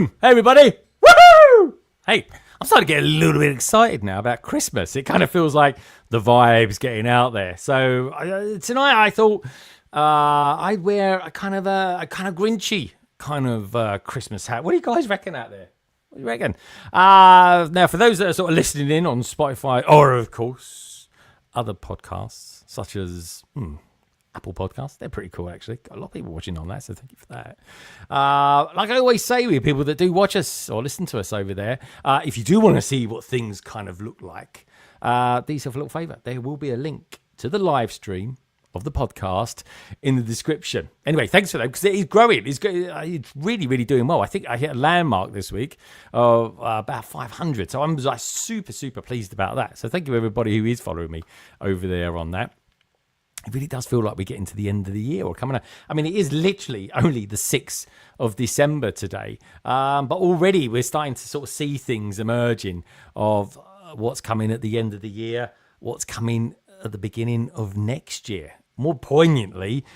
Boom! Hey, everybody! Woohoo! Hey, I'm starting to get a little bit excited now about Christmas. It kind of feels like the vibe's getting out there. So tonight I thought I'd wear a kind of Grinchy kind of Christmas hat. What do you guys reckon out there? What do you reckon? Now, for those that are sort of listening in on Spotify, or of course other podcasts such as Apple Podcasts, they're pretty cool actually. Got a lot of people watching on that, so thank you for that. Like I always say with people that do watch us or listen to us over there, if you do want to see what things kind of look like, do yourself a little favour. There will be a link to the live stream of the podcast in the description. Anyway, thanks for that, because it is growing. It's really, really doing well. I think I hit a landmark this week of about 500. So I'm like super, super pleased about that. So thank you everybody who is following me over there on that. It really does feel like we're getting to the end of the year or coming up. I mean, it is literally only the 6th of December today. But already we're starting to sort of see things emerging of what's coming at the end of the year, what's coming at the beginning of next year. More poignantly,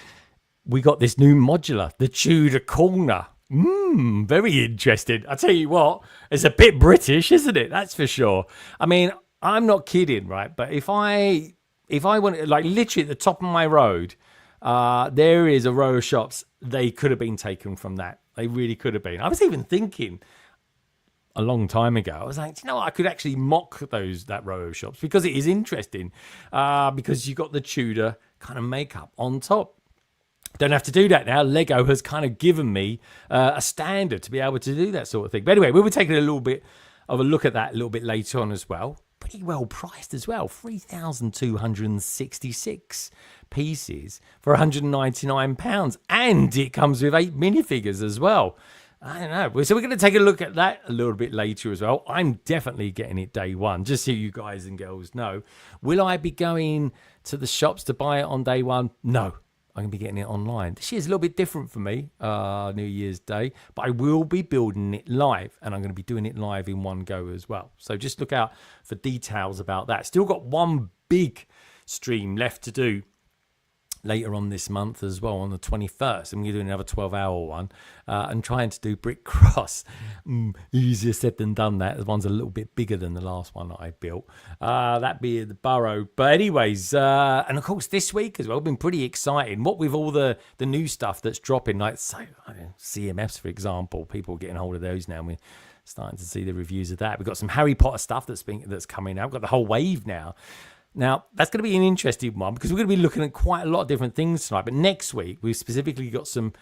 we got this new modular, the Tudor Corner. Very interesting. I tell you what, it's a bit British, isn't it? That's for sure. I mean, I'm not kidding, right? But if I want, like literally at the top of my road, there is a row of shops. They could have been taken from that. They really could have been. I was even thinking a long time ago, I was like, you know what? I could actually mock that row of shops, because it is interesting, because you got the Tudor kind of makeup on top. Don't have to do that now. Lego has kind of given me a standard to be able to do that sort of thing. But anyway, we'll be taking a little bit of a look at that a little bit later on as well. Pretty well priced as well. 3,266 pieces for £199. And it comes with 8 minifigures as well. I don't know. So we're going to take a look at that a little bit later as well. I'm definitely getting it day one, just so you guys and girls know. Will I be going to the shops to buy it on day one? No. I'm going to be getting it online. This year's a little bit different for me, New Year's Day, but I will be building it live, and I'm going to be doing it live in one go as well. So just look out for details about that. Still got one big stream left to do later on this month as well, on the 21st. I'm going to do another 12-hour one and trying to do Brick Cross. Easier said than done. That the one's a little bit bigger than the last one that I built. That be the Borough. But anyways, and of course this week as well, been pretty exciting. What with all the new stuff that's dropping, like CMFs for example, people are getting hold of those now. We're starting to see the reviews of that. We've got some Harry Potter stuff that's coming out. We've got the whole wave now. Now, that's going to be an interesting one, because we're going to be looking at quite a lot of different things tonight. But next week, we've specifically got some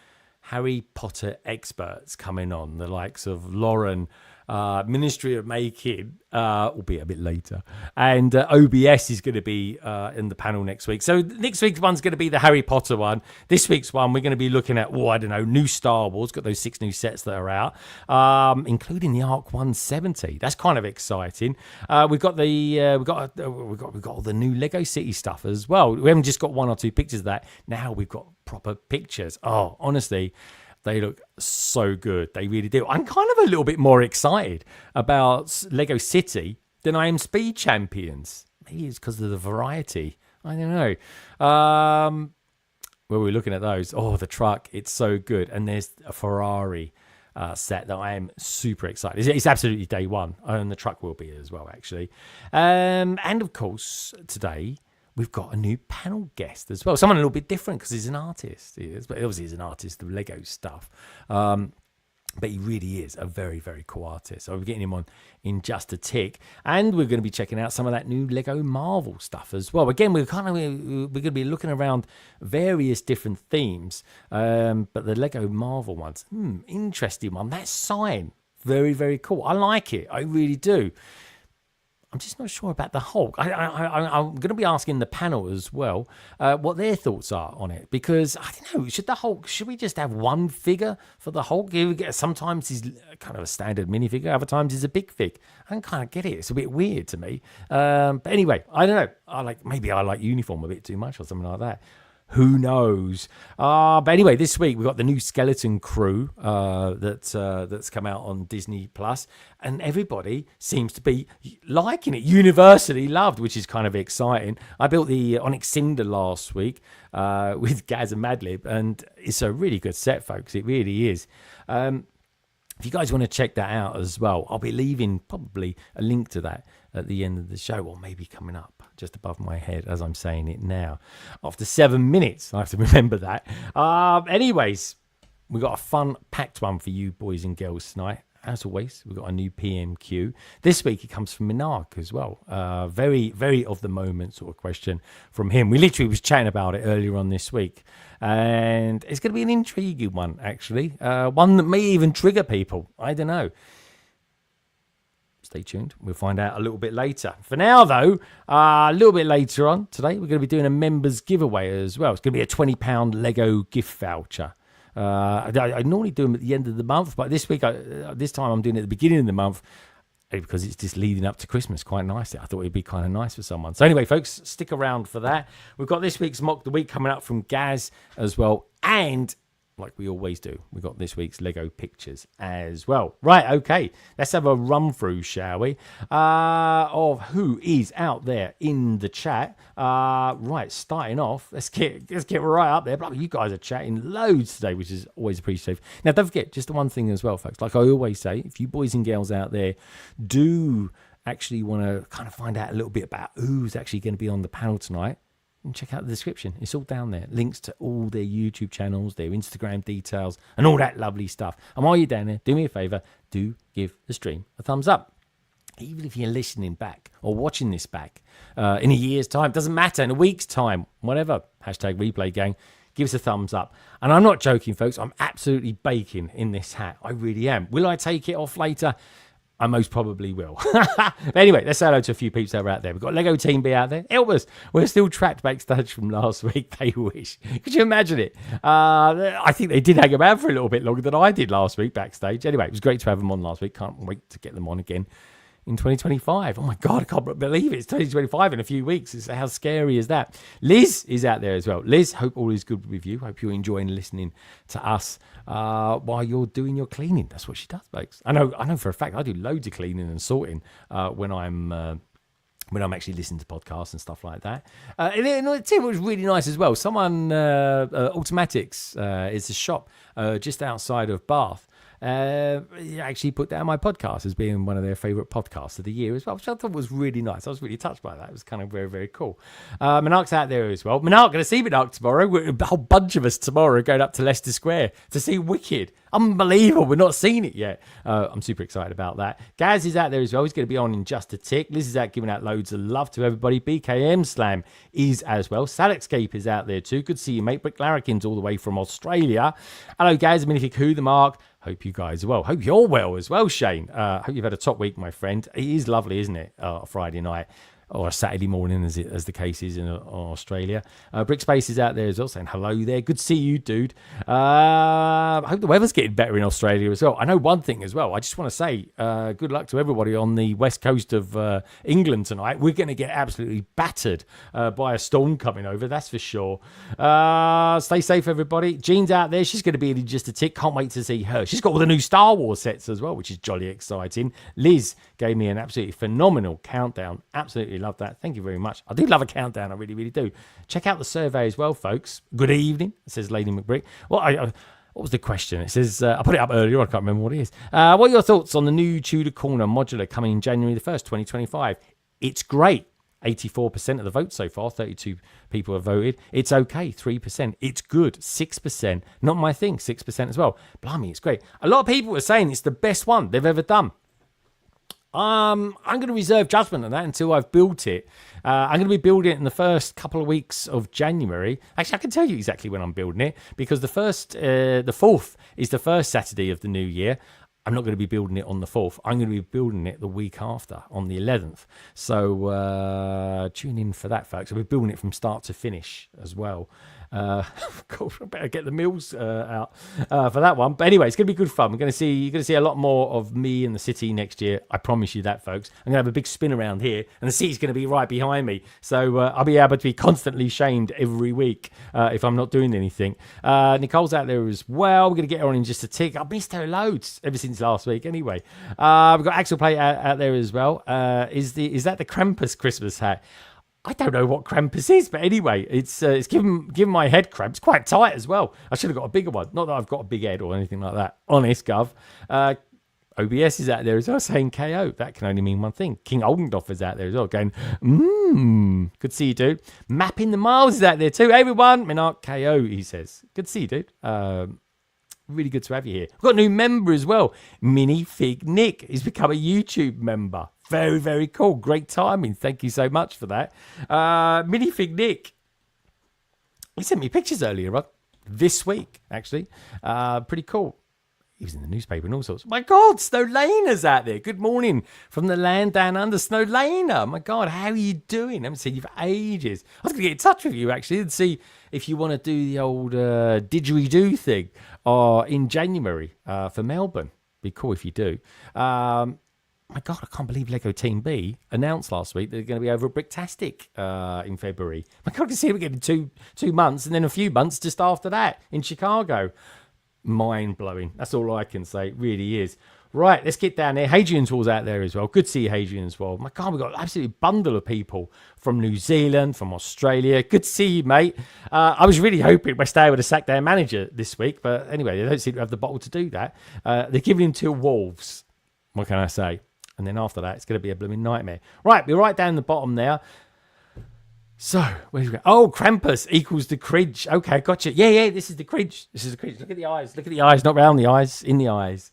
Harry Potter experts coming on, the likes of Lauren, Ministry of Making, albeit a bit later, and OBS is going to be in the panel next week. So next week's one's going to be the Harry Potter one. This week's one, we're going to be looking at, new Star Wars. Got those 6 new sets that are out, including the Arc 170. That's kind of exciting. We've got we've got all the new Lego City stuff as well. We haven't just got 1 or 2 pictures of that. Now we've got proper pictures. Oh, honestly, they look so good. They really do. I'm kind of a little bit more excited about Lego City than I am Speed Champions. Maybe it's because of the variety. I don't know. Where we're looking at those. Oh, the truck. It's so good. And there's a Ferrari set that I am super excited. It's absolutely day one. And the truck will be as well, actually. And of course, today we've got a new panel guest as well. Someone a little bit different, because he's an artist. But obviously he's an artist of Lego stuff. But he really is a very, very cool artist. So we're getting him on in just a tick. And we're going to be checking out some of that new Lego Marvel stuff as well. Again, we're going to be looking around various different themes. But the Lego Marvel ones, interesting one. That sign, very, very cool. I like it. I really do. I'm just not sure about the Hulk. I'm going to be asking the panel as well what their thoughts are on it, because I don't know. Should we just have one figure for the Hulk? Sometimes he's kind of a standard minifigure. Other times he's a big fig. I don't kind of get it. It's a bit weird to me. But anyway, I don't know. Maybe I like uniform a bit too much or something like that. Who knows? But anyway, this week we've got the new Skeleton Crew that's come out on Disney Plus, and everybody seems to be liking it, universally loved, which is kind of exciting. I built the Onyx Cinder last week with Gaz and Madlib, and it's a really good set, folks. It really is. If you guys want to check that out as well, I'll be leaving probably a link to that at the end of the show, or maybe coming up just above my head as I'm saying it now. After 7 minutes, I have to remember that. Anyways, we got a fun, packed one for you boys and girls tonight. As always, we've got a new PMQ. This week, it comes from MNRK as well. Very, very of the moment sort of question from him. We literally was chatting about it earlier on this week. And it's going to be an intriguing one, actually. One that may even trigger people. I don't know. Stay tuned. We'll find out a little bit later. For now, though, a little bit later on today, we're going to be doing a members giveaway as well. It's going to be a £20 Lego gift voucher. I normally do them at the end of the month, but this week, this time I'm doing it at the beginning of the month because it's just leading up to Christmas quite nicely. I thought it'd be kind of nice for someone. So anyway, folks, stick around for that. We've got this week's Mock the Week coming up from Gaz as well. And like we always do, we've got this week's Lego pictures as well. Right, okay, let's have a run through, shall we, of who is out there in the chat. Right, starting off, let's get right up there. You guys are chatting loads today, which is always appreciated. Now, don't forget, just the one thing as well, folks, like I always say, if you boys and girls out there do actually want to kind of find out a little bit about who's actually going to be on the panel tonight, and check out the description. It's all down there. Links to all their YouTube channels, their Instagram details, and all that lovely stuff. And while you're down there, do me a favour, do give the stream a thumbs up. Even if you're listening back or watching this back in a year's time, doesn't matter, in a week's time, whatever, hashtag replay gang, give us a thumbs up. And I'm not joking, folks. I'm absolutely baking in this hat. I really am. Will I take it off later? I most probably will. But anyway, let's say hello to a few peeps that are out there. We've got Lego Team B out there. Help us. We're still trapped backstage from last week. They wish. Could you imagine it? I think they did hang around for a little bit longer than I did last week backstage. Anyway, it was great to have them on last week. Can't wait to get them on again in 2025. Oh my God, I can't believe it. It's 2025 in a few weeks. How scary is that? Liz is out there as well. Liz, hope all is good with you. Hope you're enjoying listening to us while you're doing your cleaning. That's what she does, folks. I know for a fact I do loads of cleaning and sorting when I'm actually listening to podcasts and stuff like that. And it was really nice as well. Someone, Automatics, is a shop just outside of Bath. Actually put down my podcast as being one of their favourite podcasts of the year as well, which I thought was really nice. I was really touched by that. It was kind of very, very cool. Manark's out there as well. Manark, going to see Manark tomorrow. A whole bunch of us tomorrow going up to Leicester Square to see Wicked. Unbelievable. We're not seeing it yet. I'm super excited about that. Gaz is out there as well. He's going to be on in just a tick. Liz is out giving out loads of love to everybody. BKM Slam is as well. Salexcape is out there too. Good to see you, mate. Brick Larrikins all the way from Australia. Hello, Gaz. Minific Who, the Mark. Hope you guys are well. Hope you're well as well, Shane. Hope you've had a top week, my friend. It is lovely, isn't it? Friday night or a Saturday morning, as the case is in Australia. Brick Space is out there as well, saying hello there. Good to see you, dude. I hope the weather's getting better in Australia as well. I know one thing as well. I just want to say good luck to everybody on the west coast of England tonight. We're going to get absolutely battered by a storm coming over, that's for sure. Stay safe, everybody. Jean's out there. She's going to be in just a tick. Can't wait to see her. She's got all the new Star Wars sets as well, which is jolly exciting. Liz gave me an absolutely phenomenal countdown. Absolutely love that. Thank you very much. I do love a countdown. I really, really do. Check out the survey as well, folks. Good evening, says Lady McBrick. Well, what was the question? It says, I put it up earlier. I can't remember what it is. What are your thoughts on the new Tudor Corner modular coming in January the 1st, 2025? It's great. 84% of the vote so far. 32 people have voted. It's okay. 3%. It's good. 6%. Not my thing. 6% as well. Blimey, it's great. A lot of people are saying it's the best one they've ever done. I'm going to reserve judgment on that until I've built it. I'm going to be building it in the first couple of weeks of January. Actually, I can tell you exactly when I'm building it because the 4th is the first Saturday of the new year. I'm not going to be building it on the 4th. I'm going to be building it the week after, on the 11th. So tune in for that, folks. I'll be building it from start to finish as well. God, I better get the mills out for that one. But anyway, it's going to be good fun. You're going to see a lot more of me in the city next year. I promise you that, folks. I'm going to have a big spin around here, and the city's going to be right behind me. So I'll be able to be constantly shamed every week if I'm not doing anything. Nicole's out there as well. We're going to get her on in just a tick. I've missed her loads ever since last week. Anyway, we've got Axel Plate out there as well. Is that the Krampus Christmas hat? I don't know what Krampus is, but anyway, it's given my head cramps. Quite tight as well. I should have got a bigger one. Not that I've got a big head or anything like that. Honest, Gov. OBS is out there as well saying KO. That can only mean one thing. King Oldendorf is out there as well going, good to see you, dude. Mapping the Miles is out there too. Hey, everyone, MNRK KO, he says. Good to see you, dude. Really good to have you here. We've got a new member as well. Minifig Nick. He's become a YouTube member. Very, very cool. Great timing. Thank you so much for that. Minifig Nick. He sent me pictures earlier on this week, actually. Pretty cool. He was in the newspaper and all sorts. My God, Snowlaner's out there. Good morning from the land down under. Snowlaner. My God, how are you doing? I haven't seen you for ages. I was going to get in touch with you, actually, and see if you want to do the old didgeridoo thing in January for Melbourne. Be cool if you do. My God, I can't believe Lego Team B announced last week they're going to be over at Bricktastic in February. My God, I can see them getting 2 months and then a few months just after that in Chicago. Mind-blowing. That's all I can say. It really is. Right, let's get down there. Hadrian's Wall's out there as well. Good to see Hadrian's Wall. My God, we've got an absolute bundle of people from New Zealand, from Australia. Good to see you, mate. I was really hoping West Ham would have sacked their manager this week, but anyway, they don't seem to have the bottle to do that. They're giving him to Wolves. What can I say? And then after that, it's going to be a blooming nightmare. Right, we're right down the bottom there. So, where's we go? Oh, Krampus equals the Cridge. Okay, gotcha. Yeah, this is the Cridge. This is the Cridge. Look at the eyes. Look at the eyes, not round the eyes, in the eyes.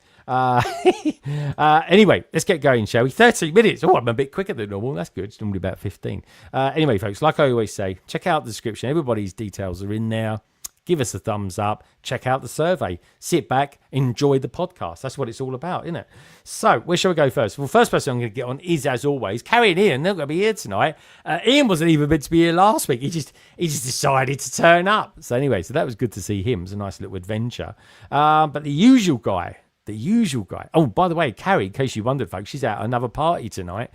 Anyway, let's get going, shall we? 30 minutes. Oh, I'm a bit quicker than normal. That's good. It's normally about 15. Anyway, folks, like I always say, check out the description. Everybody's details are in there. Give us a thumbs up. Check out the survey. Sit back. Enjoy the podcast. That's what it's all about, isn't it? So, where shall we go first? Well, first person I'm going to get on is, as always, Carrie and Ian. They're going to be here tonight. Ian wasn't even meant to be here last week. He just decided to turn up. So anyway, that was good to see him. It was a nice little adventure. But the usual guy. Oh, by the way, Carrie, in case you wondered, folks, she's at another party tonight.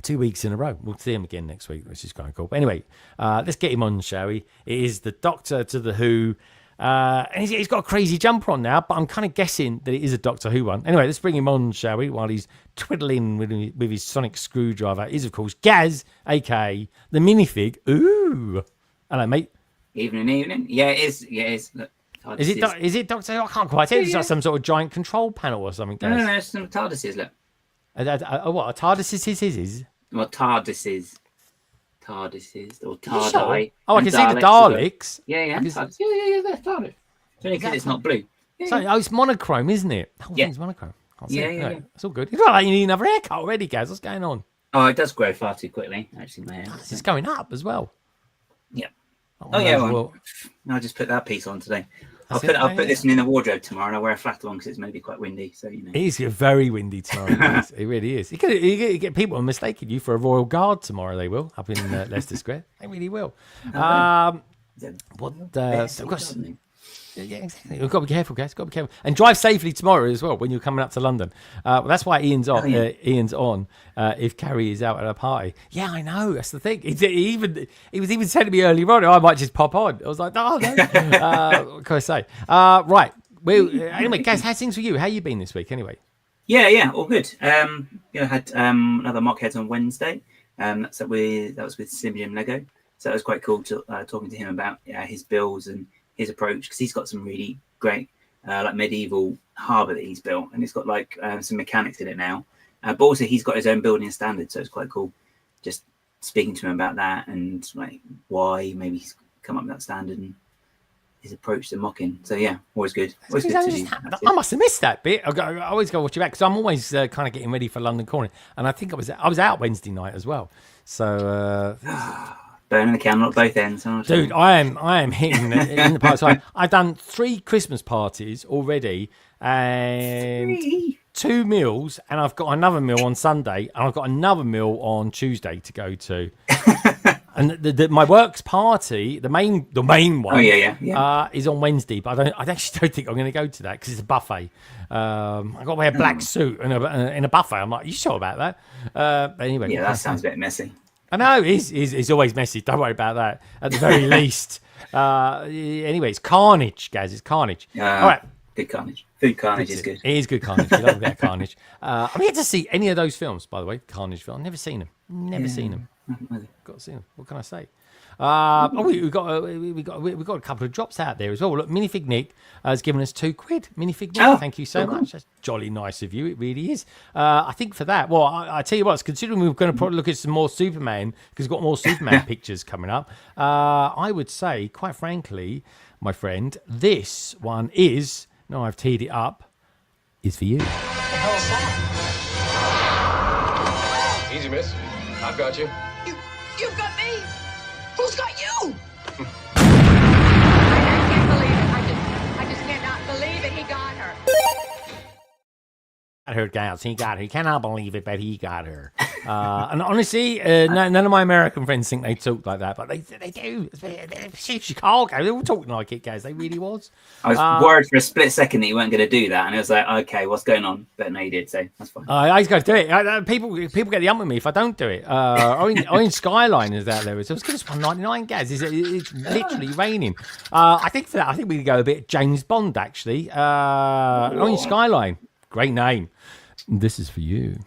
2 weeks in a row. We'll see him again next week, which is kind of cool. But anyway, let's get him on, shall we? It is the Doctor to the Who. And he's got a crazy jumper on now, but I'm kind of guessing that it is a Doctor Who one. Anyway, let's bring him on, shall we? While he's twiddling with his sonic screwdriver. Is, of course, Gaz, a.k.a. the Minifig. Ooh. Hello, mate. Evening. Yeah, it is. Look, is it Doctor Who? I can't quite tell. It's like some sort of giant control panel or something. Gaz. No, it's some TARDISes, look. What, a TARDIS is? Well, TARDISes, or TARDI. Oh, I can see the Daleks. Yeah, that's TARDIS. It's only because it's not blue. Yeah. It's monochrome, isn't it? The whole thing's monochrome. Yeah. It's all good. It's not like you need another haircut already, Gaz. What's going on? Oh, it does grow far too quickly, actually, my hair. It's going up as well. Yeah. Well, I'll just put that piece on today. I'll put this one in the wardrobe tomorrow, and I'll wear a flat one because it's going to be quite windy. So it is very windy tomorrow. It really is. You get people mistaking you for a royal guard tomorrow. They will up in Leicester Square. They really will. Yeah, exactly. We've got to be careful, guys. Got to be careful, and drive safely tomorrow as well when you're coming up to London. That's why Ian's on. Ian's on. If Carrie is out at a party, yeah, I know. That's the thing. He was even telling me earlier on, I might just pop on. I was like, oh no. What can I say? Right. Well, anyway, Gaz, how's things for you? How you been this week? Anyway. Yeah, all good. I had another mock heads on Wednesday. That was with Simeon Lego. So it was quite cool talking to him about his builds and his approach, because he's got some really great like medieval harbour that he's built, and it's got like some mechanics in it now, but also he's got his own building standard, so it's quite cool just speaking to him about that and like why maybe he's come up with that standard and his approach to mocking. So yeah, always good. I must have missed that bit. I always go watch it back because I'm always kind of getting ready for London Calling, and I think I was out Wednesday night as well, so burning the candle at both ends. Dude, I am hitting in the party. So I've done 3 Christmas parties already and 2 meals, and I've got another meal on Sunday, and I've got another meal on Tuesday to go to. And my work's party, the main one, is on Wednesday. But I actually don't think I'm going to go to that because it's a buffet. I've got to wear a black suit and in a buffet. I'm like, you sure about that? But anyway, yeah, that sounds a bit messy. I know it's always messy. Don't worry about that. At the very least. Anyway, it's carnage, guys. It's carnage. All right. Good carnage. Food carnage is good. It is good carnage. We love that carnage. I'm yet to see any of those films, by the way. Carnage film. I've never seen them. Never seen them. Got to see him. What can I say? We've got a couple of drops out there as well. Look, Minifig Nick has given us £2. Minifig Nick, thank you so much. That's jolly nice of you. It really is. I think for that, well, I tell you what, considering we're going to probably look at some more Superman because we've got more Superman pictures coming up. I would say, quite frankly, my friend, this one is. No, I've teed it up. Is for you. Easy, miss. I've got you. You've got me? Who's got you? I can't believe it. I just cannot believe it. He got her. Got her, gals. He got her. He cannot believe it, but he got her. And honestly, none of my American friends think they talk like that, but they do. Chicago, they were talking like it, guys. They really was. I was worried for a split second that you weren't going to do that, and I was like, okay, what's going on? But no, you did, so that's fine. I just got to do it. People get the ump with me if I don't do it. Orange Skyline is out there. It's $1.99, guys. It's literally raining. I think for that, I think we could go a bit James Bond, actually. Orange Skyline. Great name. This is for you.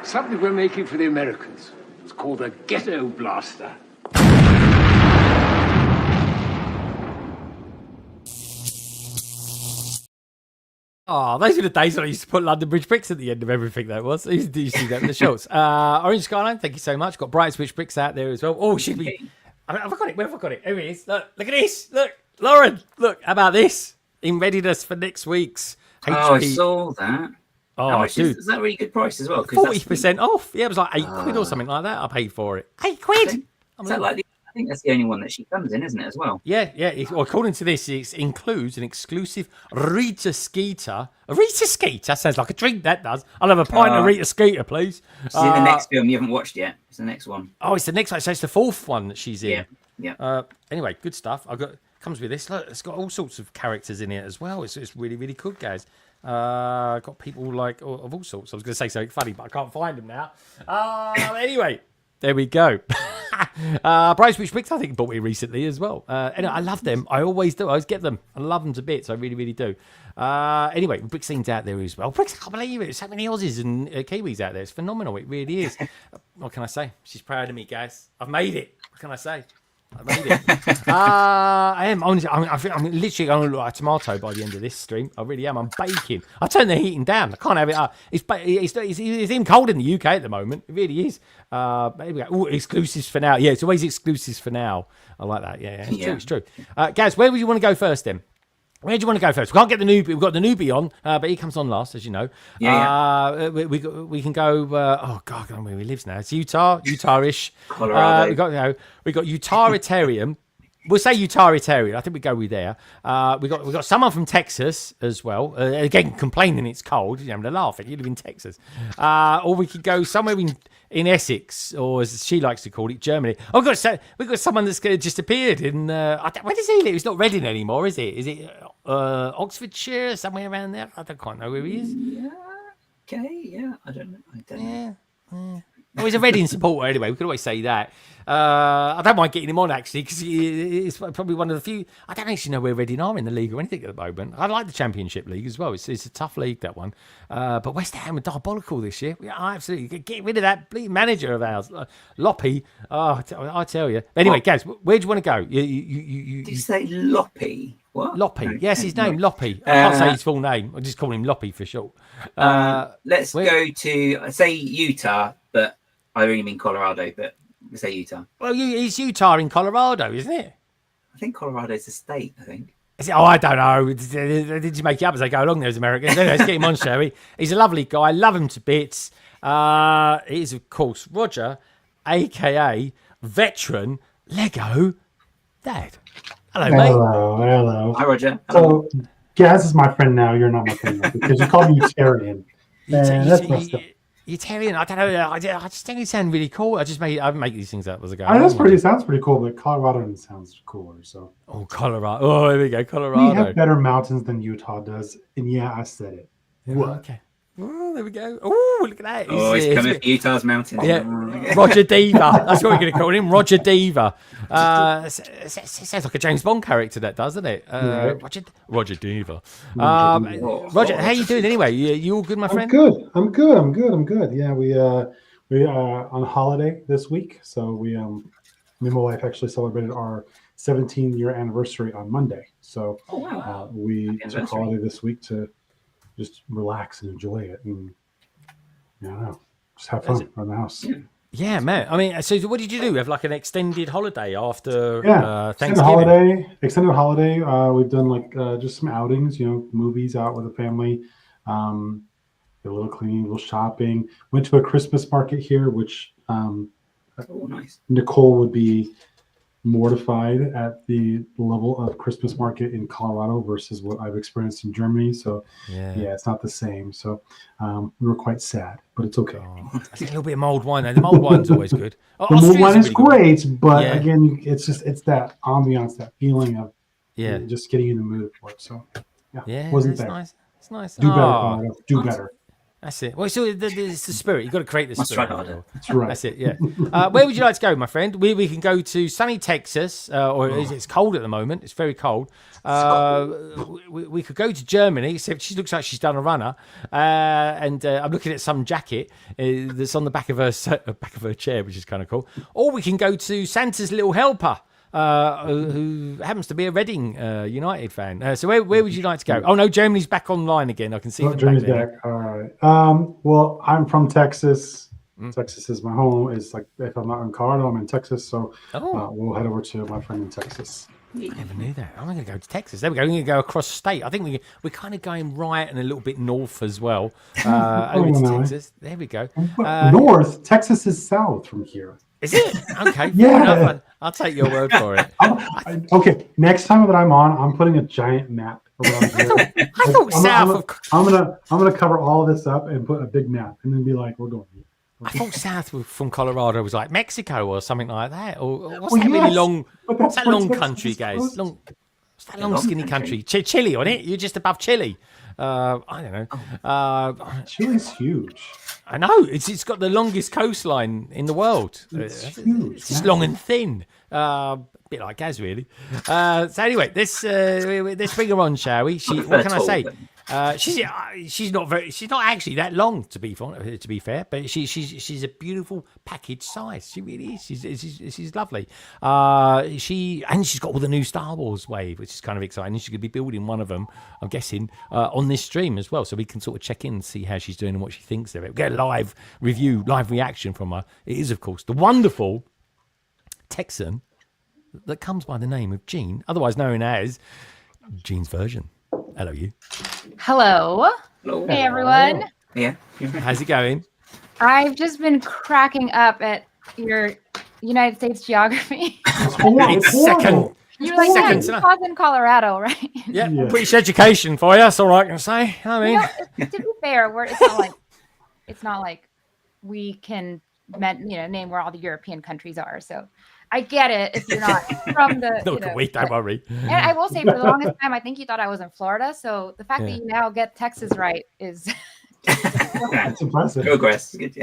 Something we're making for the Americans. It's called a ghetto blaster. Oh, those were the days when I used to put London Bridge bricks at the end of everything. That was. I used to see that in the shows. Orange Skyline, thank you so much. Got Bright Switch bricks out there as well. Oh, should be. Have I got it? Where have I got it? Here it is. Look at this. Look, Lauren. Look, how about this? In readiness for next week's HP. Oh, I saw that. Oh, How much dude. is that a really good price as well? 40% off. Yeah, it was like £8 or something like that. I paid for it. £8. I think that's the only one that she comes in, isn't it, as well? Yeah. Well, according to this, it includes an exclusive Rita Skeeter. A Rita Skeeter sounds like a drink, that does. I'll have a pint of Rita Skeeter, please. She's in the next film you haven't watched yet. It's the next one. Oh, it's the next one. So it's the fourth one that she's in. Yeah. Anyway, good stuff. Comes with this. Look, it's got all sorts of characters in it as well. It's really, really cool, guys. Got people like of all sorts. I was going to say something funny, but I can't find them now. Anyway, there we go. Bryce Witch Bricks, I think, bought me recently as well. And I love them. I always do. I always get them. I love them to bits. I really, really do. Anyway, Brick scene's out there as well. Bricks, I can't believe it. There's so many Aussies and Kiwis out there. It's phenomenal. It really is. What can I say? She's proud of me, guys. I've made it. What can I say? I made it. I am. I'm literally going to look like a tomato by the end of this stream. I really am. I'm baking. I turned the heating down. I can't have it up. It's even cold in the UK at the moment. It really is. Maybe exclusives for now. Yeah, it's always exclusives for now. I like that. Yeah. It's true. Gaz, where would you want to go first then? Where do you want to go first? We can't get the newbie. We've got the newbie on, but he comes on last, as you know. We can go. Oh God, I don't know where he lives now. It's Utah-ish. Colorado. We got Utaritarian. We'll say Utaritarian. I think we go with there. We got someone from Texas as well. Again, complaining it's cold. You're having to laugh at. You live in Texas. Or we could go somewhere in Essex, or as she likes to call it, Germany. Oh, we've got someone that's just appeared in. Where does he live? It's not Reading anymore, is it? Is it Oxfordshire, somewhere around there? I don't quite know where he is. Yeah. Okay. Yeah. I don't know. Oh, he's a Reading supporter anyway. We could always say that. I don't mind getting him on actually because he's probably one of the few. I don't actually know where Reading are in the league or anything at the moment. I like the Championship League as well. It's a tough league, that one. But West Ham are diabolical this year. Absolutely, get rid of that bleeding manager of ours, Loppy. Oh, I tell you. Anyway, Gaz, where do you want to go? Did you say Loppy? What? Loppy. Okay. Yes, his name Loppy. I can't say his full name. I'll just call him Loppy for short. Let's go to say Utah, but I really mean Colorado, but let's say Utah. Well, it's Utah in Colorado, isn't it? I think Colorado's a state, I think. Oh, I don't know. Did you make it up as they go along, those Americans? Anyway, let's get him on, shall we? He's a lovely guy. Love him to bits. He is, of course, Roger, a.k.a. veteran Lego Dad. Hello, mate. Hello. Hi, Roger. So, Gaz is my friend now. You're not my friend now because you called me Utarian. That's messed up. Utarian, I don't know. I just think it sounds really cool. I make these things up as I go. It sounds pretty cool, but Colorado sounds cooler. So. Oh, Colorado. Oh, there we go. Colorado. We have better mountains than Utah does, and yeah, I said it. What? Okay. Oh, there we go. Oh, look at that. Oh, he's coming for Utah's mountains. Yeah, Roger Diva. That's what we're going to call him, Roger Diva. Sounds like a James Bond character, that doesn't it? Roger Diva. Roger, how you doing anyway? You all good, my friend? I'm good. Yeah, we are on holiday this week, so me and my wife actually celebrated our 17-year anniversary on Monday. So we took holiday this week to just relax and enjoy it, and I don't know, just have fun around the house. Yeah, man. I mean, so what did you do? Have like an extended holiday after Thanksgiving? Extended holiday. We've done like just some outings, movies out with the family, a little cleaning, a little shopping. Went to a Christmas market here, which nice. Nicole would be mortified at the level of Christmas market in Colorado versus what I've experienced in Germany. So yeah, it's not the same. So we were quite sad, but it's okay. I think a little bit of mulled wine though. The mulled wine's always good. The mulled wine is great, but again, it's that ambiance, that feeling of just getting in the mood for it. So wasn't there. Nice. It's nice. Do better, Colorado. Do better. That's it. Well, so it's the spirit. You've got to create the spirit. That's right. That's it, yeah. Where would you like to go, my friend? We can go to sunny Texas, or it's cold at the moment. It's very cold. We could go to Germany, except she looks like she's done a runner. And I'm looking at some jacket that's on the back of her chair, which is kind of cool. Or we can go to Santa's Little Helper. Who happens to be a Reading United fan. So where would you like to go? Oh no, Germany's back online again. I can see them Germany's back. All right. Well, I'm from Texas. Texas is my home. It's like if I'm not in Colorado, I'm in Texas. So we'll head over to my friend in Texas. I never knew that. I'm going to go to Texas. There we go. We're going to go across state. I think we're kind of going right and a little bit north as well. Over to Texas. There we go. North. Texas is south from here. Is it? Okay. Yeah. I'll take your word for it. Okay. Next time that I'm on, I'm putting a giant map around here. I thought south of. I'm gonna cover all this up and put a big map, and then be like, we're going here. I thought south from Colorado was like Mexico or something like that. Or what's that really long? What's that long country, guys? What's that long skinny country? Chile on it? You're just above Chile. I don't know. Chile's huge. I know. It's got the longest coastline in the world. It's huge. It's just long and thin. A bit like Gaz, really. So anyway, let's bring her on, shall we? What can I say? She's not actually that long, to be fair, but she's a beautiful package size. She really is. She's lovely. She's got all the new Star Wars wave, which is kind of exciting. She's going to be building one of them, I'm guessing, on this stream as well, so we can sort of check in and see how she's doing and what she thinks of it. We get a live review, live reaction from her. It is, of course, the wonderful Texan that comes by the name of Jean, otherwise known as Jean's Version. Hello, you. Hello. Hey, everyone. Yeah. How's it going? I've just been cracking up at your United States geography. It's second. You're like, yeah, Utah's in Colorado, right? Yeah, British education for you. That's all I can say. I mean, to be fair, it's not like we can name where all the European countries are. So I get it if you're not from the. Don't worry. And I will say, for the longest time, I think you thought I was in Florida. So the fact that you now get Texas right is. It's impressive. Progress. It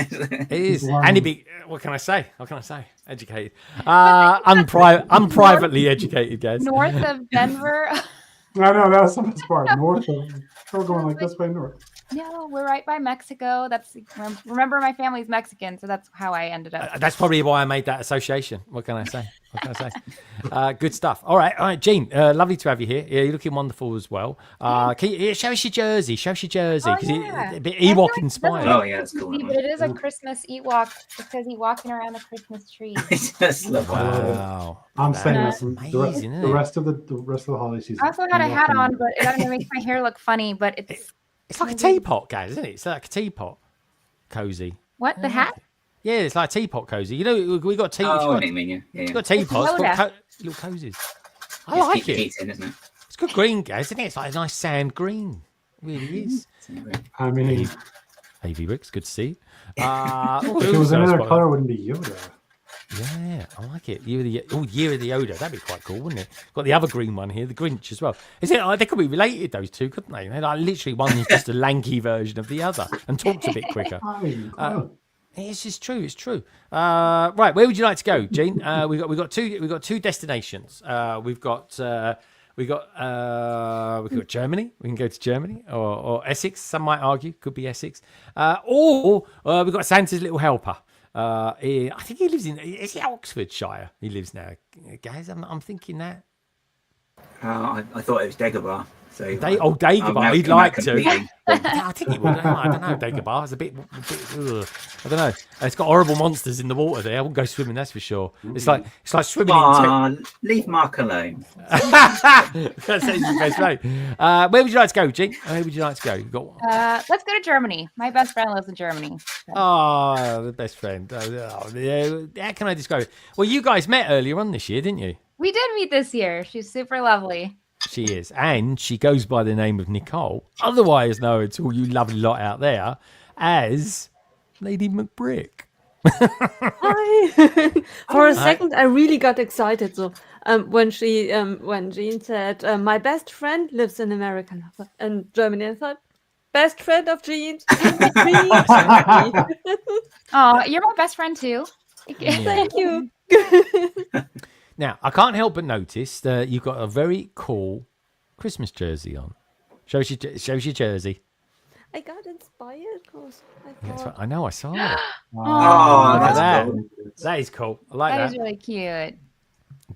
is. And what can I say? Educated. I'm privately educated, guys. North of Denver. No, that's the best part. North of. We're going like this way north. No, we're right by Mexico. Remember, my family's Mexican, so that's how I ended up. That's probably why I made that association. What can I say? Good stuff. All right, Jean. Lovely to have you here. Yeah, you're looking wonderful as well. Can you show us your jersey? Because it's a bit Ewok inspired. Oh yeah, that's cool. But it is a Christmas Ewok because he's walking around the Christmas tree. Wow. I'm saying that's amazing. The rest of the holiday season. I also had a hat on, but it makes my hair look funny. But it's like a teapot, guys, isn't it? It's like a teapot cozy. What, the hat? Yeah, it's like a teapot cozy. You know, we got teapots. Oh, I mean, yeah. We've got teapots, little cozies. I like it. Isn't it? It's good green, guys, isn't it? It's like a nice sand green. It really is. I mean, AV Ricks, good to see. If it was another color, it wouldn't be Yoda. Yeah, I like it. Year of the Yoda. That'd be quite cool, wouldn't it? Got the other green one here, the Grinch as well. Is it? They could be related, those two, couldn't they? They're like literally one is just a lanky version of the other and talks a bit quicker. It's just true. It's true. Right, where would you like to go, Gene? We've got two destinations. We've got Germany. We can go to Germany or Essex. Some might argue could be Essex. Or we've got Santa's little helper. I think he lives in. Is it Oxfordshire? He lives now, guys. I'm thinking that. I thought it was Dagobah. So Dagobah. He'd like to. I think he would. I don't know. Dagobah is a bit ugh. I don't know. It's got horrible monsters in the water there. I wouldn't go swimming. That's for sure. It's like swimming in. Leave Mark alone. That's his best friend. Where would you like to go, Gene? Where would you like to go? You got one. Let's go to Germany. My best friend lives in Germany. Oh, the best friend. How can I describe it? Well, you guys met earlier on this year, didn't you? We did meet this year. She's super lovely. She is. And she goes by the name of Nicole, otherwise known to all you lovely lot out there as Lady McBrick. Hi. For a second, I really got excited. So when Jean said, my best friend lives in America and Germany, I thought, best friend of Jean. Oh, you're my best friend too. Thank you. Now, I can't help but notice that you've got a very cool Christmas jersey on. Shows your jersey. I got inspired because I know, I saw it. Oh, Look at that's that. cool. That is cool. I like That that. is really cute.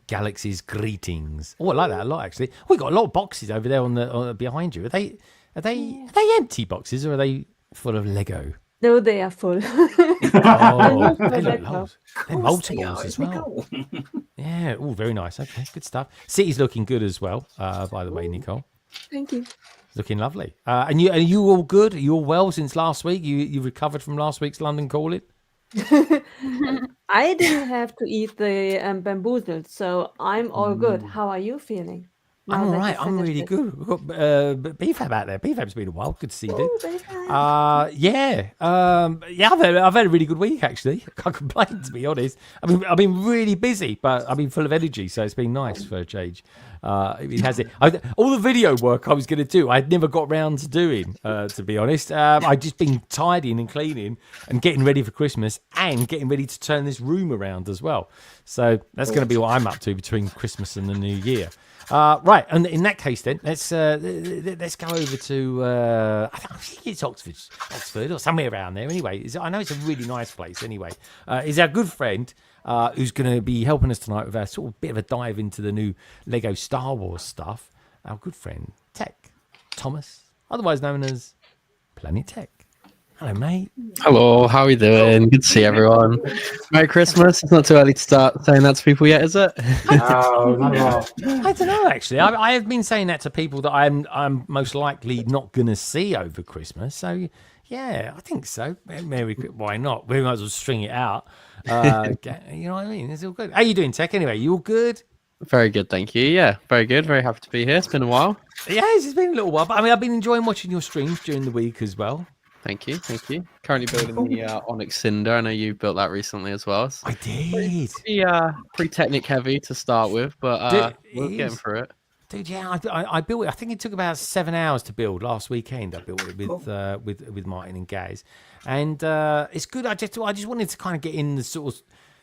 Galaxy's greetings. Oh, I like that a lot, actually. We got a lot of boxes over there on the behind you. Are they empty boxes or are they full of Lego? No, they are full. Oh, they look Lego. loads. They're multiples as well. Yeah, oh, very nice. Okay, good stuff. City's looking good as well, by the way, Nicole. Thank you. Looking lovely. And you all good? Are you all well since last week? You recovered from last week's London calling? I didn't have to eat the bamboozled, so I'm all good. How are you feeling? I'm all right. I'm really good. We've got BFAB out there. BFAB's been a while. Good to see you. Yeah. I've had a really good week actually. I can't complain, to be honest. I've been really busy, but I've been full of energy, so it's been nice for a change. It has it. All the video work I was going to do, I'd never got round to doing. To be honest, I'd just been tidying and cleaning and getting ready for Christmas and getting ready to turn this room around as well. So that's going to be what I'm up to between Christmas and the New Year. Right, and in that case, then let's go over to I think it's Oxford or somewhere around there. Anyway, I know it's a really nice place. Anyway, is our good friend who's going to be helping us tonight with our sort of bit of a dive into the new Lego Star Wars stuff. Our good friend Tech Thomas, otherwise known as Planet Tech. Hello, mate. Hello, how are we doing? Good to see everyone. Merry Christmas. It's not too early to start saying that to people yet, is it? No, not at all. I don't know, actually. I have been saying that to people that I'm most likely not going to see over Christmas. So, yeah, I think so. Why not? We might as well string it out. You know what I mean? It's all good. How you doing, Tech, anyway? You all good? Very good, thank you. Yeah, very good. Very happy to be here. It's been a while. Yeah, it's been a little while. But, I've been enjoying watching your streams during the week as well. Thank you. Currently building the Onyx Cinder. I know you built that recently as well. I did. Pretty technic heavy to start with, but we're getting through it. Dude, yeah, I built it. I think it took about 7 hours to build last weekend. I built it with Martin and Gaz, and it's good. I just wanted to kind of get in the sort of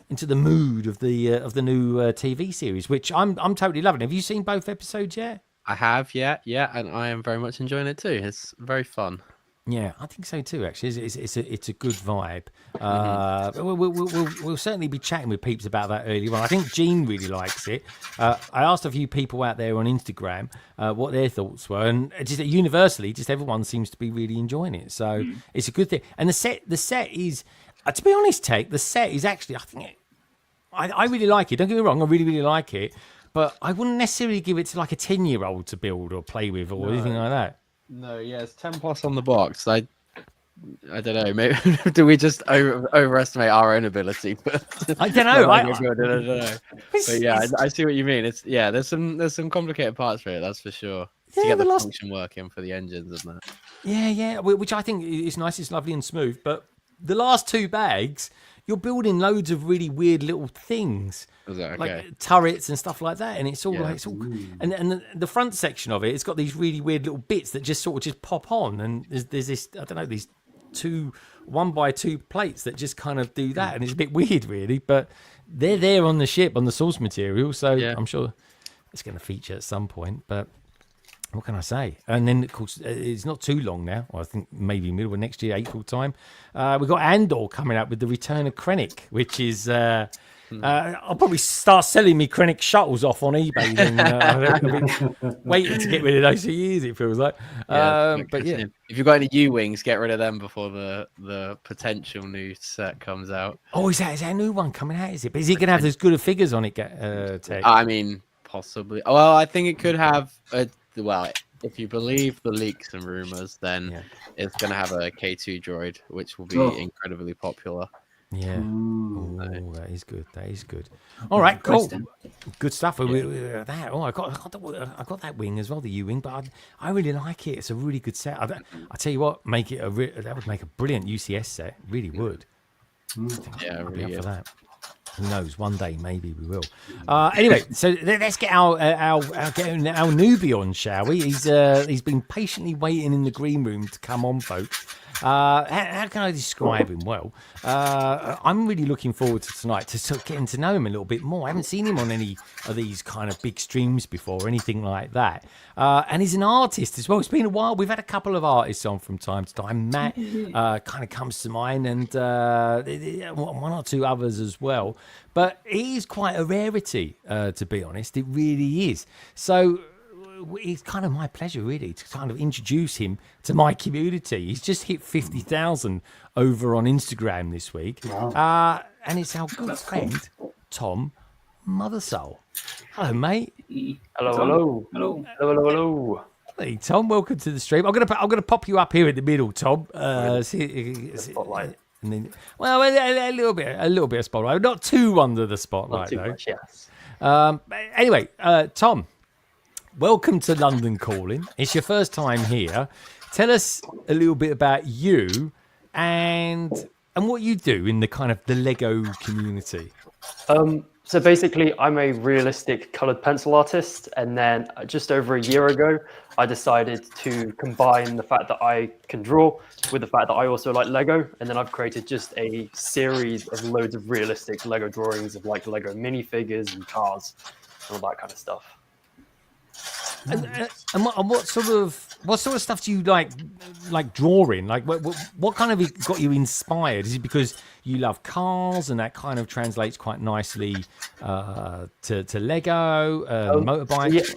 into the mood of the new TV series, which I'm totally loving. Have you seen both episodes yet? I have, yeah, and I am very much enjoying it too. It's very fun. Yeah, I think so too. Actually, it's a good vibe. We'll certainly be chatting with peeps about that earlier on. I think Jean really likes it. I asked a few people out there on Instagram what their thoughts were, and just universally, just everyone seems to be really enjoying it. So it's a good thing. And the set is, to be honest, Tech, the set is actually, I really like it. Don't get me wrong, I really really like it, but I wouldn't necessarily give it to like a 10-year-old to build or play with or anything like that. No, yeah, it's 10 plus on the box. I don't know. Maybe do we just overestimate our own ability? I don't know. I don't know. But yeah, I see what you mean. There's some complicated parts for it. That's for sure. Yeah, to get the function working for the engines, isn't it? Yeah, which I think is nice. It's lovely and smooth. But the last 2 bags, you're building loads of really weird little things. Was that okay? Like turrets and stuff like that, and it's all Yeah. like and the front section of it's got these really weird little bits that just sort of just pop on, and there's this, I don't know, these 2 1x2 plates that just kind of do that, and it's a bit weird really, but they're there on the ship on the source material, so Yeah. I'm sure it's going to feature at some point. But what can I say? And then of course it's not too long now. I think maybe middle of next year, April time. We've got Andor coming up with the return of Krennic, which is I'll probably start selling me Krennic shuttles off on eBay. Then, I've been waiting to get rid of those for years, it feels like. But yeah, if you've got any U-wings, get rid of them before the potential new set comes out. oh, is that a new one coming out? Is it? But is it going to have as good of figures on it, Tech? I mean, possibly. Well, I think it could have well, if you believe the leaks and rumors, then it's going to have a K2 droid, which will be incredibly popular. Yeah. Oh, that is good. That is good. All right, cool. Good stuff. That. Oh, I got that wing as well, the U wing. But I really like it. It's a really good set. I tell you what, make it that would make a brilliant UCS set. Really would. Yeah, I'd be really up for good. that. Who knows? One day, maybe we will. Anyway, so let's get our newbie on, shall we? He's been patiently waiting in the green room to come on, folks. How can I describe him? Well, I'm really looking forward to tonight to sort of getting to know him a little bit more. I haven't seen him on any of these kind of big streams before or anything like that. And he's an artist as well. It's been a while. We've had a couple of artists on from time to time. Matt kind of comes to mind, and 1 or 2 others as well. But he is quite a rarity, to be honest. It really is. So it's kind of my pleasure, really, to kind of introduce him to my community. He's just hit 50,000 over on Instagram this week. Wow. And it's our good friend, Tom Mothersole. Hello, mate. Hello. Hey, Tom, welcome to the stream. I'm gonna pop you up here in the middle, Tom. Spotlight. And then, well, a little bit of spotlight, not too under the spotlight, Not too though. much, yes. Anyway, Tom, welcome to London Calling. It's your first time here. Tell us a little bit about you and what you do in the kind of the Lego community. So basically, I'm a realistic colored pencil artist, and then just over a year ago, I decided to combine the fact that I can draw with the fact that I also like Lego, and then I've created just a series of loads of realistic Lego drawings of like Lego minifigures and cars and all that kind of stuff. And what sort of stuff do you like drawing? Like what kind of got you inspired? Is it because you love cars and that kind of translates quite nicely to Lego, motorbikes?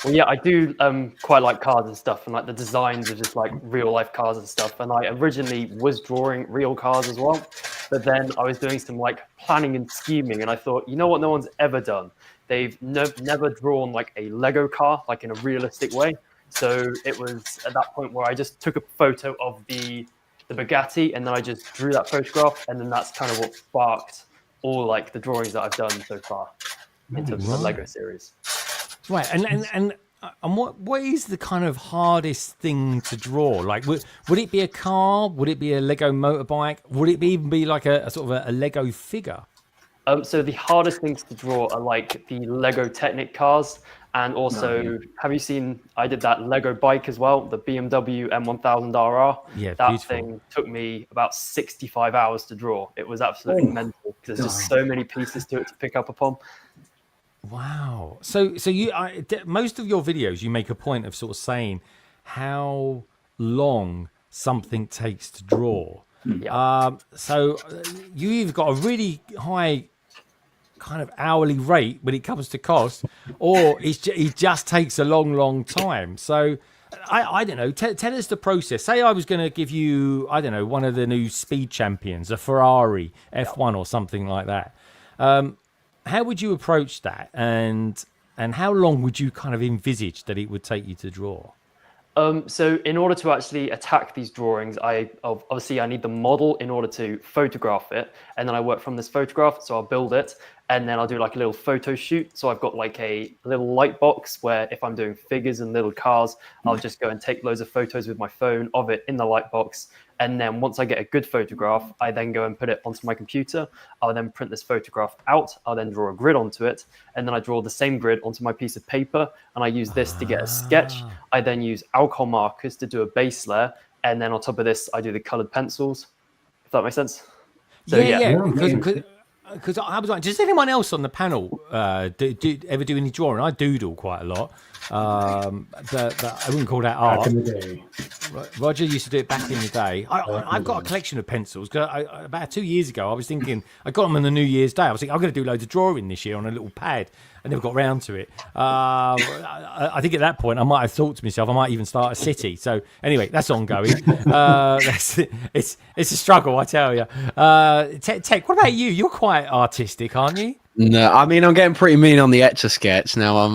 Yeah, I do quite like cars and stuff, and like the designs of just like real life cars and stuff. And I originally was drawing real cars as well, but then I was doing some like planning and scheming, and I thought, you know what, no one's ever done. They've never drawn like a Lego car, like in a realistic way. So it was at that point where I just took a photo of the Bugatti, and then I just drew that photograph, and then that's kind of what sparked all like the drawings that I've done so far in terms of the Lego series. Right, and what is the kind of hardest thing to draw? Like, would it be a car? Would it be a Lego motorbike? Would it even be like a sort of a Lego figure? So the hardest things to draw are like the Lego Technic cars, and also have you seen? I did that Lego bike as well, the BMW M1000RR. Yeah, that beautiful. thing took me about 65 hours to draw. It was absolutely mental because there's just so many pieces to it to pick up upon. Wow. So you most of your videos, you make a point of sort of saying how long something takes to draw. Yeah. So you've got a really high kind of hourly rate when it comes to cost, or it just takes a long time. So I don't know. Tell us the process. Say I was going to give you, I don't know, one of the new speed champions, a Ferrari F1 or something like that. How would you approach that, and how long would you kind of envisage that it would take you to draw? So in order to actually attack these drawings, I need the model in order to photograph it, and then I work from this photograph. So I'll build it, and then I'll do like a little photo shoot. So I've got like a little light box where if I'm doing figures and little cars, I'll just go and take loads of photos with my phone of it in the light box. And then once I get a good photograph, I then go and put it onto my computer. I'll then print this photograph out. I'll then draw a grid onto it. And then I draw the same grid onto my piece of paper. And I use this to get a sketch. I then use alcohol markers to do a base layer. And then on top of this, I do the colored pencils. If that makes sense. So, Because I was like, does anyone else on the panel ever do any drawing? I doodle quite a lot, but I wouldn't call that art. Back in the day. Roger used to do it back in the day. I've got a collection of pencils. About 2 years ago, I was thinking, I got them on the New Year's Day. I was thinking, I'm going to do loads of drawing this year on a little pad. I never got round to it. I think at that point, I might have thought to myself, I might even start a city. So anyway, that's ongoing. It's a struggle, I tell you. Tech, what about you? You're quite artistic, aren't you? No, I mean, I'm getting pretty mean on the Etch-a-Sketch now. I'm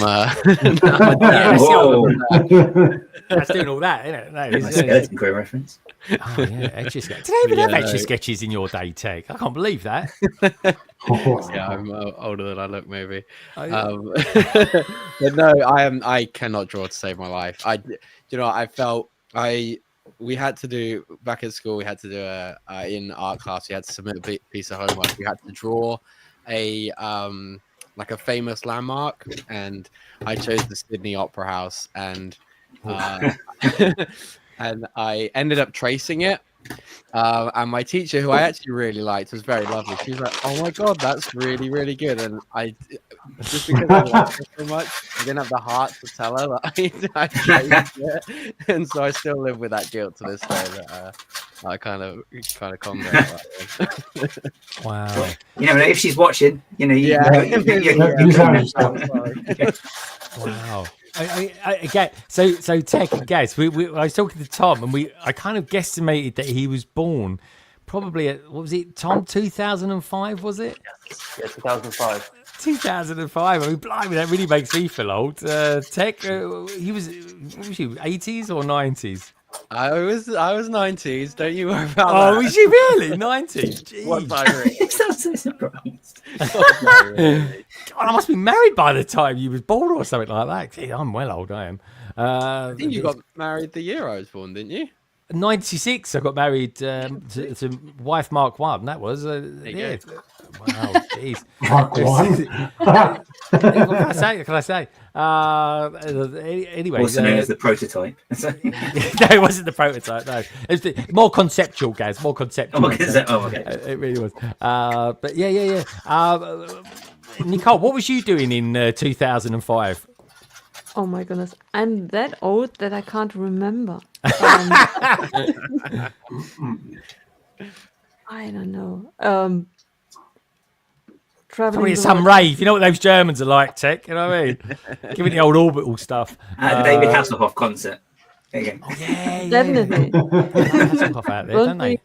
that's doing all that, isn't it? No, that's a great reference. Oh yeah, Etch-a-Sketch. Did they even have Etch-a-Sketches in your day, Tech? I can't believe that. Yeah, I'm older than I look, maybe. But no, I cannot draw to save my life. We had to do back at school. We had to do in art class. We had to submit a piece of homework. We had to draw a like a famous landmark, and I chose the Sydney Opera House, and and I ended up tracing it. And my teacher, who I actually really liked, was very lovely. She was like, "Oh my god, that's really, really good." And I, just because I liked her so much, I didn't have the heart to tell her that I traced it, and so I still live with that guilt to this day. That I kind of calmed down about that. Wow. You know, if she's watching, you know, Wow. Again, so Tech and Gaz, I was talking to Tom, and I kind of guesstimated that he was born probably at, what was it, Tom, 2005, was it? Yeah, 2005. 2005. I mean, blimey, that really makes me feel old. Tech, he was, what was you, 80s or 90s? I was 90s. Don't you worry about that. Oh, was you really 90s? What I sounds so surprised. God, I must be married by the time you was born or something like that. Gee, I'm well old. I am. I think you got married the year I was born, didn't you? 96. I got married to wife Mark 1. That was yeah. Wow, jeez. Mark 1. What can I say? Anyway, also known as the prototype. No, it wasn't the prototype. No, it was more conceptual, Gaz. More conceptual. Okay. It really was. But yeah. Nicole, what was you doing in 2005? Oh my goodness, I'm that old that I can't remember. I don't know. Traveling. Probably some rave. You know what those Germans are like, Tech? You know what I mean? Giving the old orbital stuff. David Hasselhoff concert. There you go. Oh, yeah. Definitely. Hasselhoff out there, don't they?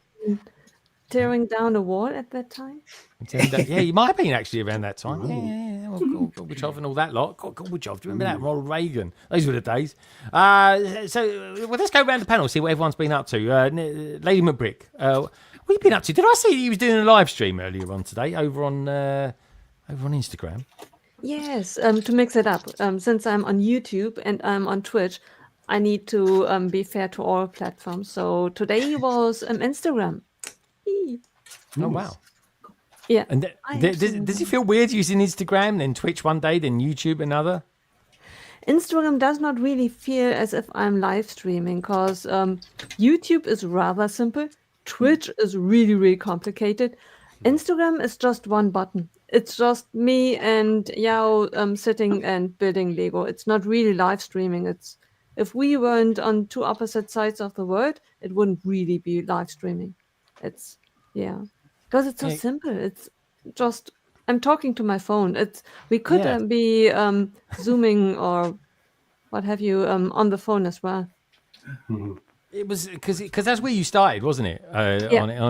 Tearing down the wall at that time. Yeah, you might have been actually around that time. Yeah. Gorbachev and all that lot. Gorbachev, do you remember that? Ronald Reagan. Those were the days. So let's go around the panel, see what everyone's been up to. Lady McBrick, what have you been up to? Did I see you was doing a live stream earlier on today over on Instagram? Yes, to mix it up. Since I'm on YouTube and I'm on Twitch, I need to be fair to all platforms. So today was Instagram. Oh, wow. Yeah. And does it feel weird using Instagram, then Twitch one day, then YouTube another? Instagram does not really feel as if I'm live streaming because YouTube is rather simple. Twitch is really, really complicated. Instagram is just one button. It's just me and Yao sitting and building Lego. It's not really live streaming. It's if we weren't on two opposite sides of the world, it wouldn't really be live streaming. It's because it's so simple. It's just I'm talking to my phone. We could be zooming or what have you on the phone as well. Mm-hmm. It was because that's where you started, wasn't it? On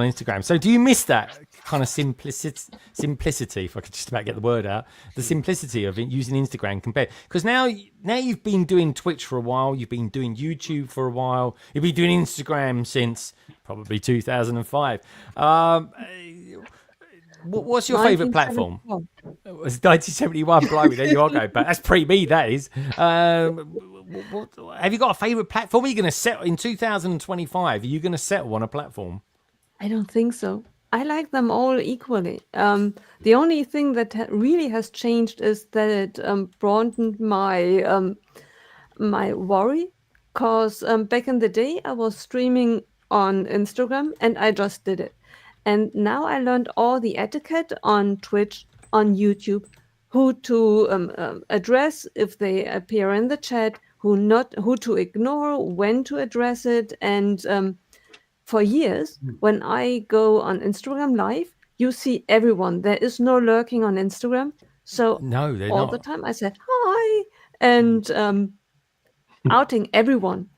Instagram. So do you miss that kind of simplicity? If I could just about get the word out, the simplicity of using Instagram compared because now you've been doing Twitch for a while, you've been doing YouTube for a while, you've been doing Instagram since probably 2005. What's your favourite platform? 1971. It was 1971. Blimey, there you are going back. That's pre-me, that is. Have you got a favourite platform? Are you going to settle in 2025? Are you going to settle on a platform? I don't think so. I like them all equally. The only thing that really has changed is that it broadened my my worry, because back in the day I was streaming on Instagram and I just did it, and now I learned all the etiquette on Twitch, on YouTube, who to address if they appear in the chat, who to ignore, when to address it, and for years, when I go on Instagram Live, you see everyone. There is no lurking on Instagram. So No, they're all not. the time I said hi and outing everyone,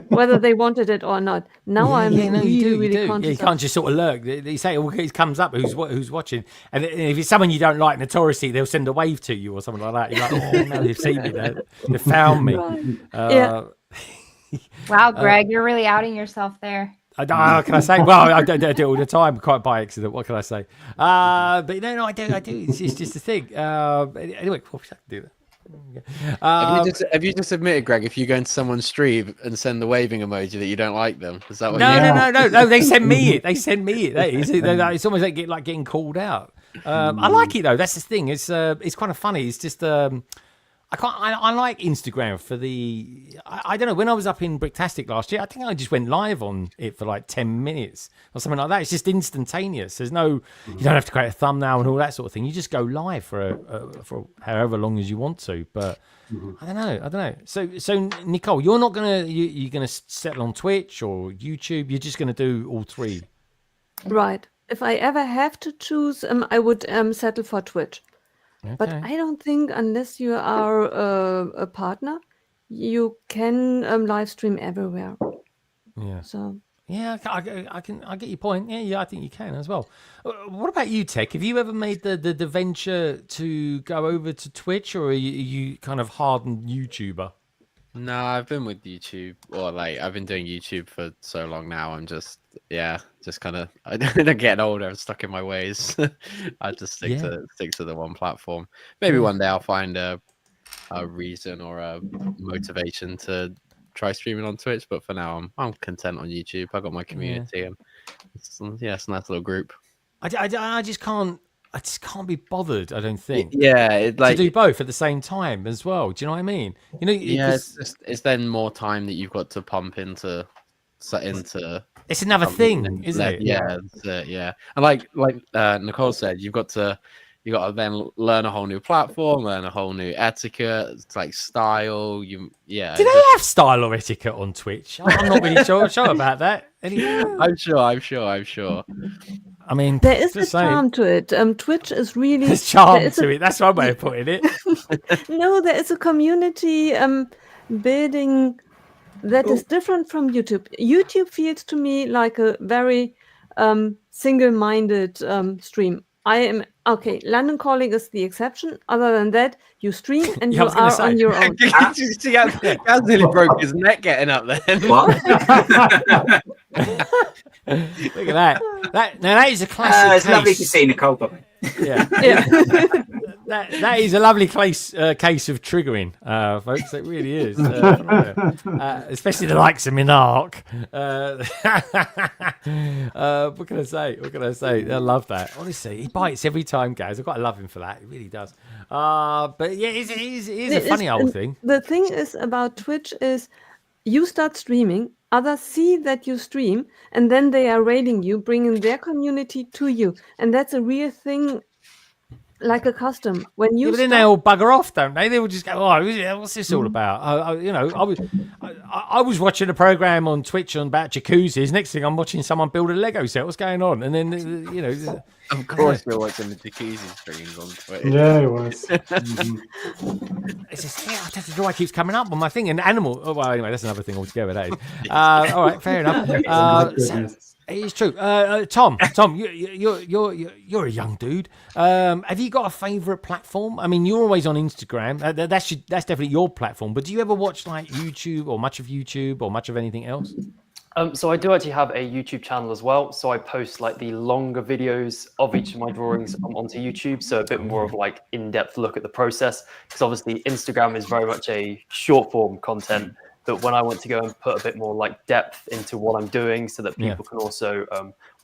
whether they wanted it or not. Now I'm really conscious. Yeah, you can't just sort of lurk. They say, oh, it comes up who's watching. And if it's someone you don't like, notoriously, they'll send a wave to you or something like that. You're like, oh, no, they've seen me. They've found me. Right. Yeah. Wow, Greg, you're really outing yourself there. Can I say? Well, I do it all the time, quite by accident. What can I say? But no, I do. It's just a thing. Anyway, what should I do that? Have you just admitted, Greg, if you go into someone's stream and send the waving emoji that you don't like them? Is that what? No. They send me it. It's almost like getting called out. I like it though. That's the thing. It's kind of funny. It's just I like Instagram for the. I don't know. When I was up in Bricktastic last year, I think I just went live on it for like 10 minutes or something like that. It's just instantaneous. There's no. You don't have to create a thumbnail and all that sort of thing. You just go live for however long as you want to. But I don't know. So Nicole, you're not you're gonna settle on Twitch or YouTube. You're just gonna do all three. Right. If I ever have to choose, I would settle for Twitch. Okay. But I don't think unless you are a partner, you can live stream everywhere. Yeah. So yeah, I get your point. Yeah, I think you can as well. What about you, Tech? Have you ever made the venture to go over to Twitch, or are you kind of hardened YouTuber? No, I've been with YouTube, or I've been doing YouTube for so long now. I'm just kind of I'm getting older. I'm stuck in my ways. I just stick to the one platform. Maybe one day I'll find a reason or a motivation to try streaming on Twitch. But for now, I'm content on YouTube. I've got my community, and it's a nice little group. I just can't be bothered. I don't think. Yeah, to do both at the same time as well. Do you know what I mean? You know, it's then more time that you've got to pump into. It's another thing, isn't it? Yeah. And like Nicole said, you've got to then learn a whole new platform, learn a whole new etiquette. It's like style. Do they have style or etiquette on Twitch? I'm not really sure about that. I'm sure. I mean, there is a charm to it. Twitch is really there's charm to it. That's one way of putting it. No, there is a community building that is different from YouTube. YouTube feels to me like a very single-minded stream. I am okay. London Calling is the exception. Other than that, you stream and you are on your own. Gaz nearly broke his neck getting up there. What? Look at that. That is a classic. It's lovely to see Nicole. Yeah. That is a lovely case of triggering, folks. It really is, especially the likes of MNRK. What can I say? I love that. Honestly, he bites every time, guys. I've got to love him for that. He really does. But yeah, it is a funny old thing. The thing is about Twitch is you start streaming, others see that you stream, and then they are raiding you, bringing their community to you, and that's a real thing. Like a custom. When you but then they all bugger off, don't they? They will just go, "Oh, what's this all about?" I was watching a program on Twitch about jacuzzis. Next thing, I'm watching someone build a Lego set. What's going on? And then of course, you're watching the jacuzzi streams on Twitch. Yeah, it was. It's just I don't know why it keeps coming up on my thing. And animal. Oh, well, anyway, that's another thing altogether. That is. All right, fair enough. It's true. Tom, you're a young dude. Have you got a favourite platform? I mean, you're always on Instagram. That's definitely your platform. But do you ever watch like YouTube or much of YouTube or much of anything else? So I do actually have a YouTube channel as well. So I post like the longer videos of each of my drawings onto YouTube. So a bit more of like in-depth look at the process. Because obviously Instagram is very much a short form content. But when I want to go and put a bit more like depth into what I'm doing so that people can also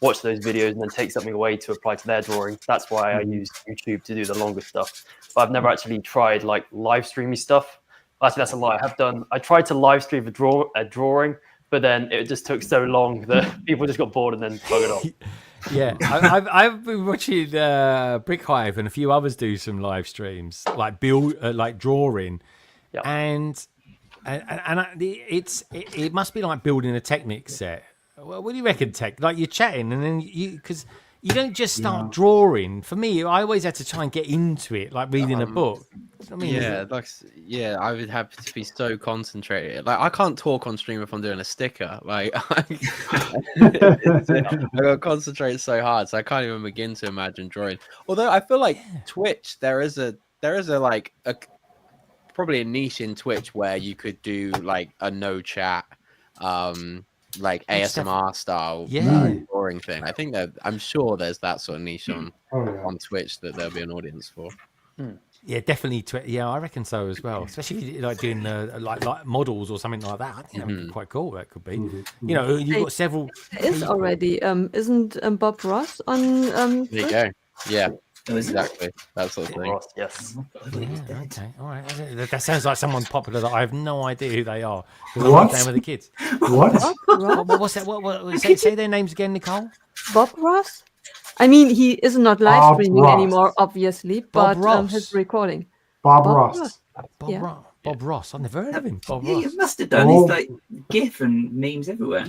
watch those videos and then take something away to apply to their drawing, that's why I use YouTube to do the longer stuff. But I've never actually tried like live streamy stuff. Actually, that's a lie. I tried to live stream a drawing, but then it just took so long that people just got bored and then buggered off. Yeah, I've been watching Brick Hive and a few others do some live streams, like like drawing, and it must be like building a Technic set. Well, what do you reckon, Tech? Like you're chatting and then because you don't just start drawing. For me, I always had to try and get into it, like reading a book. I mean, I would have to be so concentrated. Like I can't talk on stream if I'm doing a sticker. Like I gotta concentrate so hard, so I can't even begin to imagine drawing. Although I feel like Twitch, there is a like probably a niche in Twitch where you could do like a no chat, like ASMR style drawing thing. I think that I'm sure there's that sort of niche on Twitch that there'll be an audience for. Yeah, definitely. Yeah, I reckon so as well. Especially if you like doing like models or something like that. I think that would be quite cool. That could be. You know, you've got several. There is already. Isn't Bob Ross on? There you go. Yeah. Exactly. That sort of thing. Ross, yes. Yeah, okay. All right. That sounds like someone popular that I have no idea who they are. What? I'm with the kids. What? What's that? What say their names again, Nicole? Bob Ross? I mean, he is not live Bob streaming Ross. anymore, obviously, Bob but Ross. his recording. Bob Ross. Bob Ross. I've never heard of him. Bob Yeah, Ross. you must have done. He's like GIF and memes everywhere.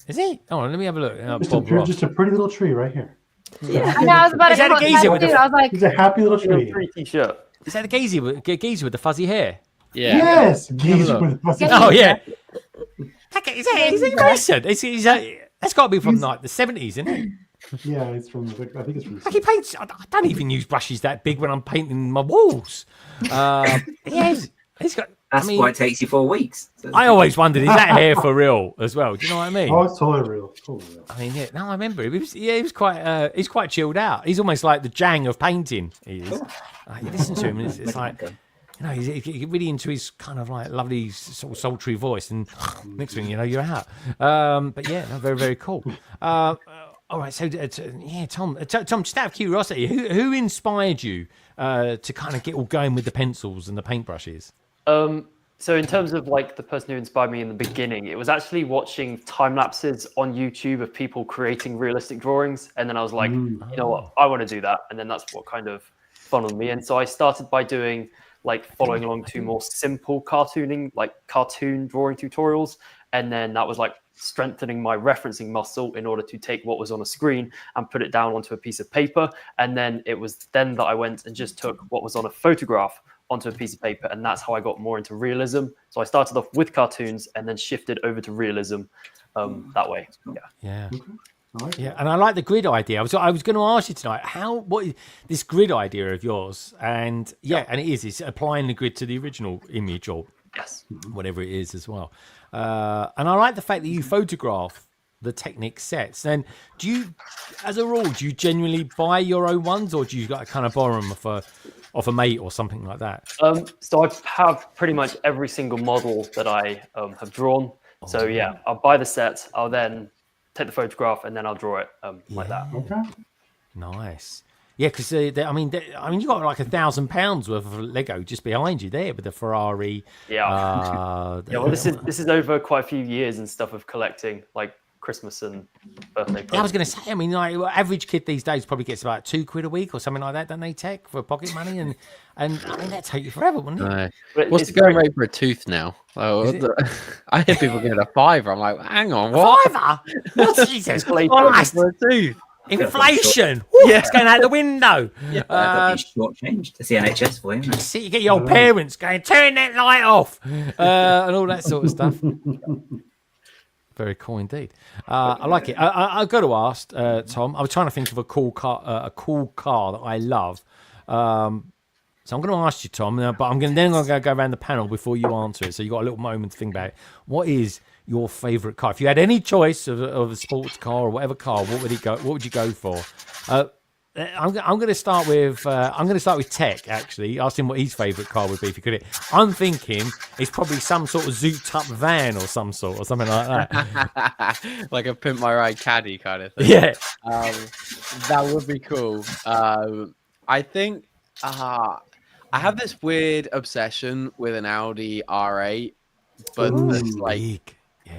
Is he? Oh, let me have a look. Just a pretty little tree right here. Yeah, I know. I was about to Is that a quote geezer that with too. the- I was like, He's a happy little tree. Free t-shirt. Is that the geezer with the fuzzy hair? Yeah. Yes, geezer look. with fuzzy Oh hair. yeah. He's recent. That's got to be from like the 70s, isn't it? Yeah, it's from. I think it's from. Like he paints. I don't even use brushes that big when I'm painting my walls. He's got. That's why it takes you 4 weeks. I always wondered, is that hair for real as well? Do you know what I mean? Oh, it's totally real. Totally real. I mean, yeah. No, I remember. He was quite. He's quite chilled out. He's almost like the Jang of painting. He is. You listen to him, and it's like. You know, he's really into his kind of like lovely sort of sultry voice, and next thing you know, you're out. But yeah, no, very, very cool. All right, so yeah, Tom, just out of curiosity, who inspired you to kind of get all going with the pencils and the paintbrushes? So in terms of like the person who inspired me in the beginning, it was actually watching time lapses on YouTube of people creating realistic drawings, and then I was like, you know what, I want to do that, and then that's what kind of funneled me in. So I started by doing like following along to more simple cartooning, like cartoon drawing tutorials. And then that was like strengthening my referencing muscle in order to take what was on a screen and put it down onto a piece of paper. And then it was then that I went and just took what was on a photograph onto a piece of paper. And that's how I got more into realism. So I started off with cartoons and then shifted over to realism that way. Yeah. Yeah, and I like the grid idea. I was going to ask you tonight what is this grid idea of yours? And and it's applying the grid to the original image or whatever it is as well. And I like the fact that you photograph the Technic sets. And do you, as a rule, do you genuinely buy your own ones, or do you kind of borrow them off a mate or something like that? So I have pretty much every single model that I have drawn. So yeah, I'll buy the set. I'll then take the photograph and then I'll draw it like that. Okay. Nice. Yeah, because I mean, you got like £1,000 worth of Lego just behind you there with the Ferrari. Yeah. Well, this is over quite a few years and stuff of collecting like Christmas and birthday. Yeah, I was going to say, I mean, like average kid these days probably gets about £2 a week or something like that, don't they? Tech for pocket money, and I mean that'd take you forever, wouldn't it? No. What's the going rate for a tooth now? I hear people get a £5. I'm like, hang on, what? £5? What? Jesus Christ! For a tooth. Inflation! It's going out the window. Short-changed. That's the NHS for you. Isn't it? See, you get your parents going, turn that light off, and all that sort of stuff. Very cool indeed. I like it. I've got to ask, Tom. I was trying to think of a cool car that I love. So I'm going to ask you, Tom, but I'm going to go around the panel before you answer it. So you got a little moment to think about it. What is your favourite car? If you had any choice of a sports car or whatever car, what would you go for? I'm going to start with Tech. Actually, ask him what his favourite car would be if he could. I'm thinking it's probably some sort of zooped up van or something like that. Like a Pimp My Ride caddy kind of thing. Yeah, that would be cool. I think I have this weird obsession with an Audi R8, but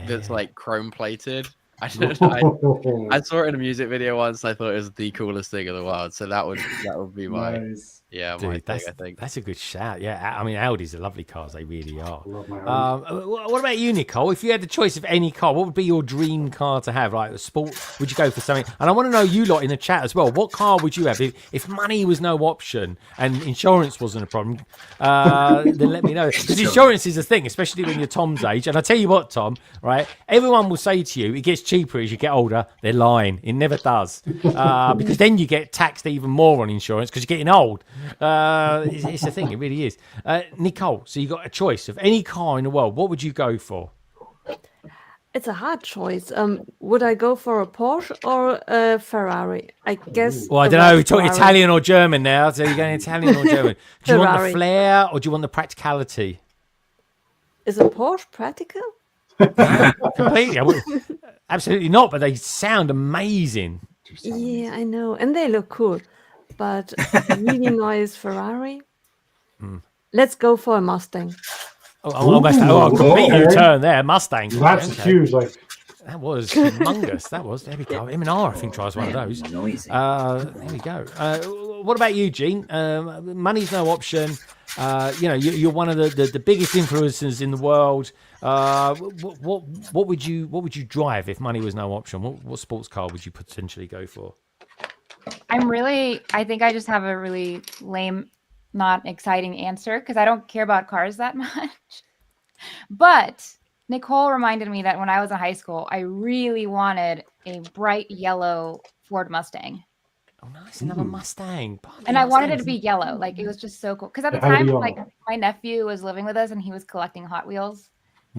that's like chrome plated. I don't know. I saw it in a music video once. I thought it was the coolest thing in the world. So that would be my my thing. I think that's a good shout. Yeah, I mean Audis are lovely cars. They really are. I love my Audi. What about you, Nicole? If you had the choice of any car, what would be your dream car to have? Like a sport? Would you go for something? And I want to know you lot in the chat as well. What car would you have if money was no option and insurance wasn't a problem? Then let me know. Because insurance is a thing, especially when you're Tom's age. And I tell you what, Tom, right? Everyone will say to you, it gets cheaper as you get older. They're lying. It never does. Because then you get taxed even more on insurance because you're getting old. It's a thing. It really is. Nicole, so you got a choice of any car in the world. What would you go for? It's a hard choice. Would I go for a Porsche or a Ferrari? I guess. Well, I don't know. We talk Italian or German now. So you're going Italian or German? Do you want the Ferrari. flair or do you want the practicality? Is a Porsche practical? Completely. Absolutely not. But they sound amazing. Yeah, I know, and they look cool. But a really nice Ferrari. Let's go for a Mustang. Complete U-turn there. Mustang. That's huge. Like that was humongous. That was. There we go. MNR, I think, tries one of those. Noisy. There we go. What about you, Gene? Money's no option. You're one of the biggest influencers in the world. What would you drive if money was no option? What sports car would you potentially go for? I think I just have a really lame, not exciting answer because I don't care about cars that much. But Nicole reminded me that when I was in high school, I really wanted a bright yellow Ford Mustang. Oh, nice. Another Mustang. And I wanted it to be yellow. Like, it was just so cool. Because at the time, like, my nephew was living with us and he was collecting Hot Wheels.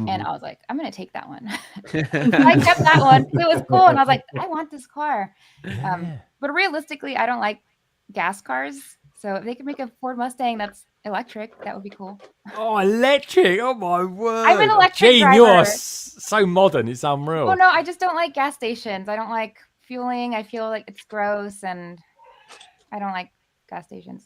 And I was like, I'm going to take that one. I kept that one. It was cool. And I was like, I want this car. But realistically, I don't like gas cars. So if they could make a Ford Mustang that's electric, that would be cool. Oh, electric. Oh, my word. I'm an electric driver. You are so modern. It's unreal. Oh, no, I just don't like gas stations. I don't like fueling. I feel like it's gross. And I don't like gas stations.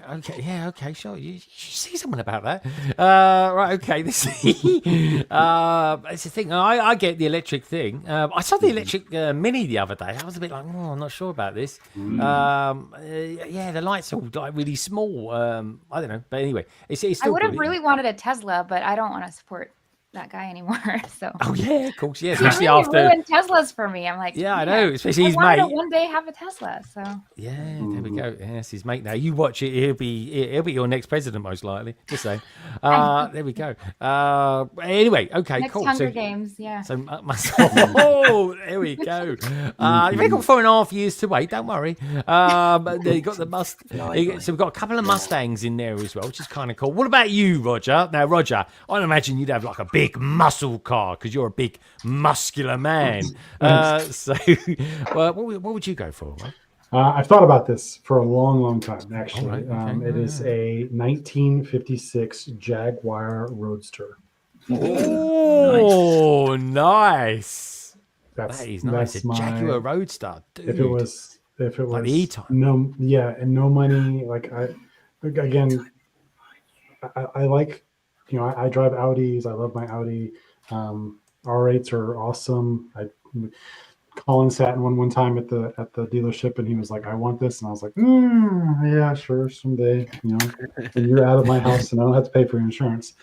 Okay, sure. You see something about that. Right, okay. This it's the thing. I get the electric thing. I saw the electric Mini the other day. I was a bit like, I'm not sure about this. The lights are like really small. I don't know, but anyway, it's I still would have good. really wanted a Tesla, but I don't want to support that guy anymore. So Oh yeah, of course, yeah. he Especially really after. ruined Teslas for me. I'm like, Yeah, I know. Especially his I wanted mate. to one day have a Tesla. So Yeah, there we go. Yes, his mate. Now you watch it. He'll be your next president most likely. Just saying. There we go. Anyway, okay, next cool. Hunger Games, yeah. So there we go. You've only got 4.5 years to wait. Don't worry. But you got the so we've got a couple of Mustangs in there as well, which is kind of cool. What about you, Roger? Now, Roger, I imagine you'd have like a big muscle car because you're a big muscular man. So, what would you go for? Right? I've thought about this for a long, long time, actually. All right, okay. It is a 1956 Jaguar Roadster. Oh, nice. That is nice. That's A Jaguar Roadster, dude. If it was like the E-Type. no money. Like I like, I drive Audis. I love my Audi. R8s are awesome. Colin sat in one time at the dealership and he was like, I want this, and I was like, yeah, sure, someday, when you're out of my house and I don't have to pay for your insurance.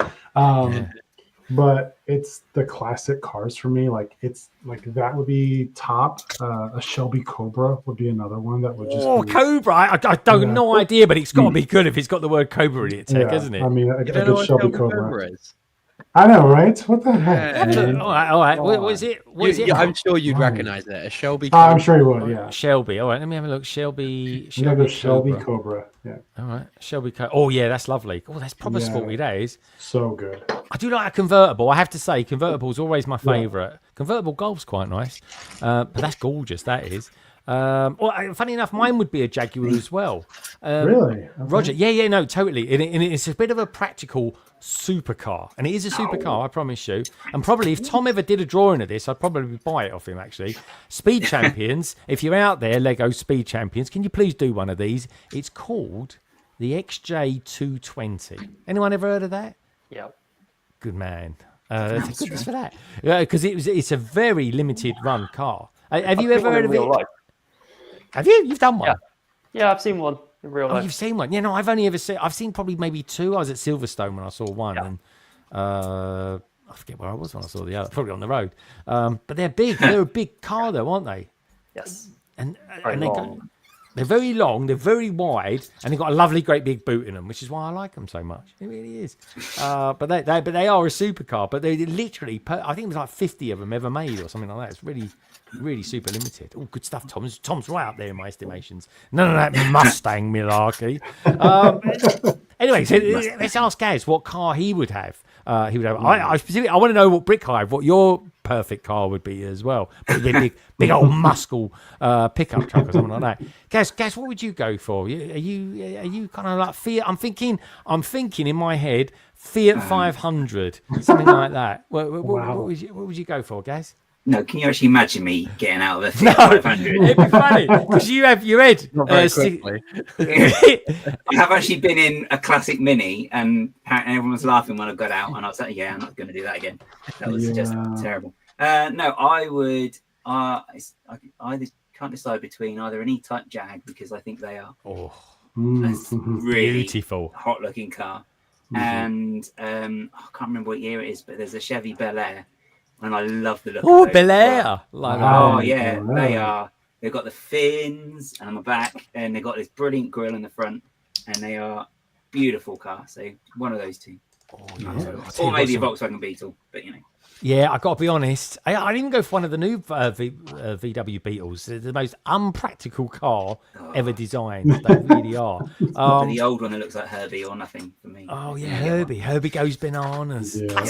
But it's the classic cars for me. Like, it's like that would be top. A Shelby Cobra would be another one that would just Cobra. I don't no idea, but it's got to be good if it's got the word Cobra in it, Tech, isn't it? I mean, a good Shelby Cobra. I know, right? What the heck? Yeah. man? All right. What was it? What is it? I'm sure you'd Right. recognize it. A Shelby. Oh, I'm sure you would. Yeah. Shelby. All right, let me have a look. Shelby. We gotta go Shelby Cobra. Cobra. Yeah. All right, Shelby. Oh yeah, that's lovely. Oh, that's proper Yeah. sporty. That is. So good. I do like a convertible. I have to say, convertible is always my favourite. Convertible Golf's quite nice, but that's gorgeous. That is. Well, funny enough, mine would be a Jaguar as well. Really? Okay. Roger. Yeah, no, totally. And it's a bit of a practical supercar, and it is a supercar, I promise you. And probably if Tom ever did a drawing of this, I'd probably buy it off him. Actually, Speed Champions. If you're out there, Lego Speed Champions, can you please do one of these? It's called the XJ220. Anyone ever heard of that? Yeah. Good man. Goodness for that. Yeah, because it's a very limited run car. Have you ever heard of it? Life. Have you? You've done one? Yeah, I've seen one in real Oh, life. you've seen one? Yeah, no, I've only ever seen. I've seen probably maybe two. I was at Silverstone when I saw one, and I forget where I was when I saw the other. Probably on the road. But they're big. They're a big car, though, aren't they? Yes. And Very they long. they're very long. They're very wide, and they've got a lovely, great big boot in them, which is why I like them so much. It really is. But they are a supercar. But they literally, I think it was like 50 of them ever made or something like that. It's really. Really super limited. Oh, good stuff, Tom's right up there in my estimations. None of that Mustang malarkey. Anyway, so let's ask Gaz what car he would have. I want to know what Brick Hive, what your perfect car would be as well. Probably a big old muscle pickup truck or something like that. Gaz, what would you go for? Are you kind of like Fiat? I'm thinking in my head Fiat 500, something like that. What would you go for, Gaz? No, can you actually imagine me getting out of a Fiat 500? It'd be funny because you have your head. Not very quickly. I have actually been in a classic Mini, and everyone was laughing when I got out, and I was like, "Yeah, I'm not going to do that again." That was just terrible. No, I would. I either can't decide between either an E-Type Jag, because I think they are really beautiful, hot-looking car, and I can't remember what year it is, but there's a Chevy Bel Air. And I love the look of those. Bel Air. Yeah, they are. They've got the fins and on the back, and they've got this brilliant grille in the front, and they are beautiful cars. So one of those two. Or maybe a Volkswagen Beetle, but you know. Yeah, I got to be honest. I didn't go for one of the new VW Beetles. They're the most unpractical car ever designed. They really are. The old one that looks like Herbie or nothing for me. Oh yeah, Herbie. Herbie Goes Bananas. Yeah.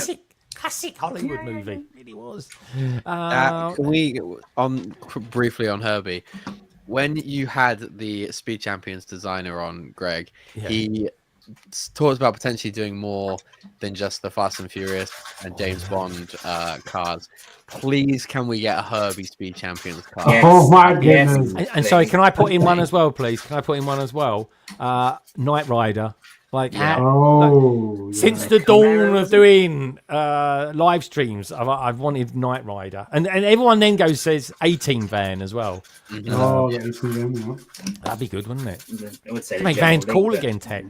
Classic Hollywood movie. It really was. Can we briefly on Herbie? When you had the Speed Champions designer on, Greg, he talks about potentially doing more than just the Fast and Furious and James Bond cars. Please, can we get a Herbie Speed Champions car? Yes. Oh my goodness! And sorry, can I put in one as well, please? Can I put in one as well? Knight Rider. Since the dawn of doing live streams, I've wanted Knight Rider, and everyone then says 18 van as well. Oh, yeah, 18 van, yeah. That'd be good, wouldn't it? I would say make vans cool again, Tech.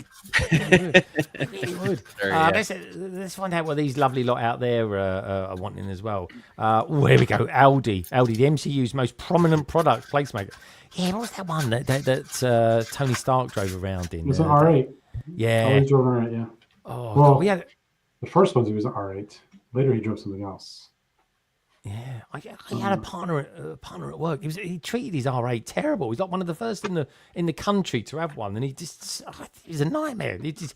It really would. Let's find out what these lovely lot out there are wanting as well. Here we go. Audi, the MCU's most prominent product placemaker. Yeah, what was that one that Tony Stark drove around in? It was an R8. Yeah. He drove an R8, yeah. Oh, well, we had the first ones he was an R8. Later he drove something else. Yeah, he had a partner at work. He treated his R8 terrible. He's like one of the first in the country to have one, and he was a nightmare. He was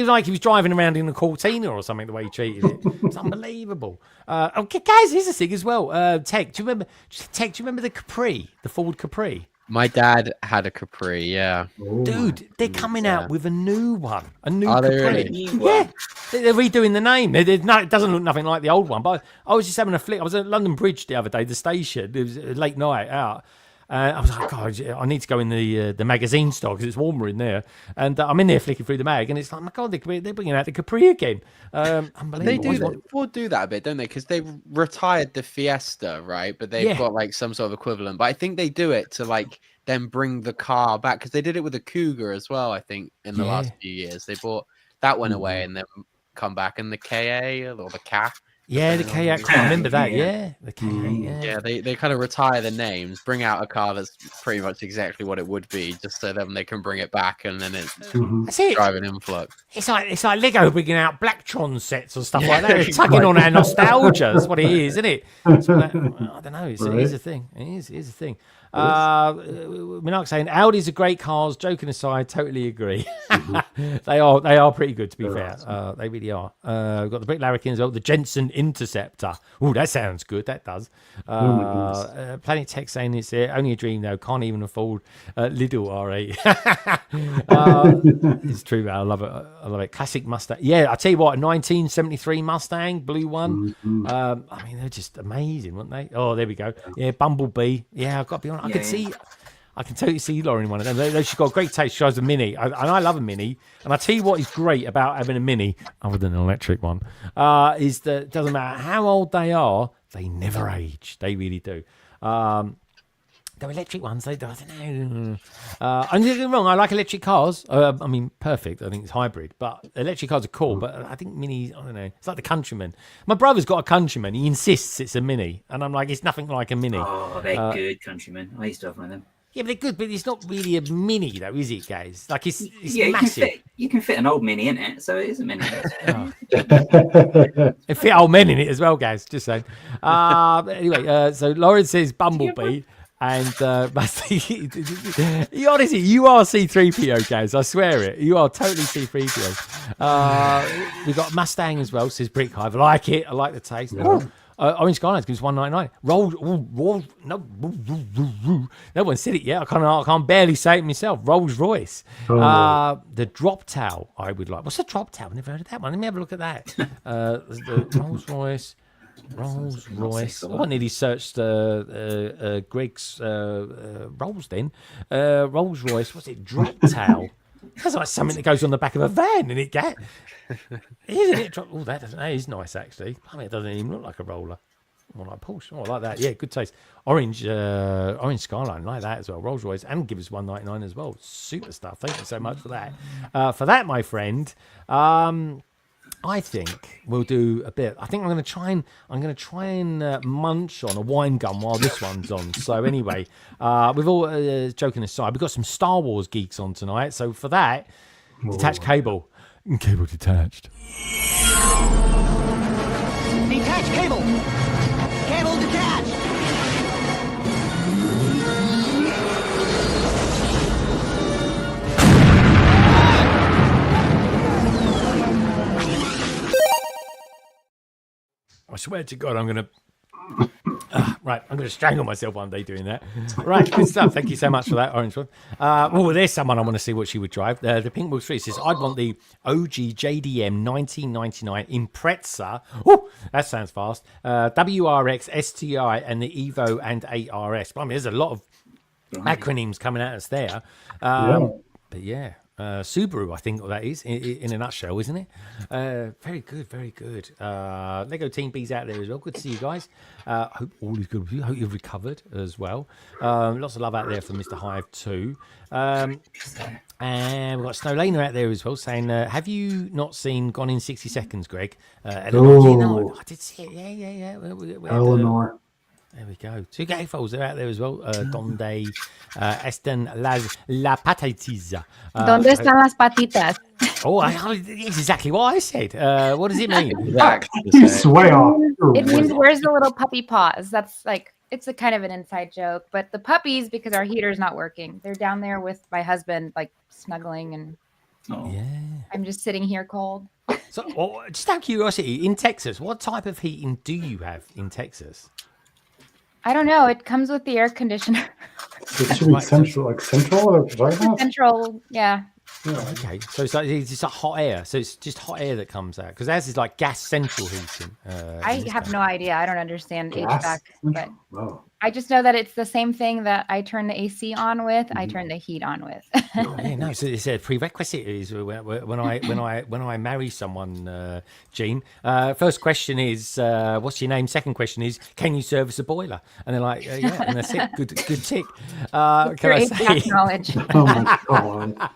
like he was driving around in a Cortina or something. The way he treated it, it's unbelievable. Okay, guys, here's the thing as well. Tech, do you remember the Capri, the Ford Capri? My dad had a Capri, yeah. Dude, they're coming out with a new one. A new Are they Capri. really? Yeah. They're redoing the name. It doesn't look nothing like the old one. But I was just having a flick. I was at London Bridge the other day, the station. It was a late night out. I was like, God, I need to go in the magazine store because it's warmer in there. And I'm in there flicking through the mag, and it's like, my God, they're bringing out the Capri again. Unbelievable. They do that. Ford do that a bit, don't they? Because they retired the Fiesta, right? But they've got like some sort of equivalent. But I think they do it to like then bring the car back, because they did it with the Cougar as well. I think in the last few years they bought that one away and then come back, and the KA or the CAF Yeah, the K8. I remember that. Yeah, the K8. Yeah. Yeah, they kind of retire the names, bring out a car that's pretty much exactly what it would be, just so then they can bring it back, and then it's That's it. driving influx. It's like Lego bringing out Blacktron sets or stuff like that. They're tugging on our nostalgia. That's what it is, isn't it? So I don't know. It is a thing. It is a thing. Minark saying Audis are great cars. Joking aside, totally agree. They are pretty good, to be fair. They really are. We've got the Brick Larrikin as well. The Jensen Interceptor. Oh, that sounds good. That does. Planet Tech saying it's only a dream though. Can't even afford Lidl R8. It's true, man. I love it. I love it. Classic Mustang. Yeah, I tell you what, a 1973 Mustang, blue one. I mean, they're just amazing, weren't they? Oh, there we go. Yeah, Bumblebee. Yeah, I've got to be honest. I can totally see Laura in one of them. She's got a great taste. She has a Mini, and I love a Mini. And I tell you what is great about having a Mini, other than an electric one, is that it doesn't matter how old they are, they never age. They really do. The electric ones, I don't know. I'm not getting wrong. I like electric cars. I mean, perfect. I think it's hybrid, but electric cars are cool. But I think Minis, I don't know. It's like the Countryman. My brother's got a Countryman. He insists it's a Mini, and I'm like, it's nothing like a Mini. Oh, they're good, Countryman. I used to have one of them. Yeah, but they're good, but it's not really a Mini, though, is it, guys? Like, it's yeah, massive. You can fit an old Mini in it, so it is a Mini. It fit old men in it as well, guys. Just saying. Anyway, so Lauren says Bumblebee. And you honestly, you are C3PO, guys. I swear it. You are totally C3PO. We got Mustang as well, says Brick Hive. I like it. I like the taste. Orange Skylines gives $1.99. Rolls. No one said it yet. I can't barely say it myself. Rolls Royce. The drop towel. I would like. What's the drop towel? I've never heard of that one. Let me have a look at that. The Rolls Royce. Rolls Royce. Oh, I nearly searched Greg's Rolls then. Rolls Royce. What's it? Drop towel. That's like something that goes on the back of a van, and isn't it? Oh, that is nice actually. I mean, it doesn't even look like a roller. More like Porsche. Oh, I like that. Yeah, good taste. Orange Skyline, like that as well. Rolls Royce, and give us $1.99 as well. Super stuff. Thank you so much for that. For that, my friend. I think we'll do a bit. I think I'm going to try and munch on a wine gum while this one's on. So anyway, with all joking aside, we've got some Star Wars geeks on tonight. So for that, detached cable detached. Detached cable. Cable detached. I swear to God, I'm going to... I'm going to strangle myself one day doing that. Right, good stuff. Thank you so much for that, orange one. There's someone I want to see what she would drive. The Pink Wolf 3 says, I'd want the OG JDM 1999 Impreza. Oh, that sounds fast. WRX, STI, and the Evo and 8RS. I mean, there's a lot of acronyms coming at us there. But yeah. Subaru, I think that is in a nutshell, isn't it? Very good, very good. Lego Team B's out there as well. Good to see you guys. Hope all is good with you. Hope you've recovered as well. Lots of love out there for Mr. Hive too. And we've got Snowlaner out there as well saying, have you not seen Gone in 60 Seconds, Greg? Eleanor, I did see it. Yeah. Eleanor. There we go. Two gatefolds are out there as well. Donde están la patatas? Donde están las patitas? Oh, it's exactly what I said. What does it mean? You swear. It means where's the little puppy paws? That's like, it's a kind of an inside joke. But the puppies, because our heater's not working, they're down there with my husband, like snuggling, and I'm just sitting here cold. So, just out of curiosity, in Texas, what type of heating do you have in Texas? I don't know. It comes with the air conditioner. It should be central. Central, yeah. Okay, so it's like hot air. So it's just hot air that comes out, because ours is like gas central heating. I have no idea. I don't understand HVAC, but I just know that it's the same thing that I turn the AC on with. I turn the heat on with. Oh, yeah, no. So it's a prerequisite is when I marry someone, Gene. First question is, what's your name? Second question is, can you service a boiler? And they're like, yeah, and that's it. Good tick. Can I say? Knowledge. Oh my god.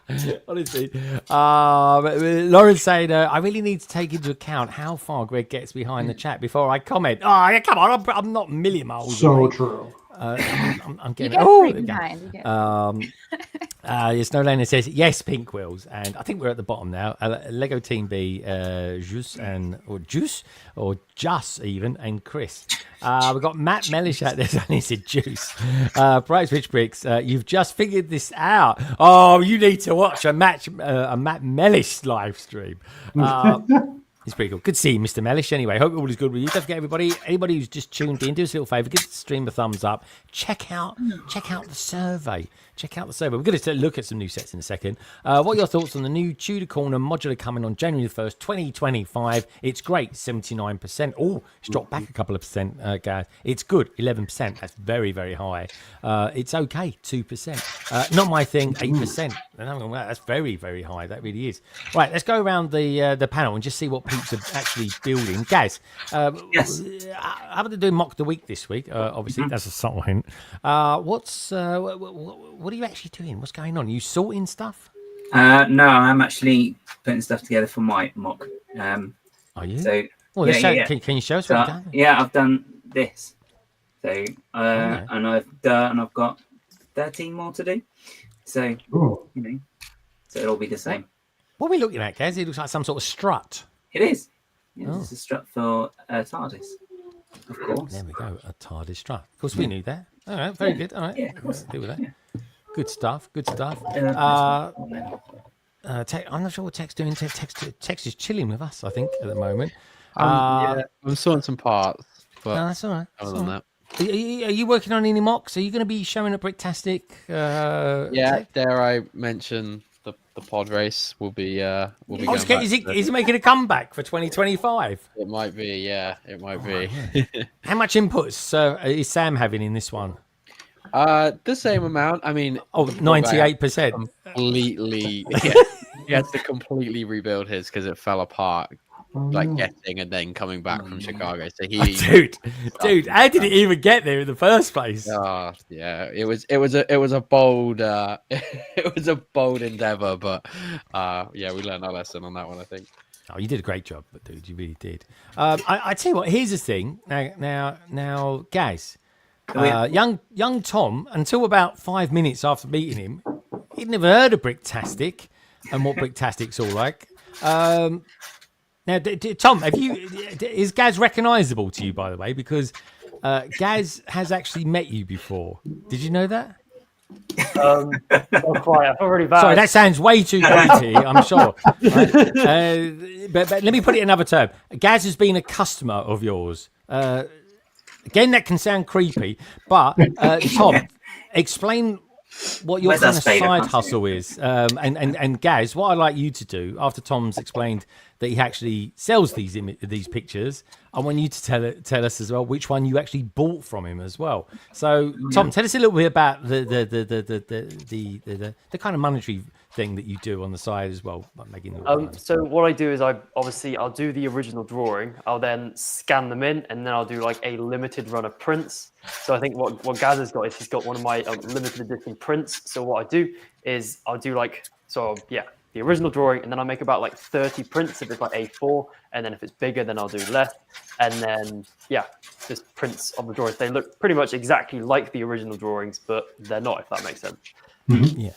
Honestly, Lauren's saying, I really need to take into account how far Greg gets behind the chat before I comment. Oh, yeah, come on, I'm not a million miles So away. true. I'm getting. You get behind. Yes, Nolena says yes, Pink Wheels, and I think we're at the bottom now. Lego Team B, Juice or Just even, and Chris. We've got Matt Mellish out there. And he said Juice. Bright Rich Bricks, you've just figured this out. Oh, you need to watch a Matt Mellish live stream. It's pretty cool. Good to see you, Mr. Mellish. Anyway, hope all is good with you. Don't forget, anybody who's just tuned in, do us a little favour, give the stream a thumbs up. Check out the survey. We're going to look at some new sets in a second. What are your thoughts on the new Tudor Corner modular coming on January the 1st, 2025? It's great, 79%. Oh, it's dropped back a couple of percent, guys. It's good, 11%. That's very, very high. It's okay, 2%. Not my thing, 8%. That's very, very high. That really is. Right, let's go around the panel and just see what peeps are actually building. Gaz, Yes. how about doing Mock the Week this week? Obviously, that's a subtle hint. What are you actually doing? What's going on? Are you sorting stuff? No, I'm actually putting stuff together for my mock. Are you? So, well, yeah. Can you show us So, what you've done? yeah, I've done this. So, and I've got 13 more to do. So, so it'll be the same. What are we looking at, Gaz? It looks like some sort of strut. It is. Yeah, It's a strut for TARDIS, of course. There we go, a TARDIS strut. Of course, we knew that. All right, very good. All right, yeah, of course. Deal with that. Yeah. Good stuff. I'm not sure what Tech's doing. Tex is chilling with us, I think, at the moment. I'm sorting some parts, but no, that's all right. Other than that, are you working on any mocks? Are you going to be showing at Bricktastic? dare I mention the pod race will be going back is he making a comeback for 2025? It might be, yeah. It might be. Yeah. How much inputs is Sam having in this one? The same amount. I mean, 98%. Completely. Yeah, he had to completely rebuild his because it fell apart. Like getting and then coming back from Chicago. So dude, how did it even get there in the first place? Oh yeah, it was a bold it was a bold endeavor, but yeah, we learned our lesson on that one, I think. Oh, you did a great job, but dude, you really did. I tell you what, here's the thing. Now, Gaz, young Tom, until about 5 minutes after meeting him, he'd never heard of Bricktastic and what Bricktastic's all like. Now, Tom, is Gaz recognisable to you, by the way? Because Gaz has actually met you before. Did you know that? Not quite. I've already vowed. Sorry, that sounds way too creepy, I'm sure. Right? But let me put it in another term. Gaz has been a customer of yours. Again, that can sound creepy, but Tom, explain what your kind of side hustle is. And Gaz, what I'd like you to do, after Tom's explained that he actually sells these pictures, I want you to tell us as well which one you actually bought from him as well. So, Tom, tell us a little bit about the kind of monetary thing that you do on the side as well. So what I do is I'll do the original drawing. I'll then scan them in, and then I'll do like a limited run of prints. So I think what Gaz has got is he's got one of my limited edition prints. So what I do is I'll do the original drawing, and then I'll make about like 30 prints if it's like A4, and then if it's bigger, then I'll do less. And then, just prints of the drawings. They look pretty much exactly like the original drawings, but they're not, if that makes sense. Mm-hmm. Yeah.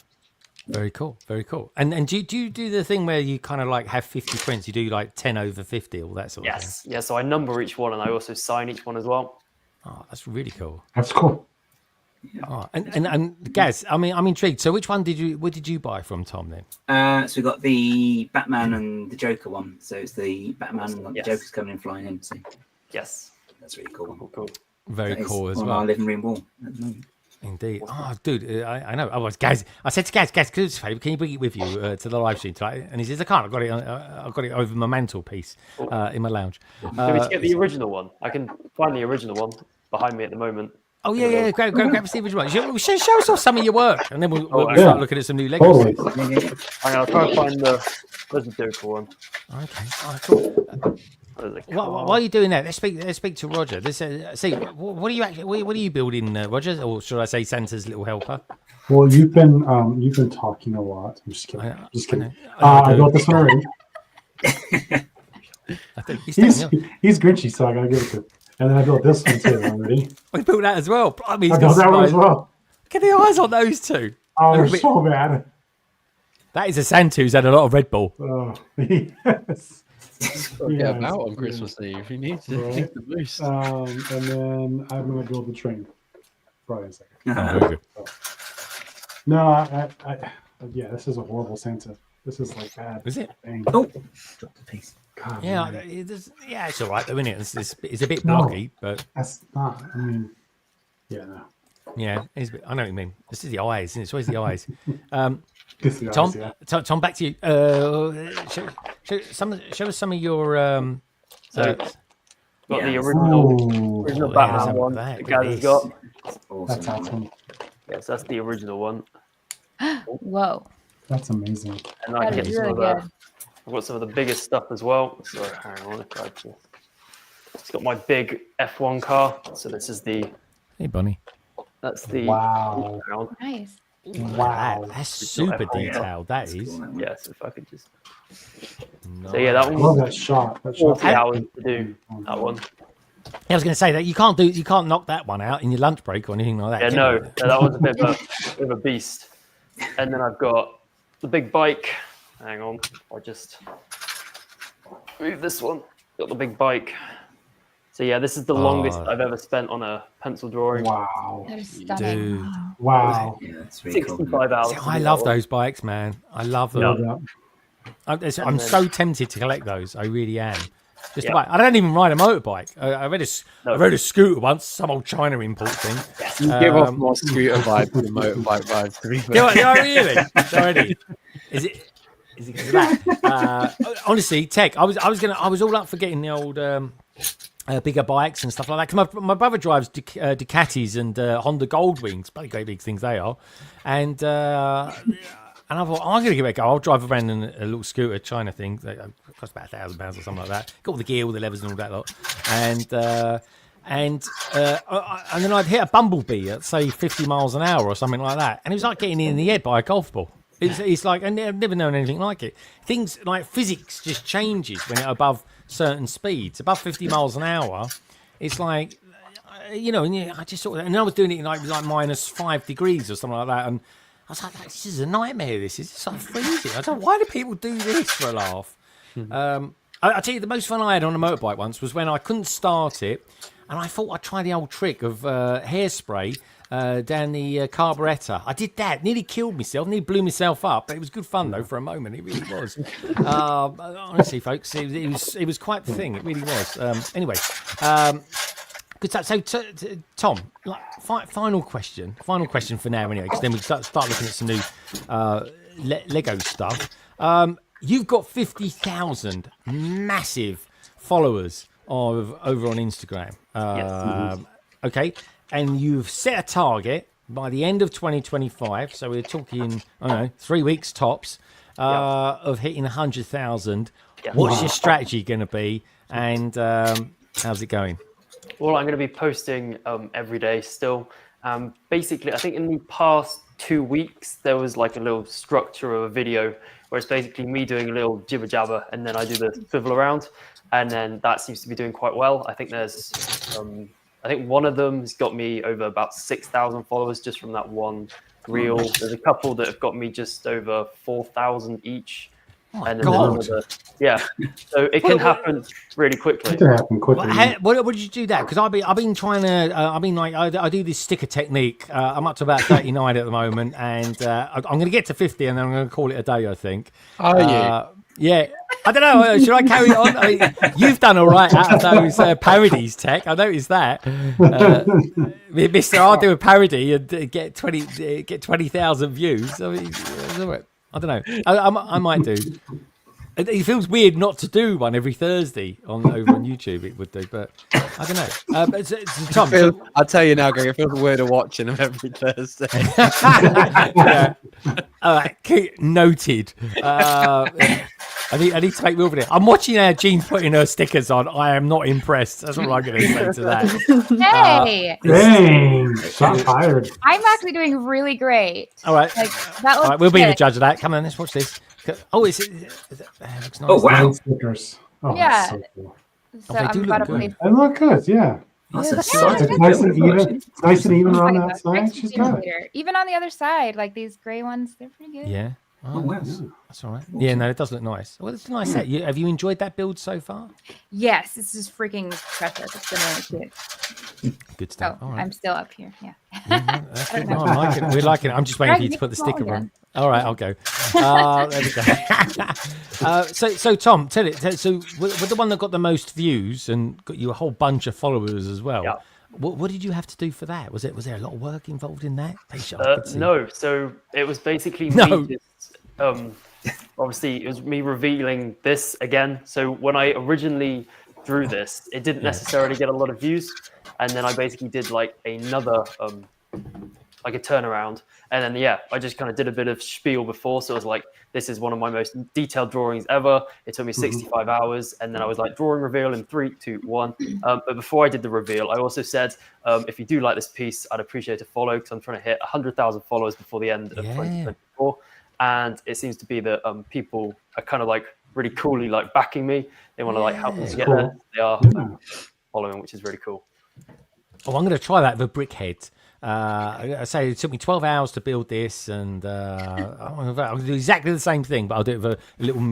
Very cool. Very cool. And do you do the thing where you kind of like have 50 prints? You do like 10 over 50, all that sort of thing? Yes. Yeah, so I number each one, and I also sign each one as well. Oh, that's really cool. That's cool. Oh, and Gaz, I'm intrigued. So what did you buy from Tom then? So we got the Batman and the Joker one. So it's the Batman and the Joker's coming in flying in. So yes, that's really cool. Cool. Very cool as on well. Our living room wall at the moment. Indeed. Oh, dude, I know. Gaz, I said to Gaz, can you bring it with you to the live stream tonight? And he says, I can't. I've got it over my mantelpiece in my lounge. Can we get the original one? I can find the original one behind me at the moment. Oh yeah, grab the original one. Show us off some of your work, and then we'll yeah. start looking at some new Lego. Totally. I'll try and find where's the Joker one. Okay. Oh, cool. While are you doing that? Let's speak to Roger. See, what are you actually? What are you building, Roger? Or should I say Santa's little helper? Well, you've been talking a lot. I'm just kidding. Just kidding. I built this one already. He's Grinchy, so I gotta give it to him. And then I built this one too already. We built that as well. I mean, I built that one as well. Look at the eyes on those two. Oh, they're so bad. That is a Santa who's had a lot of Red Bull. Oh, yes. Get about on Christmas Eve. He needs to take the boost. And then I'm going to build the train. Probably a second. Very good. No, yeah, this is a horrible Santa. This is like bad. Is it? Dang. Oh, dropped a piece. God, yeah, man. it's all right though, isn't it? It's a bit blocky, but that's not. I mean, yeah, no. Yeah, I know what you mean. This is the eyes, isn't it? It's always the eyes. Tom, eyes, yeah. Tom, back to you. Show us some of your. Got the original Batman one. That, the guy has got. Awesome. That's awesome. Yes, that's the original one. Whoa. That's amazing. And I get really good. I've got some of the biggest stuff as well. So hang on, it's got my big F1 car. So this is the. Hey, Bunny. That's the. Wow. Nice. Wow, that's super detailed. That is. Yes, if I could just. Nice. So yeah, that one. I love that shot. 40 hours to do that one. Yeah, I was going to say that you can't knock that one out in your lunch break or anything like that. Yeah, no, that one's a bit of a beast. And then I've got the big bike. Hang on, I'll just move this one. Got the big bike. So yeah, this is the longest I've ever spent on a pencil drawing. Wow. That is stunning. Dude. Wow. Yeah, that's really 65 hours. See, I love those bikes, man. I love them. Yeah. I'm so tempted to collect those. I really am. Just about, I don't even ride a motorbike. I rode a scooter once, some old China import thing. You give off more scooter vibe than motorbike vibes, to be fair. Do I really? Already? Is it because of that? Honestly, Tech, I was all up for getting the old bigger bikes and stuff like that. 'Cause my brother drives Ducatis and Honda Goldwings, bloody great big things they are, and I thought, I'm going to give it a go. I'll drive around in a little scooter China thing. It costs about £1,000 or something like that. Got all the gear, all the levers and all that lot. And then I'd hit a bumblebee at, say, 50 miles an hour or something like that. And it was like getting in the head by a golf ball. It's like, I've never known anything like it. Things like physics just changes when it's above certain speeds. Above 50 miles an hour, it's like, I just sort of, and I was doing it in like -5 degrees or something like that. And I was like, this is a nightmare. This is like freezing. I don't know, why do people do this for a laugh? I tell you, the most fun I had on a motorbike once was when I couldn't start it, and I thought I'd try the old trick of hairspray down the carburettor. I did that, nearly killed myself, nearly blew myself up, but it was good fun though for a moment. It really was. Honestly, folks, it was quite the thing. It really was. Anyway. Good stuff. So, Tom, final question for now, anyway, because then we start looking at some new Lego stuff. You've got 50,000 massive followers over on Instagram. Yes. Okay, and you've set a target by the end of 2025. So we're talking, 3 weeks tops of hitting 100,000. Yep. What's your strategy going to be, and how's it going? Well, I'm going to be posting every day still. Basically, I think in the past 2 weeks, there was like a little structure of a video where it's basically me doing a little jibber jabber and then I do the swivel around. And then that seems to be doing quite well. I think I think one of them has got me over about 6,000 followers just from that one reel. There's a couple that have got me just over 4,000 each. Oh my and then God. So it can happen really quickly. It can happen quickly. What did you do that? Because I've been trying to. I do this sticker technique. I'm up to about 39 at the moment, and I'm going to get to 50, and then I'm going to call it a day. I think. Are you? Yeah. I don't know. Should I carry on? I mean, you've done all right out of those parodies, Tech. I noticed that. Mister, I'll do a parody and get 20,000 views. I mean, I don't know. I might do. It feels weird not to do one every Thursday over on YouTube. It would do, but I don't know. But Tom, I'll tell you now, Greg. It feels weirder watching them every Thursday. Yeah. All right, noted. I need to make move with it. I'm watching Jean's putting her stickers on. I am not impressed. That's what I'm going to say to that. Hey, Dang, shot fired. I'm actually doing really great. All right. Like, that All right, we'll be the judge of that. Come on, let's watch this. Oh, it looks nice. Oh, wow. Stickers. Oh, Yeah. so cool. So they do I'm look about to good. believe. They look good, yeah. That's Yeah, a that's sight. It's nice and even. It's nice and even around that side. Thanks for She's being a got it. leader. Even on the other side, like these gray ones, they're pretty good. Yeah. Oh, wow. That's all right. Yeah, no, it does look nice. Well, it's a nice set. Have you enjoyed that build so far? Yes, this is freaking precious. It's been really cute. Good stuff. Oh, All right. I'm still up here. Yeah. That's I good. don't No, know. I'm liking it. We're liking it. I'm just waiting for you to Greg, put the small sticker on. again. All right, I'll go. There we go. So Tom, tell it. So with the one that got the most views and got you a whole bunch of followers as well. Yeah. What did you have to do for that? Was there a lot of work involved in that? No, so it was basically No. me just, obviously it was me revealing this again. So when I originally drew this, it didn't necessarily get a lot of views, and then I basically did like another like a turnaround, and then I just kind of did a bit of spiel before. So it was like, this is one of my most detailed drawings ever. It took me 65 hours, and then I was like, drawing reveal in 3, 2, 1. But before I did the reveal, I also said, if you do like this piece, I'd appreciate a follow, because I'm trying to hit 100,000 followers before the end of 2024. And it seems to be that people are kind of like really coolly like backing me. They want to like help me to get there. They are following, which is really cool. Oh, I'm going to try that with Brickhead. I say it took me 12 hours to build this, and I'll do exactly the same thing, but I'll do it with a little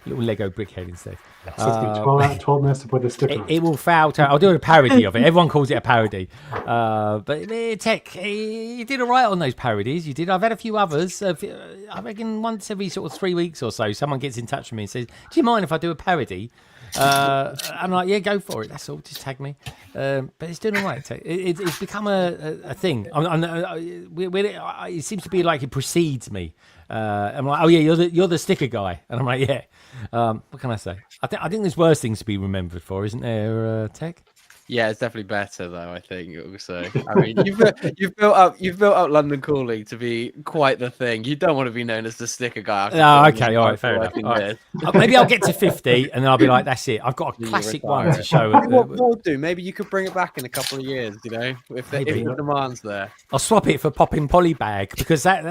Lego Brickhead instead. So it's 12 minutes to put the sticker on. It will fail. I'll do a parody of it. Everyone calls it a parody. But Tech, you did all right on those parodies. You did. I've had a few others. I reckon once every sort of 3 weeks or so, someone gets in touch with me and says, do you mind if I do a parody? I'm like, yeah, go for it. That's all. Just tag me. But it's doing all right. It's become a thing. It seems to be like it precedes me. I'm like, oh yeah, you're the sticker guy, and I'm like, yeah. What can I say? I think there's worse things to be remembered for, isn't there, Tech? Yeah, it's definitely better though. I think also. I mean, you've built up London Calling to be quite the thing. You don't want to be known as the sticker guy. Oh, okay, all right, fair enough. All right. Maybe I'll get to 50, and then I'll be like, that's it. I've got a classic one to show. What we'll do? Maybe you could bring it back in a couple of years. You know, if the demand's there. I'll swap it for Popping Polybag, because that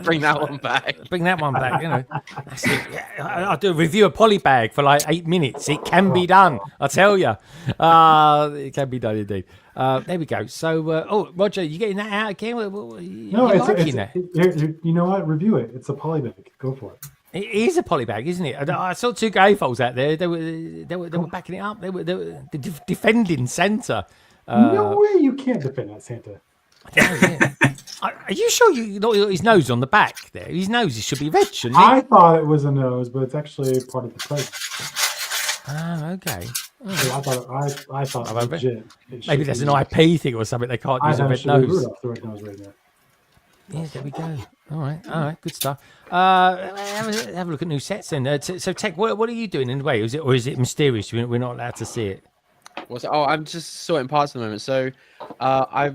bring that one back. Bring that one back. You know, that's it. Yeah, I'll do a review of Polybag for like 8 minutes. It can be done. I tell you. It can be done indeed. There we go. So, Roger, you getting that out again? No, you know what? Review it. It's a polybag. Go for it. It is a polybag, isn't it? I saw 2 gatefolds out there. They were backing it up. They were defending Santa. No way, you can't defend that Santa. Are you sure you know his nose on the back there? His nose should be red, shouldn't it? I thought it was a nose, but it's actually part of the present. Oh, okay. So I thought legit. Maybe there's an IP thing or something. They can't use a red nose. The red nose right there. Yeah, there we go. All right, good stuff. Have a look at new sets then. So, Tech, what are you doing in the way? Is it mysterious? We're not allowed to see it. I'm just sorting parts at the moment. So, I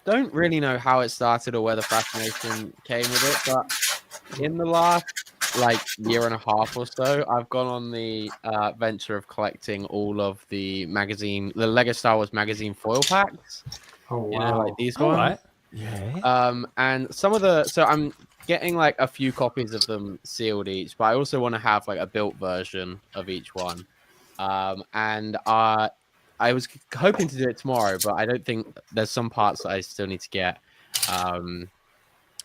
don't really know how it started or where the fascination came with it, but in the last year and a half or so, I've gone on the venture of collecting all of the Lego Star Wars magazine foil packs. Oh wow! You know, like these ones. Right. Yeah. And some of so I'm getting like a few copies of them sealed each, but I also want to have like a built version of each one. And I was hoping to do it tomorrow, but I don't think there's some parts that I still need to get.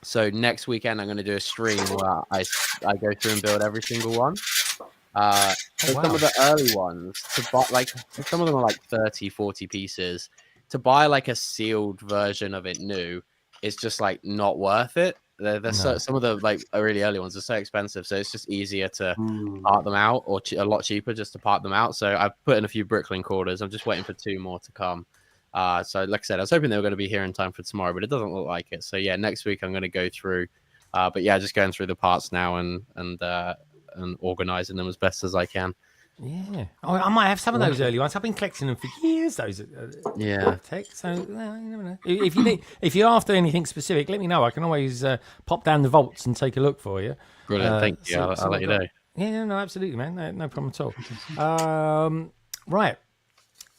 So next weekend I'm going to do a stream where I go through and build every single one. Some of the early ones to buy, some of them are like 30, 40 pieces. To buy like a sealed version of it new is just like not worth it. Some of the really early ones are so expensive, so it's just easier to part them out, or a lot cheaper just to part them out. So I've put in a few Bricklink orders. I'm just waiting for 2 more to come. So like I said, I was hoping they were going to be here in time for tomorrow, but it doesn't look like it. So yeah, next week I'm going to go through. But yeah, just going through the parts now and and organising them as best as I can. Yeah, I might have some of those early ones. I've been collecting them for years. Those tech. So well, you never know. If you're after anything specific, let me know. I can always pop down the vaults and take a look for you. Brilliant, thank you. I'll let you know. Yeah, no, absolutely, man. No problem at all. Right.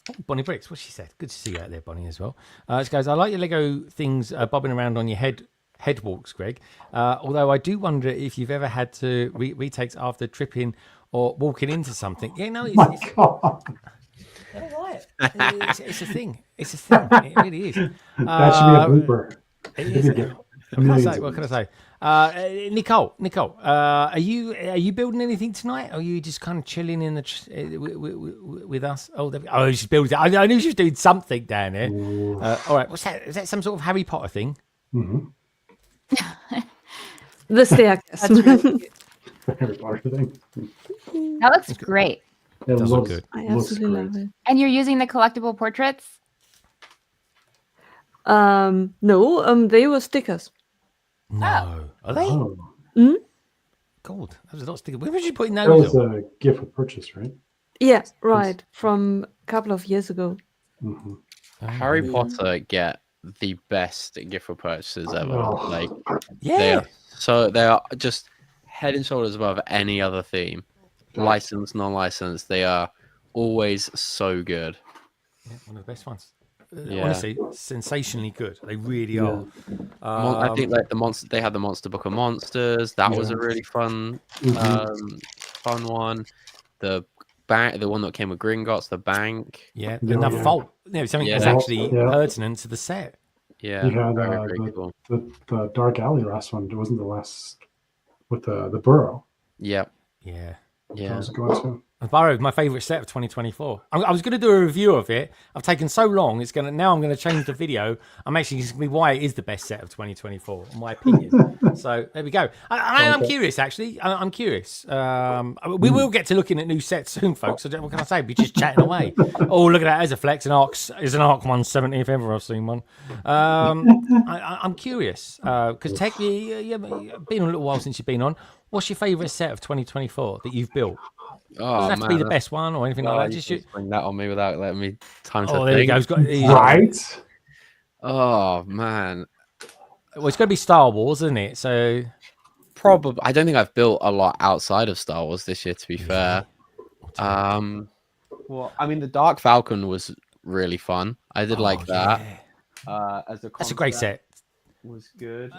Oh, Bonnie Bricks, what she said. Good to see you out there, Bonnie, as well. She goes, I like your Lego things bobbing around on your head walks, Greg. Although I do wonder if you've ever had to retakes after tripping or walking into something. Yeah, no, it's a thing. It's a thing. It really is. That should be a blooper. It is. What can I say? Nicole, are you building anything tonight? Or are you just kind of chilling in the with us? Oh, she's building. I knew she was doing something down there. All right, what's that? Is that some sort of Harry Potter thing? Mm-hmm. The staircase. Harry Potter thing. That looks great. It does look good. I absolutely love it. And you're using the collectible portraits? No, they were stickers. No. Are they? Oh. Mm? God, that was a lot of stickers. Where was you putting That those was on? a gift with purchase, right? Yeah, right. From a couple of years ago. Mm-hmm. Harry Potter get the best gift for purchases ever. Oh. Like, Yeah. they are just head and shoulders above any other theme. Licensed, non-licensed, they are always so good. Yeah, one of the best ones. Yeah. Honestly, sensationally good. They really are. I think like they had the Monster Book of Monsters. That was a really fun, fun one. The one that came with Gringotts, the bank. Yeah, another vault. Something that's actually pertinent to the set. Yeah, You had very cool. the Dark Alley last one. It wasn't the last with the burrow. Yep. Yeah. That was a good one too. Burrow, my favourite set of 2024. I was going to do a review of it. I've taken so long. Now I'm going to change the video. I'm actually going to be why it is the best set of 2024, in my opinion. So there we go. I'm curious, actually. I'm curious. We will get to looking at new sets soon, folks. So what can I say? We're just chatting away. Oh, look at that. There's a flex. An Arc 170 if ever I've seen one. I'm curious because Tech, you've been on a little while since you've been on. What's your favourite set of 2024 that you've built? Doesn't have to be the best one or anything like that. Just bring that on me without letting me time to think. There you go. Right. Oh man. Well, it's going to be Star Wars, isn't it? So probably. I don't think I've built a lot outside of Star Wars this year. To be fair. Well, I mean, the Dark Falcon was really fun. I did like that. That's a great set. Was good.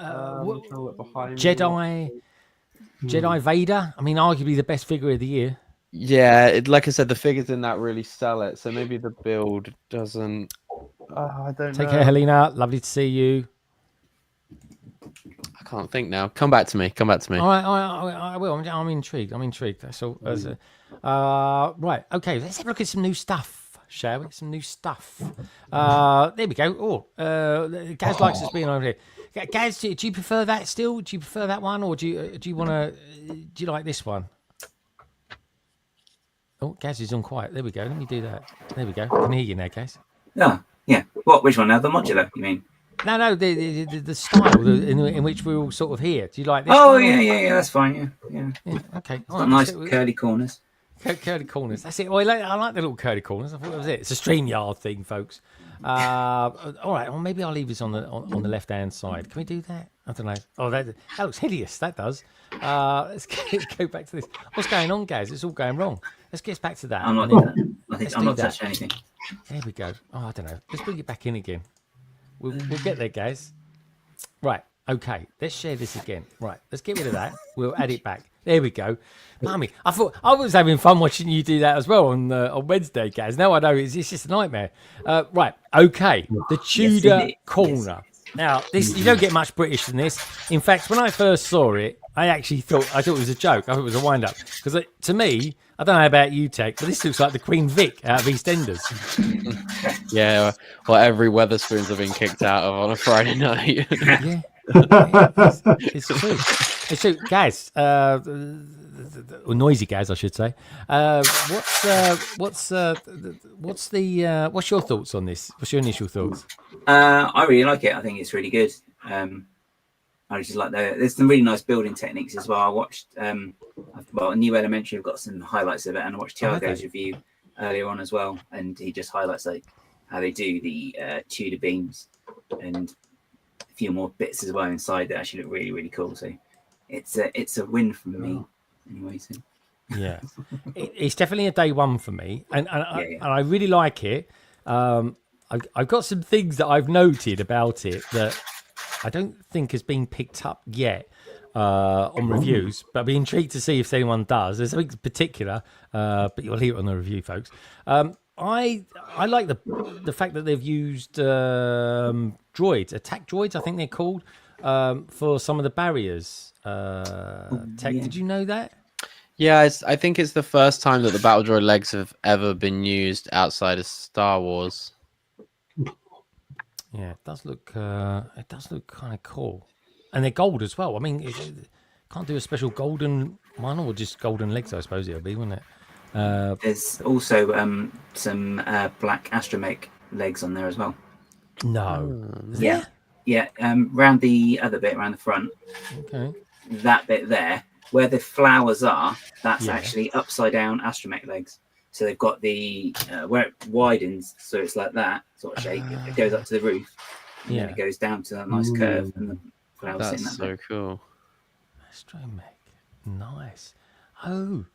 Jedi Vader. I mean, arguably the best figure of the year. Yeah, like I said, the figures in that really sell it. So maybe the build doesn't. I don't know. Take care, Helena. Lovely to see you. I can't think now. Come back to me. All right, I will. I'm intrigued. That's all. Right. Okay. Let's have a look at some new stuff, shall we? Some new stuff. There we go. Gaz likes us being over here. Gaz, do you prefer that still? Do you prefer that one, or do you want to? Do you like this one? Oh, Gaz is on quiet. There we go. Let me do that. There we go. I can hear you now, Gaz. Oh, yeah. What? Which one now? The modular? You mean? No. The style in which we're all sort of here. Do you like this? Oh, one? Yeah. That's fine. Yeah. Okay. It's got nice curly corners. Curly corners. That's it. Well, I like the little curly corners. I thought that was it. It's a StreamYard thing, folks. All right. Well, maybe I'll leave this on the left hand side. Can we do that? I don't know. Oh, that looks hideous. That does. Let's go back to this. What's going on, Gaz? It's all going wrong. Let's get back to that. I'm not touching anything. There we go. Oh, I don't know. Let's bring it back in again. We'll get there, guys. Right. Okay. Let's share this again. Right. Let's get rid of that. We'll add it back. There we go. Blimey, I thought I was having fun watching you do that as well on Wednesday, Gaz. Now I know it's just a nightmare. Right. Okay. The Tudor corner. Now, you don't get much British than this. In fact, when I first saw it, I thought it was a joke. I thought it was a wind-up. Because to me, I don't know about you, Tech, but this looks like the Queen Vic out of EastEnders. Yeah, well, every Weatherspoons have been kicked out of on a Friday night. Yeah. It's true. It's true. Guys, or noisy guys, I should say. What's your thoughts on this? What's your initial thoughts? I really like it. I think it's really good. I just like there's some really nice building techniques as well. I watched well, New Elementary. I've got some highlights of it, and I watched Tiago's review earlier on as well, and he just highlights like how they do the Tudor beams and a few more bits as well inside that actually look really, really cool. So it's a win for me anyway. So. Yeah, it's definitely a day one for me, and I really like it. I've got some things that I've noted about it that I don't think has been picked up yet on reviews, but I'd be intrigued to see if anyone does. There's something particular, but you'll hear it on the review, folks. I like the fact that they've used droids, attack droids, I think they're called, for some of the barriers. Tech, did you know that? Yeah, I think it's the first time that the battle droid legs have ever been used outside of Star Wars. Yeah, it does look kind of cool, and they're gold as well. I mean, can't do a special golden one or just golden legs. I suppose it'll be, wouldn't it? There's also some black astromech legs on there as well. No, yeah. Round the other bit, around the front. Okay. That bit there, where the flowers are, that's actually upside down astromech legs. So they've got the where it widens, so it's like that sort of shape. It goes up to the roof, and then it goes down to that nice curve, and the flowers. That's so cool. Astromech, nice. Oh,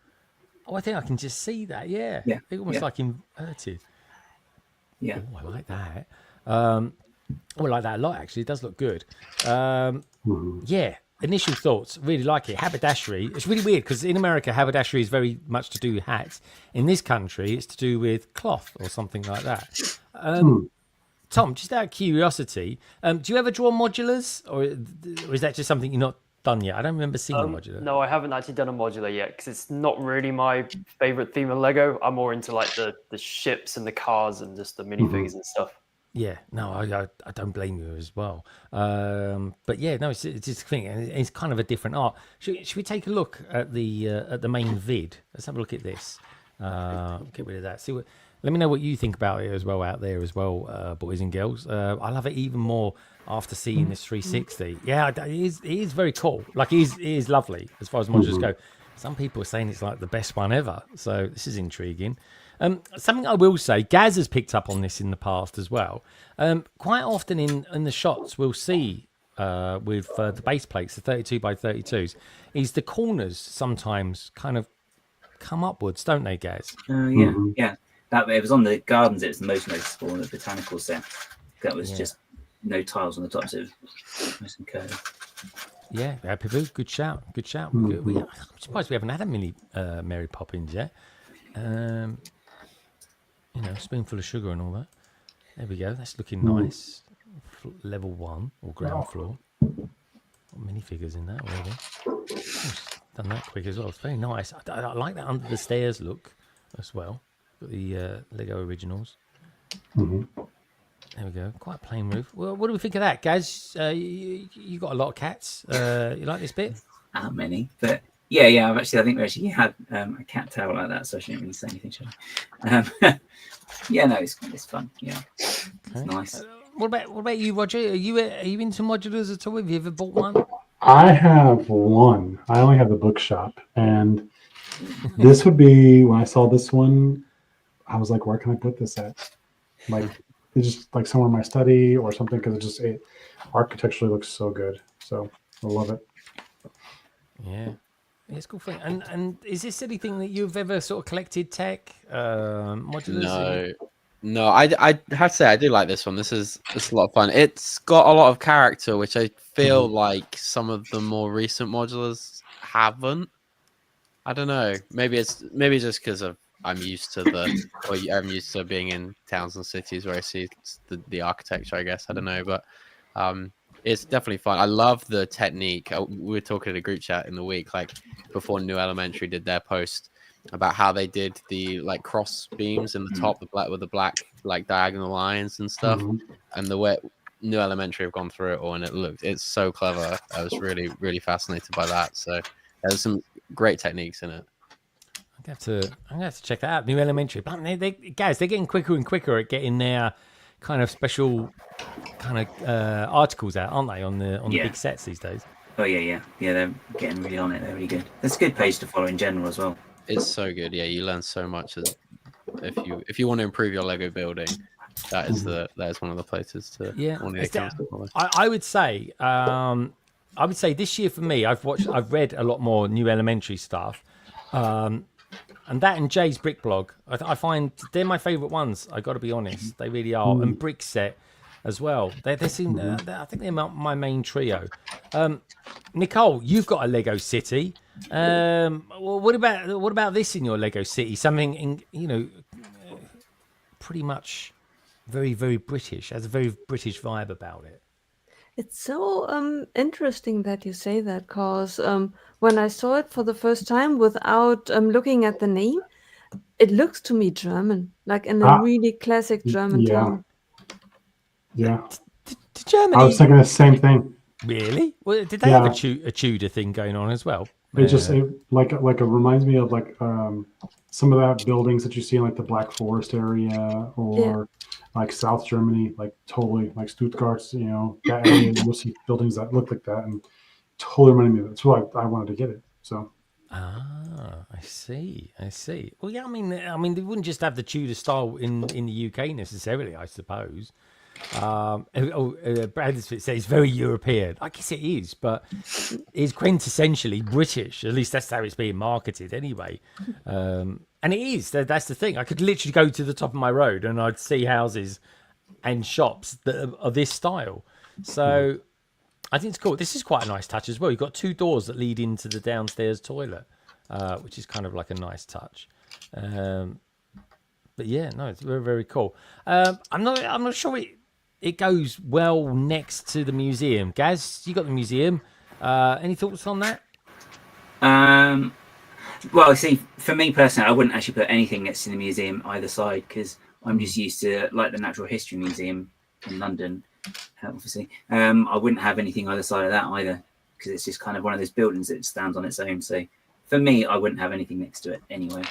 I think I can just see that. Yeah, they're almost like inverted. Yeah, I like that. I like that a lot. Actually, it does look good. Yeah. Initial thoughts, really like it. Haberdashery. It's really weird because in America, haberdashery is very much to do with hats. In this country, it's to do with cloth or something like that. Tom, just out of curiosity, do you ever draw modulars, or is that just something you're not done yet? I don't remember seeing a modular. No, I haven't actually done a modular yet because it's not really my favorite theme of Lego. I'm more into like the ships and the cars and just the minifigures and stuff. Yeah, no, I don't blame you as well. But yeah, no, it's just a thing, and it's kind of a different art. Should we take a look at the main vid? Let's have a look at this. Get rid of that. Let me know what you think about it as well out there as well, boys and girls. I love it even more after seeing this 360. Yeah, it is very cool. Like it is lovely as far as modulars go. Some people are saying it's like the best one ever. So this is intriguing. Something I will say, Gaz has picked up on this in the past as well. Quite often in the shots we'll see with the base plates, the 32 by 32s, is the corners sometimes kind of come upwards, don't they, Gaz? Yeah. That it was on the gardens. It was the most noticeable in the botanical set. That was just no tiles on the top, so it was nice and curvy. Yeah, Pipoo, good shout. I'm surprised we haven't had a mini Mary Poppins yet. Spoonful of sugar and all that. There we go. That's looking nice. Level 1 or ground floor. Minifigures in that already. Done that quick as well. It's very nice. I like that under the stairs look as well. Got the Lego originals. There we go. Quite a plain roof. Well, what do we think of that, Gaz? You got a lot of cats. You like this bit? Not many, but yeah. I think we actually had a cat tail like that, so I shouldn't really say anything. Should I? Yeah, no, it's fun. Yeah, it's nice. What about you, Roger? Are you into modulars at all? Have you ever bought one? I have one. I only have the bookshop, and this would be when I saw this one. I was like, where can I put this at? Like, it's just like somewhere in my study or something because it architecturally looks so good. So I love it. Yeah, it's cool thing. And is this anything that you've ever sort of collected tech modulars? No, I have to say I do like this one. It's a lot of fun. It's got a lot of character, which I feel like some of the more recent modulars haven't. I don't know. Maybe just because I'm used to being in towns and cities where I see the architecture, I guess. I don't know, but it's definitely fun. I love the technique. We were talking in a group chat in the week, like before New Elementary did their post about how they did the like cross beams in the top, with the black like diagonal lines and stuff, and the way New Elementary have gone through it all, and it's so clever. I was really, really fascinated by that. So there's some great techniques in it. I'm gonna have to check that out. New Elementary, but guys, they're getting quicker and quicker at getting their kind of special kind of articles out, aren't they, on the big sets these days? Oh yeah. They're getting really on it. They're really good. It's a good page to follow in general as well. It's so good. Yeah, you learn so much if you want to improve your Lego building. That is one of the places to. Yeah, I would say this year for me, I've read a lot more new elementary stuff, and that and Jay's Brick blog, I find they're my favourite ones. I got to be honest, they really are. And Brick Set as well. They seem. I think they're my main trio. Nicole, you've got a Lego City. Well, what about this in your Lego City? Something pretty much very, very British. Has a very British vibe about it. It's so interesting that you say that, because when I saw it for the first time without looking at the name, it looks to me German, like in a really classic German tone. Yeah. Did Germany? I was thinking the same thing. Really? Well, did they have a Tudor thing going on as well? It just it reminds me of like some of that buildings that you see in like the Black Forest area or like South Germany, like totally like Stuttgart, that area. You'll see buildings that look like that, and totally reminded me of it. That's why I wanted to get it. So. I see. Well, yeah, I mean, they wouldn't just have the Tudor style in the UK necessarily, I suppose. Brad says it's very European. I guess it is, but it's quintessentially British. At least that's how it's being marketed anyway. And it is. That's the thing. I could literally go to the top of my road and I'd see houses and shops that are this style. So I think it's cool. This is quite a nice touch as well. You've got 2 doors that lead into the downstairs toilet, which is kind of like a nice touch. But yeah, no, it's very, very cool. I'm not sure it goes well next to the museum. Gaz, you got the museum. Any thoughts on that? Well, see, for me personally, I wouldn't actually put anything next to the museum either side, because I'm just used to like the Natural History Museum in London. Obviously, I wouldn't have anything either side of that either, because it's just kind of one of those buildings that stands on its own. So for me, I wouldn't have anything next to it anyway.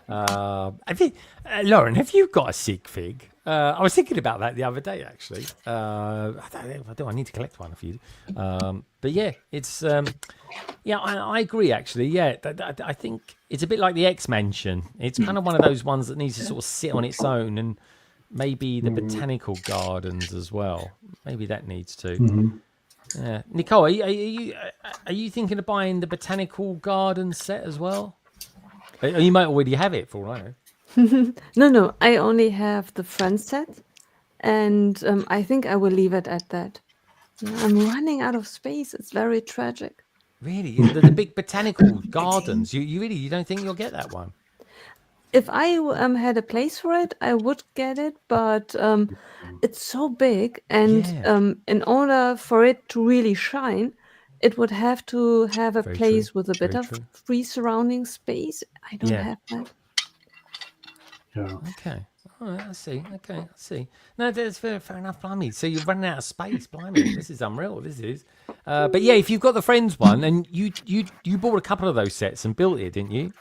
Lauren, have you got a sig fig? I was thinking about that the other day, actually. I need to collect one of you. But yeah, it's I agree, actually. Yeah, I think it's a bit like the X Mansion. It's kind of one of those ones that needs to sort of sit on its own, and maybe the botanical gardens as well. Maybe that needs to. Yeah, Nicole, are you thinking of buying the botanical garden set as well? You might already have it, for all I know. No, I only have the front set, and I think I will leave it at that. I'm running out of space. It's very tragic. Really? The big botanical gardens? You don't think you'll get that one? If I had a place for it, I would get it, but it's so big, and in order for it to really shine, it would have to have a place with a bit of free surrounding space. I don't have that. Yeah. Okay. All right, I see. Okay, I see. No, that's fair enough. Blimey. So you're running out of space. Blimey, this is unreal. This is. But yeah, if you've got the Friends one, and you bought a couple of those sets and built it, didn't you?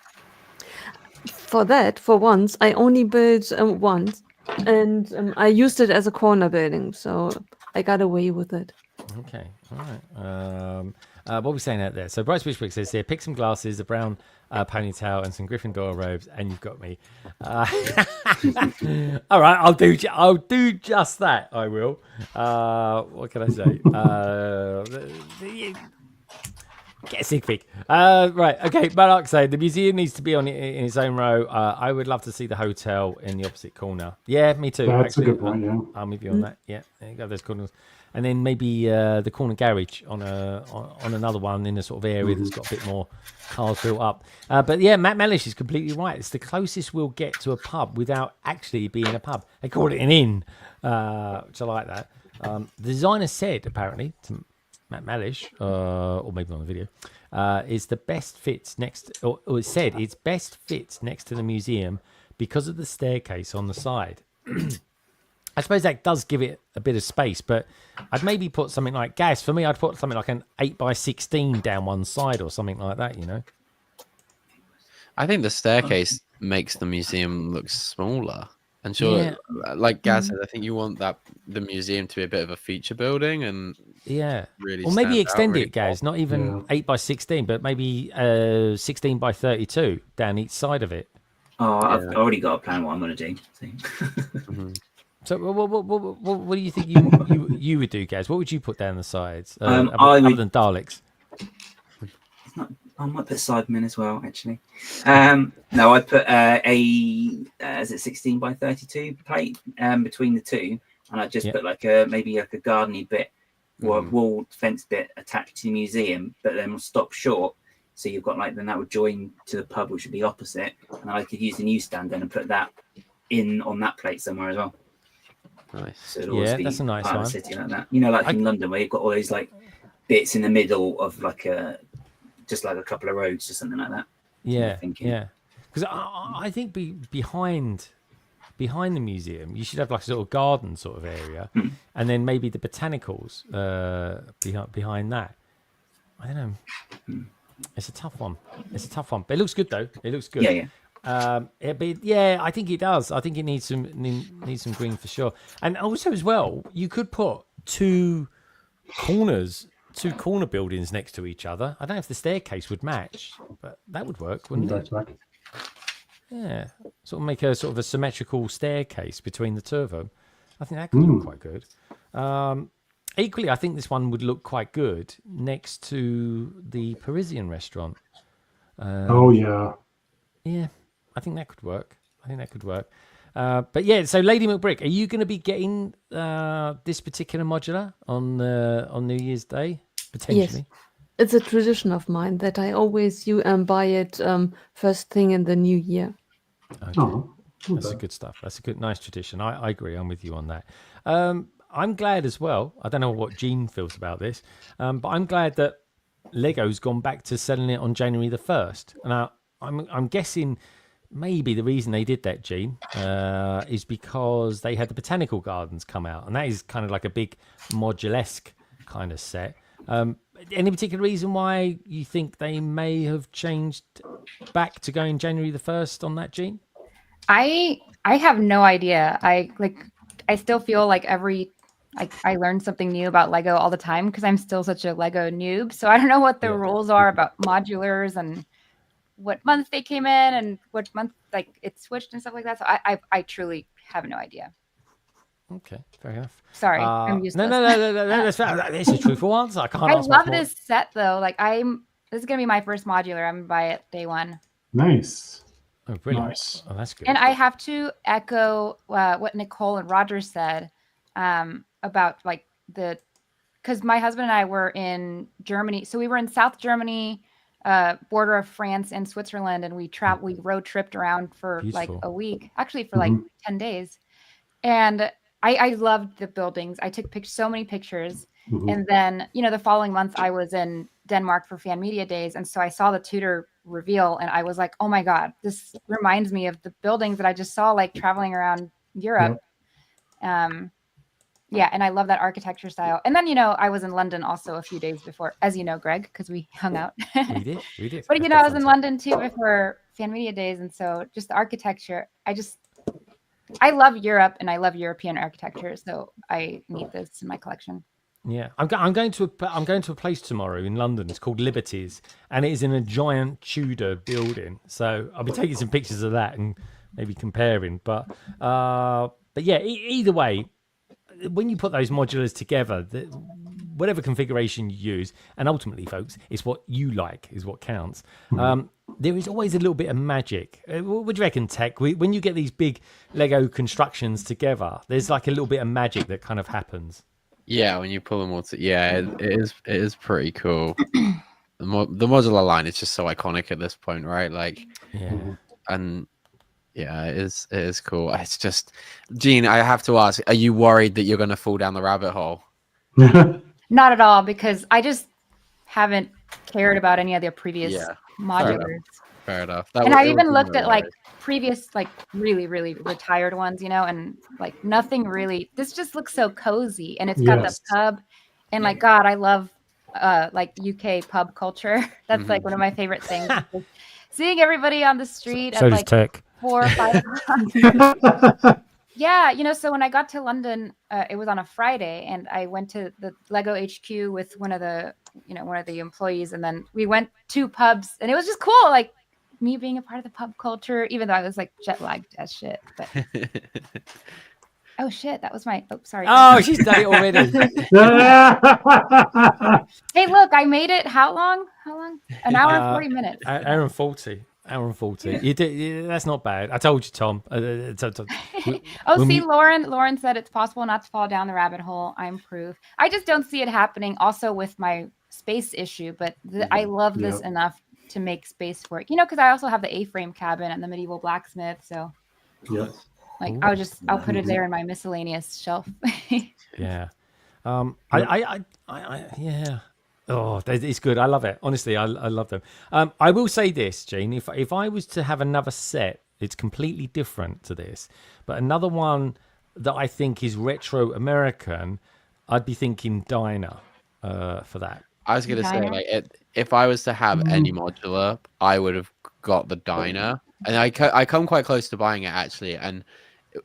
For once, I only built once, and I used it as a corner building, so I got away with it. Okay, all right. What are we saying out there? So Bryce Wishwick says here, pick some glasses, a brown ponytail, and some Gryffindor robes, and you've got me. All right, I'll do just that. I will. What can I say? Get a sig fig. Right, okay. Mark saying the museum needs to be in its own row. I would love to see the hotel in the opposite corner. Yeah, me too. That's actually a good point. Yeah, I'm with you on that. Yeah, there you go. Those corners, and then maybe the corner garage on another one in a sort of area that's got a bit more cars built up. But yeah, Matt Mellish is completely right. It's the closest we'll get to a pub without actually being a pub. They call it an inn, which I like that. The designer said apparently to Matt Mellish, or maybe on the video, is the best fits next, or it said it's best fits next to the museum because of the staircase on the side. I suppose that does give it a bit of space, but I'd maybe put something like gas. For me, I'd put something like an 8x16 down one side or something like that, I think the staircase makes the museum look smaller. And sure, like Gaz Mm. said, I think you want the museum to be a bit of a feature building and really or maybe stand out extend really it, guys. Not even 8x16, but maybe 16x32 down each side of it. Oh, I've already got a plan what I'm going to do. So, what do you think you would do, Gaz? What would you put down the sides other than Daleks? I might put Cybermen as well, actually. No, I put is it 16x32 plate between the two, and I just put maybe a gardeny bit or a wall fence bit attached to the museum, but then we'll stop short. So you've got then that would join to the pub, which would be opposite, and I could use the newsstand then and put that in on that plate somewhere as well. Nice. So it'd always be that's a nice part one. of the city like that. In London where you've got all those bits in the middle of just a couple of roads or something like that. Yeah. Because I think behind the museum, you should have a sort of garden sort of area, and then maybe the botanicals behind that. I don't know. It's a tough one. But it looks good though. It looks good. Yeah. I think it does. I think it needs some green for sure. And also as well, you could put two corner buildings next to each other. I don't know if the staircase would match, but that would work, wouldn't it? Yeah, sort of make a sort of a symmetrical staircase between the two of them. I think that could look quite good. Equally, I think this one would look quite good next to the Parisian restaurant. Yeah, I think that could work. But yeah, so Lady McBrick, are you going to be getting this particular modular on New Year's Day potentially? Yes, it's a tradition of mine that I always buy it first thing in the new year. Okay. That's good stuff. That's a nice tradition. I agree. I'm with you on that. I'm glad as well. I don't know what Gene feels about this, but I'm glad that Lego's gone back to selling it on January the 1st. Now, I'm guessing maybe the reason they did that, Gene, is because they had the botanical gardens come out, and that is kind of like a big modulesque kind of set. Any particular reason why you think they may have changed back to going January the 1st on that, Gene? I have no idea. I still feel like I learn something new about Lego all the time because I'm still such a Lego noob. So I don't know what the rules are about modulars and what month they came in and what month it switched and stuff like that. So I truly have no idea. Okay, fair enough. Sorry, I'm useless. No, that's fair. That's a truthful answer. I can't. I love this set though. This is gonna be my first modular. I'm gonna buy it day one. Nice. Oh, brilliant. Nice. Oh, that's good. And I have to echo what Nicole and Roger said about because my husband and I were in Germany. So we were in South Germany, border of France and Switzerland, and we road tripped around for Beautiful. a week, actually for 10 days. And I loved the buildings. I took so many pictures. And then, the following month I was in Denmark for Fan Media Days. And so I saw the Tudor reveal and I was like, oh my God, this reminds me of the buildings that I just saw traveling around Europe. Yeah. And I love that architecture style. And then, I was in London also a few days before, as you know, Greg, because we hung out. We did. But, I was in London too before Fan Media Days. And so just the architecture, I love Europe and I love European architecture. So I need this in my collection. Yeah, I'm going to a place tomorrow in London. It's called Liberties, and it is in a giant Tudor building. So I'll be taking some pictures of that and maybe comparing. But yeah, either way, when you put those modulars together, whatever configuration you use, and ultimately, folks, it's what you like is what counts. There is always a little bit of magic. What do you reckon, Tech? When you get these big Lego constructions together, there's a little bit of magic that kind of happens. Yeah, when you pull them all it is pretty cool. The modular line is just so iconic at this point, right? And yeah, it is cool. It's just, Gene, I have to ask, are you worried that you're going to fall down the rabbit hole? Not at all, because I just haven't cared about any of the previous modulars. Fair enough. And I even looked at previous really, really retired ones, and nothing really. This just looks so cozy, and it's got the pub, and God, I love UK pub culture. That's one of my favorite things. Seeing everybody on the street so at does Tech. 4 or 5 o'clock. Yeah, so when I got to London, it was on a Friday, and I went to the Lego HQ with one of the employees, and then we went to pubs, and it was just cool, like me being a part of the pub culture, even though I was like jet lagged as shit. But oh shit, that was my. Oh, sorry. Oh, she's done it already. Hey, look, I made it. How long? An hour and 40 minutes. Hour and 40. Hour and 40. Yeah. You did. That's not bad. I told you, Tom. See, Lauren said it's possible not to fall down the rabbit hole. I'm proof. I just don't see it happening. Also with my space issue, but I love this enough to make space for it. Because I also have the A-frame cabin and the medieval blacksmith. So, like, I'll put it there in my miscellaneous shelf. Yeah. Yeah. Oh, it's good. I love it. Honestly, I love them. I will say this, Gene. If I was to have another set, it's completely different to this, but another one that I think is retro American, I'd be thinking Diner for that. I was going to say, like, if I was to have any modular, I would have got the Diner, and I come quite close to buying it actually, and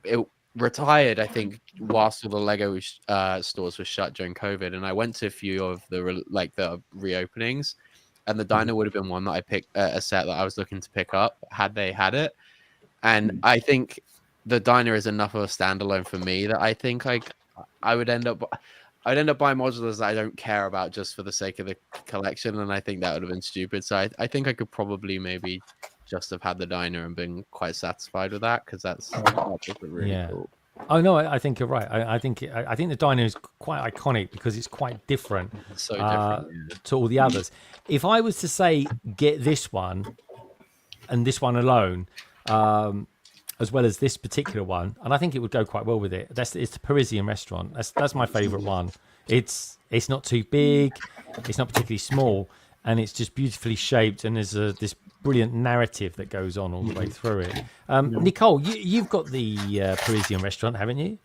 it retired, I think, whilst all the Lego stores were shut during COVID, and I went to a few of the reopenings, and the Diner would have been one that I picked, a set that I was looking to pick up had they had it, and I think the Diner is enough of a standalone for me that I think I would end up buying modulars that I don't care about just for the sake of the collection, and I think that would have been stupid. So I think I could probably maybe just have had the Diner and been quite satisfied with that, because that's really cool. Oh no, I think you're right. I think the Diner is quite iconic because it's quite different, so different to all the others. If I was to say get this one and this one alone, as well as this particular one, and I think it would go quite well with it. It's the Parisian restaurant. That's my favourite one. It's not too big, it's not particularly small, and it's just beautifully shaped. And there's this brilliant narrative that goes on all the way through it. Nicole, you've got the Parisian restaurant, haven't you?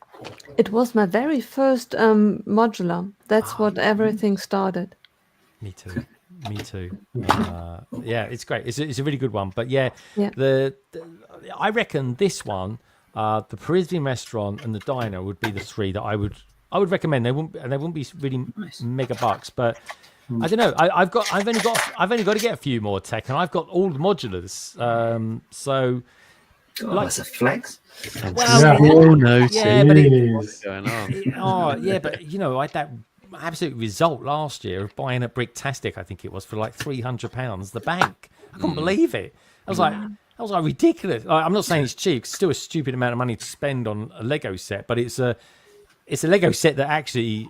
It was my very first modular. That's what everything started. Me too. Yeah, it's great. It's a really good one. But yeah. I reckon this one, the Parisian restaurant and the Diner would be the three that I would recommend. They wouldn't be really mega bucks, but I don't know. I've only got to get a few more tech, and I've got all the modulars. So that's a flex. Well, no, yeah, but what's going on? But I had that absolute result last year of buying a Bricktastic, I think it was, for like £300 the bank. I couldn't believe it. I was like ridiculous. I'm not saying it's cheap. It's still a stupid amount of money to spend on a Lego set, but it's a Lego set that actually,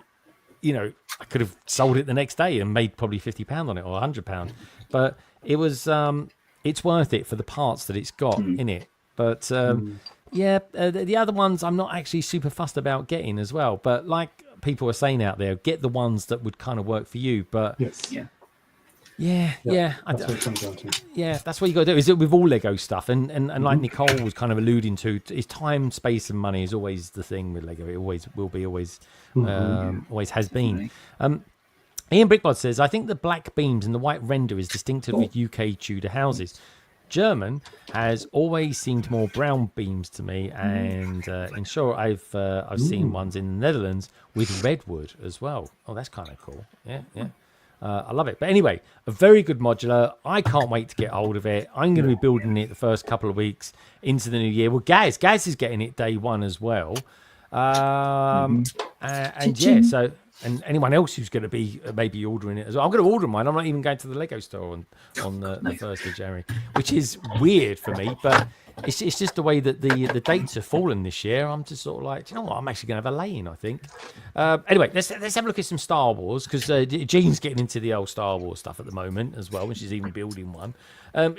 I could have sold it the next day and made probably £50 on it or £100. But it was, it's worth it for the parts that it's got in it. But the other ones I'm not actually super fussed about getting as well. But like people are saying out there, get the ones that would kind of work for you. But yes. Yeah. That's what it comes down to. Yeah, that's what you got to do. Is it with all Lego stuff? And like Nicole was kind of alluding to, is time, space, and money is always the thing with Lego. It always will be, always has been. Ian Brickbod says, I think the black beams and the white render is distinctive with UK Tudor houses. German has always seemed more brown beams to me, and in short, I've seen ones in the Netherlands with redwood as well. Oh, that's kind of cool. Yeah. I love it. But anyway, a very good modular. I can't wait to get hold of it. I'm going to be building it the first couple of weeks into the new year. Well, Gaz is getting it day one as well. And anyone else who's going to be maybe ordering it as well. I'm going to order mine. I'm not even going to the Lego store on the 1st of January, which is weird for me, but it's just the way that the dates have fallen this year. I'm just sort of like, do you know what? I'm actually going to have a lay-in, I think. Anyway, let's have a look at some Star Wars, because Jean's getting into the old Star Wars stuff at the moment as well, and she's even building one.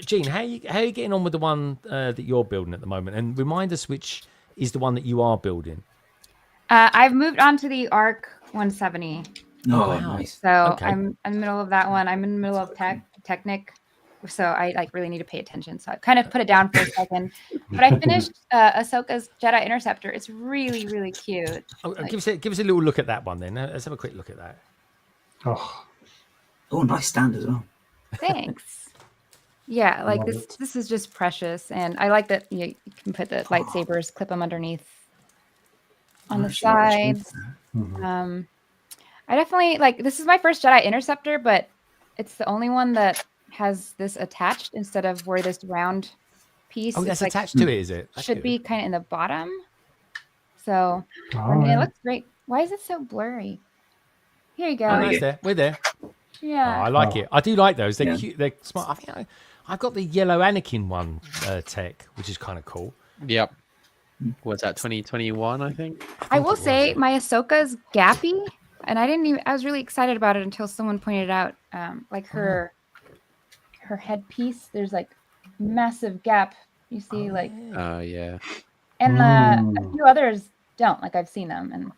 Jean, how are you getting on with the one that you're building at the moment? And remind us which is the one that you are building. I've moved on to the ARC 170. Oh, wow. Nice. So okay. I'm in the middle of that one. I'm in the middle of Technic. So I really need to pay attention. So I kind of put it down for a second. But I finished Ahsoka's Jedi Interceptor. It's really, really cute. Oh, give us a little look at that one then. Let's have a quick look at that. Oh, nice stand as well. Thanks. Yeah, like this is just precious. And I like that you can put the lightsabers, clip them underneath on the sides. I definitely like. This is my first Jedi Interceptor, but it's the only one that has this attached instead of where this round piece. Oh, that's attached to it, is it? That's should good. be kind of in the bottom. So I mean, it looks great. Why is it so blurry? Here you go. Oh, nice there. We're there. Yeah. Oh, I like it. I do like those. They're cute. They're smart. I think I've got the yellow Anakin one tech, which is kind of cool. Yep. What's that? 2021, I think. I will say my Ahsoka's gappy, and I was really excited about it until someone pointed out, like her headpiece. There's like massive gap. You see, like. Oh yeah. And a few others don't. Like I've seen them, and.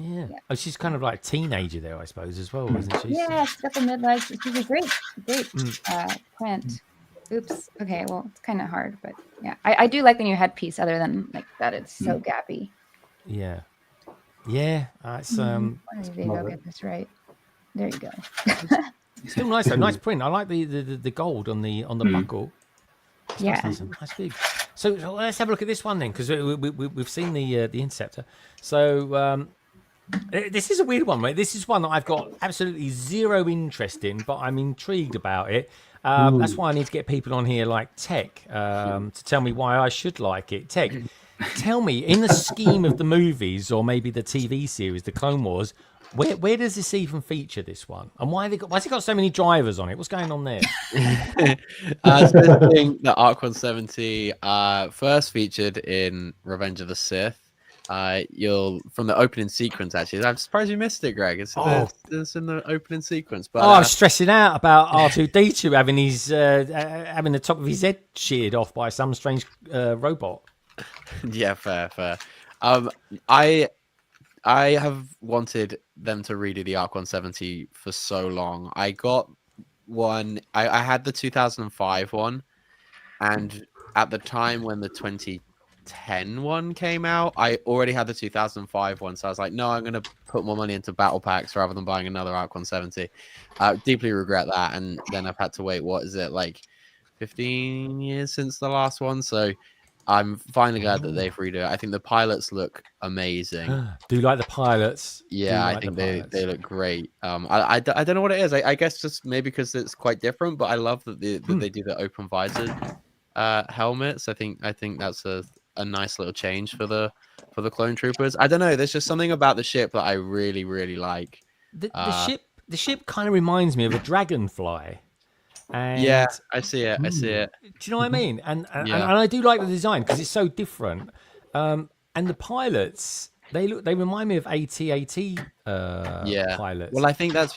Yeah. Oh, she's kind of like a teenager there, I suppose, as well, isn't she? Yeah, she's got the midlife. She's a great print. Oops. Okay, well, it's kind of hard, but yeah. I do like the new headpiece, other than like that it's so gappy. Yeah. Yeah. It's Go get this right. There you go. Still nice though. Nice print. I like the gold on the buckle. Yeah. Nice big. So let's have a look at this one then, because we've seen the Interceptor. So this is a weird one, mate. This is one that I've got absolutely zero interest in, but I'm intrigued about it. That's why I need to get people on here like Tech to tell me why I should like it. Tech, tell me, in the scheme of the movies or maybe the TV series, the Clone Wars, where does this even feature, this one? And why's it got so many drivers on it? What's going on there? So this thing, the ARC 170, first featured in Revenge of the Sith. From the opening sequence, actually. I'm surprised you missed it, Greg. It's in the opening sequence. But I was stressing out about R2D2 having having the top of his head sheared off by some strange robot. Yeah, fair. I have wanted them to redo the ARC 170 for so long. I got one. I had the 2005 one, and at the time when the 2010 one came out, I already had the 2005 one, so I was like, no, I'm going to put more money into battle packs rather than buying another ARC 170. I deeply regret that, and then I've had to wait, what is it, like 15 years since the last one, so I'm finally glad that they've redone it. I think the pilots look amazing. Do you like the pilots? Yeah, I think they look great. I don't know what it is. I guess just maybe because it's quite different, but I love that they do the open visored helmets. I think that's a nice little change for the clone troopers. I don't know. There's just something about the ship that I really, really like. The ship kind of reminds me of a dragonfly. And yeah, I see it. I see it. Do you know what I mean? And I do like the design because it's so different. And the pilots, they remind me of AT-AT pilots. Well, I think that's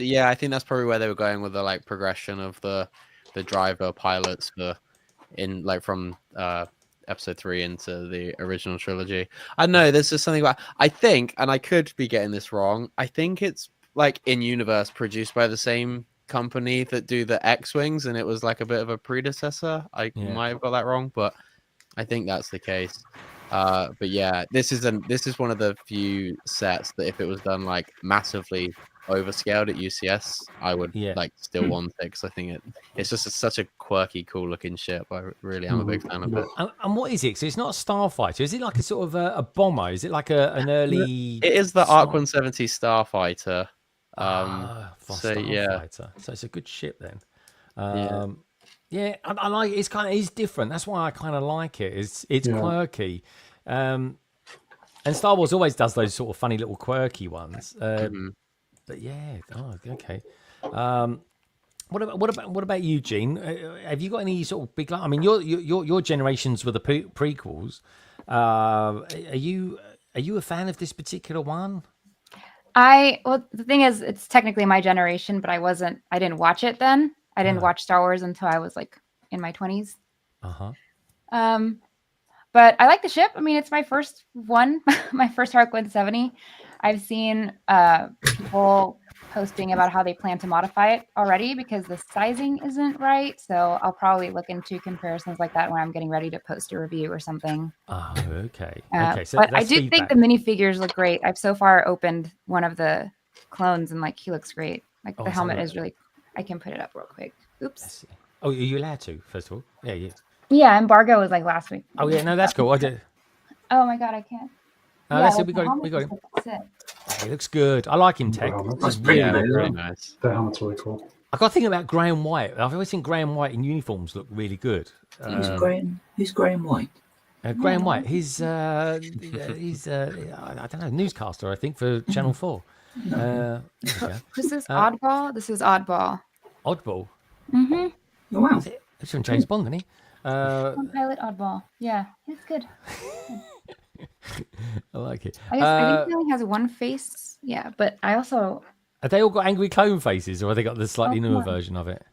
probably where they were going with the like progression of the driver pilots from episode 3 into the original trilogy. I don't know. There's just something about. I think, and I could be getting this wrong. I think it's like in universe produced by the same company that do the X-wings, and it was like a bit of a predecessor. I might have got that wrong, but I think that's the case. But yeah, this is one of the few sets that if it was done like massively overscaled at UCS, I would like still want it, because I think it's just such a quirky, cool looking ship. I really am a big fan of it. And what is it? So it's not a starfighter. Is it like a sort of a bomber? Is it like an early? It is the ARC 170 starfighter. Starfighter. So it's a good ship then. I like it. It's different. That's why I kind of like it. It's quirky, and Star Wars always does those sort of funny little quirky ones. But yeah, okay. What about you, Gene? Have you got any sort of big? I mean, your generations were the prequels. Are you a fan of this particular one? Well, the thing is, it's technically my generation, but I didn't watch it then. I didn't watch Star Wars until I was like in my 20s. But I like the ship. I mean, it's my first one, my first ARC 170. I've seen people posting about how they plan to modify it already because the sizing isn't right. So I'll probably look into comparisons like that when I'm getting ready to post a review or something. Oh, okay. So but I do think the minifigures look great. I've so far opened one of the clones and like he looks great. Like the helmet is really. I can put it up real quick. Oops. Oh, are you allowed to? First of all, yeah. Yeah, embargo was like last week. Oh yeah, no, that's cool. I did. Oh my god, I can't. That's it. We got him. He looks good. I like him, Tech. That's really pretty Very nice. That helmet's really cool. I got to think about grey and white. I've always seen grey and white in uniforms look really good. Who's Graham White? Grey and White. He's I don't know, newscaster, I think, for Channel 4. This is Oddball. This is Oddball. Oddball. Mm-hmm. Oh, wow. He's from James Bond, isn't he? Pilot Oddball. Yeah, it's good. I like it. I think he only has one face. Yeah, but I also. Have they all got angry clone faces, or have they got the slightly newer version of it?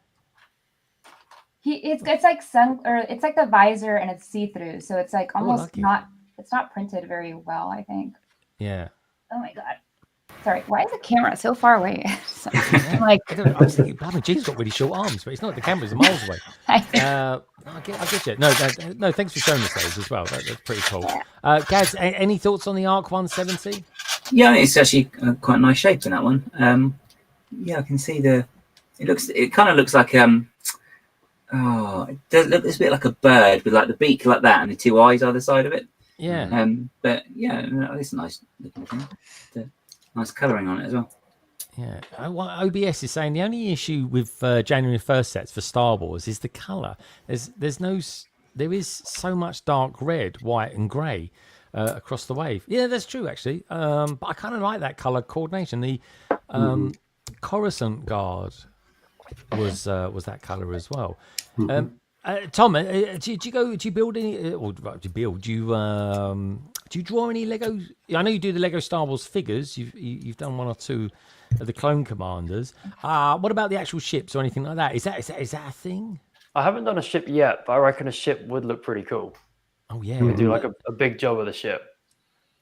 It's like it's like the visor and it's see through, so it's like almost not. It's not printed very well, I think. Yeah. Oh my god. Sorry, why is the camera so far away? I was thinking, Jake's got really short arms, but it's not. The camera's miles away. I get you. No, thanks for showing us those as well. That's pretty cool. Gaz, any thoughts on the ARC 170? Yeah, it's actually quite a nice shape in that one. Yeah, I can see it kind of looks like it's a bit like a bird with like the beak like that and the two eyes either side of it. Yeah. But yeah, it's a nice looking thing. Nice colouring on it as well. Yeah. OBS is saying the only issue with January 1st sets for Star Wars is the colour. There is so much dark red, white, and grey across the wave. Yeah, that's true actually. But I kind of like that colour coordination. The Coruscant Guard was that colour as well. Tom, do you build any, or do you draw any Lego? I know you do the Lego Star Wars figures. You've done one or two of the Clone Commanders. What about the actual ships or anything like that? Is that a thing? I haven't done a ship yet, but I reckon a ship would look pretty cool. Oh yeah, we do like a big job of the ship.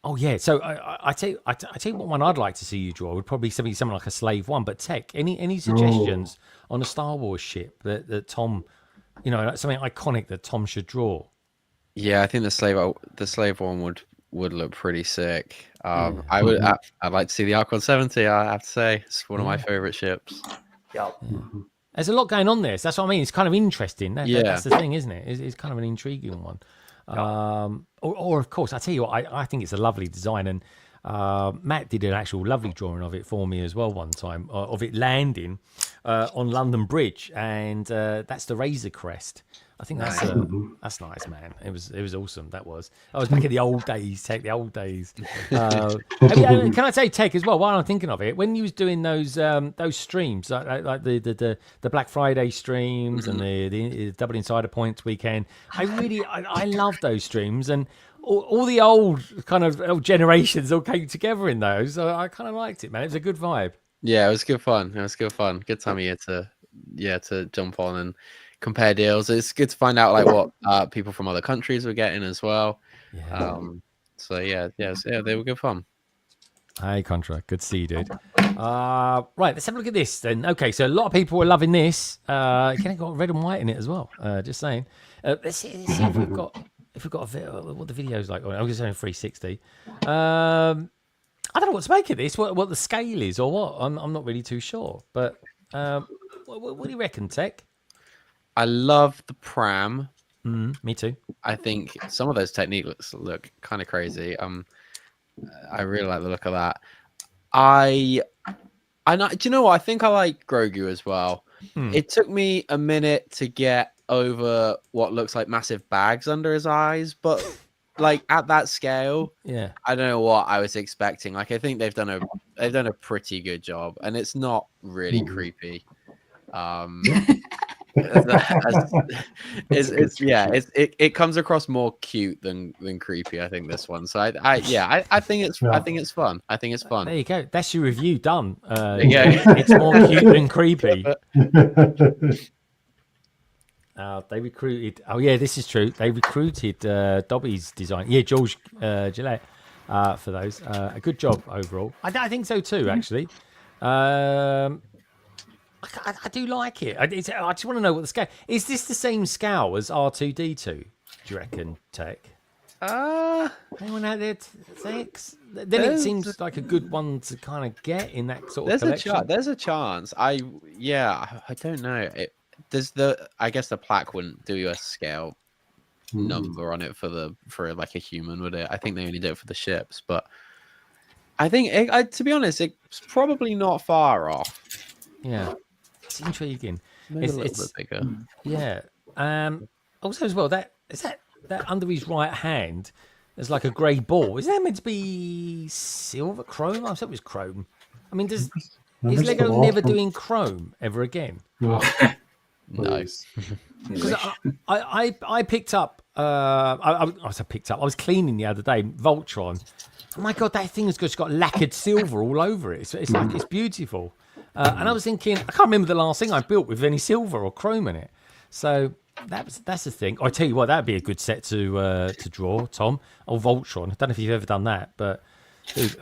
Oh yeah, so I tell you what one I'd like to see you draw would probably be something like a Slave One. But Tech, any suggestions on a Star Wars ship that Tom, something iconic that Tom should draw? Yeah, I think the Slave One would look pretty sick. I'd like to see the ARC 170. I have to say, it's one of my favorite ships. Yeah. There's a lot going on there. So that's what I mean. It's kind of interesting. That's the thing, isn't it? It's kind of an intriguing one. Or of course, I tell you what, I think it's a lovely design, and Matt did an actual lovely drawing of it for me as well one time, of it landing on London Bridge, and that's the Razor Crest. I think that's nice, man. It was awesome. I was back in the old days, Tech, the old days. Can I say, Tech, as well, while I'm thinking of it, when you was doing those streams, like the Black Friday streams and the Double Insider Points weekend, I love those streams, and all the old kind of old generations all came together in those. So I kind of liked it, man. It was a good vibe. Yeah, it was good fun. Good time of year to jump on and compare deals. It's good to find out like what people from other countries were getting as well. They were good fun. Hey, Contra, good to see you, dude. Right, let's have a look at this then. Okay, so a lot of people are loving this. Kind of got red and white in it as well. Just saying. Let's see if we've got what the video's like. I'm just saying 360. I don't know what to make of this. What the scale is or what? I'm not really too sure. But what do you reckon, Tech? I love the pram. Me too. I think some of those techniques look kind of crazy. I really like the look of that. Do you know what? I think I like Grogu as well. It took me a minute to get over what looks like massive bags under his eyes, but like at that scale, I don't know what I was expecting. Like I think they've done a pretty good job, and it's not really creepy. It comes across more cute than creepy. I think this one. So I think it's fun. I think it's fun. There you go. That's your review done. There you go. It's more cute than creepy. They recruited. Oh yeah, this is true. They recruited Dobby's design. Yeah, George Gillette for those. A good job overall. I think so too. Actually. I do like it. I just want to know what the scale is. This the same scale as R2D2? Do you reckon, Tech? Anyone out there thinks? Then it seems like a good one to kind of get in that sort of collection. There's a chance. I don't know. I guess the plaque wouldn't do you a scale number on it for like a human, would it? I think they only do it for the ships, but I think to be honest, it's probably not far off. Yeah, it's intriguing. Maybe a little bit bigger. Yeah. Also, as well, that under his right hand, there's like a grey ball. Is that meant to be silver, chrome? I thought it was chrome. I mean, is Lego never doing chrome ever again? No. Because I picked up. I was cleaning the other day Voltron. Oh my god, that thing has just got lacquered silver all over it. It's like it's beautiful. And I was thinking, I can't remember the last thing I built with any silver or chrome in it. So that's the thing. I tell you what, that'd be a good set to draw, Tom. Or Voltron. I don't know if you've ever done that, but dude,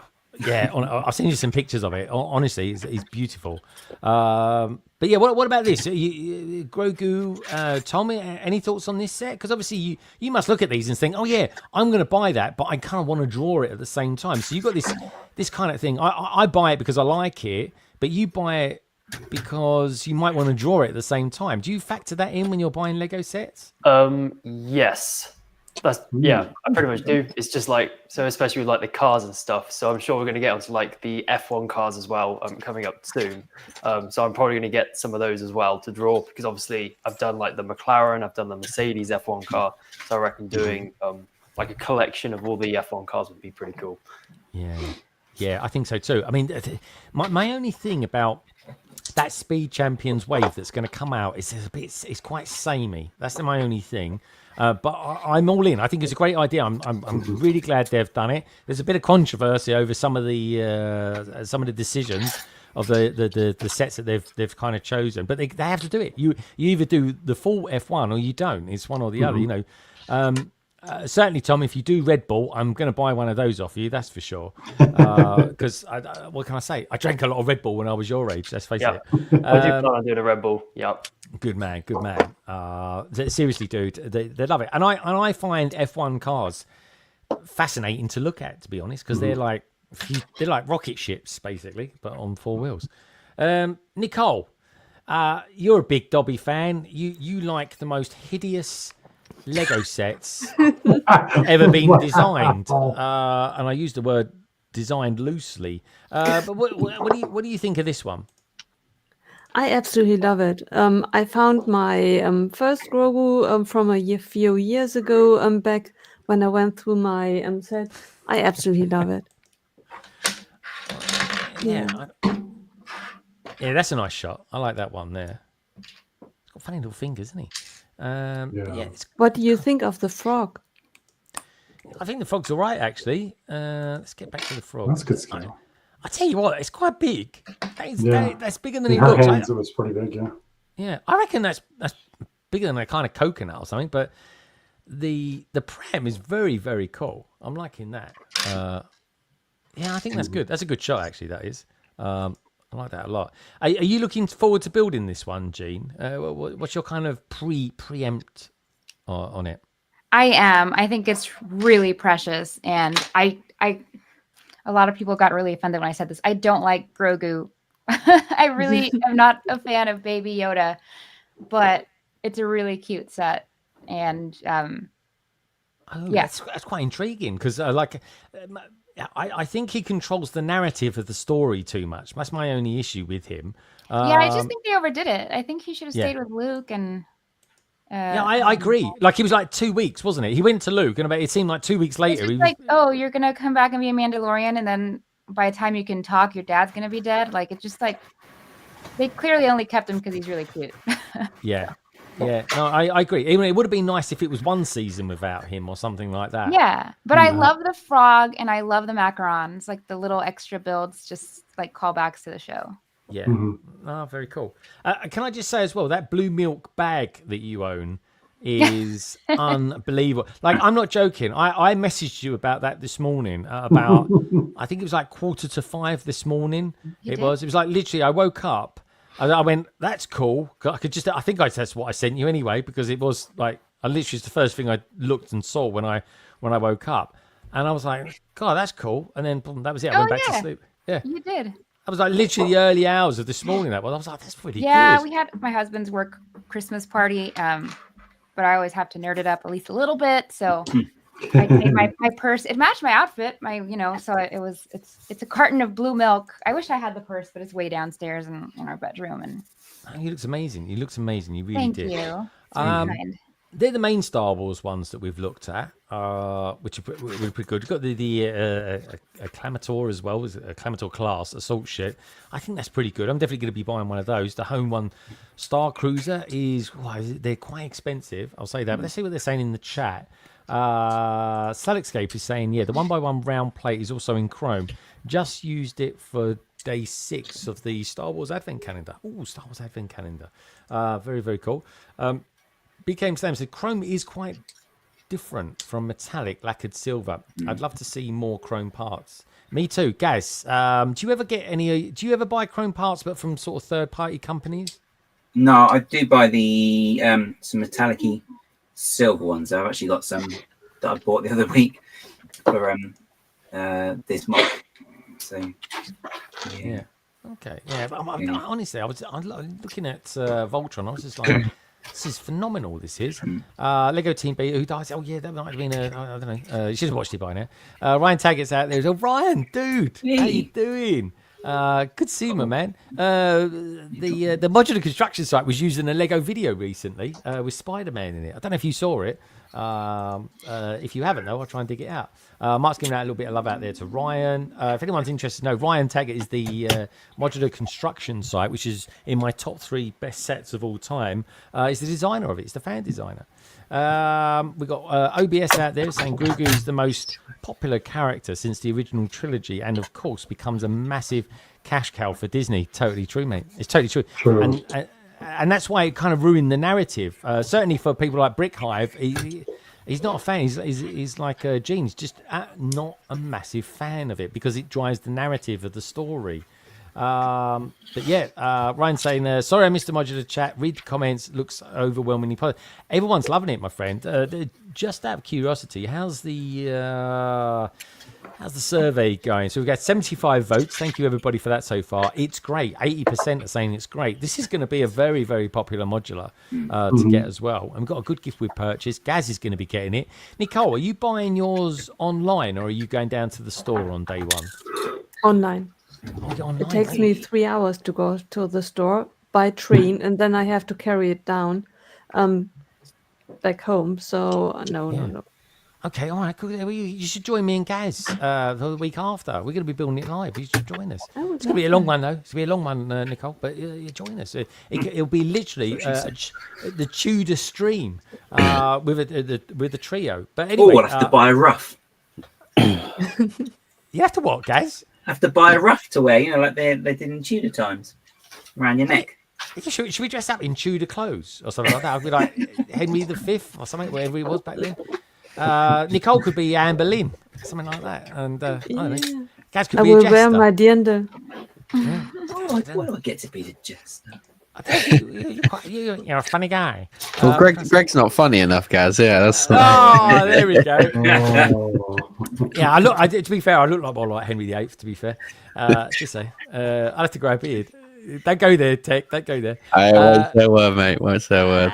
yeah, I've seen you some pictures of it. Honestly, it's beautiful. But yeah, what about this? Grogu, Tom, any thoughts on this set? Because obviously you must look at these and think, oh yeah, I'm going to buy that, but I kind of want to draw it at the same time. So you've got this kind of thing. I buy it because I like it, but you buy it because you might want to draw it at the same time. Do you factor that in when you're buying Lego sets? Yes. Yeah, I pretty much do. It's just like, so especially with like the cars and stuff. So I'm sure we're going to get onto like the F1 cars as well coming up soon. So I'm probably going to get some of those as well to draw, because obviously I've done like the McLaren, I've done the Mercedes F1 car. So I reckon doing like a collection of all the F1 cars would be pretty cool. Yeah, I think so too. I mean, my only thing about that Speed Champions wave that's going to come out is it's quite samey. That's my only thing. But I'm all in. I think it's a great idea. I'm really glad they've done it. There's a bit of controversy over some of the decisions of the sets that they've kind of chosen, but they have to do it. You either do the full F1 or you don't. It's one or the other. You know. Certainly, Tom, if you do Red Bull, I'm going to buy one of those off you. That's for sure. Because what can I say? I drank a lot of Red Bull when I was your age. Let's face it. I do plan on doing a Red Bull. Yep. Good man. Seriously, dude, they love it, and I find F1 cars fascinating to look at, to be honest, because they're like rocket ships basically, but on four wheels. Nicole, you're a big Dobby fan. You like the most hideous Lego sets ever been designed, and I use the word designed loosely. But what do you think of this one? I absolutely love it. I found my first Grogu from a few years ago back when I went through my set. I absolutely love it. Yeah, that's a nice shot. I like that one there. He's got funny little fingers, isn't he? What do you think of the frog? I think the frog's all right, actually. Let's get back to the frog. That's good scale. I tell you what, it's quite big. That's bigger than In it her looks. hands, it was pretty big, yeah. Yeah, I reckon that's bigger than a kind of coconut or something. But the pram is very, very cool. I'm liking that. Yeah, I think that's good. That's a good shot, actually. That is. I like that a lot. Are you looking forward to building this one, Jean? What's your kind of preempt on it? I am. I think it's really precious, and I a lot of people got really offended when I said this. I don't like Grogu. I really am not a fan of Baby Yoda, but it's a really cute set, and that's quite intriguing because I think he controls the narrative of the story too much. That's my only issue with him. I just think they overdid it. I think he should have stayed with Luke and. I agree. Like he was like 2 weeks, wasn't it? He went to Luke, and it seemed like 2 weeks later. He was like, "Oh, you're gonna come back and be a Mandalorian, and then by the time you can talk, your dad's gonna be dead." Like it's just like they clearly only kept him because he's really cute. Yeah. No, I agree. Even it would have been nice if it was one season without him or something like that. Yeah, but I love the frog and I love the macarons, like the little extra builds, just like callbacks to the show. Yeah. Oh, very cool. Can I just say as well, that blue milk bag that you own is unbelievable. Like, I'm not joking. I messaged you about that this morning. About I think it was like 4:45 this morning. It was like literally. I woke up. I went, that's cool. I think that's what I sent you anyway, because it was like, it's the first thing I looked and saw when I woke up. And I was like, God, that's cool. And then boom, that was it. I went back to sleep. Yeah. You did. I was like literally the early hours of this morning. I was like, that's pretty good. Yeah, we had my husband's work Christmas party but I always have to nerd it up at least a little bit. So I made my purse. It matched my outfit. So it's a carton of blue milk. I wish I had the purse, but it's way downstairs in our bedroom. And he looks amazing. He looks amazing. You really thank did. you. Kind. They're the main Star Wars ones that we've looked at, which are pretty good. You've got the Acclamator as well, as a Acclamator class assault ship. I think that's pretty good. I'm definitely going to be buying one of those. The Home One Star Cruiser they're quite expensive. I'll say that. But let's see what they're saying in the chat. Salexcape is saying, the 1x1 round plate is also in chrome. Just used it for day 6 of the Star Wars Advent Calendar. Oh, Star Wars Advent Calendar. Very, very cool. BKM Slam said chrome is quite different from metallic lacquered silver. I'd love to see more chrome parts. Me too. Gaz, do you ever buy chrome parts but from sort of third-party companies? No, I do buy the some metallic-y silver ones. I've actually got some that I bought the other week for this month. So yeah. Okay. Yeah, but honestly, I was looking at Voltron. I was just like, this is phenomenal. This is Lego Team B. Who dies? Oh yeah, that might have been I don't know. You should have watched it by now. Ryan Taggart's out there. Oh, Ryan, dude, how you doing? Good to see you, my man. The modular construction site was using a Lego video recently with Spider-Man in it. I don't know if you saw it. If you haven't, though, I'll try and dig it out. Mark's giving out a little bit of love out there to Ryan. If anyone's interested, Ryan Taggart is the modular construction site, which is in my top 3 best sets of all time. He's the designer of it. He's the fan designer. We've got OBS out there saying Grogu is the most popular character since the original trilogy, and of course becomes a massive cash cow for Disney. Totally true, mate. It's totally true. And that's why it kind of ruined the narrative. Certainly for people like Brick Hive, he's not a fan. He's like Gene. He's just not a massive fan of it because it drives the narrative of the story. But yeah, Ryan saying, sorry I missed the modular chat. Read the comments. Looks overwhelmingly positive. Everyone's loving it, my friend. Just out of curiosity, how's the survey going? So we've got 75 votes. Thank you everybody for that so far. It's great. 80% are saying it's great. This is going to be a very, very popular modular to get as well. And we've got a good gift with purchase. Gaz is going to be getting it. Nicole, are you buying yours online or are you going down to the store on day one? Online. Online. It takes me 3 hours to go to the store by train, and then I have to carry it down back home. So no. Okay, all right, cool. You should join me and Gaz for the week after. We're going to be building it live. You should join us. It's going to be a long one, though. It's going to be a long one, Nicole, but you join us. It'll be literally the Tudor stream with the trio. But anyway, I'll have to buy a ruff. You have to what, Gaz? I have to buy a ruff to wear, like they did in Tudor times, around your neck. Should we dress up in Tudor clothes or something like that? I'd be like Henry V or something, whatever he was back then. Nicole could be Anne Boleyn, something like that. And I don't know. Gaz could be a jester. I will wear my dirndl. Yeah. Why do I get to be the jester? You're a funny guy. Well, Greg's not funny enough, Gaz. Yeah, that's. Oh, there we go. Yeah, to be fair, I look like more like Henry VIII. To be fair, just say, I'll have to grow a beard. Don't go there, Tech. Don't go there. I won't say a word, mate. Won't say a word.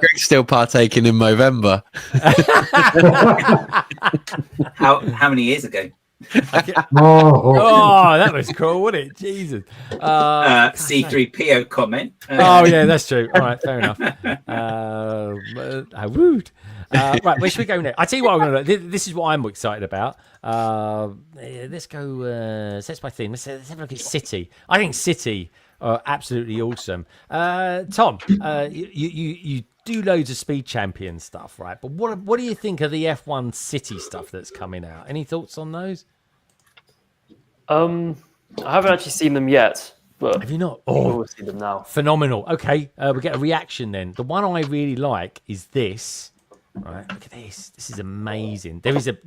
Greg's still partaking in Movember. How many years ago? Oh, that was cool, wasn't it? Jesus. C3PO comment. Oh yeah, that's true. All right, fair enough. Rude. Right, where should we go next? I tell you what, I'm gonna. This is what I'm excited about. Let's go. Sets by theme. Let's have a look at City. I think City are absolutely awesome. Tom, you do loads of Speed Champion stuff, right? But what do you think of the F1 City stuff that's coming out? Any thoughts on those? I haven't actually seen them yet. But have you not? We'll see them now. Phenomenal. Okay, we get a reaction then. The one I really like is this. Right, look at this. This is amazing. There is a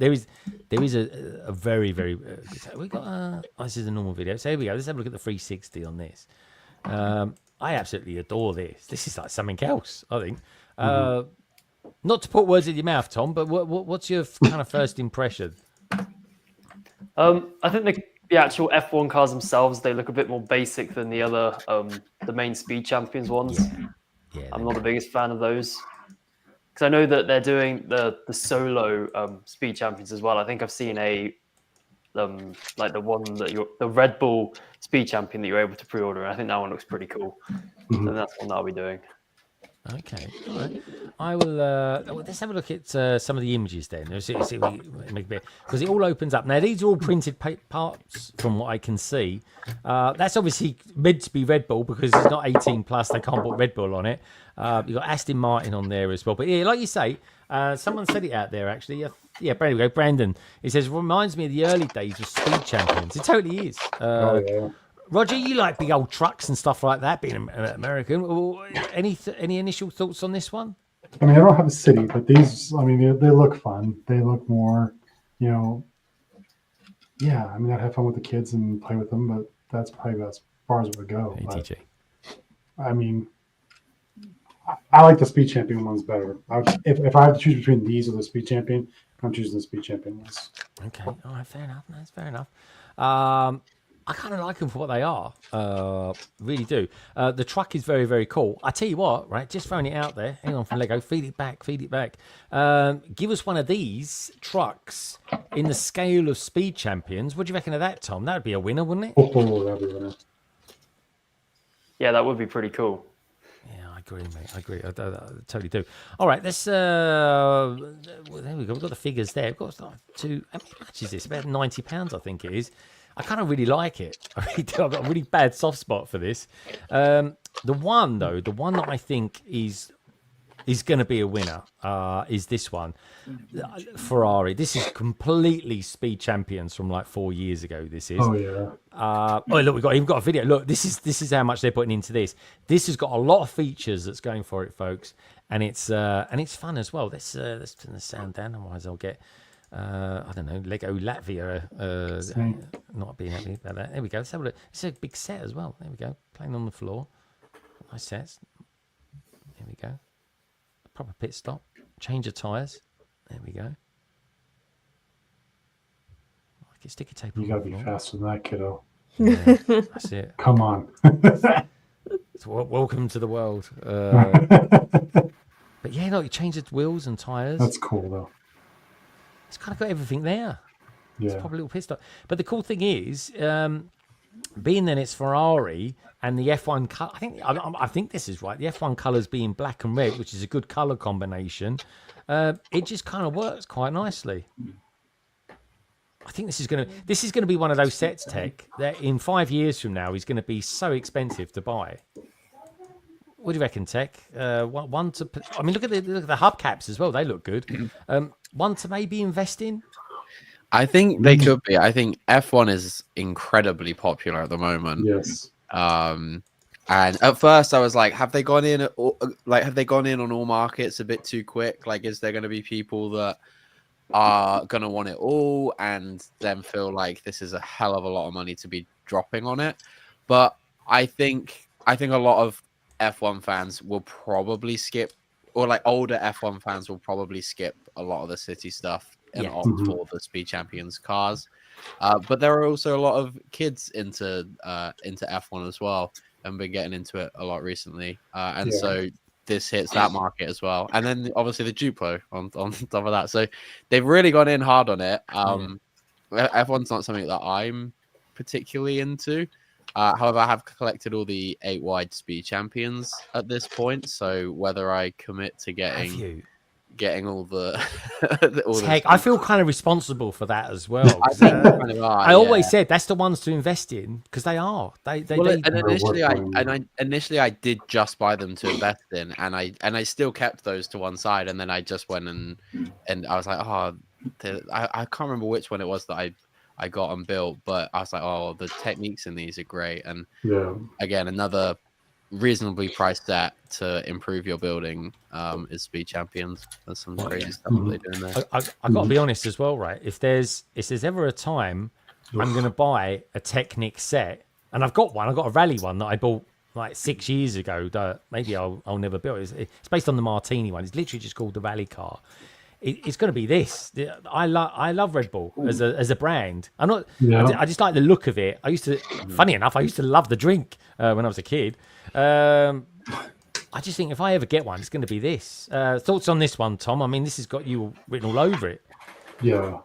very, very. We got. This is a normal video. So here we go. Let's have a look at the 360 on this. I absolutely adore this. This is like something else, I think. Not to put words in your mouth, Tom, but what's your kind of first impression? I think the actual F1 cars themselves, they look a bit more basic than the other, the main Speed Champions ones. Yeah, I'm not the biggest fan of those. Because I know that they're doing the solo speed champions as well. I think I've seen like the one that the Red Bull speed champion that you're able to pre-order. And I think that one looks pretty cool. So that's one that I'll be doing. Okay, all right. I will. Let's have a look at some of the images then. Let's see because it all opens up. Now these are all printed parts, from what I can see. That's obviously meant to be Red Bull because it's not 18 plus. They can't put Red Bull on it. You've got Aston Martin on there as well. But yeah, like you say, someone said it out there actually. Yeah, there we go. Brandon. He says reminds me of the early days of Speed Champions. It totally is. Yeah. Roger, you like big old trucks and stuff like that, being American. Any initial thoughts on this one? I mean, I don't have a city, but these, I mean, they look fun. They look more, yeah, I mean, I'd have fun with the kids and play with them, but that's probably as far as it would go. ATG. I mean, I like the Speed Champion ones better. If I have to choose between these or the Speed Champion, I'm choosing the Speed Champion ones. Okay, all right, fair enough. That's fair enough. I kind of like them for what they are. Really do. The truck is very, very cool. I tell you what, right? Just throwing it out there. Hang on from Lego. Feed it back. Give us one of these trucks in the scale of Speed Champions. What do you reckon of that, Tom? That would be a winner, wouldn't it? Oh, that'd be a winner. Yeah, that would be pretty cool. Yeah, I agree, mate. I agree. I totally do. All right, let's. Well, there we go. We've got the figures there. We've got how much is this? About £90, I think it is. I kind of really like it. I really do. I've got a really bad soft spot for this. The one that I think is going to be a winner is this one. Ferrari. This is completely Speed Champions from like 4 years ago. This is. Oh yeah. Look, we've got a video. Look, this is how much they're putting into this. This has got a lot of features that's going for it, folks, and it's fun as well. Let's turn the sound down, otherwise I'll get. I don't know, Lego Latvia not being happy about that. There we go. Let's have a look. It's a big set as well. There we go. Playing on the floor. Nice sets. There we go. Proper pit stop. Change of tyres. There we go. Like a sticky tape. You gotta be faster than that, kiddo. Yeah, that's it. Come on. Welcome to the world. But yeah, no, you change the wheels and tyres. That's cool though. It's kind of got everything there. Yeah. It's probably a little pissed off. But the cool thing is, being then it's Ferrari and the F1 color. I think this is right. The F1 colors being black and red, which is a good color combination. It just kind of works quite nicely. I think this is gonna be one of those sets, Tech, that in 5 years from now is going to be so expensive to buy. What do you reckon, Tech? One to. I mean, look at the hubcaps as well. They look good. One to maybe invest in. I think they could be. I think F1 is incredibly popular at the moment. Yes. And at first I was like, have they gone in on all markets a bit too quick? Like, is there going to be people that are going to want it all and then feel like this is a hell of a lot of money to be dropping on it? But I think a lot of F1 fans will probably skip, or like older F1 fans will probably skip a lot of the city stuff and opt for the Speed Champions cars. But there are also a lot of kids into F1 as well and been getting into it a lot recently. So this hits that market as well. And then obviously the Duplo on top of that. So they've really gone in hard on it. F1's not something that I'm particularly into. However, I have collected all the 8 wide Speed Champions at this point. So whether I commit to getting all the Tech, I feel kind of responsible for that as well. I think they kind of are, I always said that's the ones to invest in because they are. Initially I did just buy them to invest in, and I still kept those to one side, and then I just went and I was like, I can't remember which one it was that I got and built, but I was like, oh, the techniques in these are great, and again, another reasonably priced set to improve your building is Speed Champions. There's some crazy stuff they're doing there. I got to be honest as well, right? If there's ever a time I'm going to buy a Technic set, and I've got one, I've got a rally one that I bought like 6 years ago that maybe I'll never build. It's based on the Martini one. It's literally just called the rally car. It's going to be this. I love Red Bull as a brand. I just like the look of it. Funny enough, I used to love the drink when I was a kid. I just think if I ever get one, it's going to be this. Thoughts on this one, Tom? I mean, this has got you written all over it. Yeah.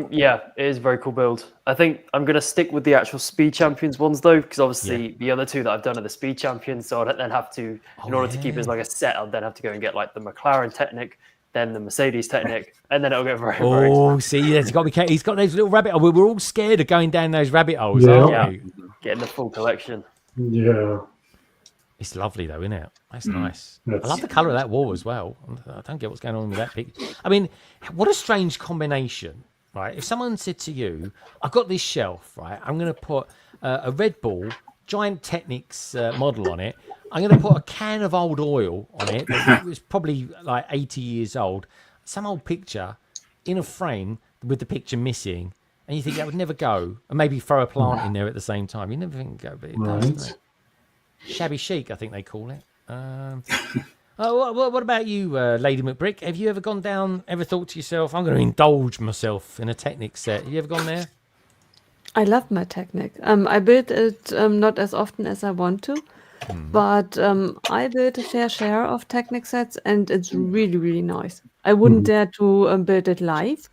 Yeah, it is a very cool build. I think I'm going to stick with the actual Speed Champions ones though, because obviously the other two that I've done are the Speed Champions, so I'd then have to, in order to keep it as like a set, I'll then have to go and get like the McLaren Technic, then the Mercedes Technic, and then it'll get very, very expensive. See, he's got to be careful. He's got those little rabbit holes. We're all scared of going down those rabbit holes, aren't we? Getting the full collection. Yeah. It's lovely though, isn't it? That's nice. That's... I love the colour of that wall as well. I don't get what's going on with that picture. I mean, what a strange combination. Right, if someone said to you, "I've got this shelf, right? I'm going to put a Red Bull giant Technics model on it. I'm going to put a can of old oil on it. It was probably like 80 years old. Some old picture in a frame with the picture missing, and you think that would never go. And maybe throw a plant in there at the same time. You never think it would go, but it does. Doesn't it? Shabby chic, I think they call it. What about you, Lady McBrick? Have you ever thought to yourself, I'm going to indulge myself in a Technic set? Have you ever gone there? I love my Technic. I build it not as often as I want to, but I build a fair share of Technic sets, and it's really, really nice. I wouldn't dare to build it live,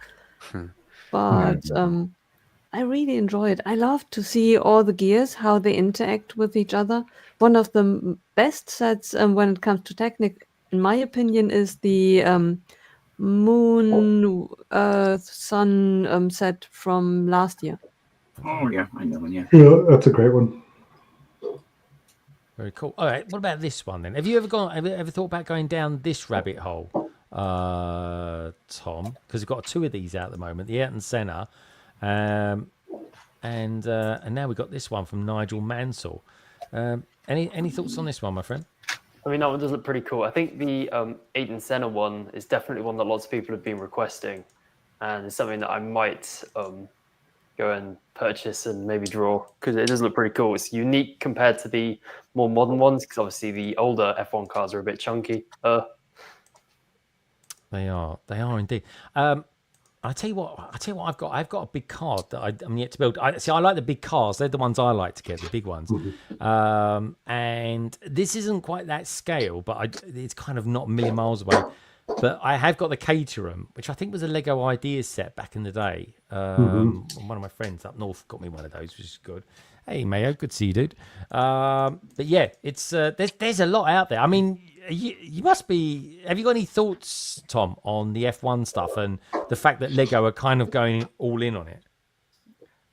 but I really enjoy it. I love to see all the gears, how they interact with each other. One of the best sets when it comes to Technic, in my opinion, is the Moon, Earth, Sun set from last year. Oh, yeah, I know one, yeah. Yeah, that's a great one. Very cool. All right, what about this one then? Have you ever thought about going down this rabbit hole, Tom? Because we've got two of these out at the moment, the Ayrton Senna, and now we've got this one from Nigel Mansell. Any thoughts on this one, my friend? I mean, that one does look pretty cool. I think the Ayrton Senna one is definitely one that lots of people have been requesting, and it's something that I might go and purchase and maybe draw, because it does look pretty cool. It's unique compared to the more modern ones, because obviously the older F1 cars are a bit chunky. They are indeed. I tell you what I've got. I've got a big card that I'm yet to build. I like the big cars. They're the ones I like to get, the big ones. And this isn't quite that scale, but it's kind of not a million miles away. But I have got the Caterham, which I think was a Lego Ideas set back in the day. One of my friends up north got me one of those, which is good. Hey, Mayo, good to see you, dude. But yeah, it's there's a lot out there. I mean, you must be. Have you got any thoughts, Tom, on the F1 stuff and the fact that Lego are kind of going all in on it?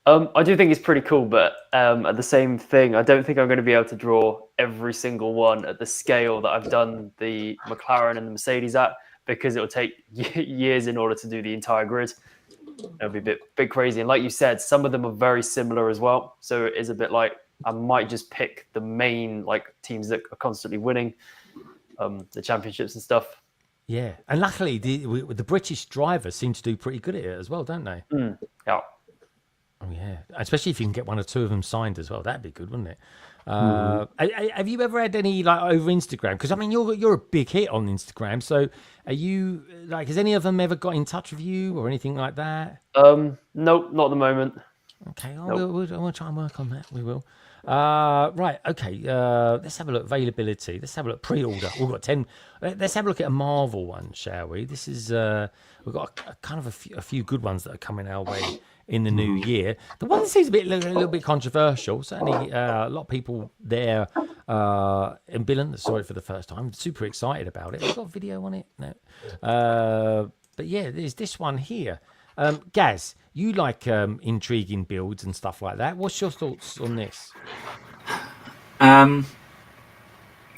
I do think it's pretty cool, but at the same thing, I don't think I'm going to be able to draw every single one at the scale that I've done the McLaren and the Mercedes at, because it'll take years in order to do the entire grid. It'll be a bit crazy. And like you said, some of them are very similar as well. So it is a bit like I might just pick the main like teams that are constantly winning the championships and stuff. Yeah, and luckily the British drivers seem to do pretty good at it as well, don't they? Yeah. Oh yeah, especially if you can get one or two of them signed as well. That'd be good, wouldn't it? Have you ever had any like over Instagram? Because I mean, you're a big hit on Instagram. So are you like? Has any of them ever got in touch with you or anything like that? Nope, not at the moment. Okay, we'll try and work on that. We will. Right. Okay. Let's have a look. Availability. Let's have a look. Pre-order. We've got 10. Let's have a look at a Marvel one, shall we? This is we've got a few good ones that are coming our way in the new year. The one that seems a little bit controversial. Certainly, a lot of people there in Billund that saw it for the first time. Super excited about it. Have you got a video on it? No. But yeah, there's this one here. Gaz, you like intriguing builds and stuff like that. What's your thoughts on this?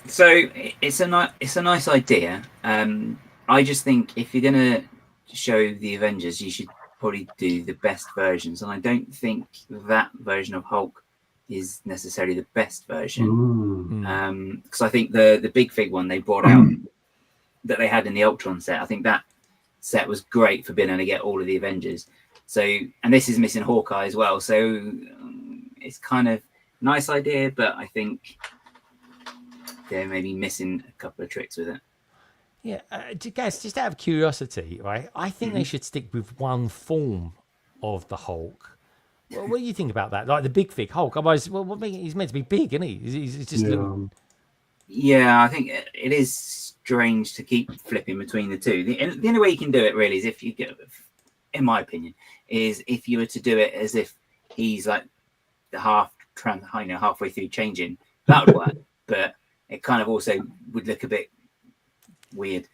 So it's a nice idea. I just think if you're gonna show the Avengers, you should probably do the best versions, and I don't think that version of Hulk is necessarily the best version. Because I think the big fig one they brought out that they had in the Ultron set, I think that set was great for being able to get all of the Avengers. So, and this is missing Hawkeye as well. So it's kind of nice idea, but I think they're maybe missing a couple of tricks with it. Yeah, guys, just out of curiosity, right? I think they should stick with one form of the Hulk. Well, what do you think about that? Like the big fig Hulk? Otherwise, he's meant to be big, isn't he? He's just little. Yeah, I think it is strange to keep flipping between the two. The only way you can do it really is if you get, in my opinion, is if you were to do it as if he's like the halfway through changing. That would work, but it kind of also would look a bit weird.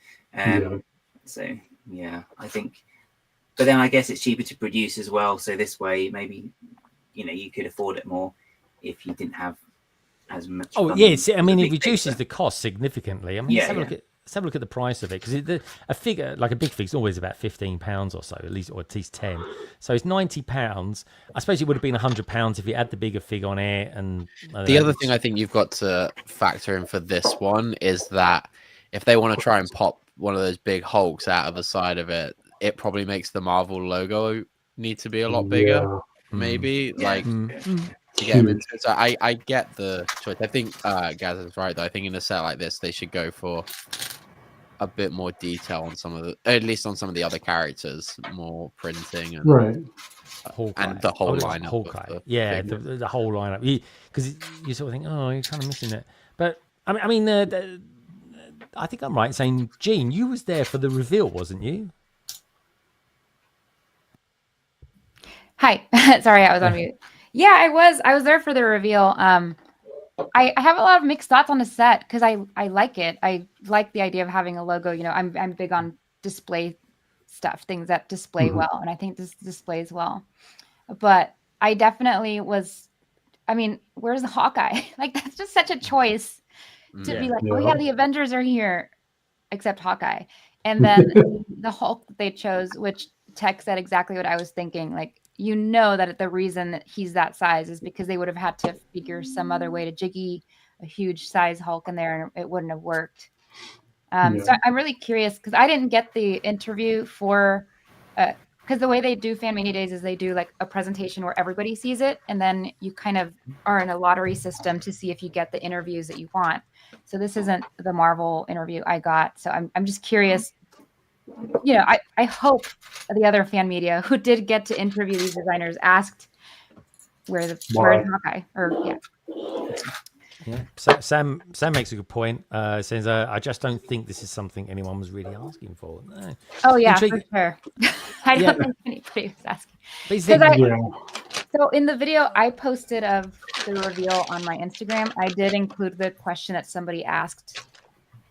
So yeah, I think. But then I guess it's cheaper to produce as well. So this way, maybe you could afford it more if you didn't have as much. Oh yes, I mean it reduces the cost significantly. I mean, let's have a look at the price of it, because a figure like a big fig's always about £15 or so, at least 10. So it's £90. I suppose it would have been £100 if you had the bigger fig on it. And the other thing I think you've got to factor in for this one is that if they want to try and pop one of those big hulks out of the side of it, it probably makes the Marvel logo need to be a lot bigger. Maybe to get him into it. So I get the choice. I think Gaz is right though. I think in a set like this they should go for a bit more detail on at least on some of the other characters, more printing and and the whole lineup. Hawkeye. The whole lineup. Because you sort of think, oh, you're kind of missing it. But I mean, I think I'm right in saying, Gene, you was there for the reveal, wasn't you? Hi. Sorry, I was on mute. Yeah, I was there for the reveal. I have a lot of mixed thoughts on the set because I like it. I like the idea of having a logo. I'm big on display stuff, things that display well, and I think this displays well. But I definitely was. I mean, where's the Hawkeye? Like, that's just such a choice to be like, oh yeah, the Avengers are here, except Hawkeye, and then the Hulk that they chose, which Tech said exactly what I was thinking. Like, that the reason that he's that size is because they would have had to figure some other way to jiggy a huge size Hulk in there, and it wouldn't have worked. So I'm really curious because I didn't get the interview for, because the way they do Fan Mania Days is they do like a presentation where everybody sees it, and then you kind of are in a lottery system to see if you get the interviews that you want. So this isn't the Marvel interview I got. So I'm just curious. I hope the other fan media who did get to interview these designers asked where's Hawkeye, Yeah. Sam makes a good point. Says I just don't think this is something anyone was really asking for. No. Oh yeah, for sure. I don't think anybody was asking. So in the video I posted of the reveal on my Instagram, I did include the question that somebody asked.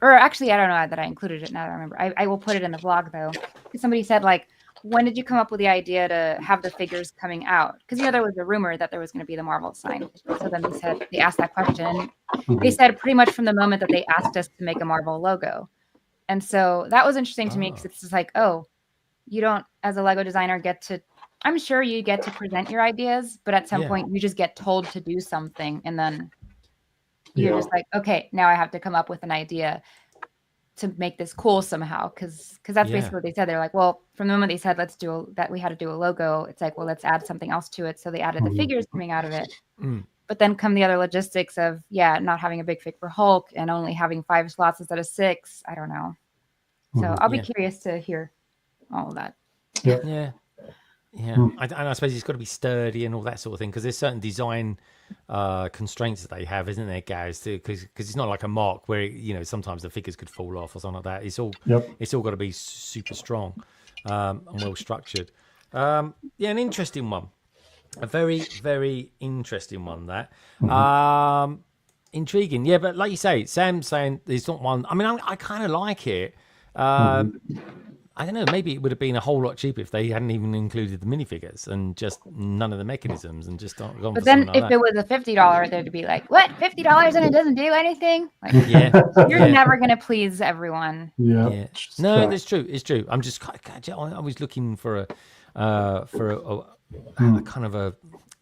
Or actually, I don't know that I included it now that I remember. I will put it in the vlog, though. Somebody said, like, when did you come up with the idea to have the figures coming out? Because, there was a rumor that there was going to be the Marvel sign. So then they asked that question. They said pretty much from the moment that they asked us to make a Marvel logo. And so that was interesting to me because it's just like, oh, you don't, as a Lego designer, get to, I'm sure you get to present your ideas, but at some point you just get told to do something and then you're just like, okay, now I have to come up with an idea to make this cool somehow. Because that's basically what they said. They're like, well, from the moment they said, we had to do a logo, it's like, well, let's add something else to it. So they added the figures coming out of it. But then come the other logistics of, not having a big fig for Hulk and only having 5 slots instead of 6. I don't know. So I'll be curious to hear all of that. Yeah. And I suppose it's got to be sturdy and all that sort of thing because there's certain design constraints that they have, isn't there, guys? Because it's not like a Mark where sometimes the figures could fall off or something like that. It's all got to be super strong and well structured. An interesting one, a very very interesting one. That intriguing, but like you say, Sam's saying there's not one. I mean, I kind of like it. I don't know, maybe it would have been a whole lot cheaper if they hadn't even included the minifigures and just none of the mechanisms and just gone for But then something like if that. it was a $50, they'd be like, what, $50 and it doesn't do anything? Like, you're never going to please everyone. No, that's true. It's true. I'm just I was looking for a kind of a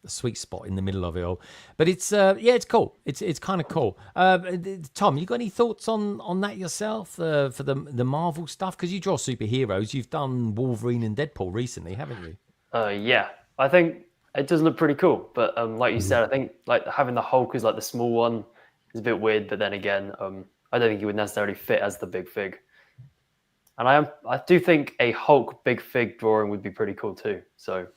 sweet spot in the middle of it all. But it's it's cool. It's kind of cool. Tom, you got any thoughts on that yourself for the Marvel stuff? Because you draw superheroes. You've done Wolverine and Deadpool recently, haven't you? I think it does look pretty cool. But like you said, I think like having the Hulk as like the small one is a bit weird. But then again, I don't think he would necessarily fit as the big fig. And I do think a Hulk big fig drawing would be pretty cool too. So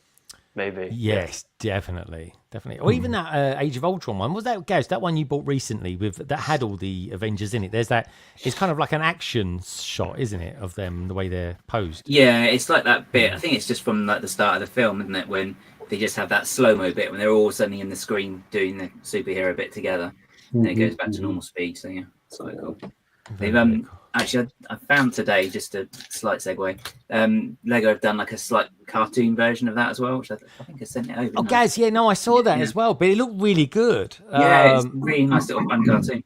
maybe. Yes, definitely. Or even that Age of Ultron one. Was that, Gaz, that one you bought recently that had all the Avengers in it? There's that. It's kind of like an action shot, isn't it, of them, the way they're posed? Yeah, it's like that bit. I think it's just from like the start of the film, isn't it? When they just have that slow-mo bit when they're all suddenly in the screen doing the superhero bit together. And then it goes back to normal speed. So yeah, it's quite cool. They've actually, I found today, just a slight segue. Lego have done like a slight cartoon version of that as well, which I think I sent it over. Oh, Gaz, yeah, no, I saw that as well, but it looked really good. Yeah, it's a really nice little fun cartoon.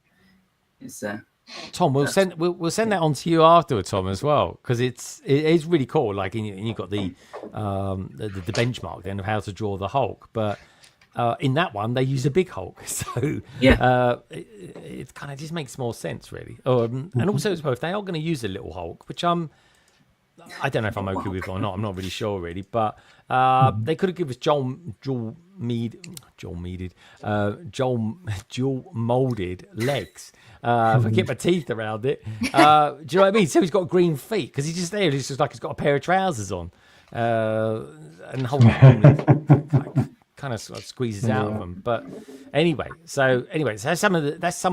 It's Tom, we'll send that on to you afterwards, Tom, as well, because it is really cool. Like, and you've got the benchmark then of how to draw the Hulk, but. In that one, they use a big Hulk, so it kind of just makes more sense, really. And also, as well, if they are going to use a little Hulk, which I don't know if I'm okay with or not. I'm not really sure, really. But they could have given us dual molded legs. If I get my teeth around it, do you know what I mean? So he's got green feet because he's just there. It's just like he's got a pair of trousers on, and Hulk kind of squeezes out of them. But anyway, so that's some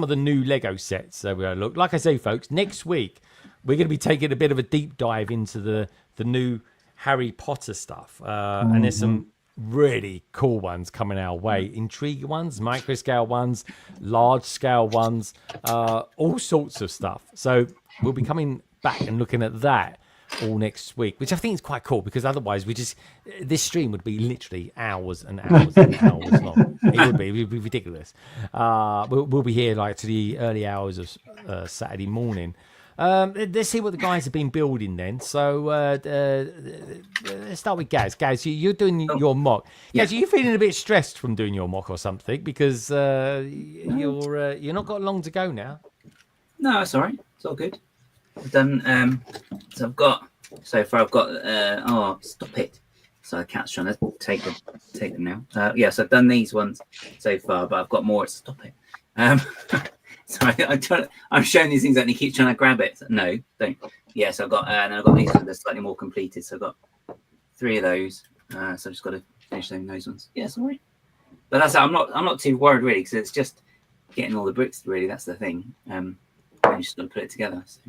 of the new Lego sets that we're going to look. Like I say, folks, next week we're going to be taking a bit of a deep dive into the new Harry Potter stuff, and there's some really cool ones coming our way. Intriguing ones, micro scale ones, large scale ones, all sorts of stuff. So we'll be coming back and looking at that all next week, which I think is quite cool, because otherwise this stream would be literally hours and hours and hours long. It would be ridiculous. We'll be here like to the early hours of Saturday morning. Let's see what the guys have been building then. So let's start with Gaz. Gaz, you're doing your mock. Gaz, are you feeling a bit stressed from doing your mock or something? Because you're not got long to go now. No, it's all right. It's all good. I've done so I've got oh, stop it. So the cat's trying to take them now. So I've done these ones so far, but I've got more. Stop it. So I'm showing these things and he keeps trying to grab it. No, don't. Yes, I've got and I've got these ones that are slightly more completed. So I've got 3 of those. So I've just got to finish those ones. Yeah, sorry. But that's I'm not too worried really, because it's just getting all the bricks. Really, that's the thing. I'm just going to put it together. So.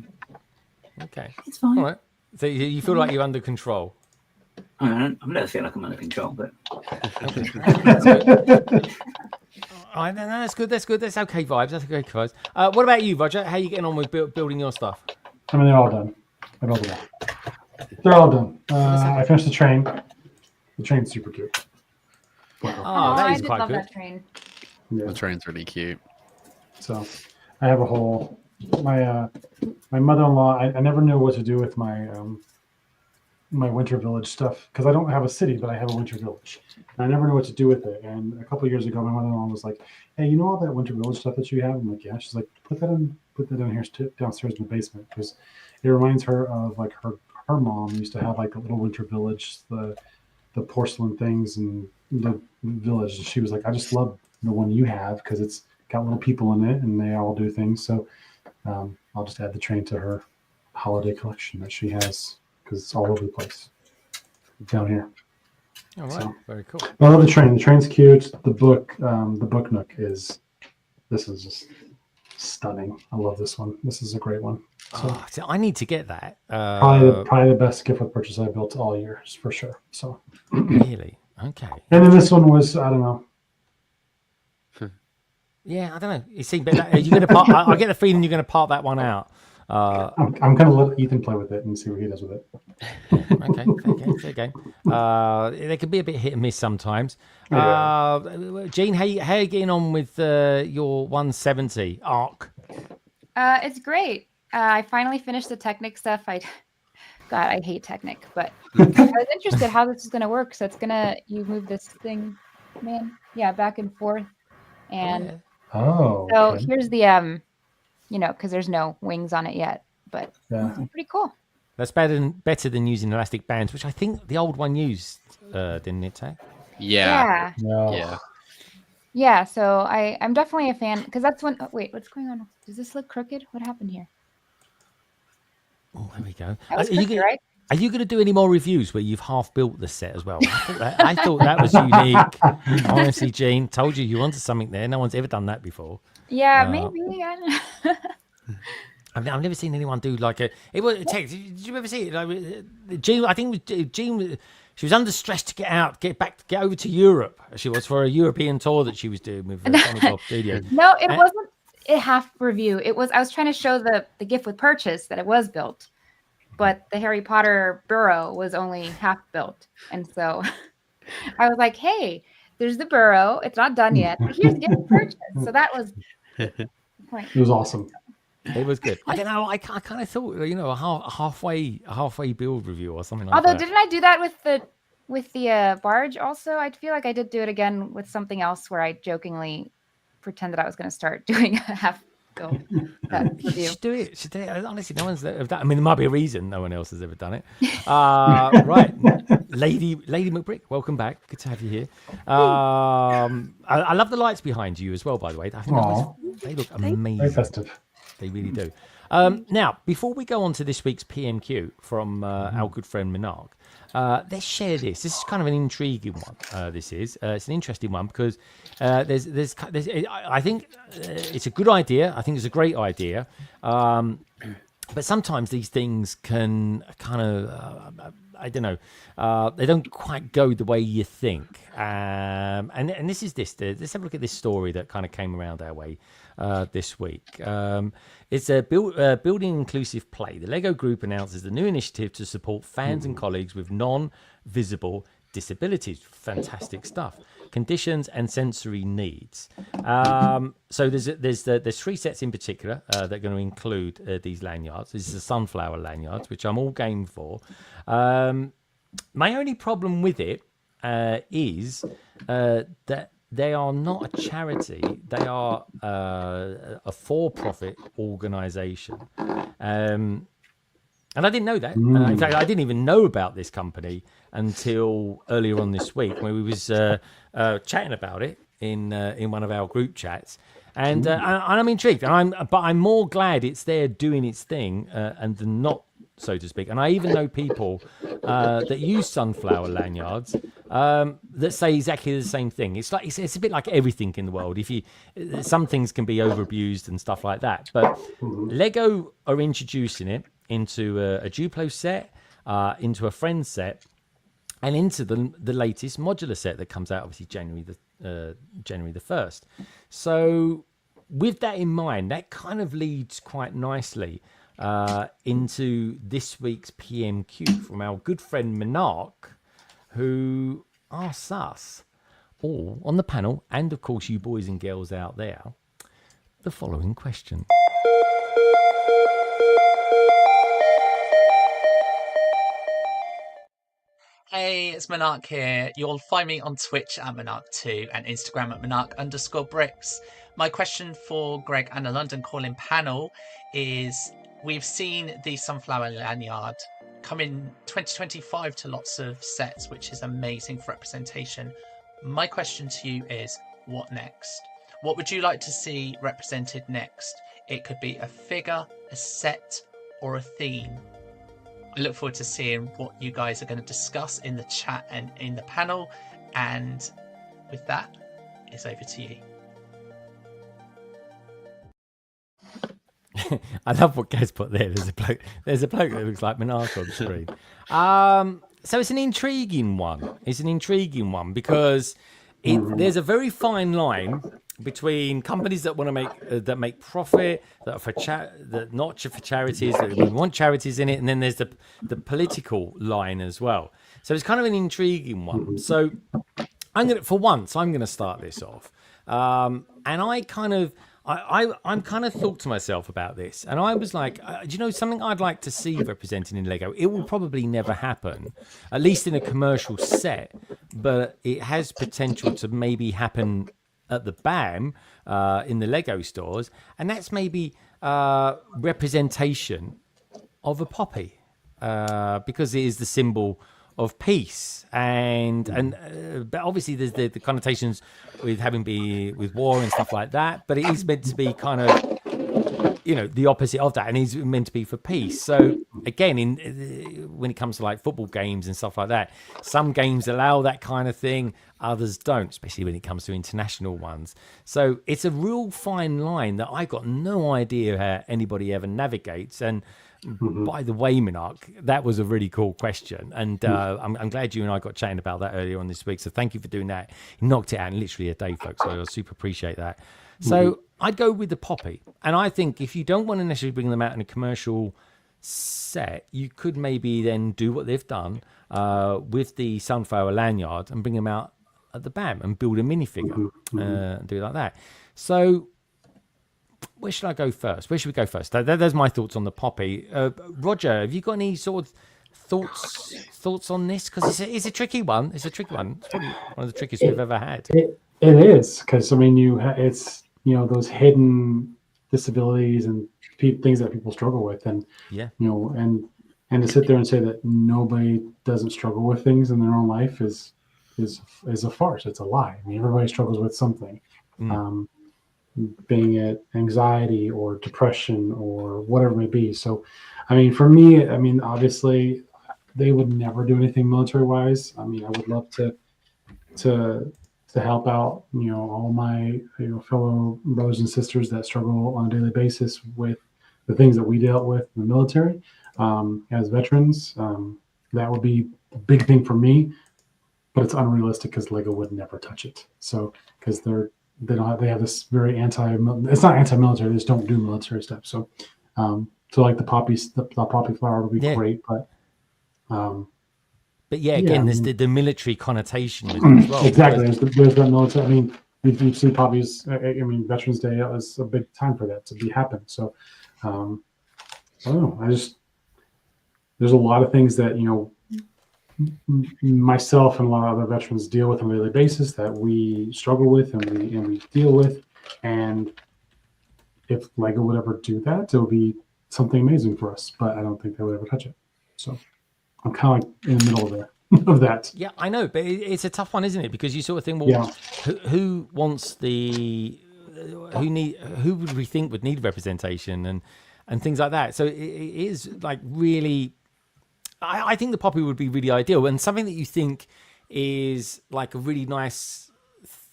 Okay, it's fine. All right. So you feel like you're under control. I never feel like I'm under control, but. No, that's good. That's okay vibes. That's okay vibes. What about you, Roger? How are you getting on with building your stuff? I mean, they're all done. They're all done. I finished the train. The train's super cute. Wow. That is quite love good. That train. Yeah. The train's really cute. So I have a whole my mother-in-law. I never knew what to do with my my winter village stuff, because I don't have a city, but I have a winter village. And I never knew what to do with it. And a couple of years ago, my mother-in-law was like, "Hey, you know all that winter village stuff that you have?" I'm like, "Yeah." She's like, "Put that in here downstairs in the basement," because it reminds her of like her mom used to have like a little winter village, the porcelain things and the village. And she was like, "I just love the one you have because it's got little people in it and they all do things." So I'll just add the train to her holiday collection that she has, because it's all over the place down here. All right, so, very cool. I love the train. The train's cute. The book nook is just stunning. I love this one. This is a great one. So I need to get that. Probably the best gift with purchase I built all year, for sure. So really, okay. And then this one was, I don't know. Yeah, I don't know. You see, but are you going to part? I get the feeling you're going to part that one out. I'm going to let Ethan play with it and see what he does with it. Okay, fair game. They can be a bit hit and miss sometimes. Jean, how you getting on with your 170 arc? It's great. I finally finished the Technic stuff. God, I hate Technic, but I was interested how this is going to work. So you move this thing, back and forth, and here's the because there's no wings on it yet, but it's pretty cool. That's better than using elastic bands, which I think the old one used, didn't it, Tay? Yeah. So I'm definitely a fan, because that's when. Wait, what's going on? Does this look crooked? What happened here? Oh, there we go. That was crooked, right? Are you going to do any more reviews where you've half built the set as well? I thought that was unique. Honestly, Gene, told you wanted something there. No one's ever done that before. Yeah, maybe. I don't know. I've never seen anyone do like a. It was Tex. Did you ever see it? Like, Gene, I think Gene. She was under stress to get over to Europe. She was for a European tour that she was doing with Sonic Bob Studios. No, it wasn't a half review. It was I was trying to show the gift with purchase that it was built, but the Harry Potter burrow was only half built, and so I was like, "Hey, there's the burrow. It's not done yet, but here's the gift with purchase." So that was the point. It was awesome. It was good. I don't know. I kind of thought, a halfway build review or something like Although, that. didn't I do that with the barge also? I feel like I did do it again with something else where I jokingly pretended I was going to start doing a half build review. You should do it. Honestly, no one's ever done. I mean, there might be a reason no one else has ever done it. Right, Lady McBrick, welcome back. Good to have you here. I love the lights behind you as well. By the way, I think they look amazing. Very festive. They really do. Now, before we go on to this week's PMQ from our good friend MNRK, let's share this. This is kind of an intriguing one. It's an interesting one because there's I think it's a good idea. I think it's a great idea. But sometimes these things can kind of, I don't know, they don't quite go the way you think. And this is this. Let's have a look at this story that kind of came around our way this week. It's a building inclusive play. The Lego Group announces the new initiative to support fans and colleagues with non-visible disabilities. Fantastic stuff. Conditions and sensory needs. So there's three sets in particular that are going to include these lanyards. This is the sunflower lanyards, which I'm all game for. My only problem with it is that they are not a charity. They are a for-profit organisation. And I didn't know that. In fact, I didn't even know about this company until earlier on this week when we was chatting about it in one of our group chats. And I'm intrigued. But I'm more glad it's there doing its thing and not, so to speak. And I even know people that use sunflower lanyards that say exactly the same thing. It's like it's a bit like everything in the world. Some things can be overabused and stuff like that. But Lego are introducing it into a Duplo set, into a Friends set, and into the latest modular set that comes out obviously January the 1st. So with that in mind, that kind of leads quite nicely into this week's PMQ from our good friend MNRK, who asks us all on the panel, and of course you boys and girls out there, the following question. Hey, it's MNRK here. You'll find me on Twitch at MNRK2 and Instagram at MNRK_bricks. My question for Greg and the London Calling panel is, we've seen the sunflower lanyard come in 2025 to lots of sets, which is amazing for representation. My question to you is, what next? What would you like to see represented next? It could be a figure, a set, or a theme. I look forward to seeing what you guys are going to discuss in the chat and in the panel. And with that, it's over to you. I love what Gaz put there. There's a bloke that looks like MNRK on the screen. So it's an intriguing one. It's an intriguing one because there's a very fine line between companies that want to make profit, that are for that not for charities, that we want charities in it, and then there's the political line as well. So it's kind of an intriguing one. So I'm gonna start this off, and I'm kind of thought to myself about this, and I was like, do you know something I'd like to see represented in Lego? It will probably never happen, at least in a commercial set, but it has potential to maybe happen at the BAM in the Lego stores, and that's maybe representation of a poppy because it is the symbol of peace, and but obviously there's the connotations with having with war and stuff like that, but it is meant to be kind of the opposite of that, and he's meant to be for peace. So again, when it comes to like football games and stuff like that, some games allow that kind of thing, others don't, especially when it comes to international ones. So it's a real fine line that I got no idea how anybody ever navigates. And by the way, Monarch, that was a really cool question, and I'm glad you and I got chatting about that earlier on this week. So thank you for doing that. You knocked it out in literally a day, folks. So I super appreciate that. So I'd go with the Poppy, and I think if you don't want to necessarily bring them out in a commercial set, you could maybe then do what they've done with the Sunflower Lanyard and bring them out at the BAM and build a minifigure and do it like that. So where should I go first? Where should we go first? There's my thoughts on the Poppy. Roger, have you got any sort of thoughts on this? Because it's a tricky one. It's probably one of the trickiest we've ever had. It is, because I mean, it's those hidden disabilities and things that people struggle with, and and to sit there and say that nobody doesn't struggle with things in their own life is a farce. It's a lie. I mean, everybody struggles with something. Being it anxiety or depression or whatever it may be. So, I mean, for me, obviously, they would never do anything military-wise. I mean, I would love to help out, all my fellow brothers and sisters that struggle on a daily basis with the things that we dealt with in the military as veterans. That would be a big thing for me, but it's unrealistic because Lego would never touch it. So, because they have this very it's not anti-military, they just don't do military stuff. So like the poppy flower would be great, but again, there's the military connotation with it as well. Exactly, there's that military. I mean, you see poppies. I mean, Veterans Day is a big time for that to happen. So I don't know. There's a lot of things that myself and a lot of other veterans deal with on a daily basis that we struggle with and we deal with. And if Lego would ever do that, it would be something amazing for us. But I don't think they would ever touch it. So I'm kind of like in the middle of that. Yeah, I know, but it's a tough one, isn't it? Because you sort of think, well, who wants who would we think would need representation and things like that? So it is like really. I think the Poppy would be really ideal, and something that you think is like a really nice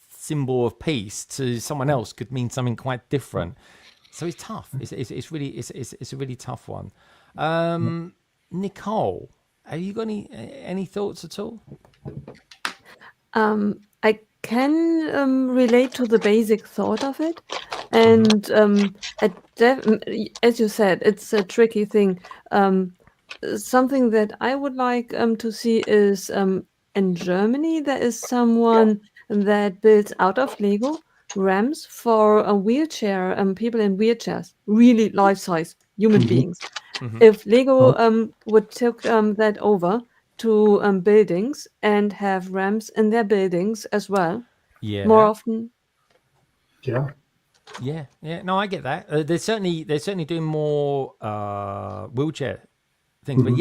symbol of peace to someone else could mean something quite different. So it's tough. It's a really tough one. Nicole, have you got any thoughts at all? I can relate to the basic thought of it, and as you said, it's a tricky thing. Something that I would like to see is in Germany, there is someone that builds out of Lego ramps for a wheelchair, people in wheelchairs, really life-size human beings. If Lego would take that over to buildings and have ramps in their buildings as well, more often. Yeah. No, I get that. They're certainly doing more wheelchair things, but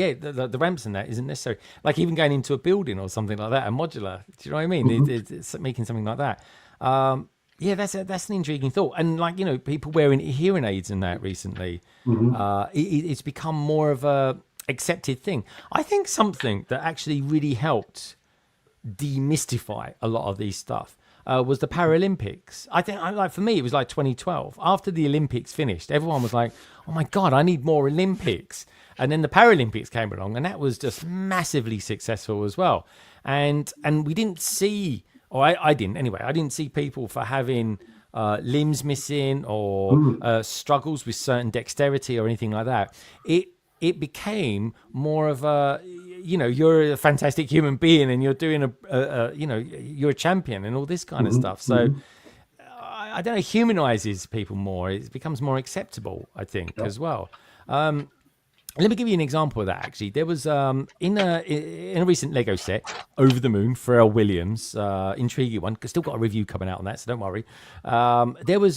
the ramps and that isn't necessary. Like even going into a building or something like that, a modular. Do you know what I mean? It's making something like that. That's an intriguing thought. And like people wearing hearing aids and that recently, it's become more of a accepted thing. I think something that actually really helped demystify a lot of these stuff was the Paralympics. I think, like for me, it was like 2012. After the Olympics finished, everyone was like, "Oh my God, I need more Olympics." And then the Paralympics came along, and that was just massively successful as well. And we didn't see, or I didn't anyway. I didn't see people for having limbs missing or struggles with certain dexterity or anything like that. It became more of a, you're a fantastic human being and you're doing you're a champion and all this kind of stuff. So I don't know, humanizes people more. It becomes more acceptable, I think, as well. Let me give you an example of that. Actually, there was in a recent Lego set, Over the Moon, Pharrell Williams, intriguing one. Still got a review coming out on that, so don't worry. There was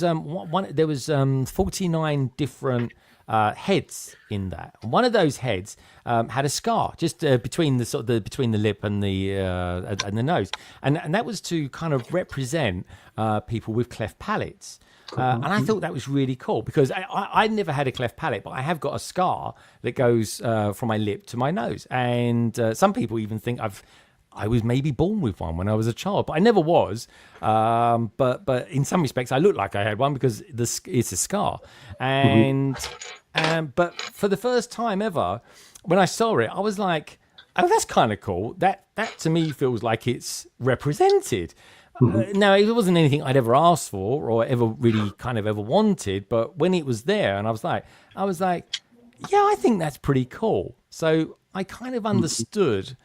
49 different heads in that. And one of those heads had a scar just between the lip and the nose, and that was to kind of represent people with cleft palates. And I thought that was really cool because I never had a cleft palate, but I have got a scar that goes from my lip to my nose. And some people even think I was maybe born with one when I was a child, but I never was. But in some respects, I look like I had one because it's a scar. And but for the first time ever, when I saw it, I was like, oh, that's kind of cool. That to me feels like it's represented. Now, it wasn't anything I'd ever asked for or ever really kind of ever wanted, but when it was there and I was like, yeah, I think that's pretty cool. So I kind of understood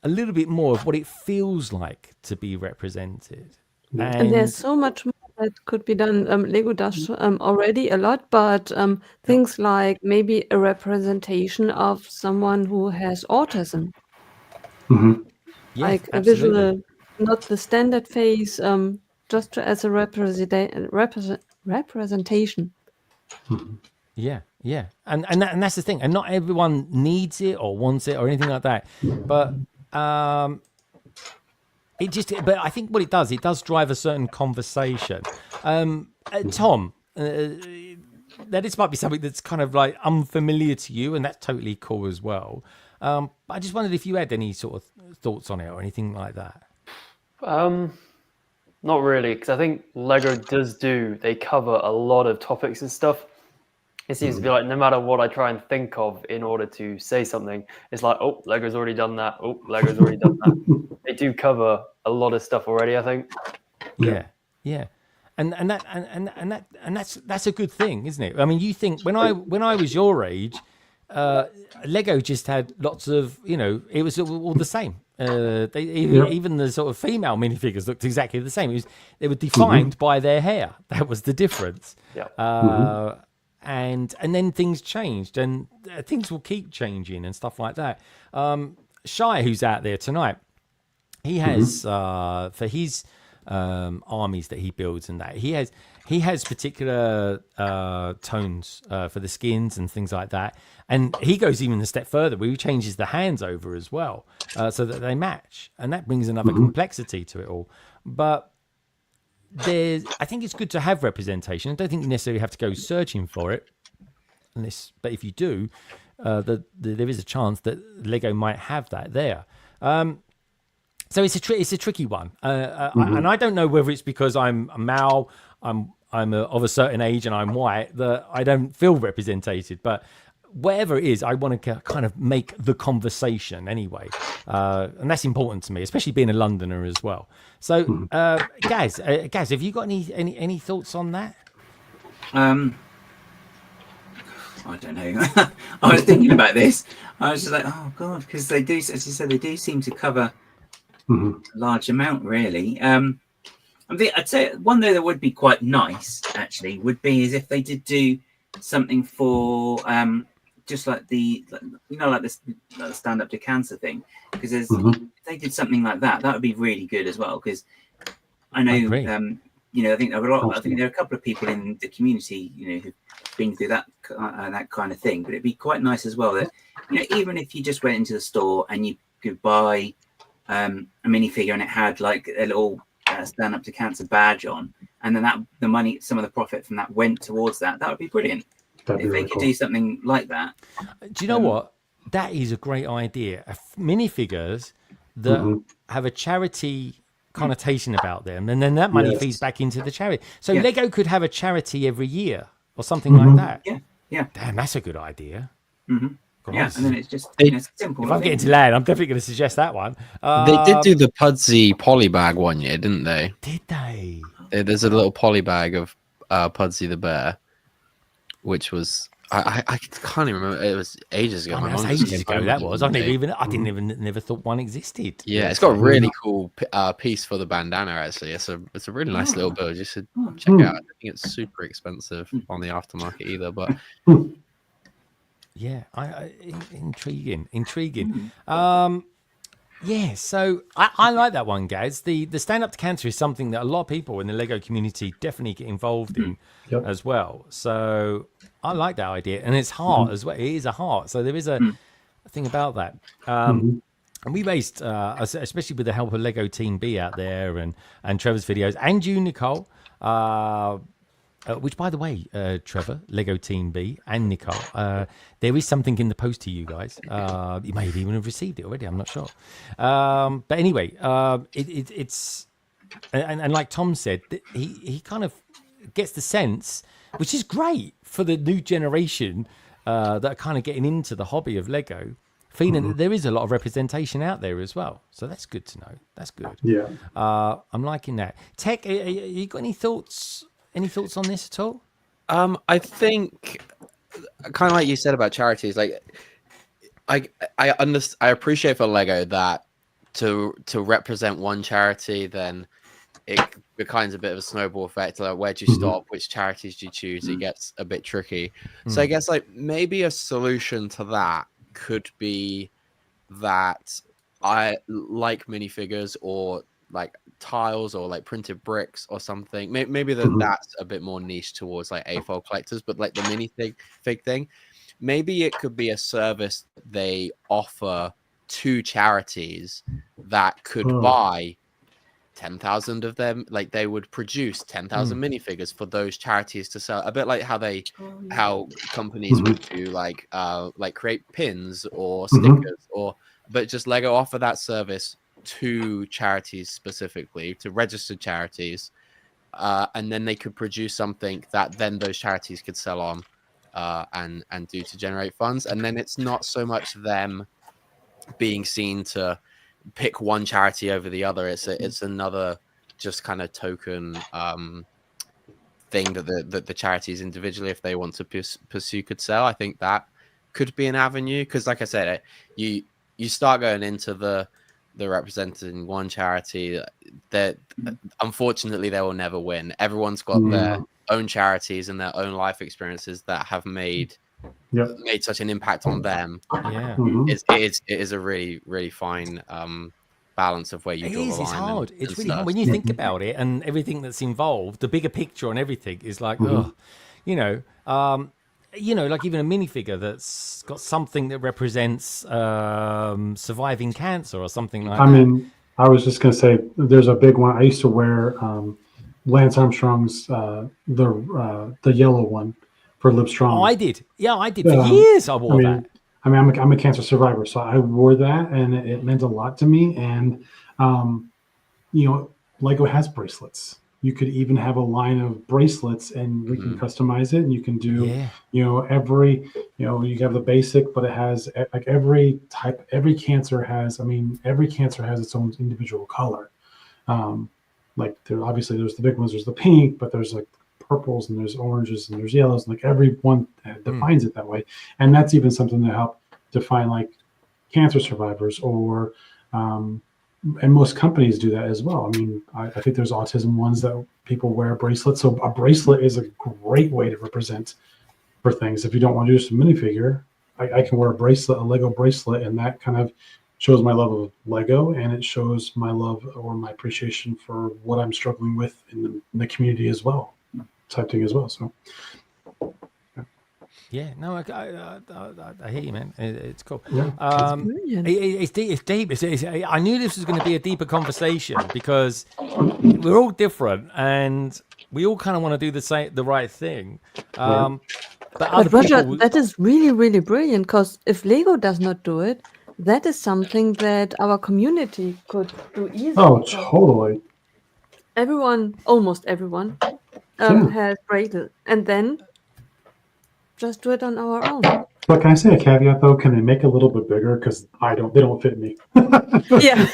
a little bit more of what it feels like to be represented. And there's so much more that could be done. Lego does already a lot, but things like maybe a representation of someone who has autism. Yeah, Like a absolutely. visual, not the standard face, just as a representation. Yeah, and that's the thing, and not everyone needs it or wants it or anything like that, but but I think what it does drive a certain conversation. Tom, that this might be something that's kind of like unfamiliar to you, and that's totally cool as well. But I just wondered if you had any sort of thoughts on it or anything like that. Not really, because I think Lego they cover a lot of topics and stuff. It seems to be like no matter what I try and think of in order to say something, it's like, oh, Lego's already done that. Oh, Lego's already done that. They do cover a lot of stuff already, I think. Yeah. And that's a good thing, isn't it? I mean, you think when I was your age, Lego just had lots of, it was all the same. Even the sort of female minifigures looked exactly the same. They were defined by their hair. That was the difference. Yeah. And then things changed, and things will keep changing and stuff like that. Shai, who's out there tonight, he has for his armies that he builds and that he has particular tones for the skins and things like that, and he goes even a step further where he changes the hands over as well, so that they match, and that brings another complexity to it all. But I think it's good to have representation. I don't think you necessarily have to go searching for it, but if you do, there is a chance that Lego might have that there. So it's a tricky one, and I don't know whether it's because I'm a male, I'm of a certain age, and I'm white that I don't feel represented. But whatever it is, I want to kind of make the conversation anyway, and that's important to me, especially being a Londoner as well. So, Gaz, have you got any thoughts on that? I don't know. I was thinking about this. I was just like, oh god, because they do, as you said, they do seem to cover a large amount, really. I'd say one though that would be quite nice, actually, would be is if they did do something for just like the stand up to cancer thing, because if they did something like that, that would be really good as well. Because I know, I think there are a couple of people in the community, who've been through that kind of thing. But it'd be quite nice as well that, even if you just went into the store and you could buy a minifigure and it had like a little stand up to cancer badge on, and then the money, some of the profit from that went towards that would be brilliant. If they could do something like that. Do you know what? That is a great idea. Minifigures that have a charity connotation about them, and then that money feeds back into the charity. So Lego could have a charity every year or something like that. Yeah. Damn, that's a good idea. Yeah, and then it's just it's simple. If I'm getting to land, I'm definitely going to suggest that one. They did do the Pudsey polybag one year, didn't they? Did they? There's a little polybag of Pudsey the bear, which was I can't even remember. It was ages ago. That's ages ago. That was. I didn't even never thought one existed. Yeah, it's got a really cool piece for the bandana. Actually, it's a really nice little build. You should check it out. I don't think it's super expensive on the aftermarket either, but. Yeah, intriguing. Yeah, so I like that one, Gaz. The stand up to cancer is something that a lot of people in the Lego community definitely get involved in as well. So I like that idea, and it's heart as well. It is a heart, so there is a thing about that. And we raised, especially with the help of Lego Team B out there, and Trevor's videos, and you, Nicole. Which, by the way, Trevor, Lego Team B, and Nicole, there is something in the post to you guys. You may have even have received it already. I'm not sure. But anyway, it's and like Tom said, he kind of gets the sense, which is great for the new generation that are kind of getting into the hobby of Lego, feeling that there is a lot of representation out there as well. So that's good to know. That's good. Yeah. I'm liking that. Tech, you got any thoughts? Any thoughts on this at all? I think, kind of like you said about charities, like I appreciate for Lego that to represent one charity, then it becomes a bit of a snowball effect. Like, where do you stop? Which charities do you choose? It gets a bit tricky. So I guess like maybe a solution to that could be that I like minifigures or like tiles or like printed bricks or something. Maybe that's a bit more niche towards like AFOL collectors, but like the minifig thing, maybe it could be a service they offer to charities that could buy 10,000 of them. Like they would produce 10,000 minifigures for those charities to sell, a bit like how companies would do like create pins or stickers but just Lego offer that service to charities, specifically to registered charities, and then they could produce something that then those charities could sell on and do to generate funds. And then it's not so much them being seen to pick one charity over the other. It's another just kind of token thing that the charities individually, if they want to pursue, could sell. I think that could be an avenue, because like I said, you start going into the representing one charity, that unfortunately they will never win. Everyone's got their own charities and their own life experiences that have made such an impact on them. It is a really, really fine balance of where you draw the line. It's hard. It's really stuff. hard when you think about it, and everything that's involved. The bigger picture on everything is like, like even a minifigure that's got something that represents surviving cancer or something like that. I mean, I was just going to say, there's a big one. I used to wear Lance Armstrong's the yellow one for Livestrong. Oh, I did. Yeah, I did. For years I wore that. I mean, I'm a cancer survivor, so I wore that, and it meant a lot to me. And, Lego has bracelets. You could even have a line of bracelets, and we can customize it. And you can do, you have the basic, but it has like every cancer has its own individual color. Like obviously there's the big ones, there's the pink, but there's like purples and there's oranges and there's yellows. And like every one defines it that way. And that's even something to help define like cancer survivors or, and most companies do that as well. I mean, I think there's autism ones that people wear bracelets. So a bracelet is a great way to represent for things. If you don't want to do just a minifigure, I can wear a Lego bracelet, and that kind of shows my love of Lego, and it shows my love or my appreciation for what I'm struggling with in the community as well, type thing as well. So. Yeah, no, I hear you, man. It's cool. Yeah, it's deep. I knew this was going to be a deeper conversation because we're all different and we all kind of want to do the right thing. But Roger, that is really, really brilliant, because if Lego does not do it, that is something that our community could do easily. Oh, totally. Almost everyone, has bracelets, and then just do it on our own. But can I say a caveat though? Can they make it a little bit bigger? Because they don't fit me. Yeah.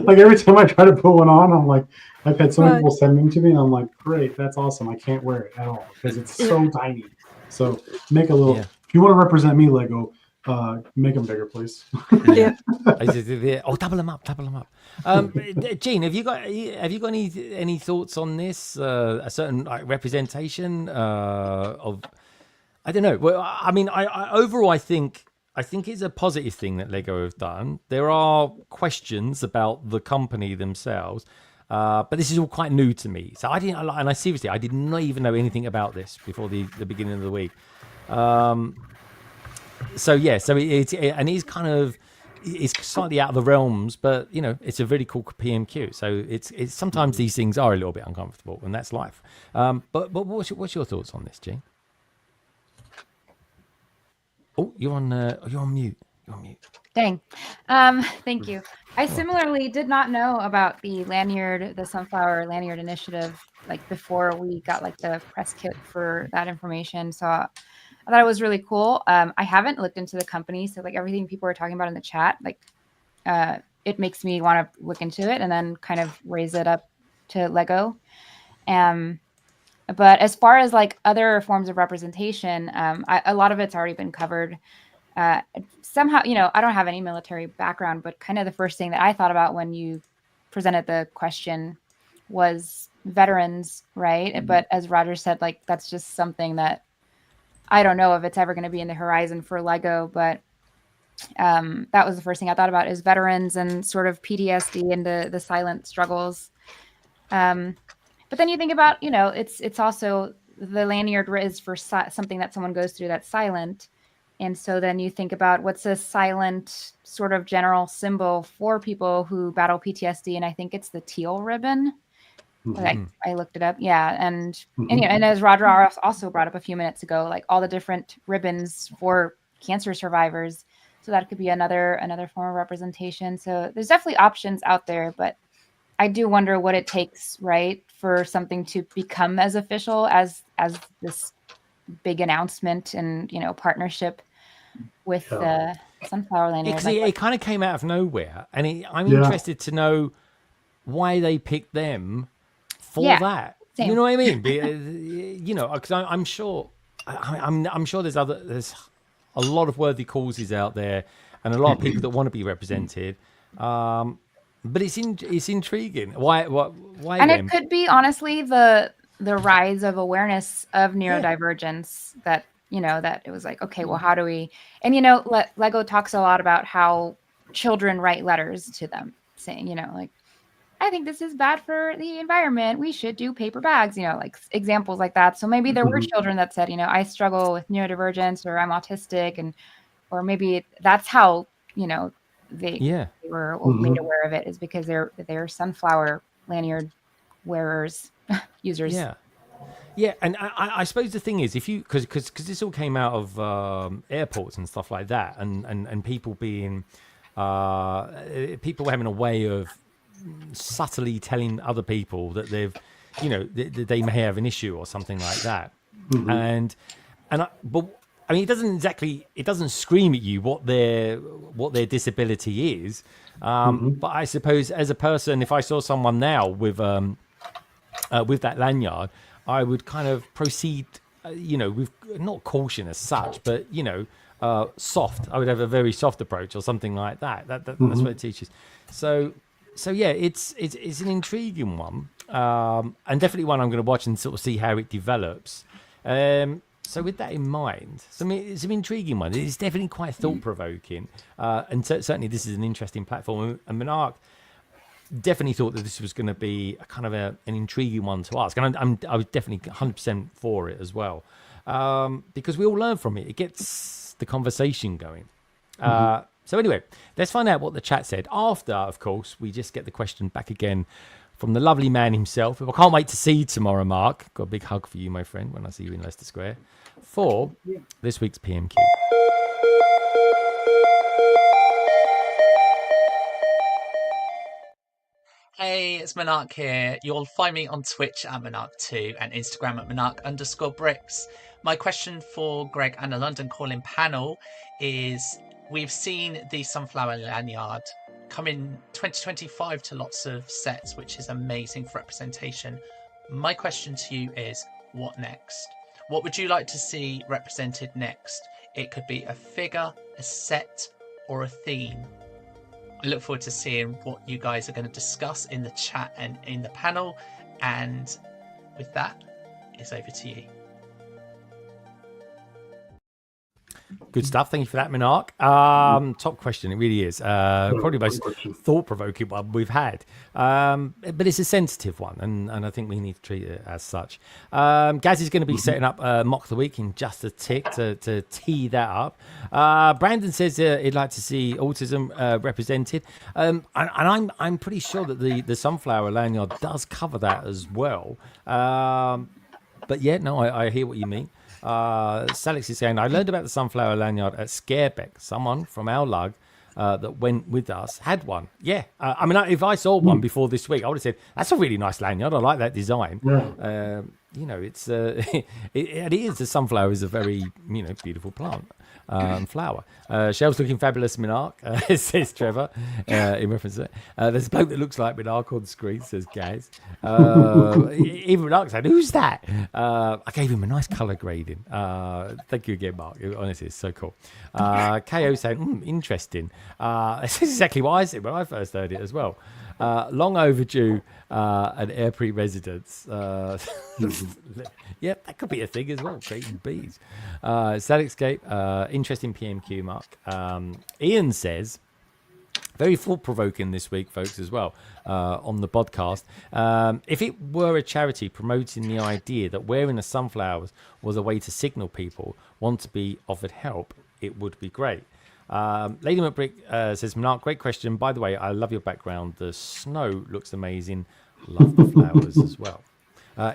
like every time I try to put one on, I'm like, I've had so many people send them to me, and I'm like, great, that's awesome. I can't wear it at all because it's so tiny. So make a little. Yeah. If you want to represent me, Lego, make them bigger, please. Yeah. Double them up. Gene, have you got any thoughts on this? A certain representation of, I don't know. Well, I mean, I overall, I think I think it's a positive thing that Lego have done. There are questions about the company themselves, but this is all quite new to me. So I didn't, and I seriously, I did not even know anything about this before the beginning of the week. So yeah, so and he's kind of, it's slightly out of the realms, but you know, it's a really cool PMQ. So it's sometimes these things are a little bit uncomfortable, and that's life. But what's your thoughts on this, Gene? Oh, you're on mute. You're on mute. Dang. Thank you. I similarly did not know about the Lanyard, the Sunflower Lanyard initiative, like before we got like the press kit for that information. So I thought it was really cool. I haven't looked into the company, so like everything people are talking about in the chat, like it makes me want to look into it and then kind of raise it up to Lego. But as far as like other forms of representation, a lot of it's already been covered. Somehow, you know, I don't have any military background, but kind of the first thing that I thought about when you presented the question was veterans, right? Mm-hmm. But as Roger said, like that's just something that I don't know if it's ever going to be in the horizon for Lego, but that was the first thing I thought about is veterans and sort of PTSD and the silent struggles. But then you think about, you know, it's also the lanyard is for something that someone goes through that's silent. And so then you think about what's a silent sort of general symbol for people who battle PTSD. And I think it's the teal ribbon. Mm-hmm. I looked it up. Yeah. And as Roger also brought up a few minutes ago, like all the different ribbons for cancer survivors. So that could be another form of representation. So there's definitely options out there, but I do wonder what it takes, right, for something to become as official as this big announcement and, you know, partnership with the Sunflower Lanyard. Because it kind of came out of nowhere, and I'm interested to know why they picked them for that. Same. You know what I mean? You know, because I'm sure, I'm sure there's a lot of worthy causes out there, and a lot of people that want to be represented. But it's intriguing. Why? And them? It could be honestly the rise of awareness of neurodivergence that, you know, that it was like, okay, well, how do we? And you know, Lego talks a lot about how children write letters to them saying, you know, like, I think this is bad for the environment. We should do paper bags, you know, like examples like that. So maybe there were children that said, you know, I struggle with neurodivergence or I'm autistic, or maybe that's how, you know, they were made aware of it is because they're Sunflower Lanyard wearers, users. Yeah, and I suppose the thing is, if you because this all came out of airports and stuff like that, and people being people having a way of subtly telling other people that they've, you know, they may have an issue or something like that, but I mean, it doesn't scream at you what their disability is. But I suppose as a person, if I saw someone now with that lanyard, I would kind of proceed, you know, with not caution as such, but, you know, soft. I would have a very soft approach or something like that. That's what it teaches. So yeah, it's an intriguing one, and definitely one I'm going to watch and sort of see how it develops. So with that in mind, it's an intriguing one. It's definitely quite thought-provoking, and certainly this is an interesting platform. And MNRK definitely thought that this was going to be a kind of an intriguing one to ask, and I was definitely 100% for it as well, because we all learn from it. It gets the conversation going. So anyway, let's find out what the chat said. After, of course, we just get the question back again from the lovely man himself. I can't wait to see you tomorrow, Mark. Got a big hug for you, my friend, when I see you in Leicester Square for this week's PMQ. Hey, it's MNRK here. You'll find me on Twitch at MNRK2 and Instagram at MNRK_bricks. My question for Greg and the London Calling panel is, we've seen the Sunflower Lanyard come in 2025 to lots of sets, which is amazing for representation. My question to you is, what next? What would you like to see represented next? It could be a figure, a set, or a theme. I look forward to seeing what you guys are going to discuss in the chat and in the panel. And with that, it's over to you. Good stuff. Thank you for that, Minark. Top question. It really is. Probably the most thought-provoking one we've had. But it's a sensitive one, and I think we need to treat it as such. Gaz is going to be setting up Mock the Week in just a tick to tee that up. Brandon says he'd like to see autism represented. And I'm pretty sure that the Sunflower Lanyard does cover that as well. But yeah, no, I hear what you mean. Salix is saying, I learned about the Sunflower Lanyard at Scarebeck. Someone from our lug that went with us had one. Yeah, I mean, if I saw one before this week, I would have said, that's a really nice lanyard. I like that design. Yeah. It's it is. The sunflower is a very beautiful plant. Flower. Shelves looking fabulous, Minark, says Trevor, in reference to it. There's a bloke that looks like Minark on the screen, says Gaz. Even Minark said, who's that? I gave him a nice colour grading. Thank you again, Mark. Honestly, it's so cool. KO saying, interesting. This is exactly what I said when I first heard it as well. Long overdue, an airproof residence. Yep, that could be a thing as well. Creating bees. Staticscape, interesting PMQ, Mark. Ian says, very thought-provoking this week, folks, as well, on the podcast. If it were a charity promoting the idea that wearing the sunflowers was a way to signal people want to be offered help, it would be great. Lady McBrick says, Mark, great question. By the way, I love your background. The snow looks amazing. Love the flowers as well.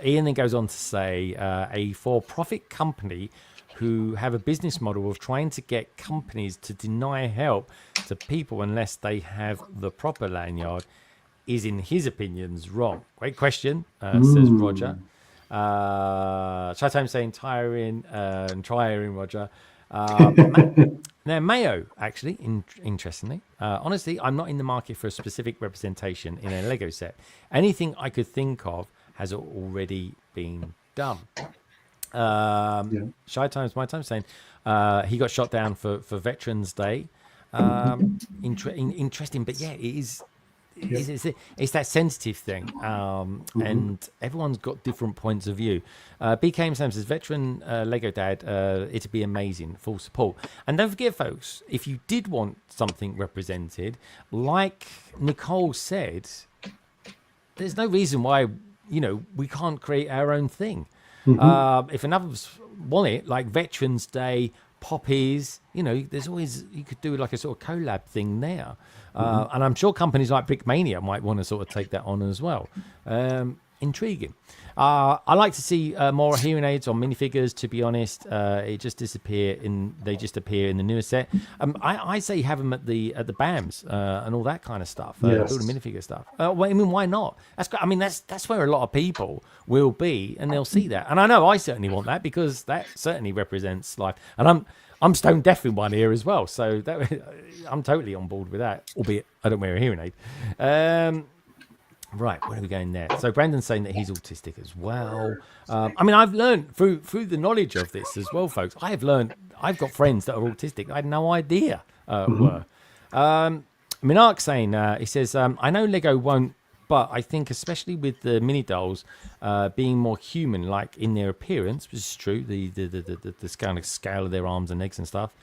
Ian then goes on to say, a for-profit company who have a business model of trying to get companies to deny help to people unless they have the proper lanyard is, in his opinions, wrong. Great question, says Roger. Showtime saying tiring and trying, Roger. Now, Mayo, actually, interestingly, honestly, I'm not in the market for a specific representation in a Lego set. Anything I could think of has already been done. Shy Times, my time, saying he got shot down for Veterans Day. Interesting, but yeah, it is. It's that sensitive thing, and everyone's got different points of view. BKM Sam says, veteran Lego Dad, it'd be amazing, full support. And don't forget, folks, if you did want something represented, like Nicole said, there's no reason why we can't create our own thing. If another of us want it, like Veterans Day, poppies, there's always, you could do like a sort of collab thing there. And I'm sure companies like Brickmania might want to sort of take that on as well. Intriguing. I like to see more hearing aids on minifigures, to be honest. They just appear in the newer set. I say have them at the BAMs and all that kind of stuff. Build a minifigure stuff. Why not? That's where a lot of people will be, and they'll see that. And I know I certainly want that, because that certainly represents life. And I'm stone deaf in one ear as well, so I'm totally on board with that. Albeit I don't wear a hearing aid. Right, where are we going there? So Brandon's saying that he's autistic as well. I've learned through the knowledge of this as well, folks. I've got friends that are autistic. I had no idea were. Minark saying, he says, I know Lego won't, but I think especially with the mini dolls being more human-like in their appearance, which is true, the kind of scale of their arms and legs and stuff,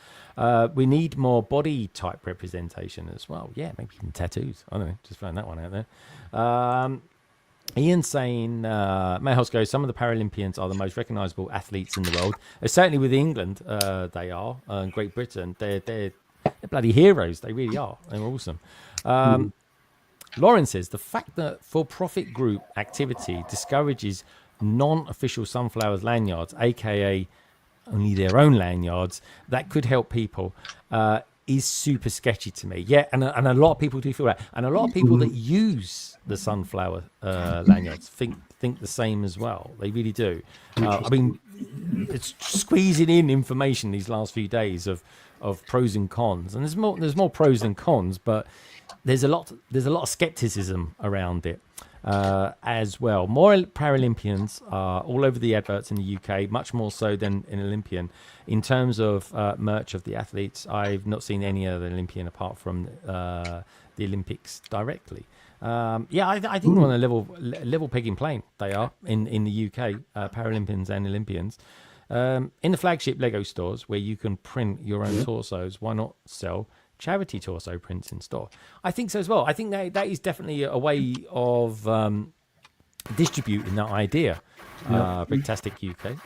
we need more body type representation as well. Yeah, maybe even tattoos. I don't know, just throwing that one out there. Ian saying, Mayhouse goes, some of the Paralympians are the most recognisable athletes in the world. Certainly with England, they are. Great Britain, they're bloody heroes. They really are. They're awesome. Lauren says, the fact that for-profit group activity discourages non-official sunflowers lanyards, aka only their own lanyards, that could help people, is super sketchy to me. Yeah, and a lot of people do feel that. And a lot of people that use the sunflower lanyards think the same as well. They really do. It's squeezing in information these last few days of pros and cons. And there's more pros than cons, but there's a lot of skepticism around it as well. More Paralympians are all over the adverts in the UK, much more so than an Olympian. In terms of merch of the athletes, I've not seen any other Olympian apart from the Olympics directly. I think they're on a level pegging plane. They are in the UK, Paralympians and Olympians. In the flagship Lego stores where you can print your own torsos, why not sell charity torso prints in store? I think so as well. I think that is definitely a way of distributing that idea. Bricktastic UK.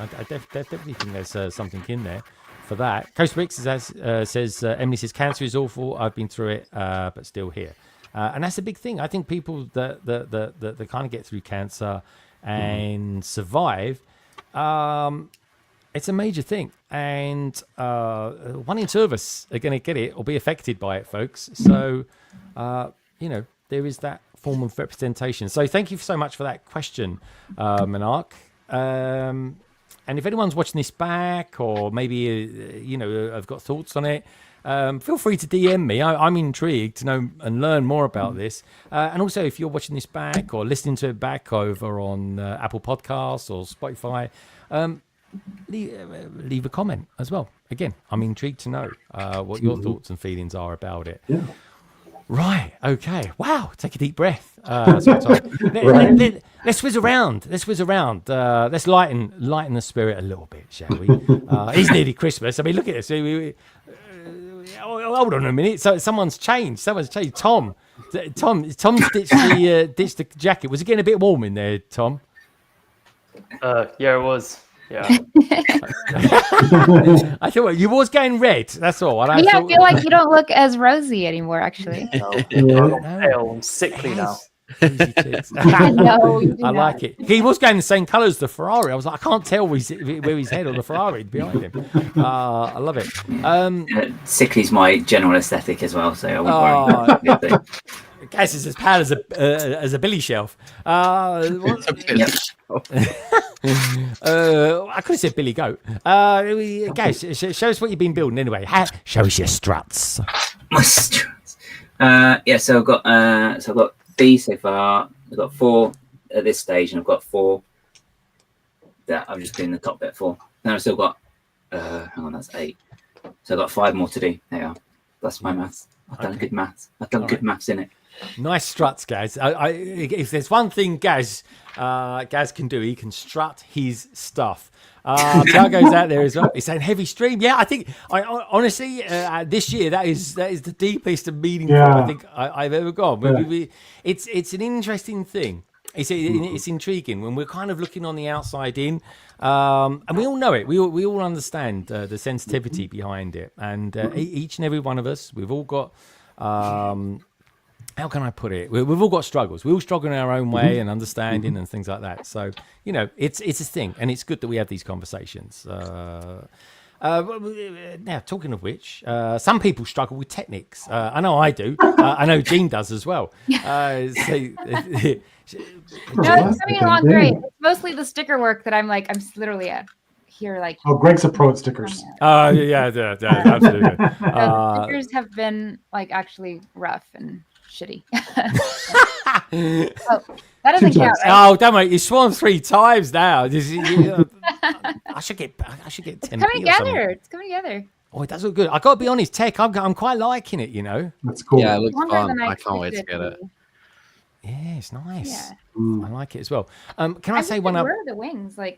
I definitely think there's something in there for that. Coast Bricks says, Emily says, cancer is awful. I've been through it, but still here. And that's a big thing. I think people that kind of get through cancer and survive, it's a major thing. And 1 in 2 of us are going to get it or be affected by it, folks. So, there is that form of representation. So thank you so much for that question, MNRK. And if anyone's watching this back or maybe, I've got thoughts on it, feel free to DM me. I'm intrigued to know and learn more about this. And also, if you're watching this back or listening to it back over on Apple Podcasts or Spotify, leave a comment as well. Again, I'm intrigued to know what your thoughts and feelings are about it. Yeah. Right. Okay. Wow. Take a deep breath. Let's whiz around. Let's lighten the spirit a little bit, shall we? It's nearly Christmas. I mean, look at this. Hold on a minute. So someone's changed. Tom ditched the jacket. Was it getting a bit warm in there, Tom? Yeah, it was. Yeah. I thought you was getting red. That's all. I feel like you don't look as rosy anymore. Actually, I'm sickly now. I know. I like it. He was going the same colour as the Ferrari. I was like, I can't tell where his head on the Ferrari behind him. I love it. Sickly's my general aesthetic as well, so I wouldn't worry about it. Guys, it's as pale as a billy shelf. I could have said Billy Goat. Guys, show us what you've been building anyway. Show us your struts. My struts. So I've got these so far. I've got 4 at this stage, and I've got 4 that I'm just doing the top bit for. Then I've still got hang on, that's 8. So I've got 5 more to do. There you go. That's my maths. I've done good maths. I've done good maths in it. Nice struts, guys. If there's one thing Gaz can do, he can strut his stuff. Tiago's out there as well. He's saying heavy stream. Yeah, I think honestly this year that is the deepest and meaningful I think I've ever gone. It's an interesting thing. It's intriguing when we're kind of looking on the outside in, and we all know it. We all understand the sensitivity behind it, and each and every one of us, we've all got. How can I put it? We've all got struggles. We all struggle in our own way and understanding and things like that. So, it's a thing, and it's good that we have these conversations. Now, talking of which, some people struggle with techniques. I know I do. I know Jean does as well. No, it's coming along great. It's mostly the sticker work that I'm literally at. Here, Greg's a pro at stickers. Yeah, absolutely. The stickers have been actually rough and shitty. That doesn't count, right? Oh, don't worry, you swung 3 times now. I should get 10. It's coming together. It's coming together. Oh, it does look good. I got to be honest, Tech. I'm quite liking it. That's cool. Yeah, it looks fun. I can't wait to get it. Yeah, it's nice. Yeah. I like it as well. Can I say one up? Where are the wings? Yeah,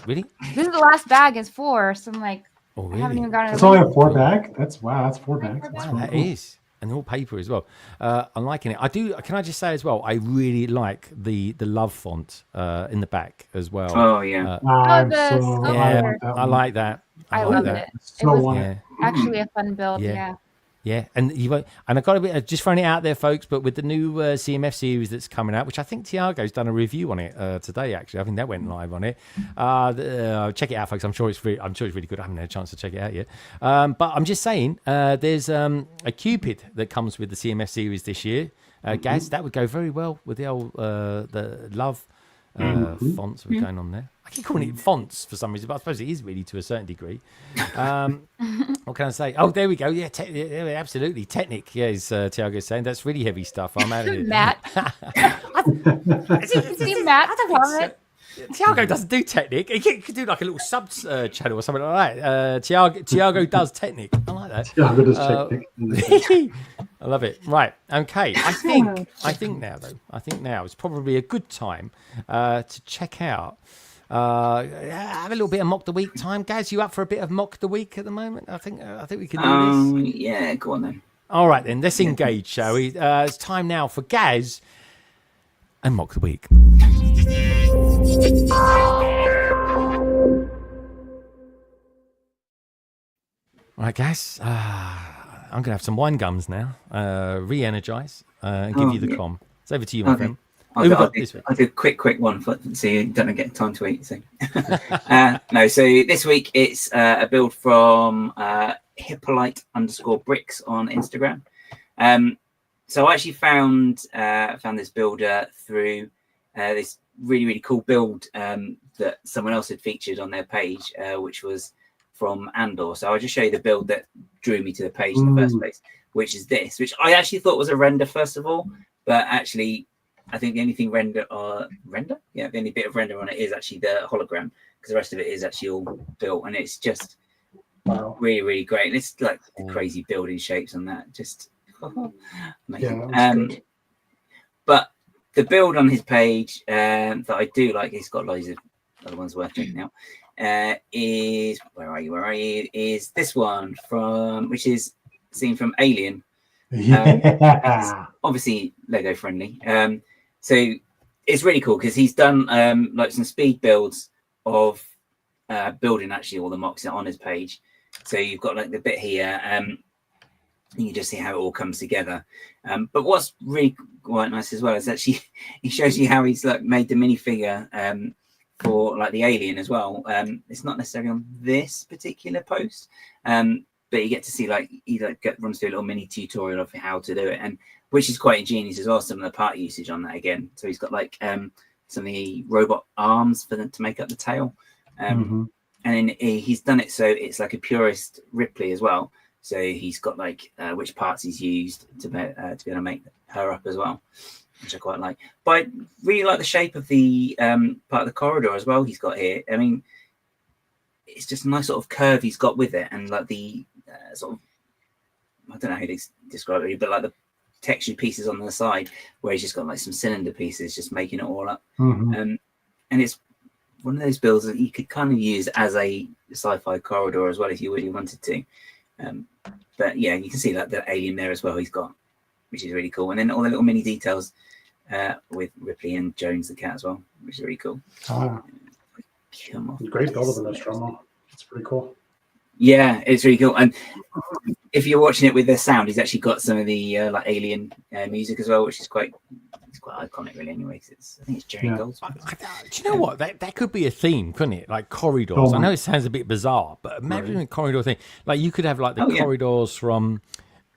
really? This is the last bag is 4, so I'm like, oh, really? I haven't even gotten. It's only a 4 bag. That's 4 bags. Wow, that is. And all paper as well. I'm liking it. Can I just say as well, I really like the love font in the back as well. Oh yeah. I like that. I love it. It was actually a fun build. Yeah, and I got a bit just throwing it out there, folks. But with the new CMF series that's coming out, which I think Tiago's done a review on it today. Actually, I think that went live on it. Check it out, folks. I'm sure it's really good. I haven't had a chance to check it out yet. But I'm just saying, there's a Cupid that comes with the CMF series this year. Gaz, that would go very well with the old the love fonts that were going on there. I keep calling it fonts for some reason, but I suppose it is really to a certain degree. What can I say? Oh, there we go. Yeah, absolutely. Technic, as Tiago's saying. That's really heavy stuff. I'm out of it. Matt. See Matt comment? Tiago doesn't do Technic. He could do like a little sub channel or something like that. Tiago does Technic. I like that. Tiago does Technic. I love it. Right. Okay. I think now it's probably a good time to check out have a little bit of mock the week time. Gaz, you up for a bit of mock the week at the moment? I think we can do this. Yeah, go on then. All right then, let's engage, shall we? It's time now for Gaz and mock the week. All right, Gaz. I'm gonna have some wine gums now. Re-energize and give you the com. It's over to you, my friend. I'll do a quick one so you don't get time to eat. So. No, so this week it's a build from Hippolyte_bricks on Instagram. So I actually found this builder through this really cool build that someone else had featured on their page, which was from Andor. So I'll just show you the build that drew me to the page in the first place, which is this, which I actually thought was a render first of all, but actually I think the only thing the only bit of render on it is actually the hologram, because the rest of it is actually all built, and it's just really great. And it's like crazy building shapes on that, just amazing. But the build on his page that I do like, he's got loads of other ones worth checking out, is where are you? Is this one which is seen from Alien. It's obviously Lego friendly. So it's really cool because he's done like some speed builds of building actually all the mocks on his page. So you've got like the bit here, and you just see how it all comes together. But what's really quite nice as well is actually he shows you how he's like made the minifigure for like the Alien as well. It's not necessarily on this particular post, but you get to see like he runs through a little mini tutorial of how to do it, and which is quite ingenious as well. Some of the part usage on that again. So he's got like some of the robot arms for them to make up the tail, and then he's done it so it's like a purist Ripley as well. So he's got like which parts he's used to be able to make her up as well, which I quite like. But I really like the shape of the part of the corridor as well he's got here. I mean, it's just a nice sort of curve he's got with it, and like the sort of, I don't know how to describe it, but like the textured pieces on the side where he's just got like some cylinder pieces just making it all up. And it's one of those builds that you could kind of use as a sci-fi corridor as well if you really wanted to. But yeah, you can see like the Alien there as well he's got, which is really cool. And then all the little mini details with Ripley and Jones the cat as well, which is really cool. Come on. Great build of the Nostromo. It's pretty cool. Yeah, it's really cool. And if you're watching it with the sound, he's actually got some of the like Alien music as well, which is quite iconic really anyway. I think it's Jerry Goldsmith. Do you know what? That could be a theme, couldn't it? Like corridors. I know it sounds a bit bizarre, but imagine a corridor thing. Like you could have like the corridors from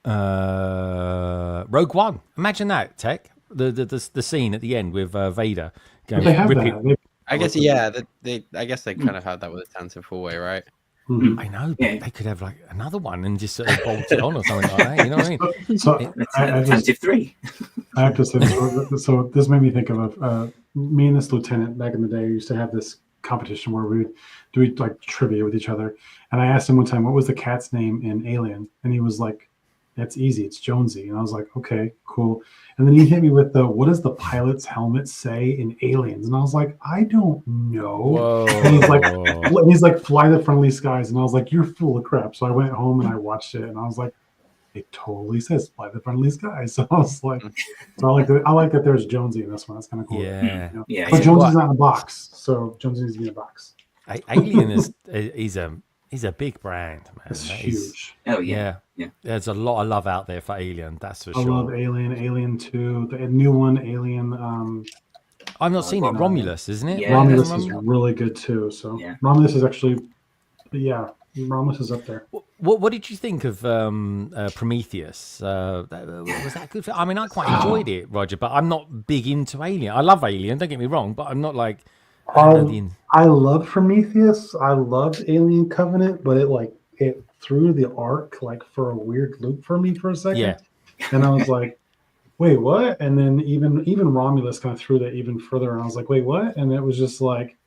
Rogue One. Imagine that, Tech. The scene at the end with Vader going. They have that. I guess I guess they kind of had that with a Tantive Hallway, right? I know, but they could have like another one and just sort of bolt it on or something like that. You know what I mean? So Tantive 3. I have to say, so this made me think of me and this lieutenant back in the day used to have this competition where we would do like trivia with each other. And I asked him one time, what was the cat's name in Alien? And he was like, that's easy. It's Jonesy. And I was like, okay, cool. And then he hit me with what does the pilot's helmet say in Aliens? And I was like, I don't know. Whoa. And he's like, fly the friendly skies. And I was like, you're full of crap. So I went home and I watched it and I was like, it totally says fly the friendly skies. So I was like, I like that there's Jonesy in this one. That's kind of cool. Yeah. You know? Yeah. But Jonesy's not in a box. So Jonesy needs to be in a box. Alien he's a big brand, man. It's huge. Oh yeah. There's a lot of love out there for Alien, that's for sure. I love Alien 2, the new one, Alien. I've not seen it. Romulus, isn't it? Yeah. Romulus is really good too. So Romulus is actually, Romulus is up there. What did you think of Prometheus? Was that good? I mean, I quite enjoyed it, Roger, but I'm not big into Alien. I love Alien, don't get me wrong, but I'm not like. I love Prometheus. I loved Alien Covenant, but it threw the arc like for a weird loop for me for a second. Yeah. And I was like, wait, what? And then even Romulus kind of threw that even further, and I was like, wait, what? And it was just like,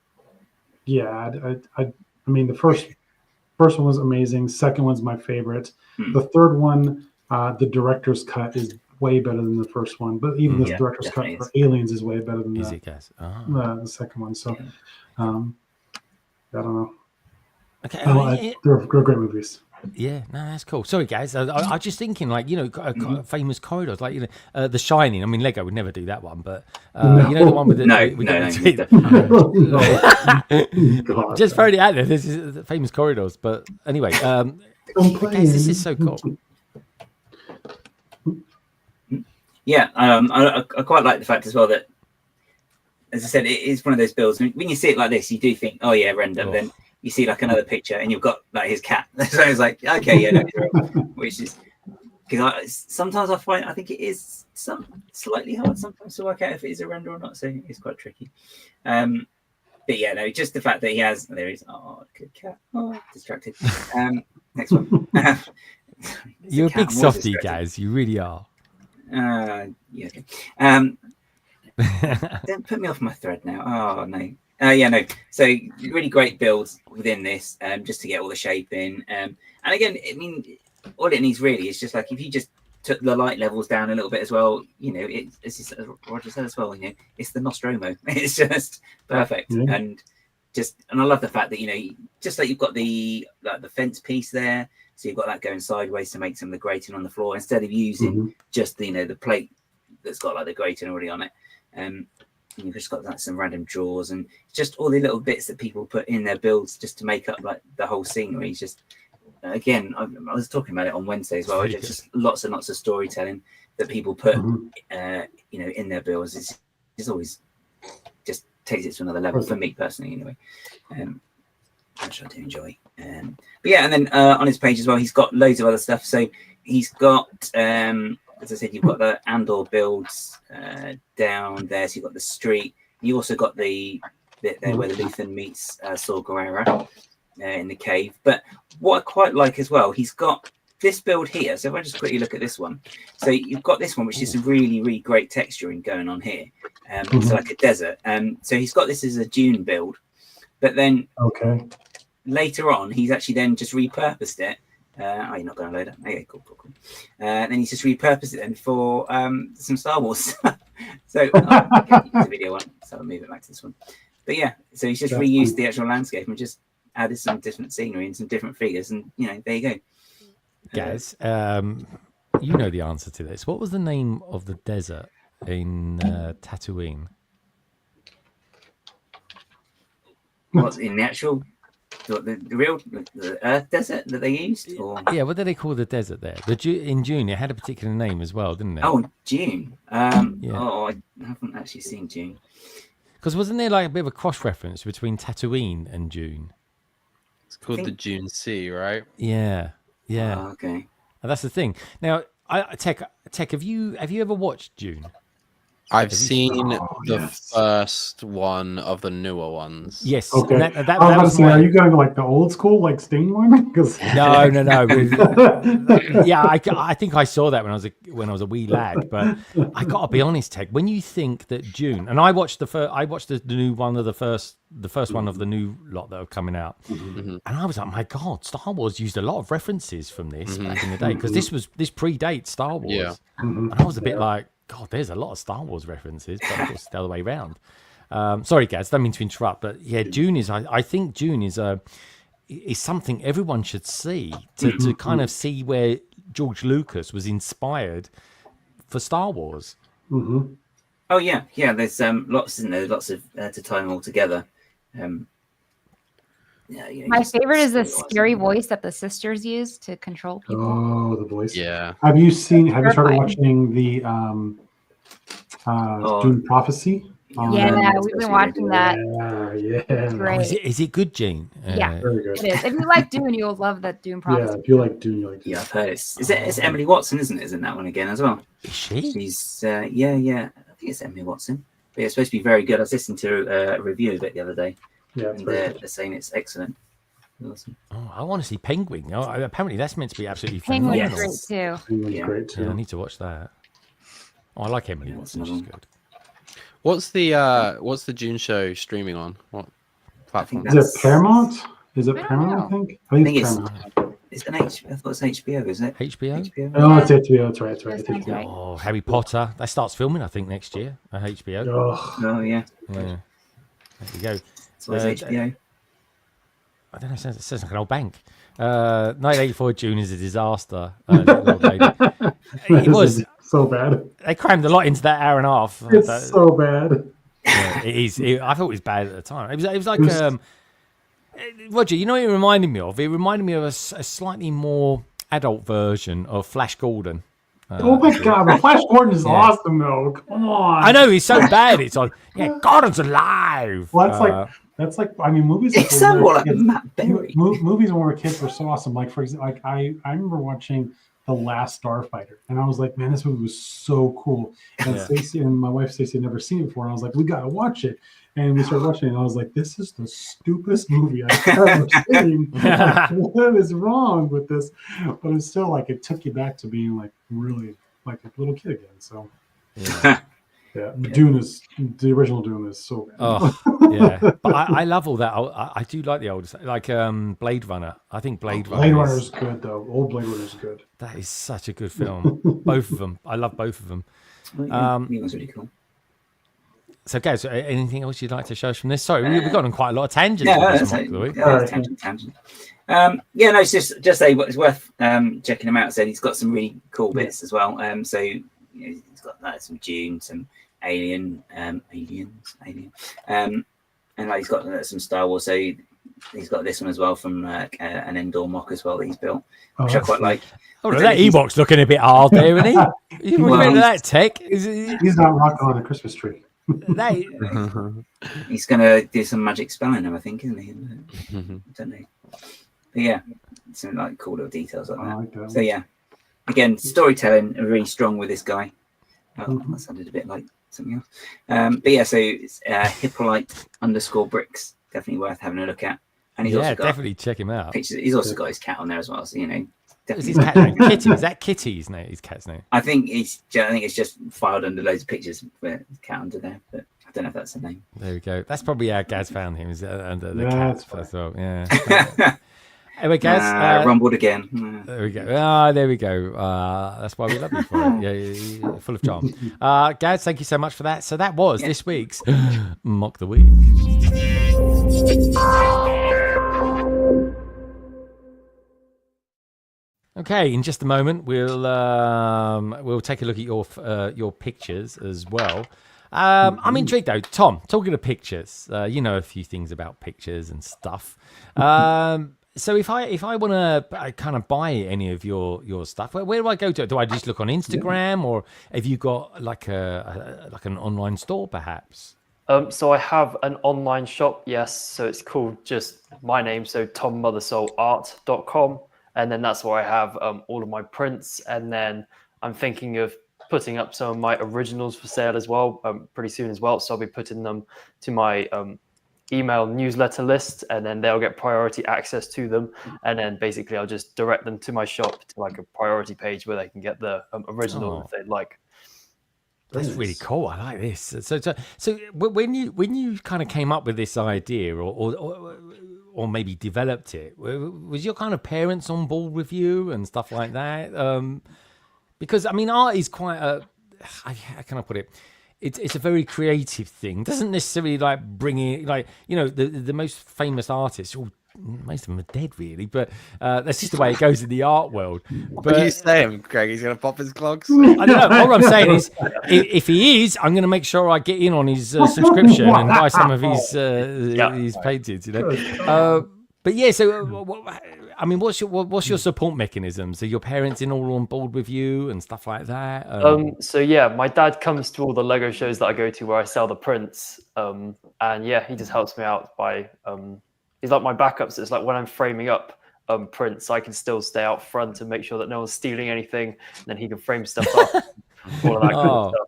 I mean, the first one was amazing. Second one's my favorite. The third one, the director's cut is way better than the first one. But even this director's cut for Aliens is way better than the second one. So, I don't know. Okay, they're great movies. Yeah, no, that's cool. Sorry, guys. I was just thinking, like, famous corridors, like, The Shining. I mean, Lego would never do that one, but the one with the just throwing it out there. This is the famous corridors, but anyway, guys, this is so cool. Yeah, I quite like the fact as well that, as I said, it is one of those builds. When you see it like this, you do think, oh yeah, render. Then you see like another picture, and you've got like his cat. So it's like, okay, yeah, no, which is because sometimes I think it is slightly hard sometimes to work out if it is a render or not. So it's quite tricky. But yeah, no, just the fact that he has there is good cat. Oh, distracted. Next one. You're a big softie, guys. You really are. Yeah. Okay. Don't put me off my thread now. Oh no. Yeah, no. So really great builds within this, just to get all the shape in. And again, I mean, all it needs really is just like if you just took the light levels down a little bit as well, it's just, as Roger said as well, it's the Nostromo. It's just perfect. Yeah. And I love the fact that, just like you've got the fence piece there, so you've got that going sideways to make some of the grating on the floor instead of using just the plate that's got like the grating already on it. You've just got some random drawers and just all the little bits that people put in their builds just to make up like the whole scenery. It's just, again, I was talking about it on Wednesday as well. It's just lots and lots of storytelling that people put, in their builds. It's always just takes it to another level for me personally, anyway. Which I do enjoy. But yeah, and then on his page as well, he's got loads of other stuff. So he's got, as I said, you've got the Andor builds down there. So you've got the street. You also got the bit there where the Luthen meets Saw Gerrera in the cave. But what I quite like as well, he's got this build here. So if I just quickly look at this one. So you've got this one, which is a really, really great texturing going on here. It's like a desert. So he's got this as a dune build. But then later on, he's actually then just repurposed it. You're not going to load it. Okay, cool. Then he's just repurposed it then for some Star Wars. So the video one. So I'll move it back to this one. But yeah, so he's just reused the actual landscape and just added some different scenery and some different figures, and there you go. Guys, you know the answer to this. What was the name of the desert in Tatooine? What's in the actual? The real Earth desert that they used? Or? Yeah, what do they call the desert there? In Dune, it had a particular name as well, didn't it? Oh, Dune. I haven't actually seen Dune. Because wasn't there like a bit of a cross-reference between Tatooine and Dune? It's called the Dune Sea, right? Yeah. Oh, okay. And that's the thing. Now, Tech, have you ever watched Dune? I've seen the first one of the newer ones. Yes. Okay. I was are you going like the old school, like Sting one? No. Yeah, I think I saw that when I was a wee lad. But I gotta be honest, Tech. When you think that Dune, and I watched the new one of the first one of the new lot that are coming out, and I was like, my God, Star Wars used a lot of references from this back in the day because this predates Star Wars. Yeah. And I was a bit like, God, there's a lot of Star Wars references, but of course the other way around. Sorry, guys, don't mean to interrupt, but yeah, Dune is. I think Dune is something everyone should see to kind of see where George Lucas was inspired for Star Wars. Oh yeah. There's lots, isn't there? Lots of to tie them all together. My favorite is the scary voice that the sisters use to control people. Oh, the voice. Yeah. Have you started watching the Dune Prophecy? We've been watching that. Yeah. Great. Is it good, Gene? Yeah, very good. It is. If you like Dune, you'll love that Dune Prophecy. Yeah, if you like Dune, you like Dune. Yeah, I've heard it's Emily Watson, isn't it? Isn't that one again as well? Is she? She's I think it's Emily Watson. But it's supposed to be very good. I was listening to a review of it the other day. Yeah, and they're saying it's excellent. Awesome. Oh, I want to see Penguin. Apparently that's meant to be absolutely Penguin's phenomenal. great too. Penguin's great too. Yeah, I need to watch that. Oh, I like Emily Watson. She's good. What's the Dune show streaming on? What platform? Is it Paramount? I think it's Paramount. It's an I thought it's HBO, isn't it? HBO? Oh, it's HBO. That's right. That's right. It's That sounds HBO. right. Oh, Harry Potter. That starts filming, I think, next year at HBO. Oh yeah. Yeah. There you go. It's always HBO. I don't know. It sounds like an old bank. 1984 June is a disaster. Little old lady. It was so bad. They crammed a lot into that hour and a half. It's so bad. Yeah, it is. I thought it was bad at the time. It was like Roger. You know what it reminded me of? It reminded me of a slightly more adult version of Flash Gordon. Oh my God, but Flash Gordon is awesome though. Come on. I know he's so bad. It's like, yeah, Gordon's alive. Well, that's like. I mean, movies. It's somewhat like Matt Berry. Movies when we were kids were so awesome. Like for example, like I remember watching The Last Starfighter, and I was like, man, this movie was so cool. And Stacey and my wife Stacey had never seen it before, and I was like, we gotta watch it. And we started watching it, and I was like, this is the stupidest movie I've ever seen. What is wrong with this? But it's still like it took you back to being like really like a little kid again. So Dune is the original Dune is so bad. Oh yeah, but I love all that. I do like the old like Blade Runner. I think Blade Runner is good though. Old Blade Runner is good. That is such a good film. Both of them. I love both of them. It was really cool. So, guys, anything else you'd like to show us from this? Sorry, we've gone on quite a lot of tangents. Tangent. No, it's it's worth checking him out. So he's got some really cool bits as well. So he's got some Dune, some Alien, and like he's got some Star Wars. So he's got this one as well from an Endor mock as well that he's built, which I quite like. Oh, that Ewok's looking a bit hard there, isn't he? You into that tech? He's not rocking on a Christmas tree. He's gonna do some magic spelling, I think, isn't he? I don't know, but yeah, some like cool little details like that. Like that. So yeah, again, storytelling really strong with this guy. That sounded a bit like something else. But yeah, so it's Hippolyte_bricks, definitely worth having a look at. And he's also got definitely check him out. Pictures. He's also got his cat on there as well. So Is his cat name Kitty? Is that Kitty's name? His cat's name? I think it's just filed under loads of pictures with his cat under there, but I don't know if that's the name. There we go. That's probably how Gaz found him. Is under the cat as well? Yeah. Anyway, Gaz, rumbled again. There we go. There we go. That's why we love you for it. Yeah, you're full of charm. Gaz, thank you so much for that. So that was this week's Mock the Week. Okay, in just a moment we'll take a look at your pictures as well. I'm intrigued though, Tom. Talking of pictures, you know a few things about pictures and stuff. So if I want to kind of buy any of your stuff, where do I go to? Do I just look on Instagram, or have you got like an online store perhaps? So I have an online shop, yes. So it's called just my name, so tommothersoleart.com. And then that's where I have all of my prints. And then I'm thinking of putting up some of my originals for sale as well pretty soon as well. So I'll be putting them to my email newsletter list, and then they'll get priority access to them. And then basically I'll just direct them to my shop to like a priority page where they can get the original if they'd like. That's really cool. I like this. So when you kind of came up with this idea, or maybe developed it, was your kind of parents on board with you and stuff like that? Because I mean, art is quite how can I put it? It's a very creative thing. It doesn't necessarily like bring in like the most famous artists. Most of them are dead, really, but that's just the way it goes in the art world. But what are you saying, Greg? He's going to pop his clogs? I don't know. All I'm saying is, if he is, I'm going to make sure I get in on his subscription and buy some of his paintings. But yeah, so I mean, what's your support mechanisms? Are your parents all on board with you and stuff like that? So yeah, my dad comes to all the Lego shows that I go to where I sell the prints, and yeah, he just helps me out by. He's like my backup. So it's like when I'm framing up prints, I can still stay out front and make sure that no one's stealing anything. And then he can frame stuff up, all of that kind of stuff.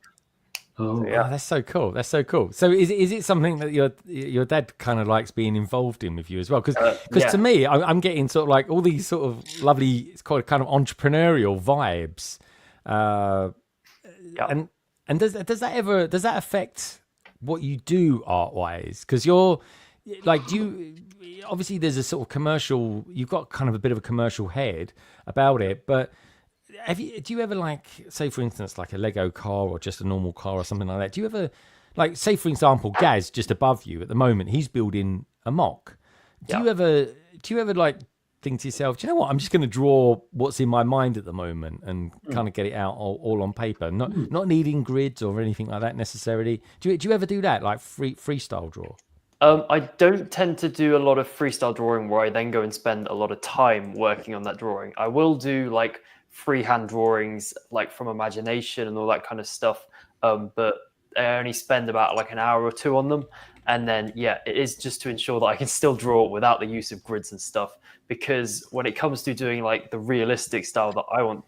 So, yeah, that's so cool. That's so cool. So is it something that your dad kind of likes being involved in with you as well? Because to me, I'm getting sort of like all these sort of lovely, it's called kind of entrepreneurial vibes. And does that affect what you do art wise? Because like, do you, obviously there's a sort of commercial, you've got kind of a bit of a commercial head about it, but do you ever, like, say for instance, like a Lego car or just a normal car or something like that, do you ever, like, say for example, Gaz just above you at the moment, he's building a mock. Do you ever like think to yourself, do you know what, I'm just going to draw what's in my mind at the moment and kind of get it out all on paper, not needing grids or anything like that necessarily? Do you ever do that, like freestyle draw? I don't tend to do a lot of freestyle drawing where I then go and spend a lot of time working on that drawing. I will do like freehand drawings, like from imagination and all that kind of stuff, but I only spend about like an hour or two on them. And then, yeah, it is just to ensure that I can still draw without the use of grids and stuff. Because when it comes to doing like the realistic style that I want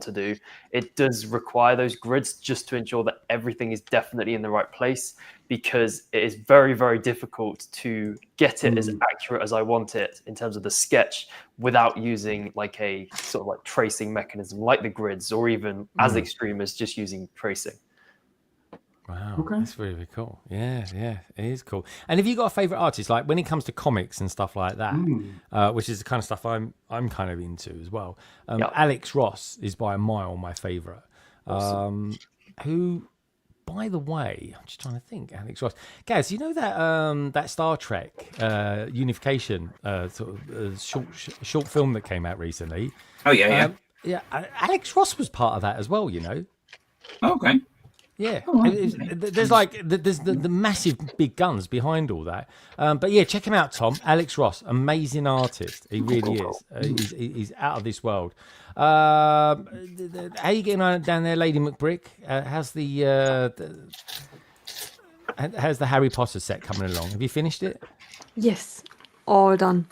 to do, it does require those grids just to ensure that everything is definitely in the right place. Because it is very, very difficult to get it as accurate as I want it in terms of the sketch without using like a sort of like tracing mechanism like the grids, or even as extreme as just using tracing. Wow, that's really, really cool. Yeah, it is cool. And have you got a favorite artist, like when it comes to comics and stuff like that, which is the kind of stuff I'm kind of into as well? Alex Ross is by a mile my favorite. Awesome. Who, by the way, I'm just trying to think. Alex Ross, Gaz, you know that that Star Trek Unification sort of short film that came out recently? Oh yeah. Alex Ross was part of that as well. You know. Oh, okay. Yeah, there's like there's the massive big guns behind all that, but yeah, check him out, Tom. Alex Ross, amazing artist. He really is. He's out of this world. How are you getting on down there, Lady McBrick? How's the Harry Potter set coming along? Have you finished it? Yes, all done.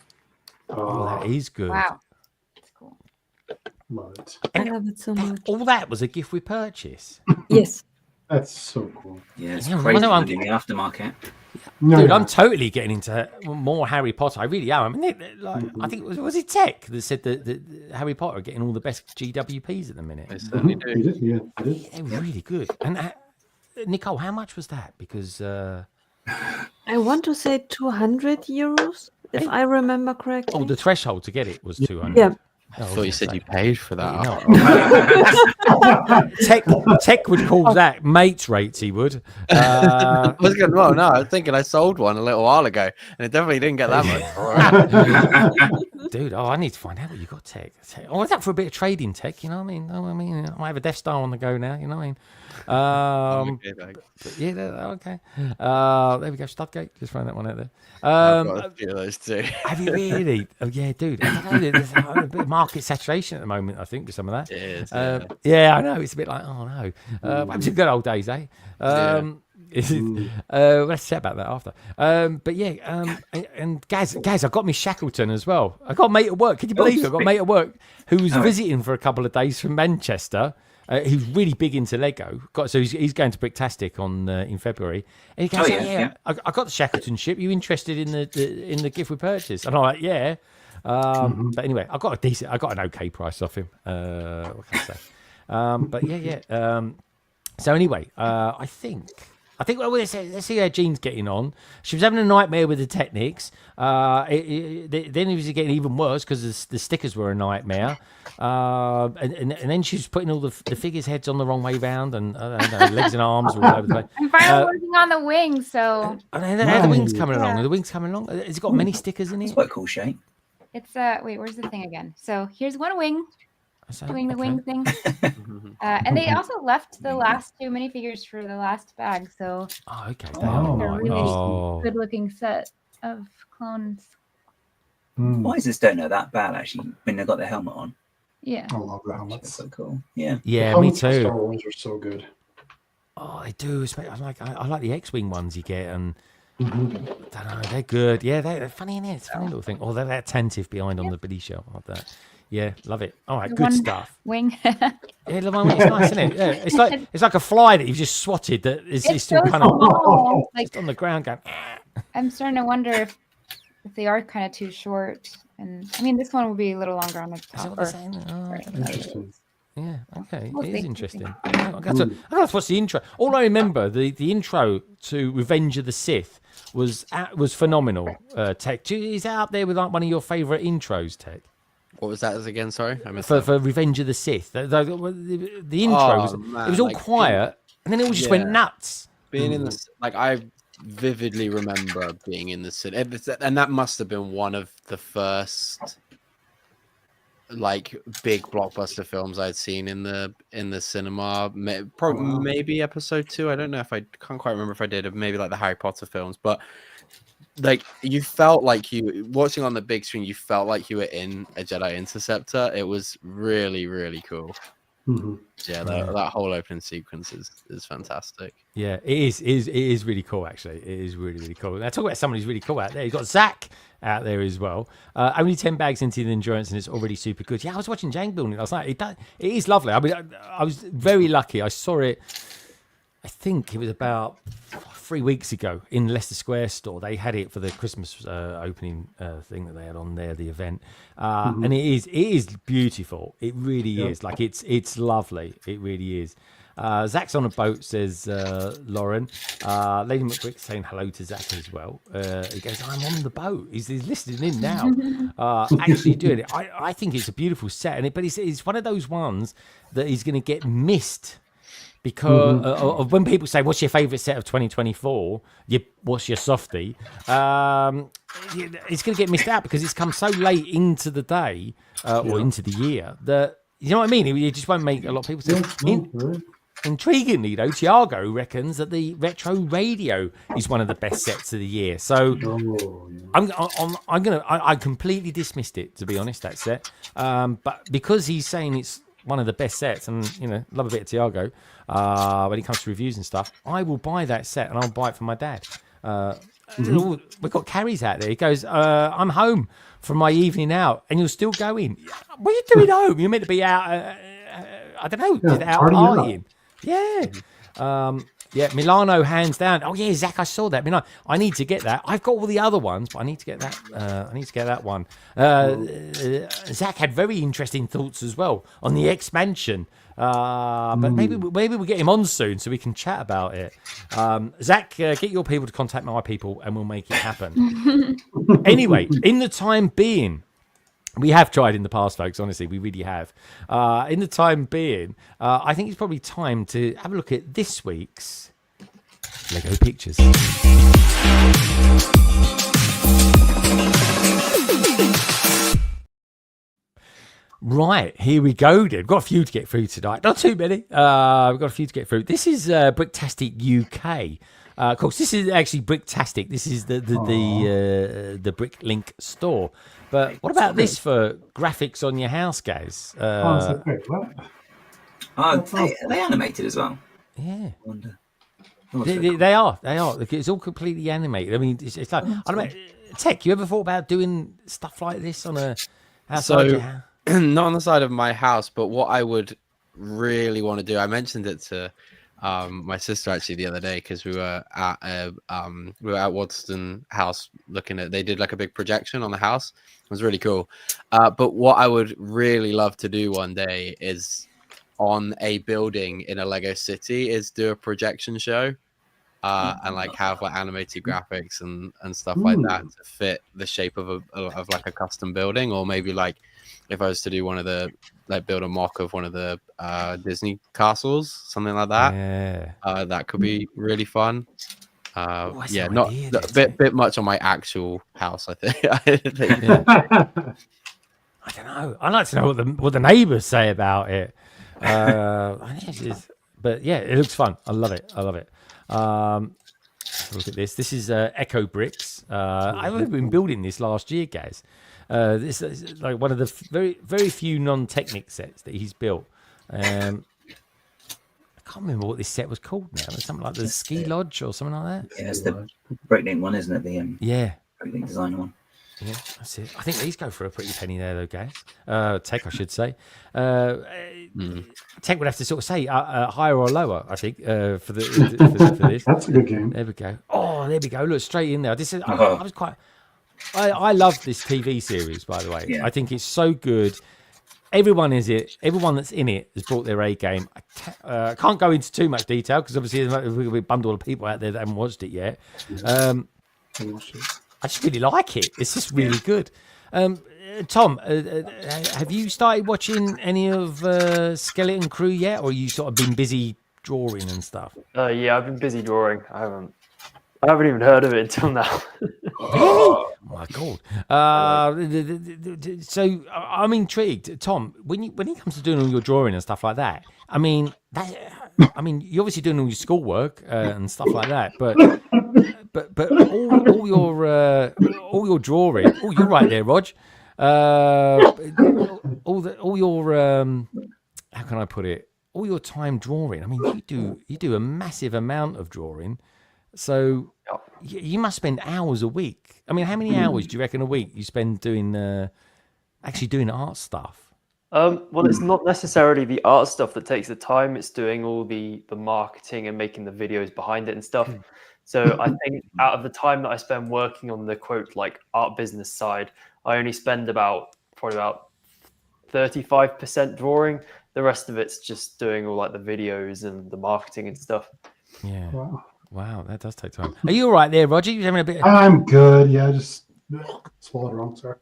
Oh, that is good. Wow, that's cool. Love it. I love it so much. All that was a gift with purchase. Yes. That's so cool. Yeah, it's crazy in the aftermarket. Dude, I'm totally getting into more Harry Potter. I really am. I mean, I think was it Tech that said that Harry Potter are getting all the best GWPs at the minute. They certainly do. They're really good. And Nicole, how much was that? Because I want to say 200 euros, if I remember correctly. Oh, the threshold to get it was 200. Yeah. I thought you said you paid for that. Tech would call that mates rates. He would. I was going, well, no, I was thinking I sold one a little while ago, and it definitely didn't get that much. Dude, I need to find out what you got, Tech. Oh, is that for a bit of trading, Tech? You know what I mean? I might have a Death Star on the go now. You know what I mean? Yeah, okay. There we go. Studgate. Just throwing that one out there. I've got a few of those too. Have you really? Oh yeah, dude. I don't know, there's a bit of market saturation at the moment, I think, with some of that. It is, yeah, I know. It's a bit like, oh no. It was the good old days, eh? Let's chat about that after. But yeah, and Gaz, I got me Shackleton as well. I got a mate at work. Can you believe it? I got a mate at work who was visiting for a couple of days from Manchester. He's really big into Lego. So he's going to Bricktastic in February. And he goes, I got the Shackleton ship. You interested in the gift we purchased? And I'm like, yeah. But anyway, I got an okay price off him. What can I say? But yeah. So anyway, I think well, let's see how Jean's getting on. She was having a nightmare with the Technics. Then it was getting even worse because the stickers were a nightmare. And then she was putting all the figures' heads on the wrong way round, and I don't know, legs and arms were all over the place. I'm finally working on the wings, so. And the wings coming along. Are the wings coming along? Has it got many stickers in it? It's quite a cool shape. It's wait, where's the thing again? So here's one wing. Doing the wing thing. And they also left the last 2 minifigures for the last bag, so okay. They're a really good looking set of clones. Why is this donut that bad actually when they got their helmet on? Yeah. I love the helmets. So cool. Yeah. Yeah, me too. Star Wars are so good. Oh, they do. I like the X-wing ones you get, and I don't know, they're good. Yeah, they're funny in it. It's a funny little thing. Oh, they're that attentive behind on the Billy shelf like that. Yeah, love it. All right, good stuff. Wing. Yeah, the one wing. It's nice, isn't it? Yeah, it's like a fly that you've just swatted that is still so kind of like, on the ground going. I'm starting to wonder if they are kind of too short. And I mean, this one will be a little longer on the top. Interesting. Yeah, okay. We'll It is see. interesting. I got to watch the intro. All I remember, the intro to Revenge of the Sith was phenomenal. Tech, is that up there with like one of your favourite intros, Tech? What was that again? Sorry, I missed for that. Revenge of the Sith. The intro was man, it was all like, quiet, and then it all just went nuts. Being in this, like I vividly remember being in the cinema, and that must have been one of the first like big blockbuster films I'd seen in the cinema. Maybe episode 2. I don't know if I can't quite remember if I did. Maybe like the Harry Potter films, but like you felt like you watching on the big screen. You felt like you were in a Jedi Interceptor. It was really, really cool. Yeah, that whole opening sequence is fantastic. Yeah, it is really cool. Actually, it is really, really cool. Now talk about someone who's really cool out there. You've got Zach out there as well. Only 10 bags into the endurance, and it's already super good. Yeah, I was watching Jang building last night. It is lovely. I mean, I was very lucky. I saw it. I think it was about 3 weeks ago in Leicester Square store. They had it for the Christmas opening thing that they had on there, the event, and it is beautiful. It really is. Like it's lovely. It really is. Zach's on a boat, says Lauren. Lady McBrick saying hello to Zach as well. He goes, I'm on the boat. He's listening in now. Actually doing it. I think it's a beautiful set, but it's one of those ones that is going to get missed. Because of when people say, what's your favourite set of 2024? What's your softie? It's going to get missed out because it's come so late into the day or into the year that, you know what I mean? It just won't make a lot of people say. Intriguingly, though, Tiago reckons that the retro radio is one of the best sets of the year. So I completely dismissed it, to be honest, that set. But because he's saying it's one of the best sets, and love a bit of Tiago when it comes to reviews and stuff, I will buy that set and I'll buy it for my dad. We've got Carrie's out there. He goes, I'm home from my evening out, and you're still going. What are you doing home? You're meant to be out. I don't know, out partying. Yeah. Yeah, Milano hands down. Oh yeah, Zach, I saw that. I need to get that. I've got all the other ones, but I need to get that. I need to get that one. Zach had very interesting thoughts as well on the X-Mansion. But maybe we'll get him on soon so we can chat about it. Zach, get your people to contact my people, and we'll make it happen. Anyway, in the time being. We have tried in the past, folks. Honestly, we really have. In the time being, I think it's probably time to have a look at this week's Lego Pictures. Right, here we go then. We've got a few to get through tonight. Not too many. We've got a few to get through. This is Bricktastic UK. Of course, this is actually Bricktastic. This is the Bricklink store. But what about this for graphics on your house, guys? Are they animated as well? Yeah. I wonder. They are. It's all completely animated. I mean, it's like, I don't know, Tech, you ever thought about doing stuff like this on a outside your house? Not on the side of my house, but what I would really want to do, I mentioned it to my sister actually the other day, because we were at Waddesdon House looking at, they did like a big projection on the house. It was really cool. But what I would really love to do one day is on a building in a Lego city is do a projection show and like have like animated graphics and stuff like that to fit the shape of like a custom building, or maybe like if I was to do one of the, like build a mock of one of the Disney castles, something like that. Yeah. That could be really fun. Yeah, not a bit much on my actual house, I think. I don't know. I'd like to know what the neighbours say about it. But yeah, it looks fun. I love it. Look at this. This is Echo Bricks. I've been building this last year, guys. This is like one of the very few non-Technic sets that he's built. I can't remember what this set was called now. It's something like the Ski Lodge or something like that. Yeah, it's the Bricklink one, isn't it? The Bricklink designer one. Yeah, that's it. I think these go for a pretty penny there, though, guys. Tech, I should say. Tech would have to sort of say higher or lower, I think, for this. That's a good game. There we go. Oh, there we go. Look, straight in there. I was quite... I love this TV series, by the way. Yeah. I think it's so good. everyone that's in it has brought their A game. I can't go into too much detail because obviously we bundle of people out there that haven't watched it yet. I just really like it. It's just really good. Tom, have you started watching any of Skeleton Crew yet, or you sort of been busy drawing and stuff? Yeah, I've been busy drawing. I haven't even heard of it until now. Really? Oh my god! So I'm intrigued, Tom. When it comes to doing all your drawing and stuff like that, you're obviously doing all your schoolwork and stuff like that, but all your drawing. Oh, you're right there, Rog. All your how can I put it? All your time drawing. I mean, you do a massive amount of drawing. So you must spend hours a week. I mean, how many hours do you reckon a week you spend doing actually doing art stuff? Well, it's not necessarily the art stuff that takes the time. It's doing all the marketing and making the videos behind it and stuff. So I think out of the time that I spend working on the quote like art business side, I only spend probably about 35% drawing. The rest of it's just doing all like the videos and the marketing and stuff. Yeah. Wow, that does take time. Are you all right there, Roger? You having a bit? I'm good. Yeah, just swallowed wrong. Sorry.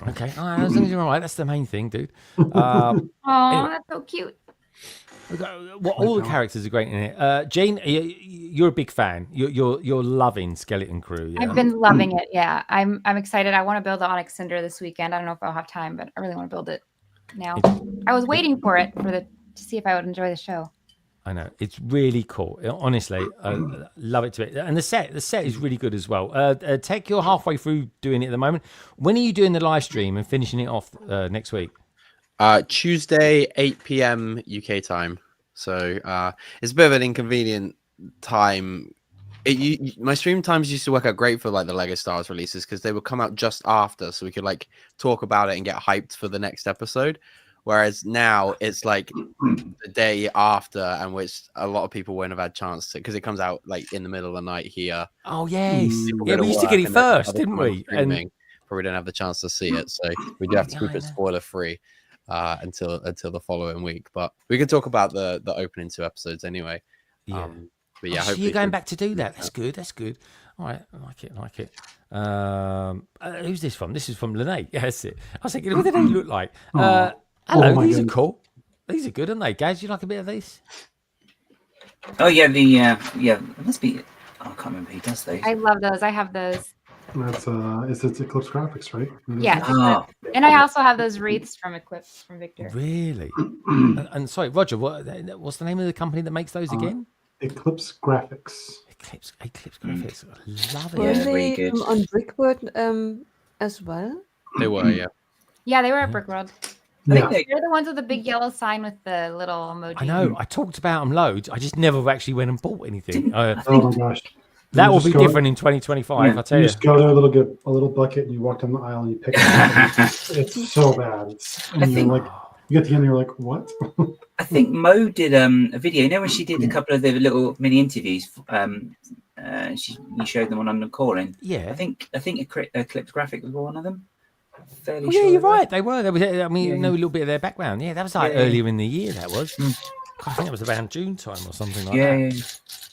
Okay. All right, as long as you're all right, that's the main thing, dude. Oh, that's so cute. Well, all the characters are great in it. Jane, you're a big fan. You're loving Skeleton Crew. Yeah? I've been loving it. Yeah, I'm excited. I want to build the Onyx Cinder this weekend. I don't know if I'll have time, but I really want to build it now. I was waiting for it to see if I would enjoy the show. I know, it's really cool. Honestly, I love it to it. And the set is really good as well. Tech, you're halfway through doing it at the moment. When are you doing the live stream and finishing it off next week? Tuesday, 8 p.m. UK time. So it's a bit of an inconvenient time. My stream times used to work out great for like the Lego Star Wars releases because they would come out just after, so we could like talk about it and get hyped for the next episode. Whereas now it's like the day after, and which a lot of people won't have had a chance to, because it comes out like in the middle of the night here. Oh yes, yeah, we used to get it first, didn't we? And probably don't have the chance to see it, so we do have to keep it spoiler free until the following week. But we can talk about the opening 2 episodes anyway. Yeah. But yeah, so you're going back to do that. That's good. That's good. All right, I like it. Who's this from? This is from Lene. Yeah, that's it. I was thinking, what do they look like? Hello, these are cool. These are good, aren't they, Gaz? You like a bit of these? Oh yeah, it must be. I can't remember who does those. I love those. I have those. That's it's Eclipse Graphics, right? Yeah. And I also have those wreaths from Eclipse from Victor. Really? and sorry, Roger, what's the name of the company that makes those again? Eclipse Graphics. Eclipse Graphics. I love it. Were Yeah, they really good. on Brickworld as well? They were, yeah. Yeah, they were at Brickworld. Yeah. They're the ones with the big yellow sign with the little emoji. I know. I talked about them loads. I just never actually went and bought anything. Oh my gosh. That will be different in 2025. I tell you. You just go there, a little bucket, and you walk down the aisle and you pick it up. It's so bad. You get to the end, and you're like, what? I think Mo did a video. You know when she did a couple of the little mini interviews. You showed them on London Calling. Yeah. I think Eclipse Graphic was one of them. Fairly sure you're right. They were. I mean, you know a little bit of their background. Yeah, that was like earlier in the year. That was. I think it was around June time or something like that. Yeah.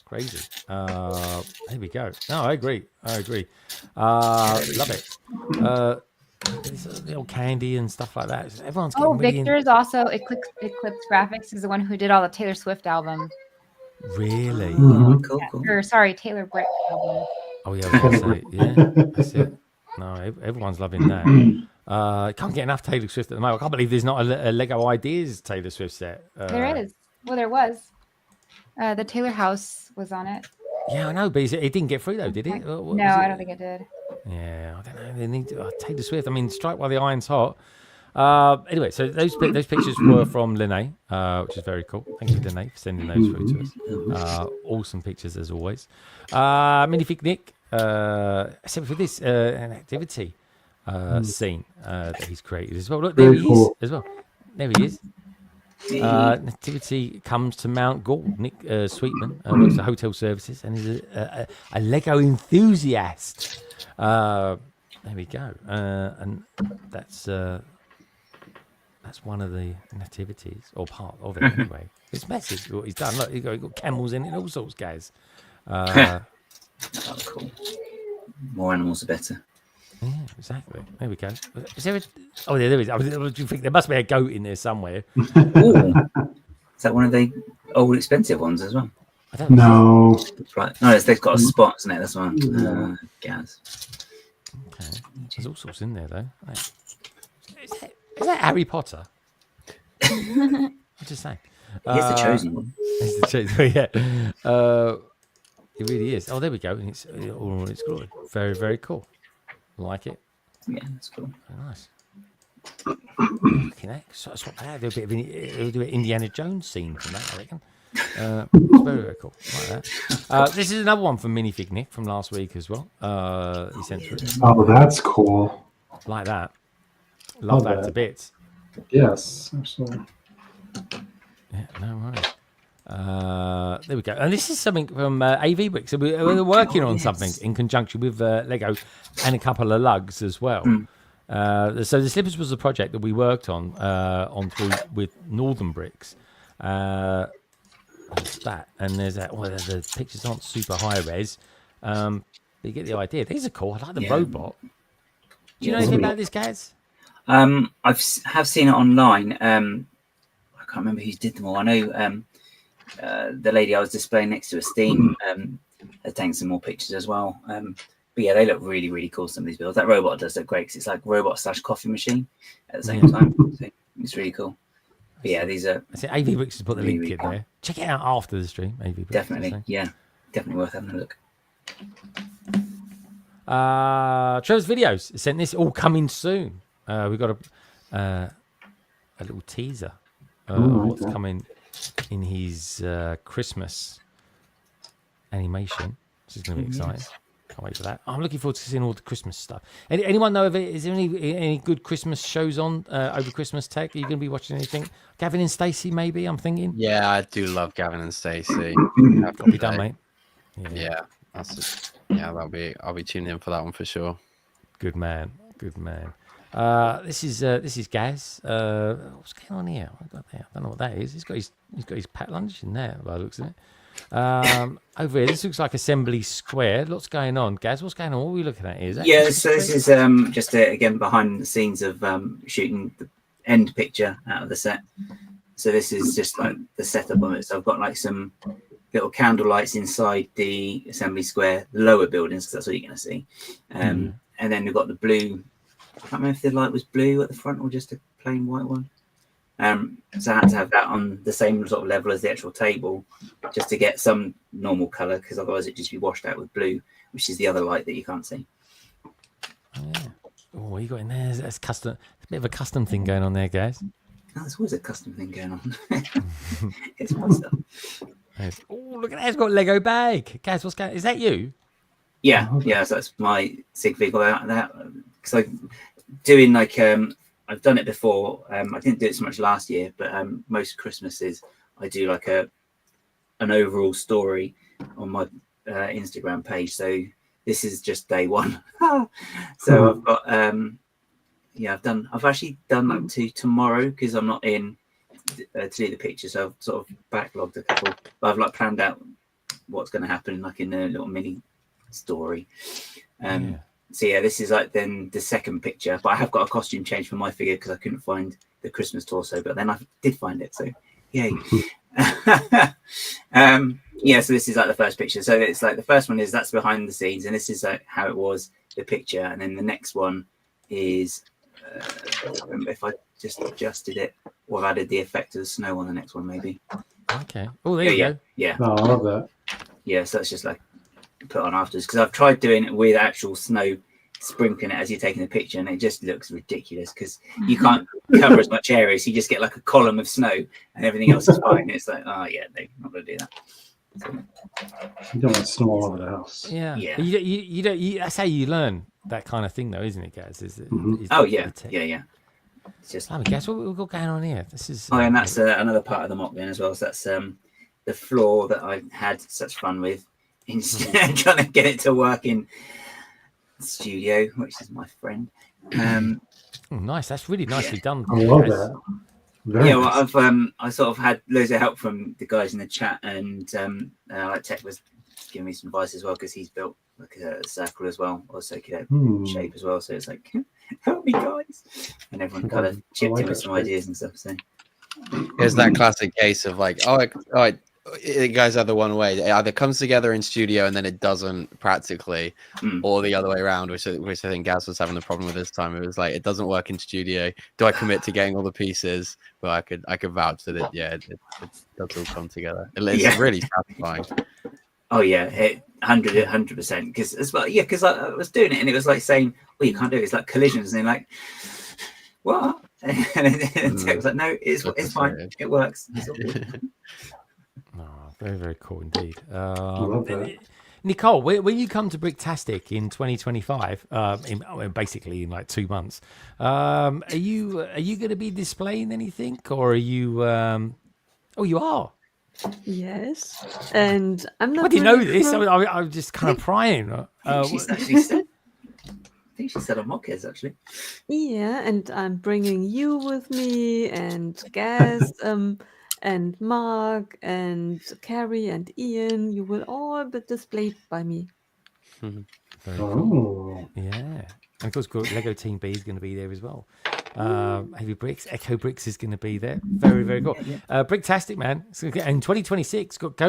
Crazy. There we go. No, I agree. Love it. The old candy and stuff like that. Everyone's getting Victor's also Eclipse Graphics is the one who did all the Taylor Swift album. Really? Mm-hmm. Cool. Or sorry, Taylor Brick album. Oh yeah, I was gonna say, yeah, that's it. No, everyone's loving that. Can't get enough Taylor Swift at the moment. I can't believe there's not a Lego Ideas Taylor Swift set. There is. Well, there was. The Taylor House was on it. Yeah, I know, but it didn't get through though, did it? No, I don't think it did. Yeah, I don't know. They need Taylor Swift. I mean, strike while the iron's hot. Anyway, so those pictures were from Lene, which is very cool. Thank you, Lene, for sending those through to us. Awesome pictures as always. Minifig Nick, except for this an activity scene that he's created as well. Look, there he is as well. There he is. Nativity comes to Mount Gould. Nick Sweetman works at hotel services and is a Lego enthusiast. There we go. And that's That's one of the nativities, or part of it anyway. It's massive what he's done. Look, he's got camels in it and all sorts, guys. Oh, cool. More animals the better. Yeah, exactly. There we go. Is there there is. Do you think there must be a goat in there somewhere? Ooh. Is that one of the old expensive ones as well? I don't know. Right. No, they've got a spot, isn't it? That's one. Gaz. Okay. There's all sorts in there, though. Right. Is that Harry Potter? I'm just saying. He's the chosen one. He's the chosen one, yeah. It really is. Oh, there we go. And it's all in its glory. Very, very cool. Like it. Yeah, that's cool. Very nice. Swap that. Do a bit of do an Indiana Jones scene from that, I reckon. It's very, very cool. Like that. This is another one from Minifig Nick from last week as well. He sent through. Oh, that's cool. Like that. Love that to bits. Yes, absolutely. Yeah, no worries. There we go. And this is something from AV Bricks. So we're working on something in conjunction with Lego and a couple of lugs as well. So the slippers was a project that we worked on through with Northern Bricks. That and there's that. Well, the pictures aren't super high res, but you get the idea. These are cool. I like the robot. Do you know anything about this, guys? Have seen it online. I can't remember who did them all. I know the lady I was displaying next to a Steam has taken some more pictures as well. But yeah, they look really, really cool. Some of these builds. That robot does look great because it's like robot/coffee machine at the same time. So it's really cool. But yeah, these are. I said AV Bricks to put the link in there. Check it out after the stream. AV Bricks. Definitely, yeah, definitely worth having a look. Trevor's videos sent this all coming soon. We've got a little teaser of what's coming in his Christmas animation. This is going to be exciting. Can't wait for that. I'm looking forward to seeing all the Christmas stuff. Anyone know of it? Is there any good Christmas shows on over Christmas, Tech? Are you going to be watching anything? Gavin and Stacey, maybe, I'm thinking? Yeah, I do love Gavin and Stacey. Got to be done, mate. Yeah, I'll be tuning in for that one for sure. Good man. This is Gaz. What's going on here? I don't know what that is. He's got his packed lunch in there by the looks of it. Over here, this looks like Assembly Square. Lots going on. Gaz, what's going on? What are we looking at here? So this is just again behind the scenes of shooting the end picture out of the set. So this is just like the setup of it. So I've got like some little candle lights inside the Assembly Square, the lower buildings, because that's what you're going to see. And then we've got the blue. I can't remember if the light was blue at the front or just a plain white one. So I had to have that on the same sort of level as the actual table just to get some normal colour, because otherwise it'd just be washed out with blue, which is the other light that you can't see. Yeah. Oh, what you got in there? That's custom. It's a bit of a custom thing going on there, guys. Oh, there's always a custom thing going on. It's my stuff. Oh, look at that. It's got a Lego bag. Guys, what's going on? Is that you? Yeah. So that's my Sig Vehicle out of that. Because I'm doing like... I've done it before. I didn't do it so much last year, but most Christmases I do like an overall story on my Instagram page. So this is just day one. So I've got I've actually done up to tomorrow because I'm not in to do the pictures. So I've sort of backlogged a couple, but I've like planned out what's going to happen like in a little mini story. So yeah, this is like then the second picture, but I have got a costume change for my figure because I couldn't find the Christmas torso, but then I did find it, so yay. So this is like the first picture. So it's like the first one is that's behind the scenes, and this is like how it was, the picture, and then the next one is I don't remember if I just adjusted it or I've added the effect of the snow on the next one maybe. Okay. Oh, there you go. Yeah. Oh, I love that. Yeah, so that's just like put on afterwards, because I've tried doing it with actual snow sprinkling it as you're taking the picture, and it just looks ridiculous because you can't cover as much area, so you just get like a column of snow and everything else is fine. It's like, oh yeah, they're not going to do that. So, you don't want snow all over the house. Yeah. You don't. That's how you learn that kind of thing, though, isn't it, guys? Is yeah. It's just. Guess what we've got going on here? This is. And that's another part of the mock then as well. So that's the floor that I had such fun with. Instead, trying to get it to work in studio, which is my friend. Oh, nice. That's really nicely done. I love guys. that. Very Yeah, well, nice. I sort of had loads of help from the guys in the chat, and like Tech was giving me some advice as well because he's built like a circle as well, or circular shape as well. So it's like, help me, guys, and everyone kind of chipped in with some ideas and stuff. So There's that classic case of like, it goes either one way. It either comes together in studio and then it doesn't practically, or the other way around, which I think Gaz was having the problem with this time. It was like, it doesn't work in studio. Do I commit to getting all the pieces? Well, I could vouch that it does all come together. It's really satisfying. Oh yeah, 100%. Because as well, yeah, because I was doing it and it was like saying, well, you can't do it. It's like collisions, and they're like, what? And Tech was like, no, it's fine. It works. It's all good. Very, very cool indeed. love that. Nicole, when you come to Bricktastic in 2025, basically in like 2 months, are you going to be displaying anything, or are you? Oh, you are. Yes, and I'm not. I didn't know this. I'm just kind of prying. She's actually said. I think she said on Mockheads actually. Yeah, and I'm bringing you with me, and Gaz, and Mark, and Carrie, and Ian. You will all be displayed by me. Very cool. Yeah, and of course, Lego Team B is going to be there as well. Heavy Bricks, Echo Bricks is going to be there. Very, very cool. Bricktastic, man. So, in 2026, got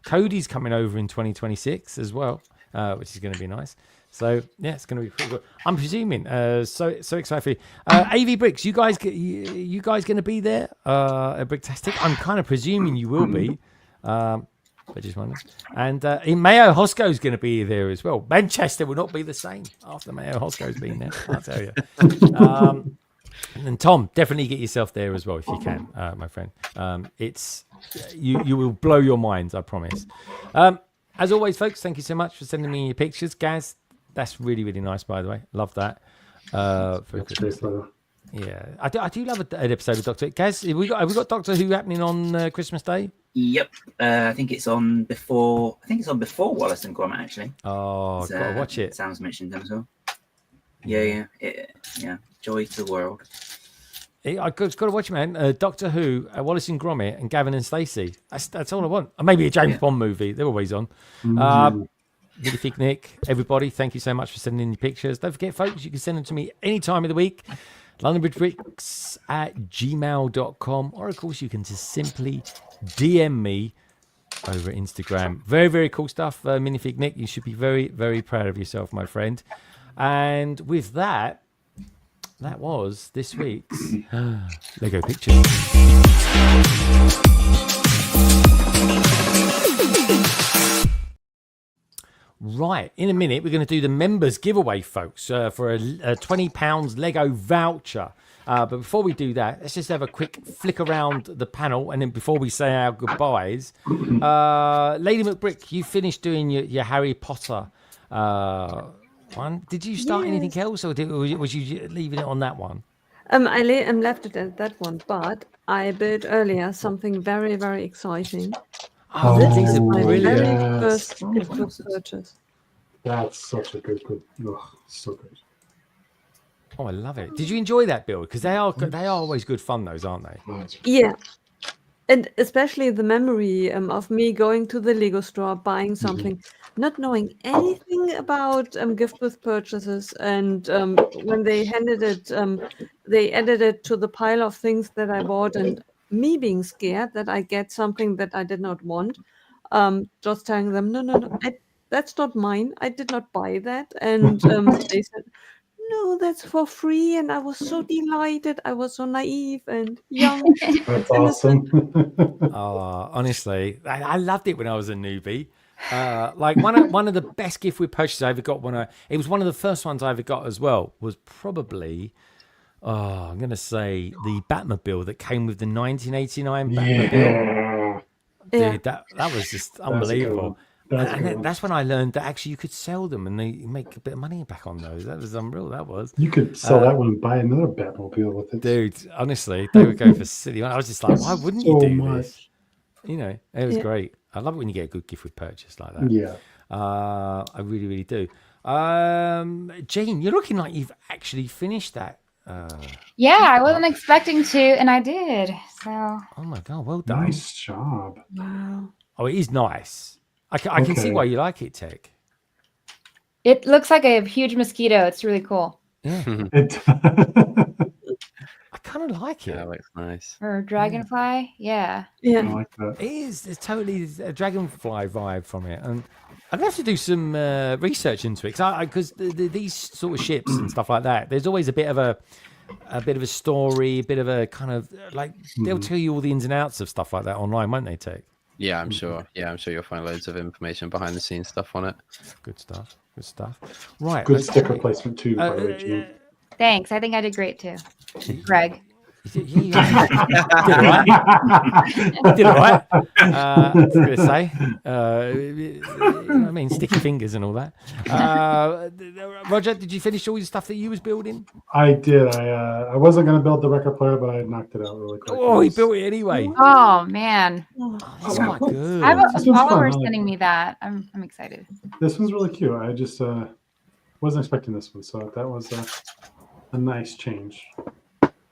Cody's coming over in 2026 as well, which is going to be nice. So yeah, it's going to be pretty good. I'm presuming. So excited for you. AV Bricks, you guys going to be there at Bricktastic? I'm kind of presuming you will be. I just wonder. And in Mayo Hosco's going to be there as well. Manchester will not be the same after Mayo Hosco's been there. I'll tell you. And Tom, definitely get yourself there as well if you can, my friend. It's you will blow your minds, I promise. As always, folks, thank you so much for sending me your pictures, Gaz. That's really, really nice, by the way. Love that. Yeah, I do love an episode of Doctor Gaz. Have we got Doctor Who happening on Christmas Day? Yep, I think it's on before. I think it's on before Wallace and Gromit actually. Oh, gotta watch it. Sam's mentioned them as well. Yeah. Joy to the world. I got to watch it, man. Doctor Who, Wallace and Gromit, and Gavin and Stacey. That's all I want. Or maybe a James Bond movie. They're always on. Really Fig Nick, everybody, thank you so much for sending in your pictures. Don't forget, folks, you can send them to me any time of the week. LondonBridgeBricks@gmail.com, or of course you can just simply DM me over Instagram. Very, very cool stuff. Minifig Nick, you should be very, very proud of yourself, my friend. And with that was this week's Lego Pictures. Right, in a minute, we're going to do the members giveaway, folks, for a £20 Lego voucher. But before we do that, let's just have a quick flick around the panel. And then before we say our goodbyes, Lady McBrick, you finished doing your Harry Potter one. Did you start anything else, or was you leaving it on that one? I'm left it at that one, but I built earlier something very, very exciting. Oh, this is my brilliant. very first gift purchase. That's such a good. So good. Oh, I love it. Did you enjoy that build? Because they are always good fun, those, aren't they? Yeah. And especially the memory of me going to the Lego store, buying something, not knowing anything about gift with purchases. And when they handed it, they added it to the pile of things that I bought, and me being scared that I get something that I did not want, just telling them, no, that's not mine. I did not buy that. And they said, no, that's for free. And I was so delighted. I was so naive and young. That's awesome. Honestly, I loved it when I was a newbie. Like one of the best gift with purchases I ever got it was one of the first ones I ever got as well, was probably I'm gonna say the Batmobile that came with the 1989 Batmobile. Dude, that was just unbelievable. That's when I learned that actually you could sell them and they make a bit of money back on those. That was unreal. That was. You could sell that one and buy another Batmobile with it. Dude, honestly, they would go for silly. I was just like, why wouldn't you do this? You know, it was great. I love it when you get a good gift with purchase like that. Yeah. I really, really do. Jean, you're looking like you've actually finished that. Yeah, I wasn't expecting to, and I did. So. Oh my god, well done. Nice job. Wow. Oh, it is nice. I can see why you like it, Tech. It looks like a huge mosquito. It's really cool. Yeah. It, I kind of like it. Yeah, looks nice. Or dragonfly. Yeah. I Yeah. like that. It is. It's totally a dragonfly vibe from it, and I'm gonna have to do some research into it because these sort of ships and stuff like that. There's always a bit of a story, a bit of a kind of like they'll tell you all the ins and outs of stuff like that online, won't they, Tech? Yeah, I'm sure. Yeah, I'm sure you'll find loads of information behind the scenes stuff on it. Good stuff. Good stuff. Right. Good sticker placement too, by the way, Jean. Thanks. I think I did great too. Greg. You did all right. You did all right. I was going to say, you know what I mean, sticky fingers and all that. Roger, did you finish all your stuff that you was building? I did. I wasn't going to build the record player, but I knocked it out really quick. Oh, he built it anyway. Oh man. That's quite good. I have This a one's follower fun. sending me that. I'm excited. This one's really cute. I just wasn't expecting this one, so that was a nice change.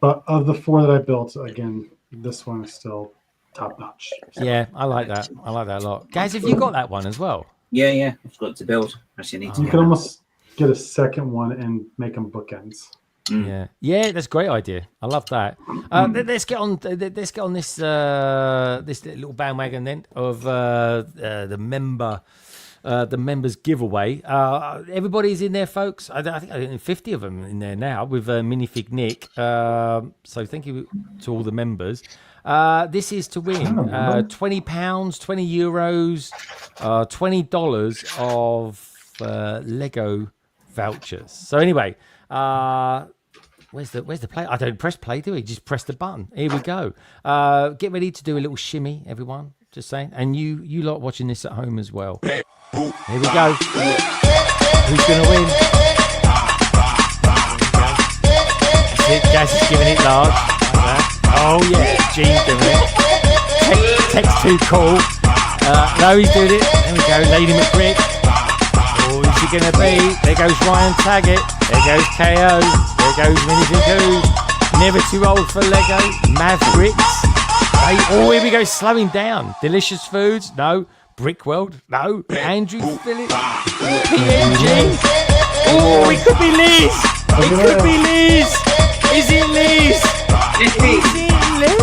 But of the 4 that I built, again, this one is still top notch. Yeah, I like that. I like that a lot. Guys, have you got that one as well? Yeah. I've got to build. Actually, I need to. You can almost get a second one and make them bookends. Yeah, that's a great idea. I love that. Let's get on. Let's get on this this little bandwagon then of the members giveaway. Everybody's in there, folks. I think 50 of them in there now with Minifig Nick. So thank you to all the members. This is to win £20, €20, $20 of Lego vouchers. So anyway, where's the play? I don't press play, do we? Just press the button. Here we go. Get ready to do a little shimmy, everyone. Just saying. And you lot watching this at home as well. Here we go. Who's going to win? That's it. Gaz is giving it large. Like that. Oh, yeah. Gene's doing it. Tech's too cool. No, he's doing it. There we go. Lady McBrick. Oh, who's he going to be? There goes Ryan Taggart. There goes KO. There goes Minifig. Never too old for Lego. Mavericks. Hey, oh, here we go. Slowing down. Delicious Foods. No. Brick World? No. Andrew Phillips? PNG? Oh, it could be Liz! It could be Liz! Is it Liz? Is it Liz?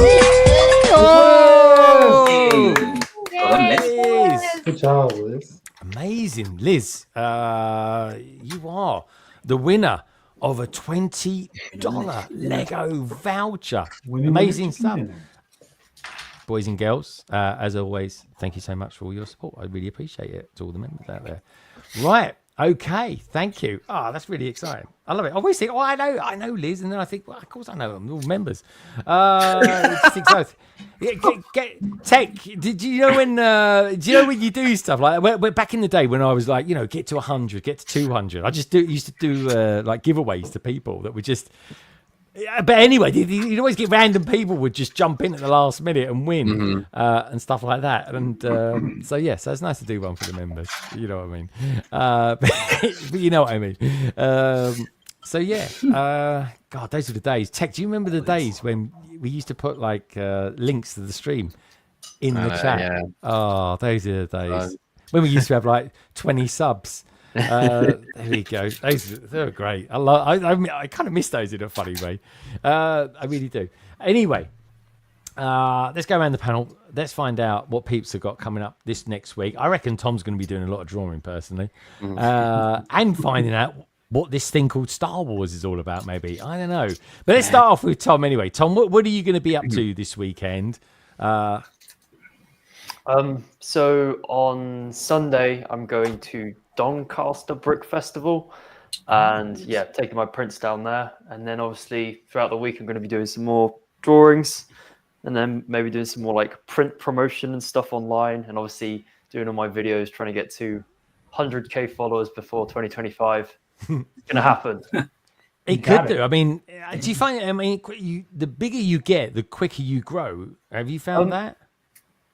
Oh! Liz! Good job, Liz. Amazing. Liz, you are the winner of a $20 Lego voucher. Amazing stuff. Boys and girls, as always, thank you so much for all your support. I really appreciate it to all the members out there. Right, okay, thank you. Oh, that's really exciting. I love it. I always think, I know Liz, and then I think, well, of course I know them, they're all members. Just excited. Tech, do you know when you do stuff like we're back in the day when I was like, get to 100, get to 200. I just used to do like giveaways to people that were just. Yeah, but anyway, you'd always get random people would just jump in at the last minute and win and stuff like that. And so it's nice to do one for the members. You know what I mean? But you know what I mean. God, those were the days. Tech, do you remember the days when we used to put like links to the stream in the chat? Yeah. Oh, those are the days when we used to have like 20 subs. There we go. They were great. I kind of miss those in a funny way. I really do. Anyway, let's go around the panel. Let's find out what peeps have got coming up this next week. I reckon Tom's going to be doing a lot of drawing personally, and finding out what this thing called Star Wars is all about. Maybe I don't know. But let's start off with Tom anyway. Tom, what are you going to be up to this weekend? So on Sunday, I'm going to Doncaster Brick Festival and taking my prints down there. And then obviously throughout the week, I'm going to be doing some more drawings and then maybe doing some more like print promotion and stuff online. And obviously doing all my videos, trying to get to 100K followers before 2025. It's going to happen. It could do. I mean, do you find? I mean, the bigger you get, the quicker you grow. Have you found that?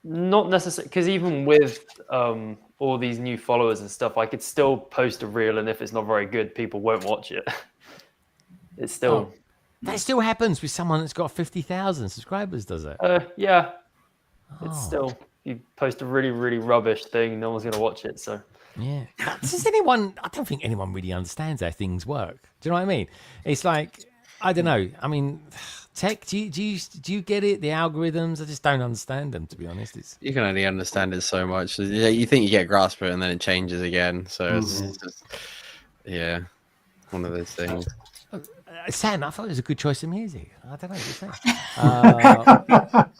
Not necessarily, because even with all these new followers and stuff, I could still post a reel, and if it's not very good, people won't watch it. It's still... That still happens with someone that's got 50,000 subscribers, does it? Yeah. It's still... You post a really, really rubbish thing, no one's going to watch it, so... Yeah. Does anyone... I don't think anyone really understands how things work. Do you know what I mean? It's like... I don't know. I mean... Tech, do you get it? The algorithms, I just don't understand them, to be honest. You can only understand it so much. You think you get a grasp of it, and then it changes again. So it's just, yeah, one of those things. Sam, I thought it was a good choice of music. I don't know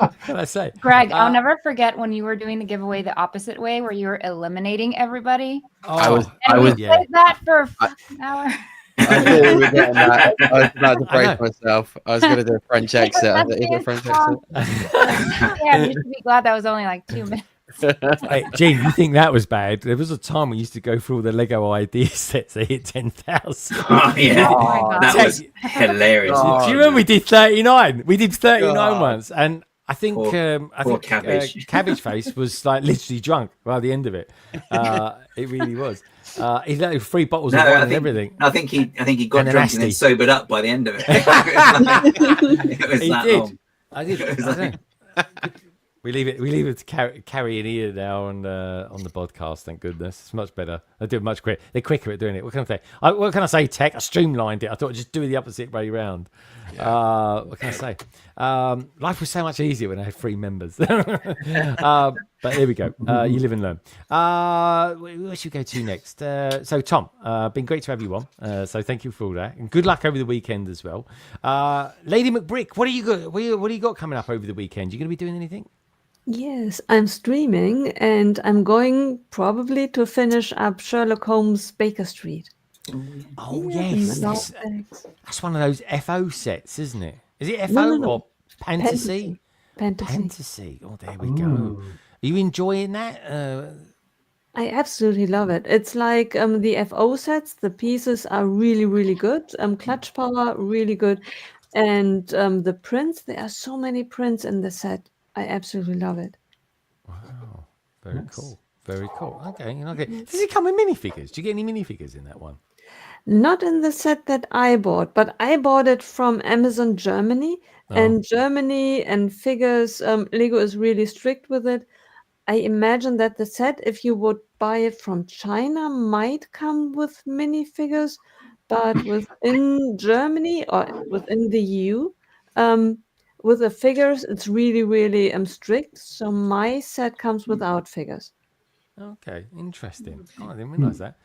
what can I say? Greg, I'll never forget when you were doing the giveaway the opposite way, where you were eliminating everybody. I was played that for an hour. I thought we were getting that. I was about to brace myself. I was going to do a French exit. Is it a French exit? Yeah, you should be glad that was only like 2 minutes. Hey, Gene, you think that was bad? There was a time we used to go through all the Lego idea sets. They hit 10,000. Oh, yeah. That was hilarious. Do you remember we did 39? We did 39 once. And I think Cabbage Face was like literally drunk by the end of it. It really was. He let 3 bottles of wine and everything. I think he got drunk and then sobered up by the end of it. It was that long. I did. We leave it to Carrie and Ian now on the podcast. Thank goodness, it's much better. They do it much quicker. They're quicker at doing it. What can I say? Tech. I streamlined it. I thought I'd just do the opposite way round. What can I say? Life was so much easier when I had 3 members. But here we go. You live and learn. Where should we go to next? So Tom, been great to have you on. So thank you for all that, and good luck over the weekend as well. Lady McBrick, what do you got coming up over the weekend? You going to be doing anything? Yes, I'm streaming, and I'm going probably to finish up Sherlock Holmes Baker Street. Oh yes, that's one of those FO sets, isn't it? Is it FO No. or Fantasy? Fantasy. Oh, there we go. Are you enjoying that? I absolutely love it. It's like the FO sets. The pieces are really, really good. Clutch power, really good, and the prints. There are so many prints in the set. I absolutely love it. Wow, very cool. Very cool. Okay. Does it come with minifigures? Do you get any minifigures in that one? Not in the set that I bought, but I bought it from Amazon Germany. And Germany and figures, Lego is really strict with it. I imagine that the set, if you would buy it from China, might come with minifigures, but within Germany or within the EU, with the figures, it's really, really strict. So my set comes without figures. Okay, interesting. Oh, I didn't realize that.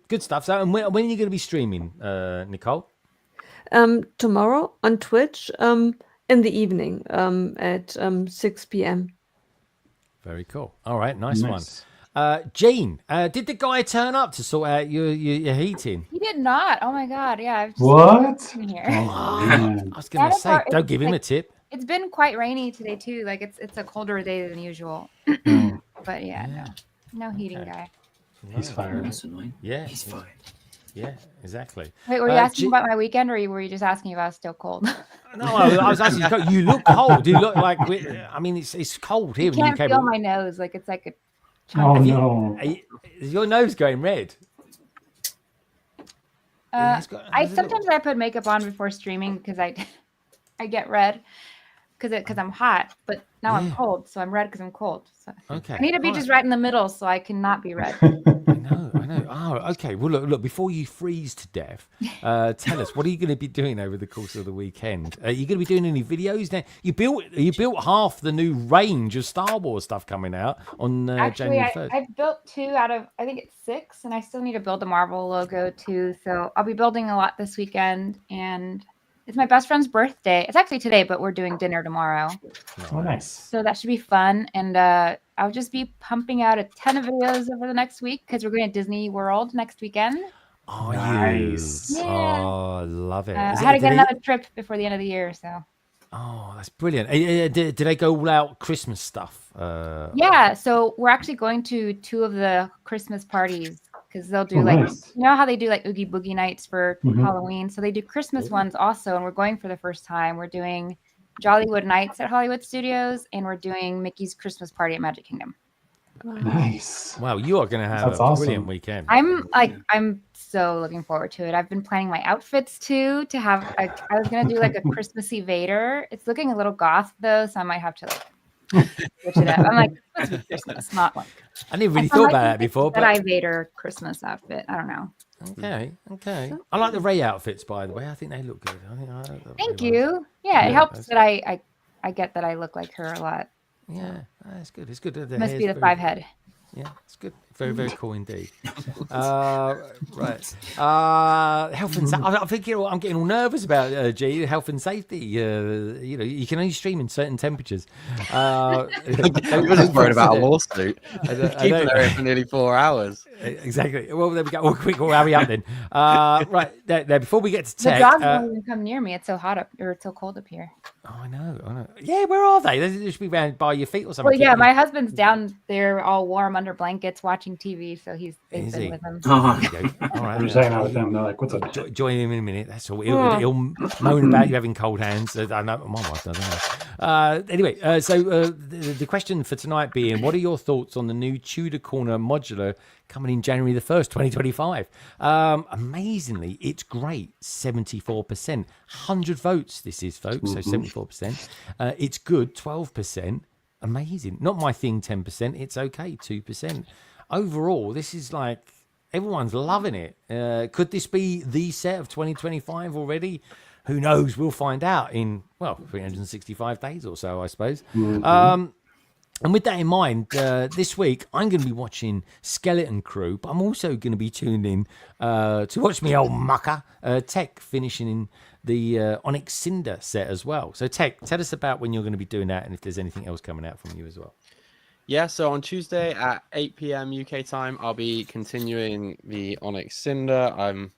Good stuff. So, and when are you going to be streaming, Nicole? Tomorrow on Twitch, in the evening, at 6 p.m. Very cool. All right, nice one. Jean, did the guy turn up to sort out your heating? He did not. Oh my god, yeah. I've just What? been here. I was going to say, don't give him a tip. It's been quite rainy today too. Like it's a colder day than usual. But yeah, no heating guy. He's fired. That's annoying. Yeah, he's fired. Yeah, exactly. Wait, were you asking about my weekend, or were you just asking if I was still cold? No, I was asking. You look cold. You look like. I mean, it's cold here. You can't feel my nose. Like it's like a. Oh no! Is your nose going red? Sometimes I put makeup on before streaming because I get red because I'm hot, but now I'm cold, so I'm red because I'm cold. So okay, I need to be just right in the middle so I cannot be red. I know. Oh, okay. Well, look. Before you freeze to death, tell us what are you going to be doing over the course of the weekend? Are you going to be doing any videos now? You built half the new range of Star Wars stuff coming out on January 1st. I've built 2 out of I think it's 6, and I still need to build the Marvel logo too. So I'll be building a lot this weekend, and it's my best friend's birthday. It's actually today, but we're doing dinner tomorrow. Oh, nice. So that should be fun. And I'll just be pumping out a ton of videos over the next week because we're going to Disney World next weekend. Oh, nice. Yeah. Oh, I love it. I had to get another trip before the end of the year. So. Oh, that's brilliant. Did they go all out Christmas stuff? Yeah. So we're actually going to 2 of the Christmas parties. Because they'll do nice. You know how they do like Oogie Boogie nights for Halloween? So they do Christmas ones also, and we're going for the first time. We're doing Jollywood Nights at Hollywood Studios, and we're doing Mickey's Christmas Party at Magic Kingdom. Nice. Wow, you are going to have That's a awesome. brilliant weekend. I'm so looking forward to it. I've been planning my outfits too to have. I was gonna do like a Christmassy Vader. It's looking a little goth though, so I might have to like switch it up. I'm like, let's be Christmas, not like. I never really thought about that before. But I Vader Christmas outfit. I don't know. Okay. I like the Ray outfits, by the way. I think they look good. Thank you. Yeah, it helps that I get that I look like her a lot. Yeah, that's good. It's good. The Must be the hair's 5 head. Yeah, it's good. Very, very cool indeed. Right. Health and I'm thinking. I'm getting all nervous about G. Health and safety. You can only stream in certain temperatures. You're just worried about a lawsuit. Keep it there for nearly 4 hours. Exactly. Well, there we go. Well, quick, we'll hurry up then. Right there. Before we get to tech, the dogs won't even come near me. It's so hot up, or it's so cold up here. Oh, I know. Yeah, where are they? They should be around by your feet or something. Well, yeah, my husband's down there, all warm under blankets, watching TV. So they've been with him. Oh, all right. I'm just hanging out with them. They're like, "What's up?" Join him in a minute. That's all. He'll moan about you having cold hands. I know my wife doesn't. Anyway, so the question for tonight being, what are your thoughts on the new Tudor Corner modular coming in January the 1st, 2025? Amazingly, it's great. 74%. 100 votes, this is, folks. So 74%. It's good. 12%. Amazing. Not my thing, 10%. It's okay. 2%. Overall, this is like everyone's loving it. Could this be the set of 2025 already? Who knows? We'll find out in, 365 days or so, I suppose. And with that in mind, this week, I'm going to be watching Skeleton Crew, but I'm also going to be tuned in to watch me old mucker, Tech, finishing in the Onyx Cinder set as well. So, Tech, tell us about when you're going to be doing that and if there's anything else coming out from you as well. Yeah, so on Tuesday at 8 p.m. UK time, I'll be continuing the Onyx Cinder. I'm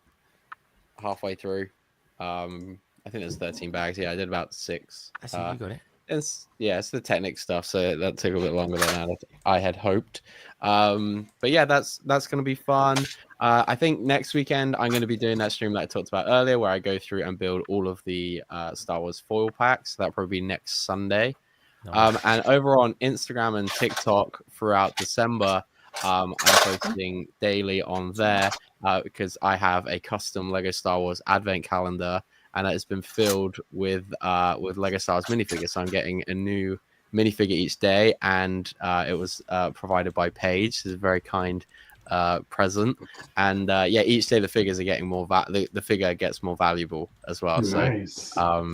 halfway through. I think there's 13 bags. Yeah, I did about 6. I see, you got it. It's the Technic stuff, so that took a bit longer than I had hoped. But yeah, that's going to be fun. I think next weekend I'm going to be doing that stream that I talked about earlier, where I go through and build all of the Star Wars foil packs. That'll probably be next Sunday. Nice. And over on Instagram and TikTok throughout December, I'm posting daily on there because I have a custom Lego Star Wars advent calendar, and it's been filled with Lego Star Wars minifigures. So I'm getting a new minifigure each day, and it was provided by Paige. It's a very kind present, and each day the figures are getting more the figure gets more valuable as well. Nice. So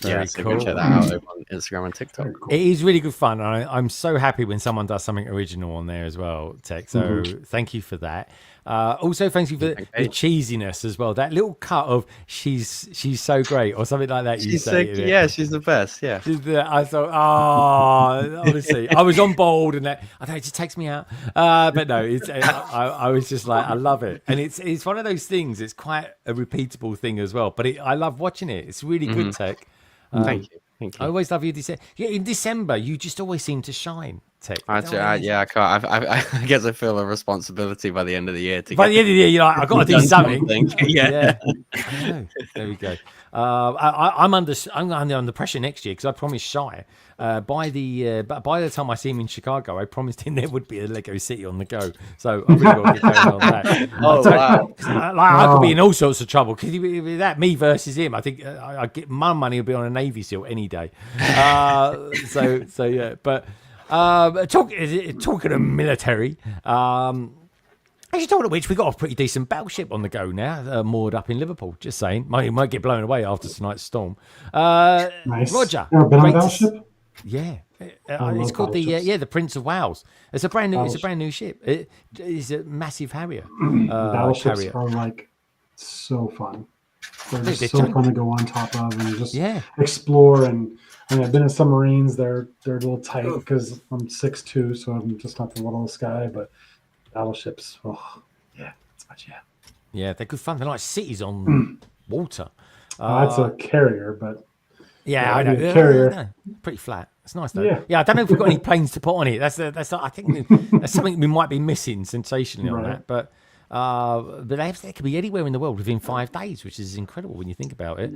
so cool. go check that out over on Instagram and TikTok. It is really good fun. I'm so happy when someone does something original on there as well, Tech. So thank you for that. Also, thank you for the cheesiness as well. That little cut of she's so great or something like that. She's she's the best. Yeah. I thought, honestly, I was on board, and that I thought it just takes me out. But no, I was just like, I love it, and it's one of those things. It's quite a repeatable thing as well. But I love watching it. It's really good, Tech. Thank you. I always love you. In December, you just always seem to shine, Tech. I can't. I guess I feel a responsibility by the end of the year. By the end of the year, you're like, I've got to do something. Yeah. I know. There we go. I'm under pressure next year because I promised Shy. By the time I see him in Chicago, I promised him there would be a Lego City on the go. So I really got to get going on that. Wow! I could be in all sorts of trouble because that me versus him. I think I get my money will be on a Navy SEAL any day. So yeah, but talking of military. Actually, talking of which, we got a pretty decent battleship on the go now, moored up in Liverpool. Just saying, might get blown away after tonight's storm. Nice. Roger, Ever been on a battleship? Yeah, it's called the Prince of Wales. It's a brand new ship. It's a massive Harrier. Battleships are like so fun. They're so fun to go on top of and just explore. And I've been in submarines. They're a little tight because I'm 6'2", so I'm just not the little of the sky. But battleships, it's much Yeah, they're good fun. They're like cities on water. That's a carrier, but. Yeah, I know. Carrier. Pretty flat. It's nice though. Yeah, I don't know if we've got any planes to put on it. That's I think that's something we might be missing sensationally on that. But But they could be anywhere in the world within 5 days, which is incredible when you think about it.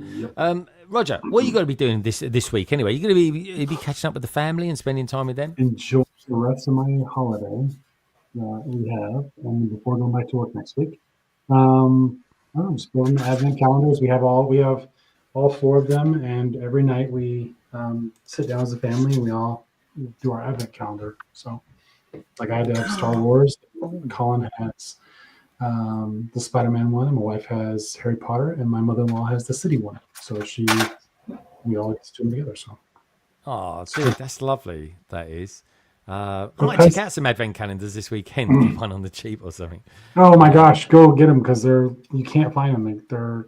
Roger, what are you going to be doing this week anyway? You're going to be catching up with the family and spending time with them? Enjoy the rest of my holiday we have, and before going back to work next week. I don't know, just building the advent calendars. We have all 4 of them, and every night we sit down as a family and we all do our advent calendar. So, like, I had Star Wars. Colin has the Spider-Man one, and my wife has Harry Potter, and my mother-in-law has the City one. So we all get to do them together. So, oh, dude, that's lovely. That is. I might check out some advent calendars this weekend. Get one on the cheap or something. Oh my gosh, go get them because you can't find them. They're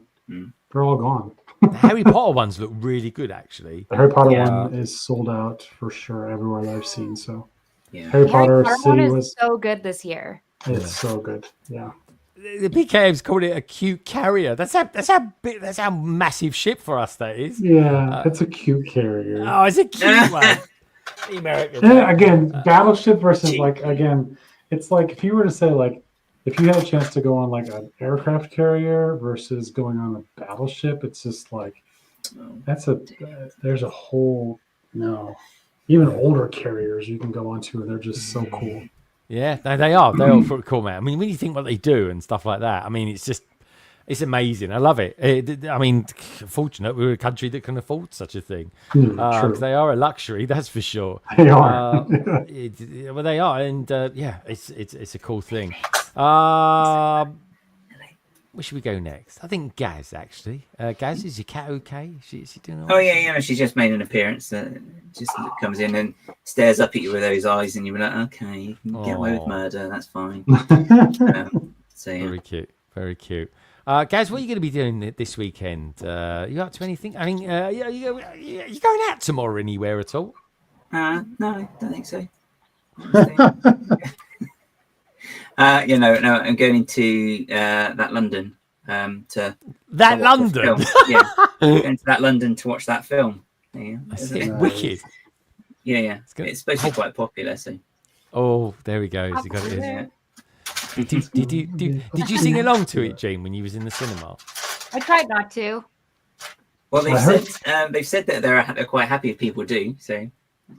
all gone. The Harry Potter ones look really good, actually. The Harry Potter one is sold out for sure everywhere that I've seen. So, yeah. Harry Potter City was so good this year. It's so good. Yeah. The PKM's called it a cute carrier. That's how massive ship for us that is. Yeah, it's a cute carrier. Oh, it's a cute one. The Americans. Yeah, again, battleship versus it's like if you were to say if you had a chance to go on like an aircraft carrier versus going on a battleship, it's just like there's a whole even older carriers you can go onto and they're just so cool. Yeah, they are. They're all pretty cool, man. I mean, when you think what they do and stuff like that, I mean, it's amazing. I love it. I mean, fortunate we're a country that can afford such a thing. Because they are a luxury, that's for sure. They are. Well, they are, and it's a cool thing. Where should we go next? I think Gaz, actually. Gaz, is your cat okay? Is she doing all right? Oh, yeah. She's just made an appearance. Just comes in and stares up at you with those eyes, and you're like, okay, you can get away with murder. That's fine. So, yeah. Very cute. Very cute. Gaz, what are you going to be doing this weekend? You up to anything? I mean, you going out tomorrow anywhere at all? No, I don't think so. No, I'm going to that London to London. Yeah, going to that London to watch that film. Yeah, wicked. Yeah. It's supposed to be quite popular. So. Oh, there he goes. He got it. Yeah. Did you sing along to it, Jane, when you was in the cinema? I tried not to. Well, they've said that they're quite happy if people do. So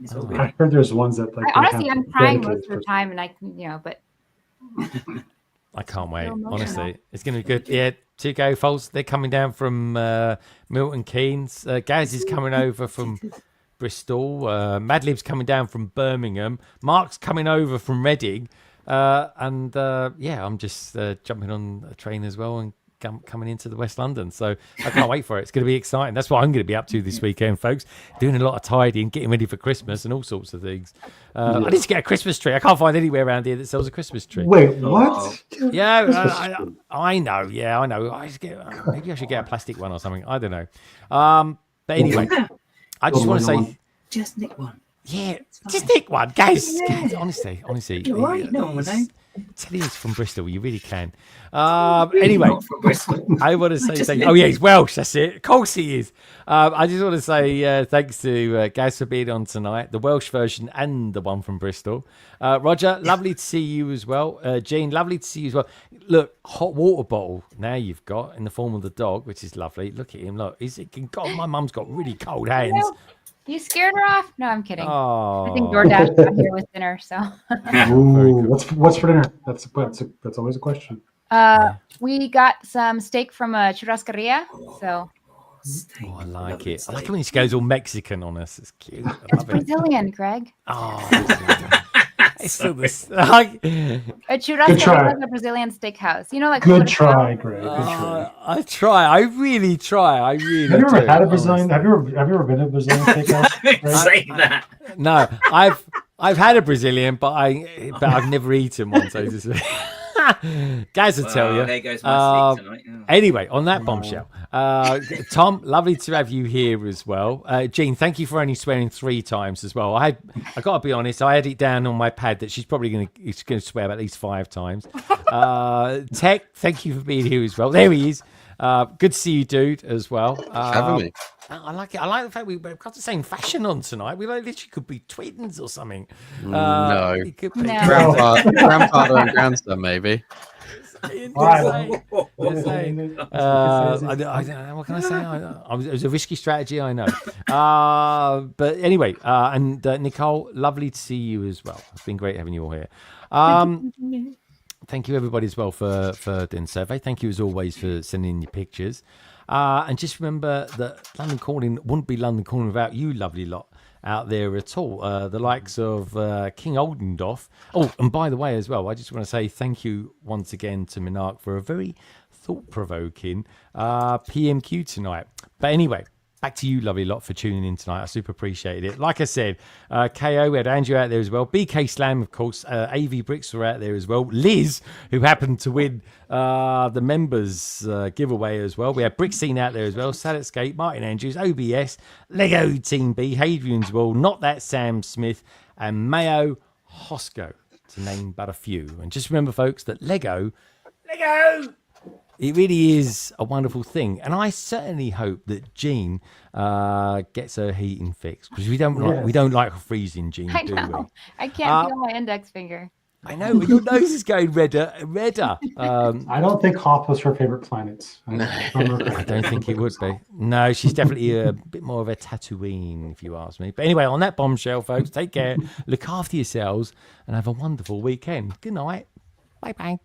it's all good. I heard there's ones that Honestly, I'm crying most of the time, and I can, but. I can't wait. Honestly, it's going to be good. Yeah, 2 GoFolds. They're coming down from Milton Keynes. Gaz is coming over from Bristol. Madlib's coming down from Birmingham. Mark's coming over from Reading. I'm just jumping on a train as well and coming into the West London. So I can't wait for it. It's going to be exciting. That's what I'm going to be up to this weekend, folks. Doing a lot of tidying, getting ready for Christmas and all sorts of things. I need to get a Christmas tree. I can't find anywhere around here that sells a Christmas tree. Wait, what? Yeah, I know. Yeah, I know. Maybe I should get a plastic one or something. I don't know. But anyway, I just want to say... Just nick one. Yeah, just nick one, guys. Honestly. You're right, no one will know. Tell you he's from Bristol. You really can. Anyway, from Bristol. I want to say oh yeah, he's Welsh. That's it. Of course he is. I just want to say thanks to Gaz for being on tonight, the Welsh version and the one from Bristol. Roger, lovely to see you as well. Jean, lovely to see you as well. Look, hot water bottle now you've got in the form of the dog, which is lovely. Look at him. Look, God, my mum's got really cold hands. You scared her off? No, I'm kidding. Oh. I think DoorDash got here with dinner, so. Ooh, what's for dinner? That's always a question. We got some steak from a churrascaria, so. I like it. I like it when she goes all Mexican on us. It's cute. It's Brazilian, Greg. Oh, it's so this. A churrascaria is a Brazilian steakhouse. You know, like good try, Greg. Good try. I try. I really try. Have you ever had a Brazilian? Have you ever been to a Brazilian steakhouse? Say that. No, I've had a Brazilian, but I've never eaten one. So to speak. Guys will tell you. There goes my steak tonight. Oh. Anyway, on that bombshell, Tom, lovely to have you here as well. Jean, thank you for only swearing 3 times as well. I got to be honest, I had it down on my pad that she's probably going to swear about at least 5 times. Tech, thank you for being here as well. There he is. Good to see you, dude, as well. Having me. I like it. I like the fact we've got the same fashion on tonight. We literally could be twins or something. No. It could be. Grandfather and grandson, maybe. What can I say? It was a risky strategy, I know. But anyway, and Nicole, lovely to see you as well. It's been great having you all here. Thank you, everybody, as well, for doing the survey. Thank you, as always, for sending in your pictures. And just remember that London Calling wouldn't be London Calling without you, lovely lot out there at all. The likes of King Oldendorf. Oh, and by the way, as well, I just want to say thank you once again to MNRK for a very thought-provoking PMQ tonight. But anyway, back to you, lovely lot, for tuning in tonight. I super appreciated it. Like I said, KO, we had Andrew out there as well. BK Slam, of course. AV Bricks were out there as well. Liz, who happened to win the members giveaway as well. We had Brick Scene out there as well. Saletscape, Martin Andrews, OBS, Lego Team B, Hadrian's Wall, Not That Sam Smith, and Mayo Hosco, to name but a few. And just remember, folks, that Lego, it really is a wonderful thing, and I certainly hope that Jean gets her heating fixed, because we don't like freezing, Jean. I know. I can't feel my index finger. I know, your nose is going redder and redder. I don't think Hoth was her favorite planet. I don't think it would be. No, she's definitely a bit more of a Tatooine, if you ask me. But anyway, on that bombshell, folks, take care, look after yourselves, and have a wonderful weekend. Good night. Bye-bye.